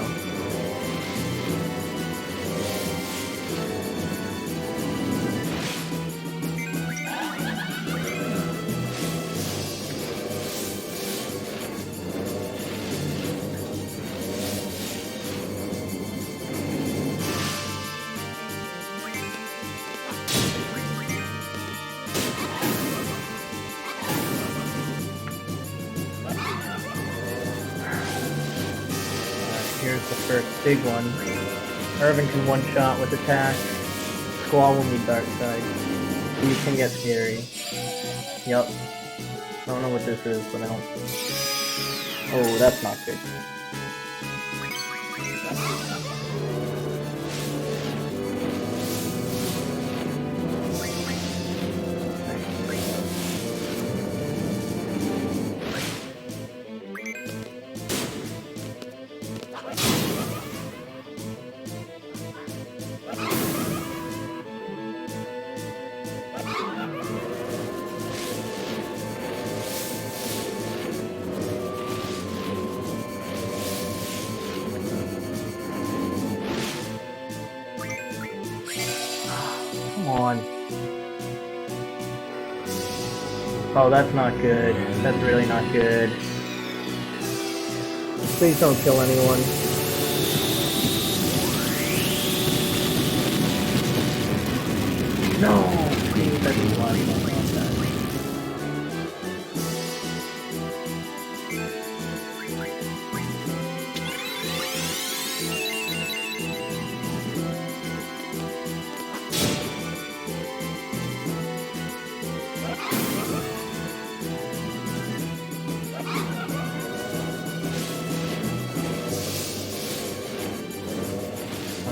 first big one. Irvin can one-shot with attack. Squall will need dark side. These can get scary. Yup. I don't know what this is, but I don't... Oh, that's not good. Oh, that's not good. That's really not good. Please don't kill anyone. No! Please, that's blood. I don't want that.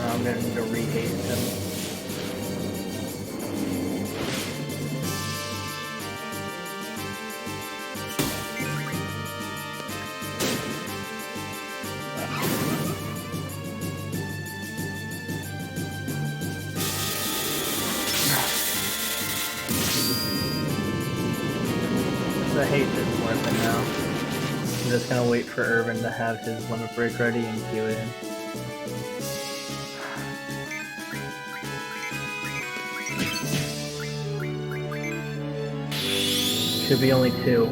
I'm gonna need to re-haste him. The haste isn't worth it now. I'm just gonna wait for Irvin to have his limit break ready and queue it in. Should be only two. 1,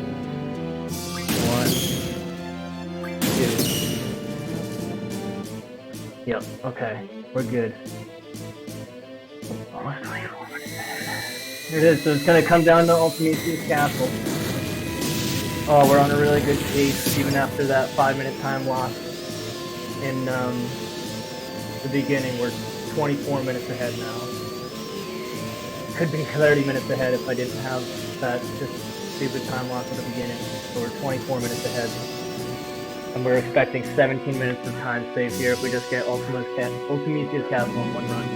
2. Yep, okay. We're good. Here it is, so it's gonna come down to Ultimate Castle. Oh, we're on a really good pace, even after that 5-minute time loss in the beginning. We're 24 minutes ahead now. Could be 30 minutes ahead if I didn't have that just stupid time loss at the beginning. So we're 24 minutes ahead. And we're expecting 17 minutes of time save here if we just get Ultimate's Castle in one run.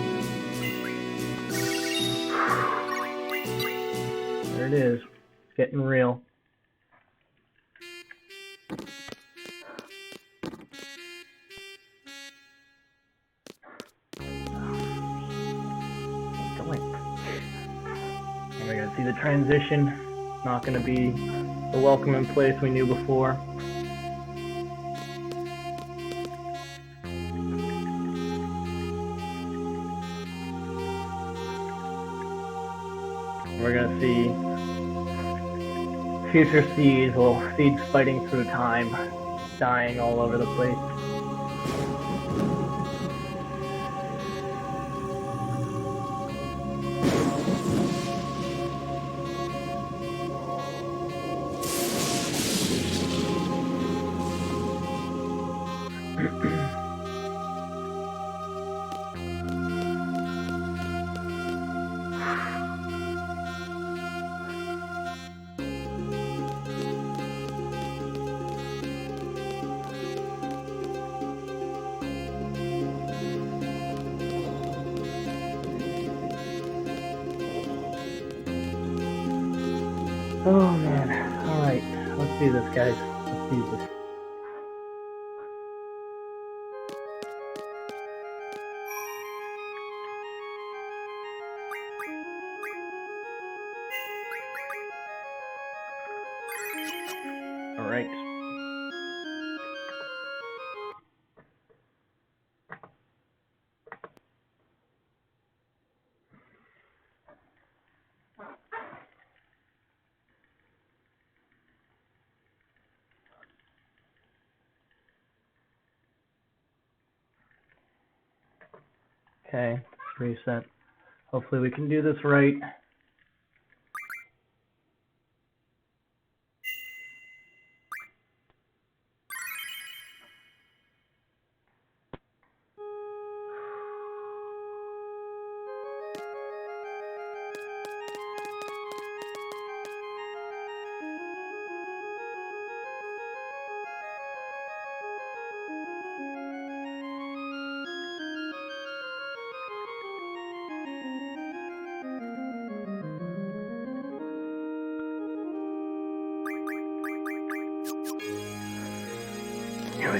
There it is. It's getting real. And we're gonna see the transition. Not gonna be the welcome in place we knew before. We're gonna see future Seeds, well, Seeds fighting through time, dying all over the place. Oh man, alright, let's do this guys, let's do this. Alright. Okay, let's reset. Hopefully we can do this right.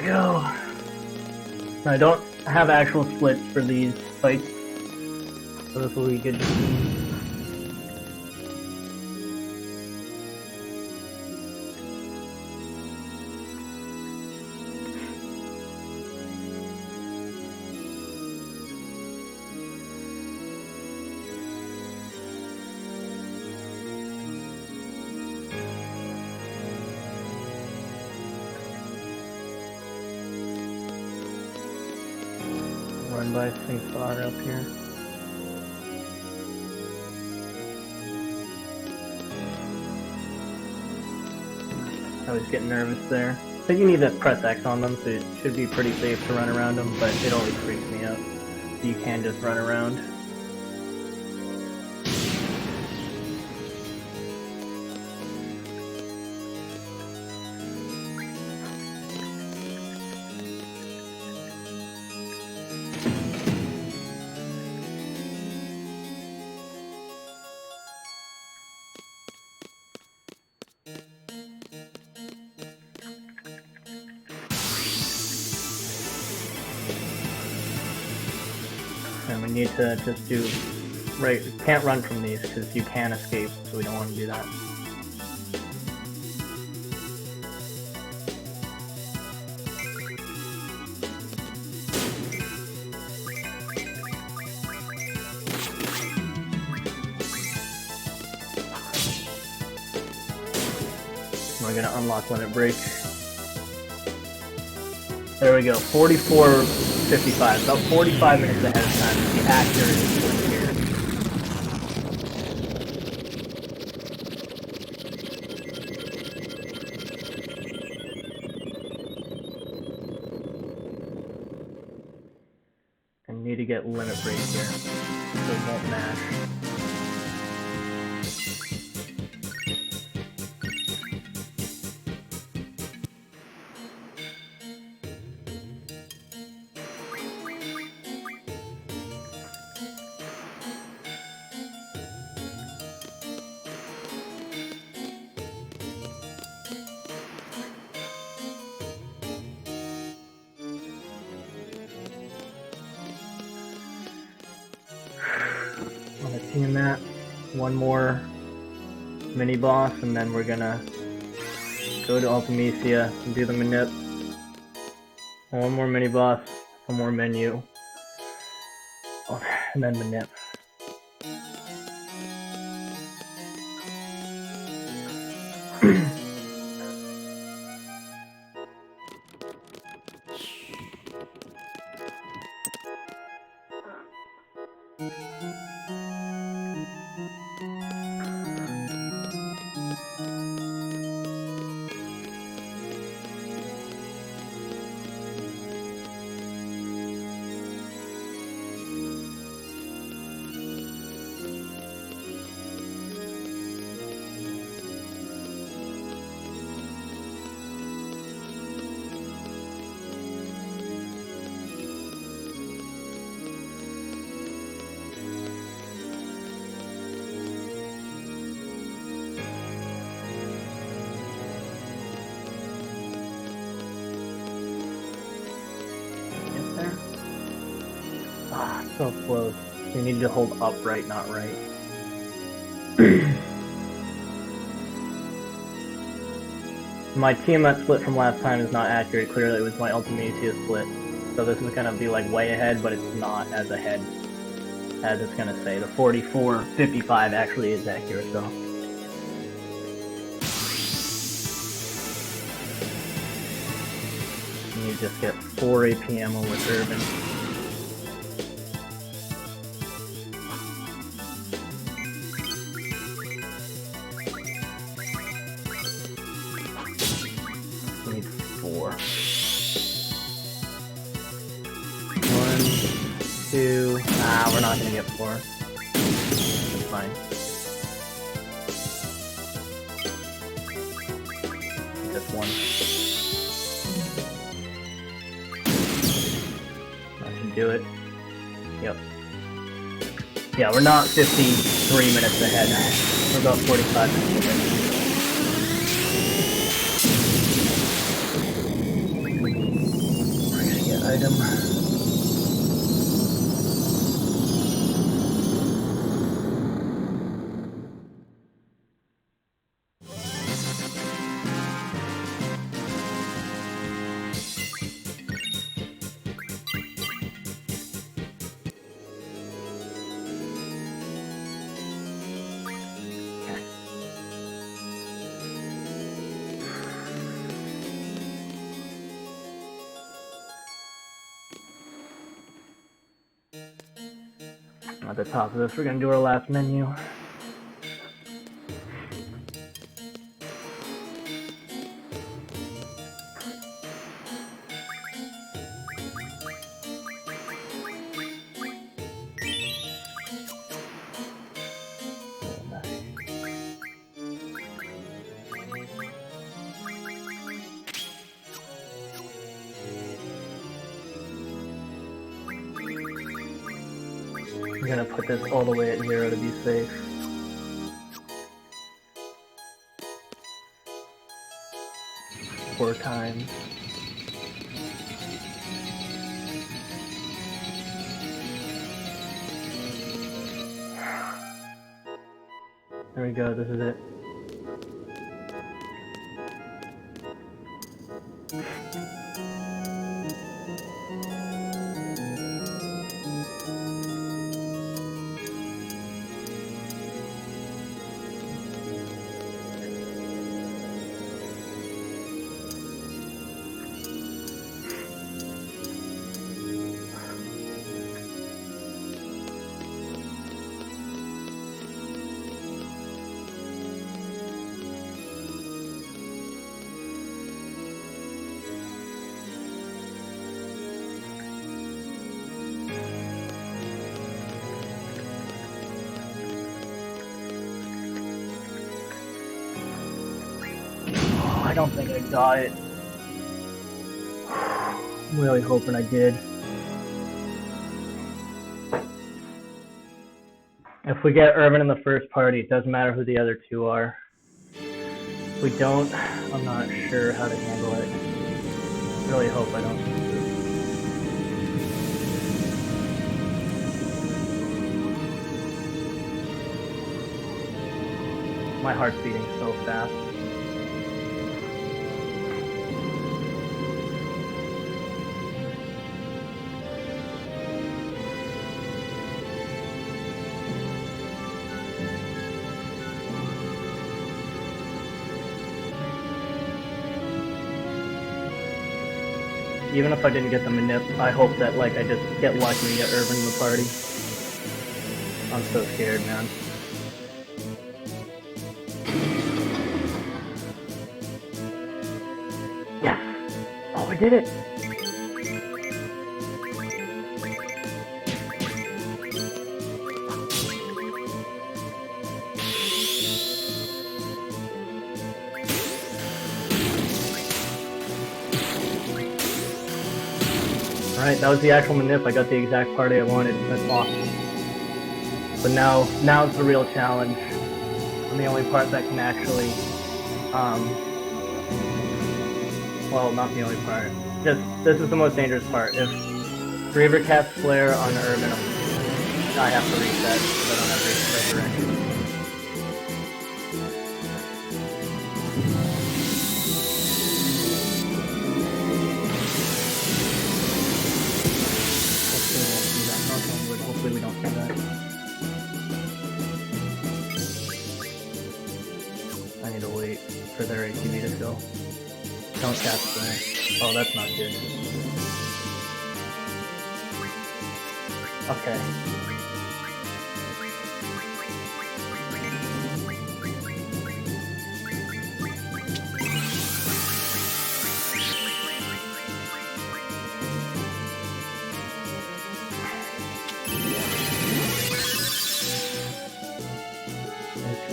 we go. I don't have actual splits for these fights, so this will be good to see. Run by SingStar up here. I was getting nervous there. I think you need to press X on them, so it should be pretty safe to run around them, but it always freaks me out. So you can just run around. And we need to just do, right, can't run from these because you can escape, so we don't want to do that. We're going to unlock limit break. There we go, 44:55, about 45 minutes ahead of time to be accurate here. And need to get limit break here, so it won't match. Seeing that, one more mini boss, and then we're gonna go to Ultimecia and do the manip. One more mini boss, one more menu, and then manip. Ah, so close. You need to hold up right, not right. My Tiamat split from last time is not accurate. Clearly it was my Ultimecia split. So this is gonna be like way ahead, but it's not as ahead as it's gonna say. The 44:55 actually is accurate though. And you just get 4 APM with Urban. Need 4. 1, 2. Ah, we're not gonna get 4. It's fine. Just 1. That should do it. Yep. Yeah, we're not 53 minutes ahead. We're about 45 minutes ahead. item. At the top of this, we're going to do our last menu. I'm going to put this all the way at 0 to be safe. Four times. There we go, this is it. I don't think I got it. I'm really hoping I did. If we get Urban in the first party, it doesn't matter who the other two are. If we don't, I'm not sure how to handle it. I really hope I don't lose it. My heart's beating so fast. Even if I didn't get the manip, I hope that like I just get lucky and get Urban in the party. I'm so scared, man. Yes! Oh, I did it! Alright, that was the actual manip. I got the exact party I wanted. That's awesome. But now it's the real challenge. I'm the only part that can actually, well, not the only part. Just, this is the most dangerous part. If Reaver casts Flare on Urban, I have to reset because I don't have resurrection. Hopefully we don't see that. I need to wait for their ATB to go. Don't cast Flare. Oh, that's not good. Okay.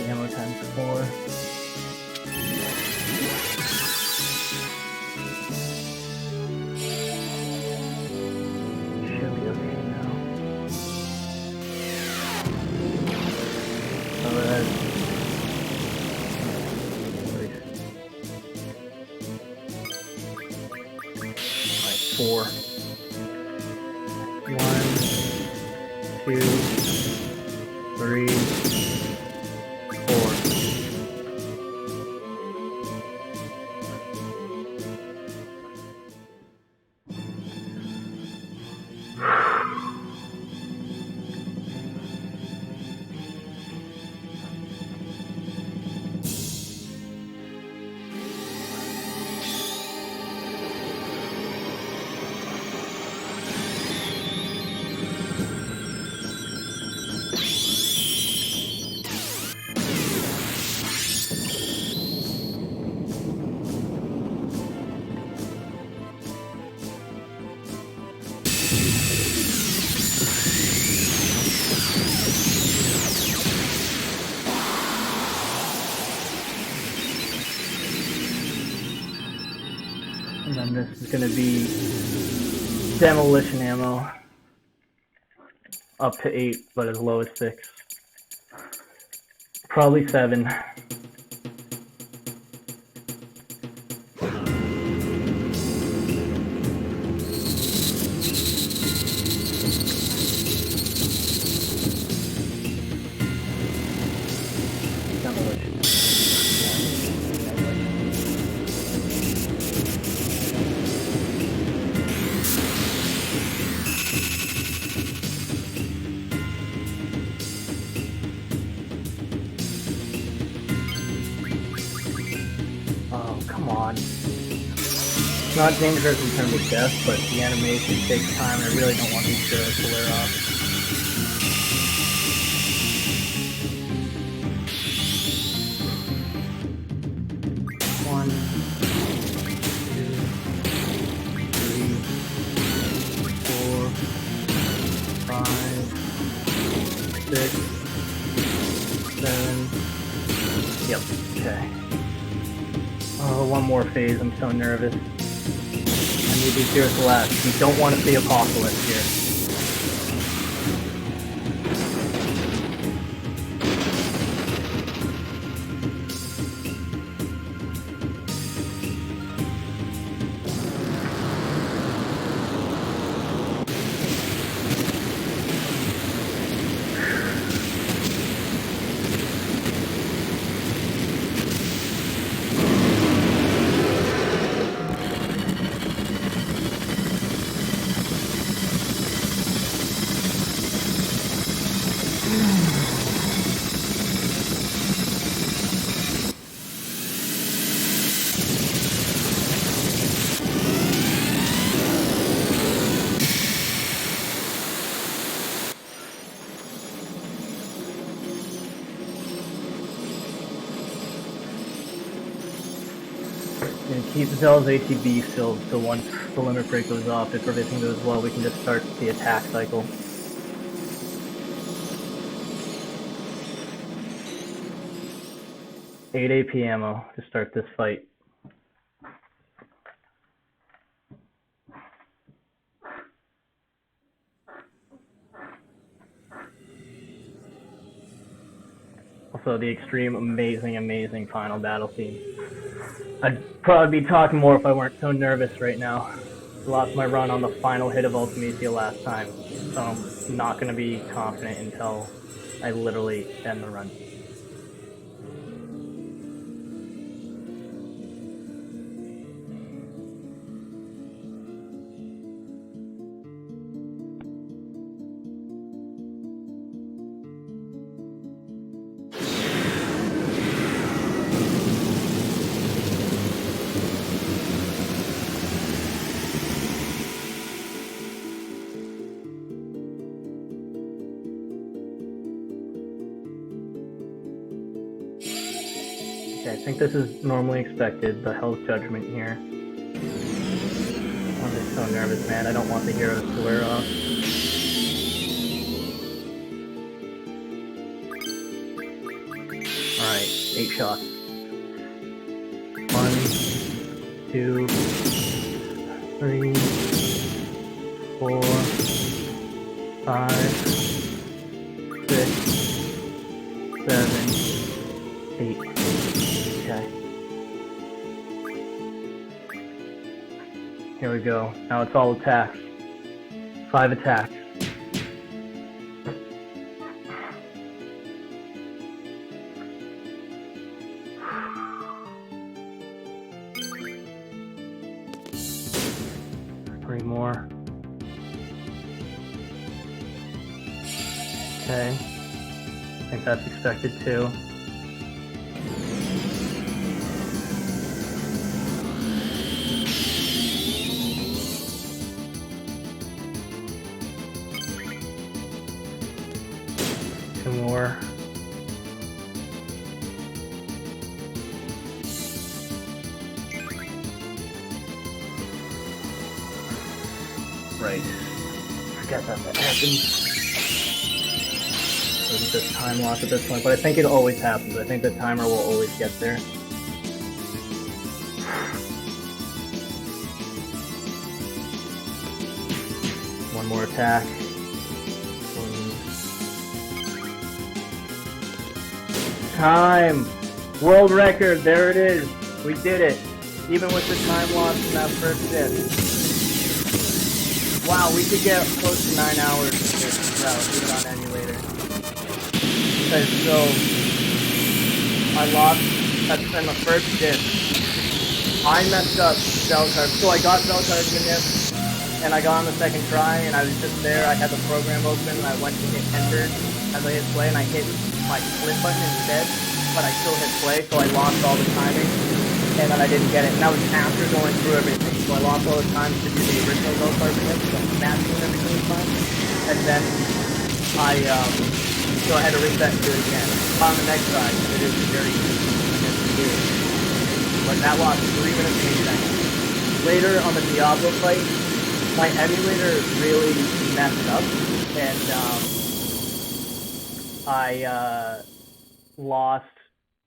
Ammo times 4. Should be okay now. Alright. Alright, 4. 2, 3, 4. And then this is going to be demolition ammo, up to 8, but as low as 6. Probably 7. Oh, come on. It's not dangerous in terms of death, but the animation takes time, and I really don't want these shards to wear off. One, 2, 3, 4, 5, 6, 7. Yep, okay. Oh, one more phase, I'm so nervous. I need these heroes to last. You don't want to see Apocalypse here. And keep Zell's ATB filled, so once the limit break goes off, if everything goes well, we can just start the attack cycle. Eight AP ammo to start this fight. Also, the extreme, amazing final battle theme. I'd probably be talking more if I weren't so nervous right now. I lost my run on the final hit of Ultimecia last time, so I'm not going to be confident until I literally end the run. Okay, I think this is normally expected, the Hell's Judgment here. I'm just so nervous, man. I don't want the heroes to wear off. Alright, 8 shots. 1, 2, 3, 4, 5, 6, 7, 8. Okay. Here we go. Now it's all attacks. 5 attacks. more. Okay. I think that's expected too. Two more. Right. Forget that happens. It's just time loss at this point, but I think it always happens. I think the timer will always get there. One more attack. Time! World record, there it is. We did it. Even with the time loss in that first disc. Wow, we could get close to 9 hours of this route, even on Emulator. Okay, so I lost in the first disc. I messed up Zell Card. So I got Zell Card manip, and I got on the second try, and I was just there. I had the program open, and I went to hit enter as I hit play, and I hit my split button instead, but I still hit play, so I lost all the timing, and then I didn't get it. And that was after going through everything, so I lost all the time to do the original Zell Card manip, so matching and everything was fine. And then so I had to reset and do it again. On the next side, it is very easy to do. But that lost 3 minutes and 8 seconds. Later on the Diablo fight, my emulator really messed up, and I lost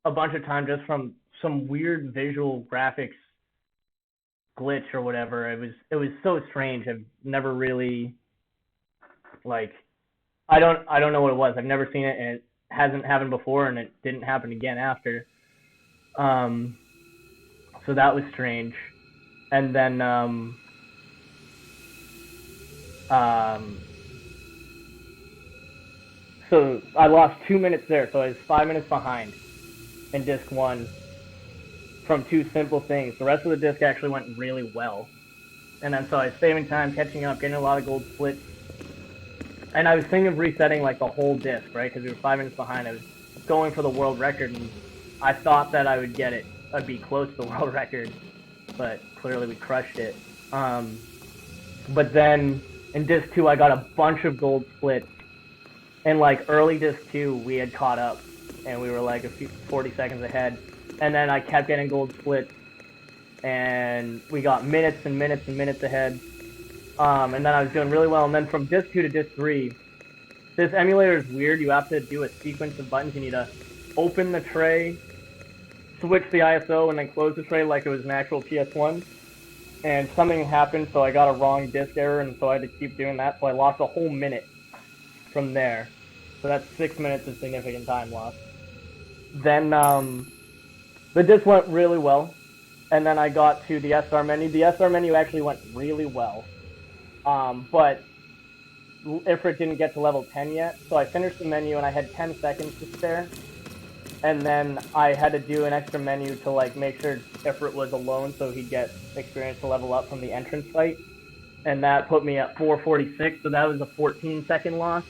a bunch of time just from some weird visual graphics glitch or whatever. It was so strange. I've never really, like, I don't know what it was. I've never seen it, and it hasn't happened before, and it didn't happen again after. So that was strange. And then so I lost 2 minutes there, so I was 5 minutes behind in disc 1 from 2 simple things. The rest of the disc actually went really well. And then so I was saving time, catching up, getting a lot of gold splits. And I was thinking of resetting like the whole disc, right? Because we were 5 minutes behind. I was going for the world record, and I thought that I would get it. I'd be close to the world record, but clearly we crushed it. But then in disc 2, I got a bunch of gold splits. And like early disc 2, we had caught up, and we were like 40 seconds ahead. And then I kept getting gold splits, and we got minutes and minutes and minutes ahead. And then I was doing really well. And then from disc 2 to disc 3, this emulator is weird. You have to do a sequence of buttons. You need to open the tray, switch the ISO, and then close the tray like it was an actual PS1. And something happened, so I got a wrong disc error, and so I had to keep doing that. So I lost a whole minute from there. So that's 6 minutes of significant time loss. Then the disc went really well. And then I got to the SR menu. The SR menu actually went really well. But Ifrit didn't get to level 10 yet, so I finished the menu and I had 10 seconds to spare. And then I had to do an extra menu to like make sure Ifrit was alone so he'd get experience to level up from the entrance fight. And that put me at 446, so that was a 14-second loss.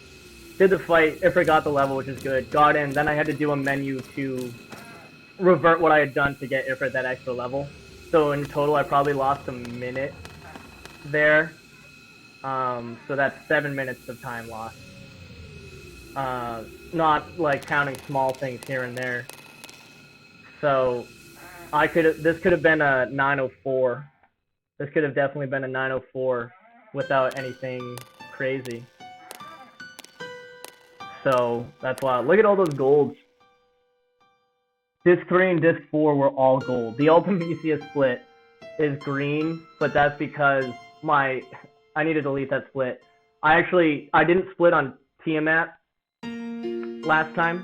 Did the fight, Ifrit got the level, which is good. Got in, then I had to do a menu to revert what I had done to get Ifrit that extra level. So in total, I probably lost a minute there. So that's 7 minutes of time lost. Not like counting small things here and there. So this could have been a 904. This could have definitely been a 904 without anything crazy. So that's wild. Look at all those golds. Disc 3 and Disc 4 were all gold. The Ultimate split is green, but that's because I need to delete that split. I didn't split on Tiamat last time,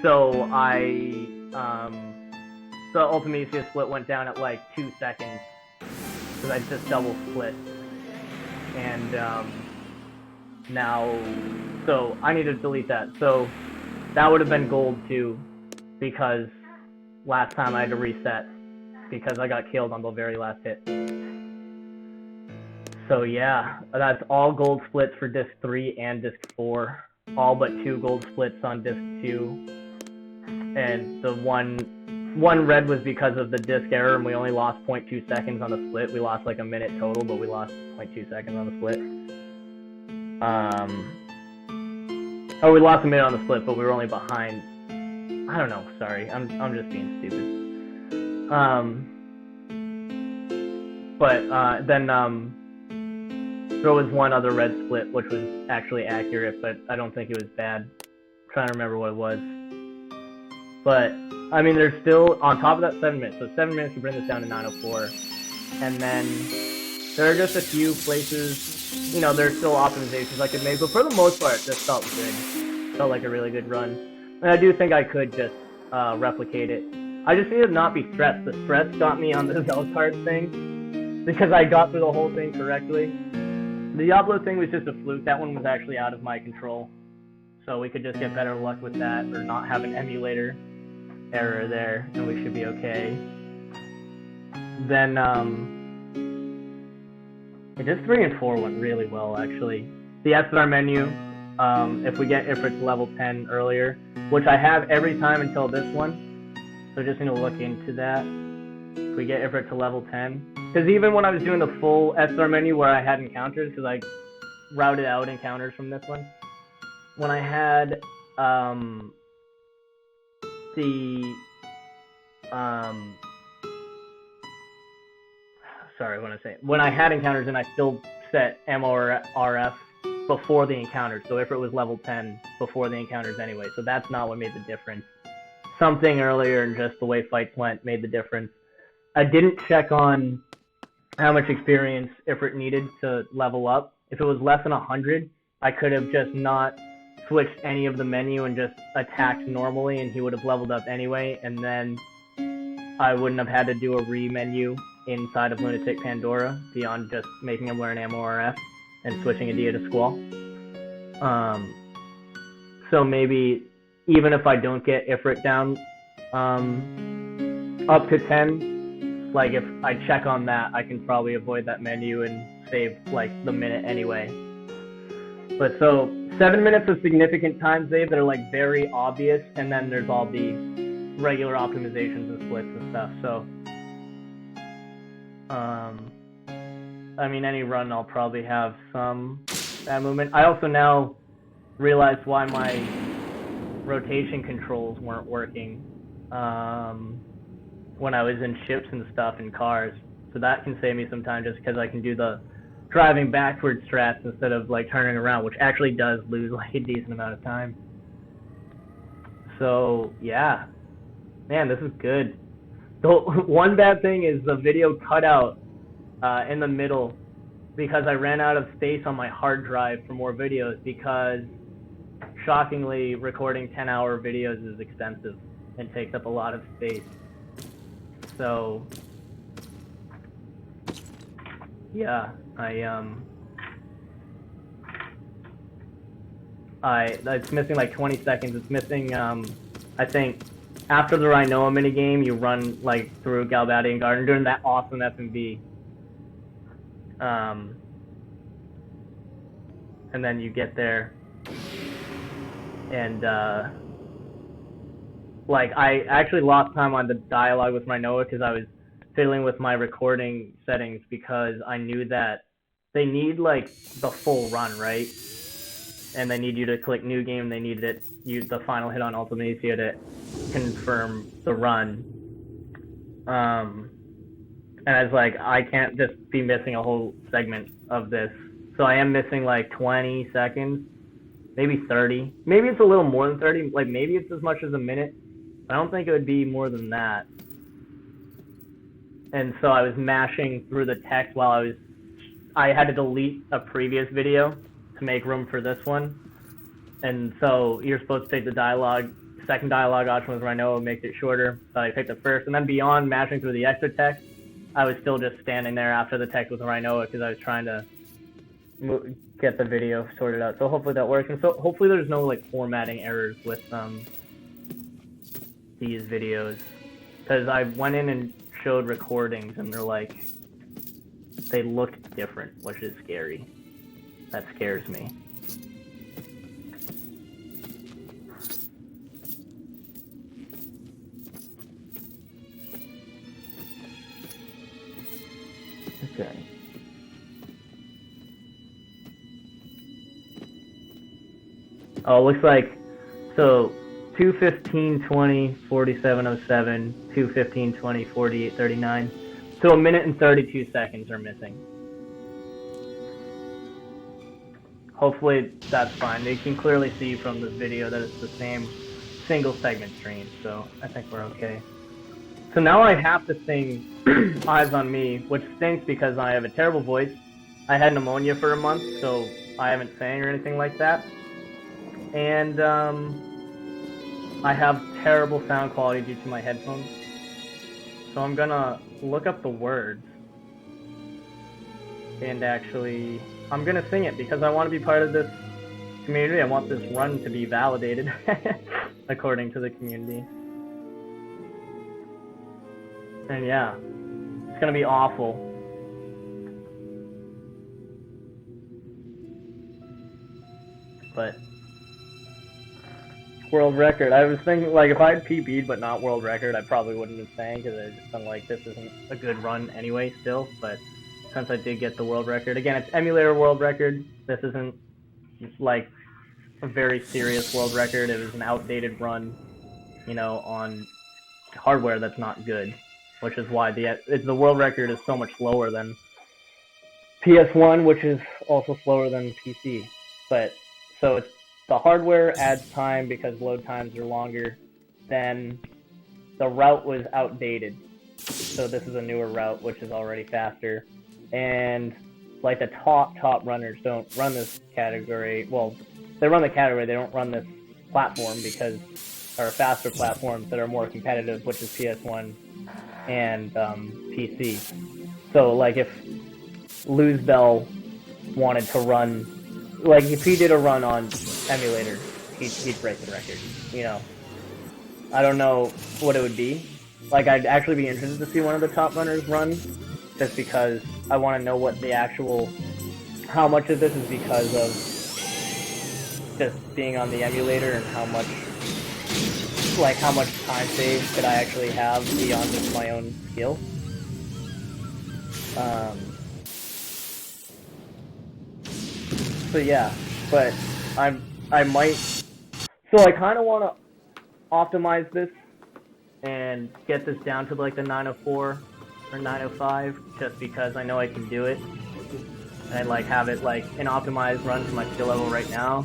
so the Ultimate split went down at like 2 seconds, because I just double split. And now, so I need to delete that. So that would have been gold too, because last time I had to reset because I got killed on the very last hit. So yeah, that's all gold splits for disc 3 and disc 4. All but 2 gold splits on disc 2. And the one red was because of the disc error, and we only lost 0.2 seconds on the split. We lost like a minute total, but we lost 0.2 seconds on the split. Oh, we lost a minute on the split, but we were only behind. I don't know. Sorry, I'm just being stupid. Then there was one other red split, which was actually accurate, but I don't think it was bad. I'm trying to remember what it was. But, I mean, there's still, on top of that, 7 minutes. So 7 minutes to bring this down to 9:04. And then there are just a few places, you know, there's still optimizations I could make. But for the most part, this felt good. Felt like a really good run. And I do think I could just replicate it. I just need to not be stressed. The stress got me on the Zell Card thing, because I got through the whole thing correctly. The Diablo thing was just a fluke. That one was actually out of my control. So we could just get better luck with that, or not have an emulator error there, and we should be okay. Then, just 3 and 4 went really well, actually. The SR menu, if it's level 10 earlier, which I have every time until this one, so just need to look into that. If we get Ifrit to level 10. Because even when I was doing the full SR menu where I had encounters, because I routed out encounters from this one, when I had when I had encounters, and I still set MORF before the encounters, so if it was level 10 before the encounters anyway, so that's not what made the difference. Something earlier and just the way fights went made the difference. I didn't check on how much experience Ifrit needed to level up. If it was less than 100, I could have just not switched any of the menu and just attacked normally, and he would have leveled up anyway, and then I wouldn't have had to do a re-menu inside of Lunatic Pandora beyond just making him learn MORF and switching Adia to Squall. So maybe even if I don't get Ifrit down up to 10, like if I check on that, I can probably avoid that menu and save like the minute anyway. But so 7 minutes of significant time save that are like very obvious, and then there's all the regular optimizations and splits and stuff. So I mean, any run I'll probably have some bad movement. I also now realize why my rotation controls weren't working when I was in ships and stuff in cars. So that can save me some time, just because I can do the driving backwards strats instead of like turning around, which actually does lose like a decent amount of time. So yeah, man, this is good. The one bad thing is the video cut out in the middle because I ran out of space on my hard drive for more videos, because shockingly recording 10-hour videos is expensive and takes up a lot of space. So yeah, it's missing like 20 seconds. It's missing, I think, after the Rinoa minigame, you run like through Galbadian Garden during that awesome FMV. And then you get there, and like I actually lost time on the dialogue with Rinoa because I was fiddling with my recording settings, because I knew that they need like the full run, right? And they need you to click new game. They needed the final hit on Ultimate Asia to confirm the run. And I was like, I can't just be missing a whole segment of this. So I am missing like 20 seconds, maybe 30. Maybe it's a little more than 30. Like maybe it's as much as a minute. I don't think it would be more than that. And so I was mashing through the text while I had to delete a previous video to make room for this one. And so you're supposed to take the dialogue, second dialogue option with Rinoa, makes it shorter. So I picked it first. And then beyond mashing through the extra text, I was still just standing there after the text with Rinoa because I was trying to get the video sorted out. So hopefully that works. And so hopefully there's no like formatting errors with these videos, because I went in and showed recordings and they're like they looked different, which is scary. That scares me. Okay. Oh, it looks like, so 2:15:20, 47:07, 2:15:20, 48:39. So a minute and 32 seconds are missing. Hopefully that's fine. They can clearly see from this video that it's the same single segment stream, so I think we're okay. So now I have to sing Eyes on Me, which stinks because I have a terrible voice. I had pneumonia for a month, so I haven't sang or anything like that. And I have terrible sound quality due to my headphones. So I'm gonna look up the words and actually, I'm gonna sing it because I want to be part of this community. I want this run to be validated according to the community. And yeah, it's gonna be awful. But world record. I was thinking, like, if I had PB'd but not world record, I probably wouldn't have sang because I just been like, this isn't a good run anyway still. But since I did get the world record, again, it's emulator world record. This isn't like a very serious world record. It was an outdated run, you know, on hardware that's not good, which is why the world record is so much slower than PS1, which is also slower than PC. But so it's the hardware adds time because load times are longer. Then the route was outdated, so this is a newer route which is already faster. And like the top runners don't run this category. Well, they run the category, they don't run this platform because there are faster platforms that are more competitive, which is PS1 and PC. So like if Luzbel wanted to run, like if he did a run on emulator, he'd break the record, you know. I don't know what it would be. Like, I'd actually be interested to see one of the top runners run, just because I want to know what the actual, how much of this is because of just being on the emulator and how much, like, how much time save could I actually have beyond just my own skill. So yeah, but I might, so I kind of want to optimize this and get this down to like the 904 or 905, just because I know I can do it, and I like have it like an optimized run to my skill level right now.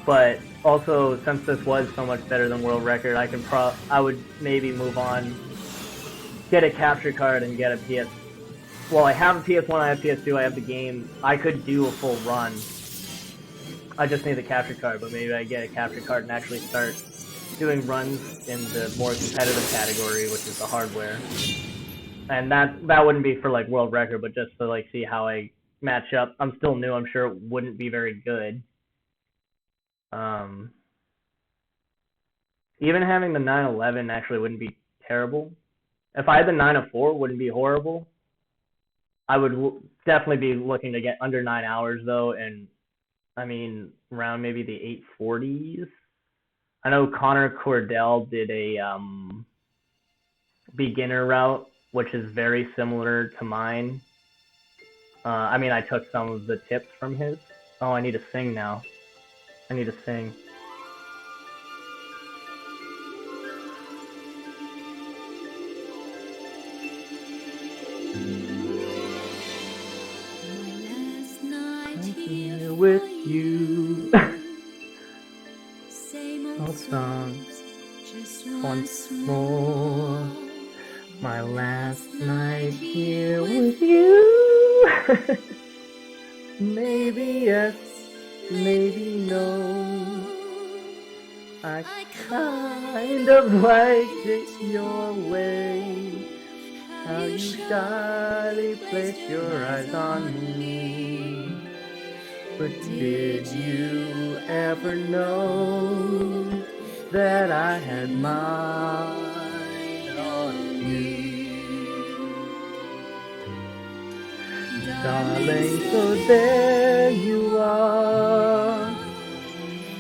But also, since this was so much better than world record, I would maybe move on, get a capture card and get a PS. Well, I have a PS1, I have PS2, I have the game. I could do a full run. I just need the capture card, but maybe I get a capture card and actually start doing runs in the more competitive category, which is the hardware. And that wouldn't be for like world record, but just to like see how I match up. I'm still new, I'm sure it wouldn't be very good. Even having the 911 actually wouldn't be terrible. If I had the 904, it wouldn't be horrible. I would definitely be looking to get under 9 hours though, and I mean around maybe the 840s. I know Connor Cordell did a beginner route, which is very similar to mine. I mean, I took some of the tips from his. Oh, I need to sing now. I need to sing. With you. Old songs, just once more. My last night here with you. Maybe yes, maybe no. I kind of liked it your way. How you shyly placed your eyes on me. But did you ever know that I had mine on you? Darling, so there you are,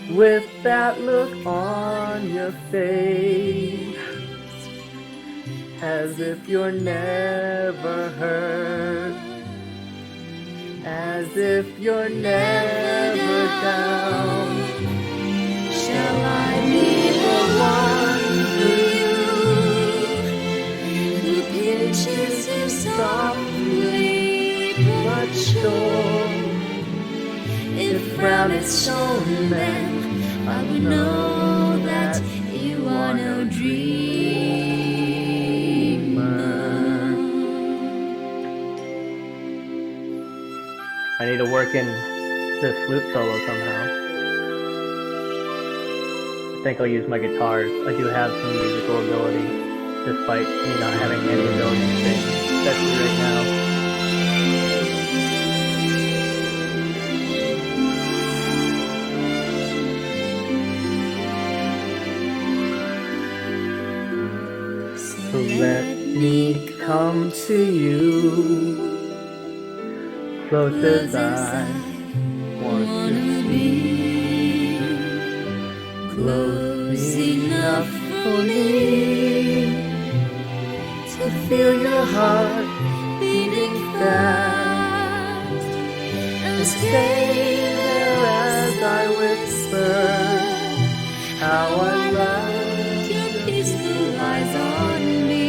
with that look on your face, as if you're never hurt, as if you're never down. Shall I be the one for you, who pinches you softly but sure? If frown is shown, then I would know that you are no dreamer. I need to work in this flute solo somehow. I think I'll use my guitars. I do have some musical ability, despite me not having any ability to sing, especially right now. So let me come to you, close as I want to be, close enough for me to feel your heart beating fast, and stay there as I whisper how I love your peaceful eyes on me.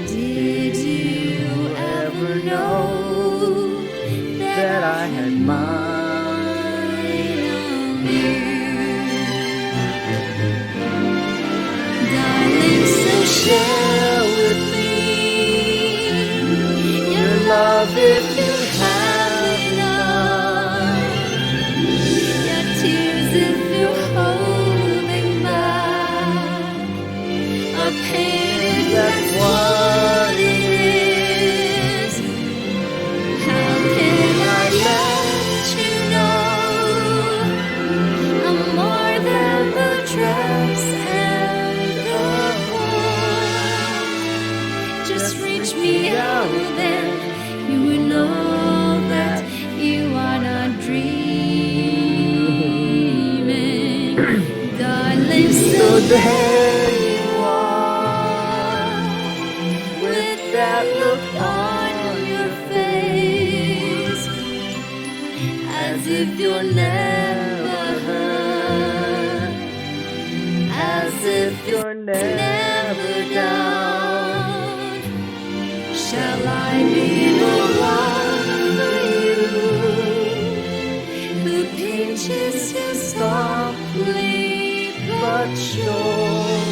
Did you ever know that I had mine on you? Darling, so share with me your love if you have enough, your tears if you're holding back a pain that's what it is. How can I let you know I'm more than the dress and the warmth? Just reach me out, then you would know that you are not dreaming. Darling, so there you are, with that look on your face, as if you're never hurt, as if you're never down. Shall I be the one for you, who pinches you softly but sure?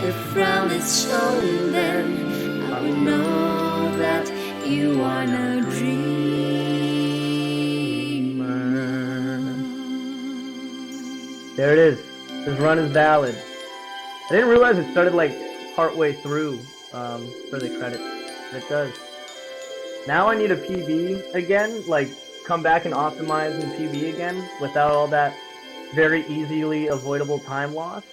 If frown is shown, then I would know that you are no dreamer. There it is. This run is valid. I didn't realize it started like partway through for the credits. It does. Now I need a PB again, like come back and optimize in PB again without all that very easily avoidable time loss,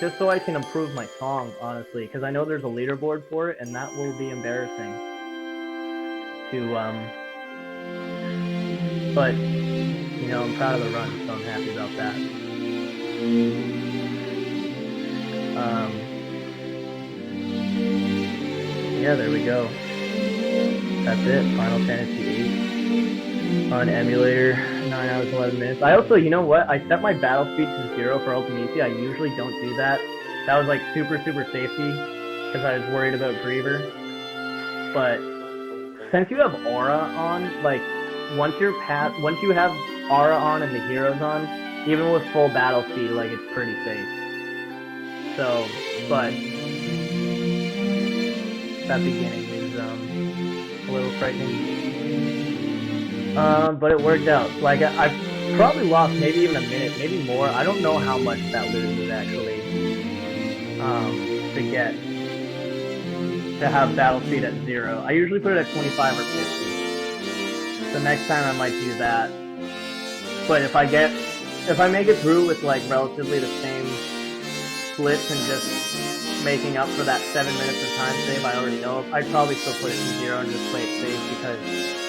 just so I can improve my song, honestly, because I know there's a leaderboard for it, and that will be embarrassing to but you know, I'm proud of the run, so I'm happy about that. Yeah, there we go. That's it. Final Fantasy VIII on emulator, 9 hours 11 minutes. I also, you know what? I set my battle speed to 0 for Ultimate. I usually don't do that. That was like super safety because I was worried about Griever. But since you have Aura on, like once you have Aura on and the heroes on, even with full battle speed, like it's pretty safe. So, but that beginning is a little frightening. But it worked out. Like I probably lost maybe even a minute, maybe more. I don't know how much that loses actually. To have battle speed at 0. I usually put it at 25 or 50. So next time I might do that. But if I make it through with like relatively the same splits and just making up for that 7 minutes of time save I already know of, I'd probably still put it to 0 and just play it safe because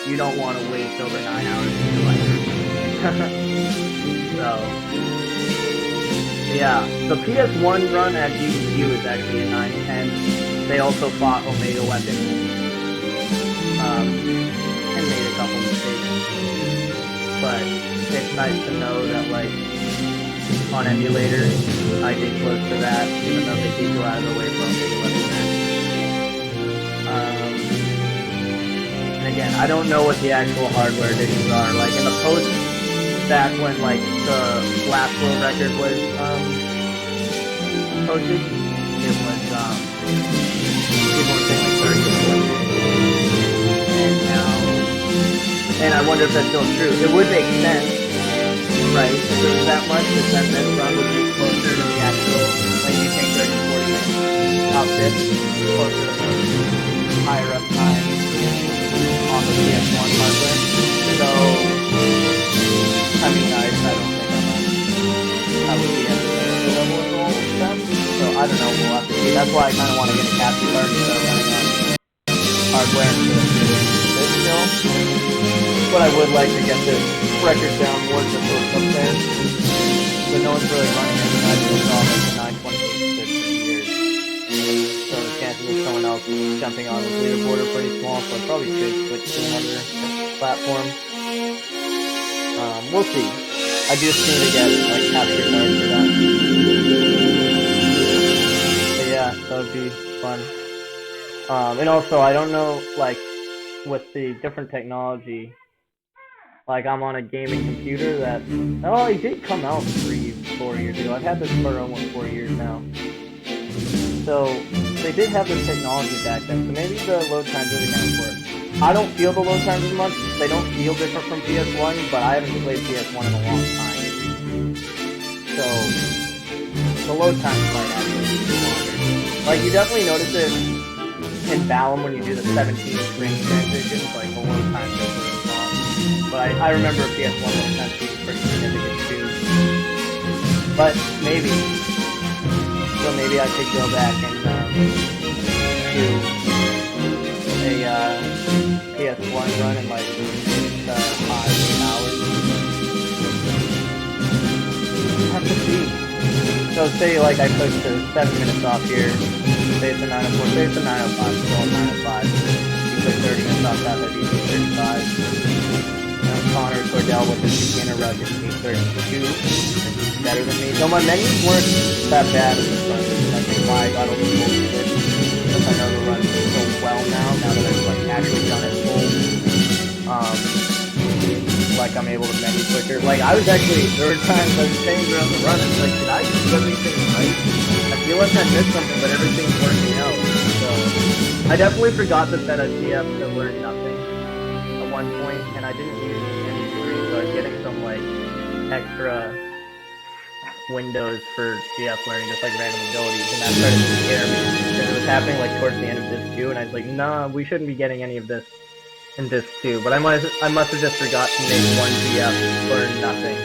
you don't want to waste over 9 hours in your life. So, yeah, the PS1 run at GDQ is actually a 9-10. They also fought Omega Weapon and made a couple mistakes. But it's nice to know that, like, on Emulator, I get close to that, even though they did go out of the way for Omega Weapon match. And again, I don't know what the actual hardware additions are. Like, in the post, back when, like, the last world record was, posted, it was, people were saying, like, 30 and now, and I wonder if that's still true. It would make sense, right, if it was that much, because then this run would be closer to the actual, like, you think 30 to 40 minutes top this, closer to the higher up time on the PS1 hardware. So, I mean, I don't think I would be at the same level of all of them. So I don't know, we'll have to see. That's why I kind of want to get a capture card and start running on hardware instead of doing this still. But I would like to get this record down more just so it's up there. But no one's really running it, and I've been on like the 928 for years. So the chances of someone else jumping on the leaderboard are pretty small, so I probably should switch to another platform. We'll see. I just need to get like capture cards for that. But yeah, that would be fun. And also, I don't know, like, with the different technology, like, I'm on a gaming computer that, oh, it did come out 3-4 years ago. I've had this for almost 4 years now. So, they did have this technology back then, so maybe the load times really account for it. I don't feel the load times as much. They don't feel different from PS1, but I haven't played PS1 in a long time. So, the load times might actually be longer. Like, you definitely notice it in Balam when you do the 17 ring transitions, like, the load times are really long. But I remember PS1 load times being pretty significant too. But, maybe. So maybe I could go back and do a PS1 run in like 5 hours. Have to see. So say like I push the 7 minutes off here, say it's a 904, say it's a 905, still a 905. You put 30 minutes off that, that'd be 835. And Connor Cordell with his beginner rush is 832. Better than me. So my menus weren't that bad in this run. I think why I got a little more with it. Because I know the run so well now that I've like actually done it full. Like I'm able to menu quicker. Like I was actually, there were times I was saying around the run, I was like, did I do everything right? I feel like I missed something, but everything's working out. So I definitely forgot to set a TF to learn nothing at one point, and I didn't use any degree, so I was getting some like extra windows for GF learning, just like random abilities, and that started to scare me because it was happening like towards the end of this too, and I was like, nah, we shouldn't be getting any of this in this too. But I must have just forgot to make one GF learn nothing,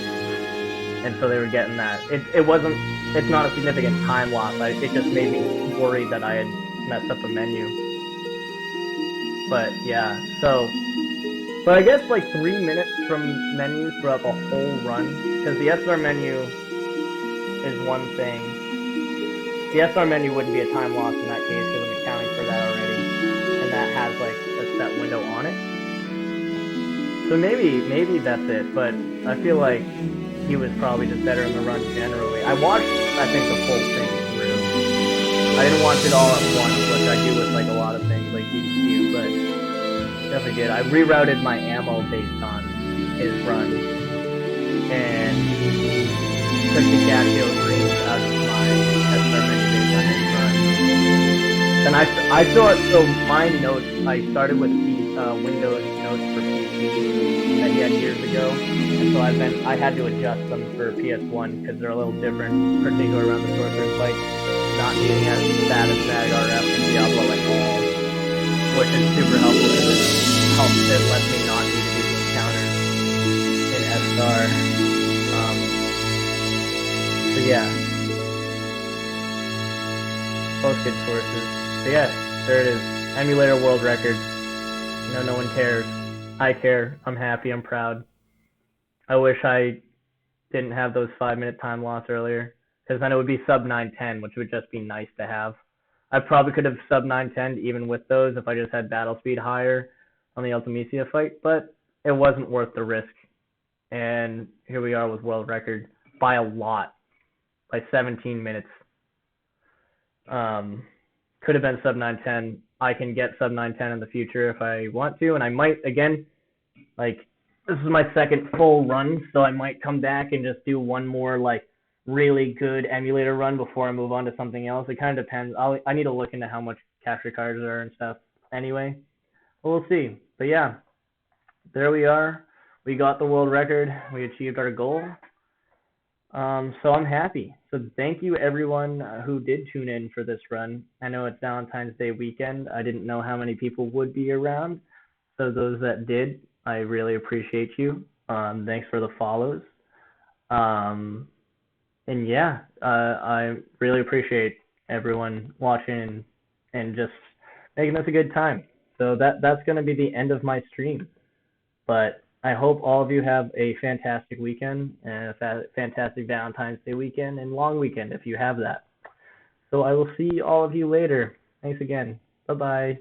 and so they were getting that. It's not a significant time loss. It just made me worried that I had messed up a menu. But yeah, so. But I guess like 3 minutes from menus throughout the whole run, because the SR menu is one thing. The SR menu wouldn't be a time loss in that case because I'm accounting for that already, and that has like a set window on it. So maybe that's it, but I feel like he was probably just better in the run generally. I watched, I think, the full thing through. I didn't watch it all at once, which I do with like a lot of things like DDQ, but definitely did. I rerouted my ammo based on his run, and took the Casio greens out of my SR menu based on his run. And I thought, so my notes, I started with the Windows notes for PC that he had years ago, and so I had to adjust them for PS1 because they're a little different, particularly around the sorcerer fight, not needing as bad as RF and Diablo at all, which is super helpful because it lets me not need to do the encounters in S-Star. So yeah. Most good sources. So yeah, there it is. Emulator world record. No one cares. I care. I'm happy. I'm proud. I wish I didn't have those 5-minute time loss earlier, because then it would be sub 910, which would just be nice to have. I probably could have sub 910 even with those if I just had battle speed higher on the Ultimisia fight, but it wasn't worth the risk. And here we are with world record by a lot, by 17 minutes. Could have been sub 910. I can get sub 910 in the future if I want to, and I might, again, like, this is my second full run, so I might come back and just do one more, like, really good emulator run before I move on to something else. It kind of depends. I need to look into how much capture cards there are and stuff anyway. But we'll see. But yeah, there we are. We got the world record. We achieved our goal. So I'm happy. So thank you everyone who did tune in for this run. I know it's Valentine's Day weekend. I didn't know how many people would be around. So those that did, I really appreciate you. Thanks for the follows. And yeah, I really appreciate everyone watching and just making this a good time. So that's going to be the end of my stream. But I hope all of you have a fantastic weekend and a fantastic Valentine's Day weekend and long weekend if you have that. So I will see all of you later. Thanks again. Bye-bye.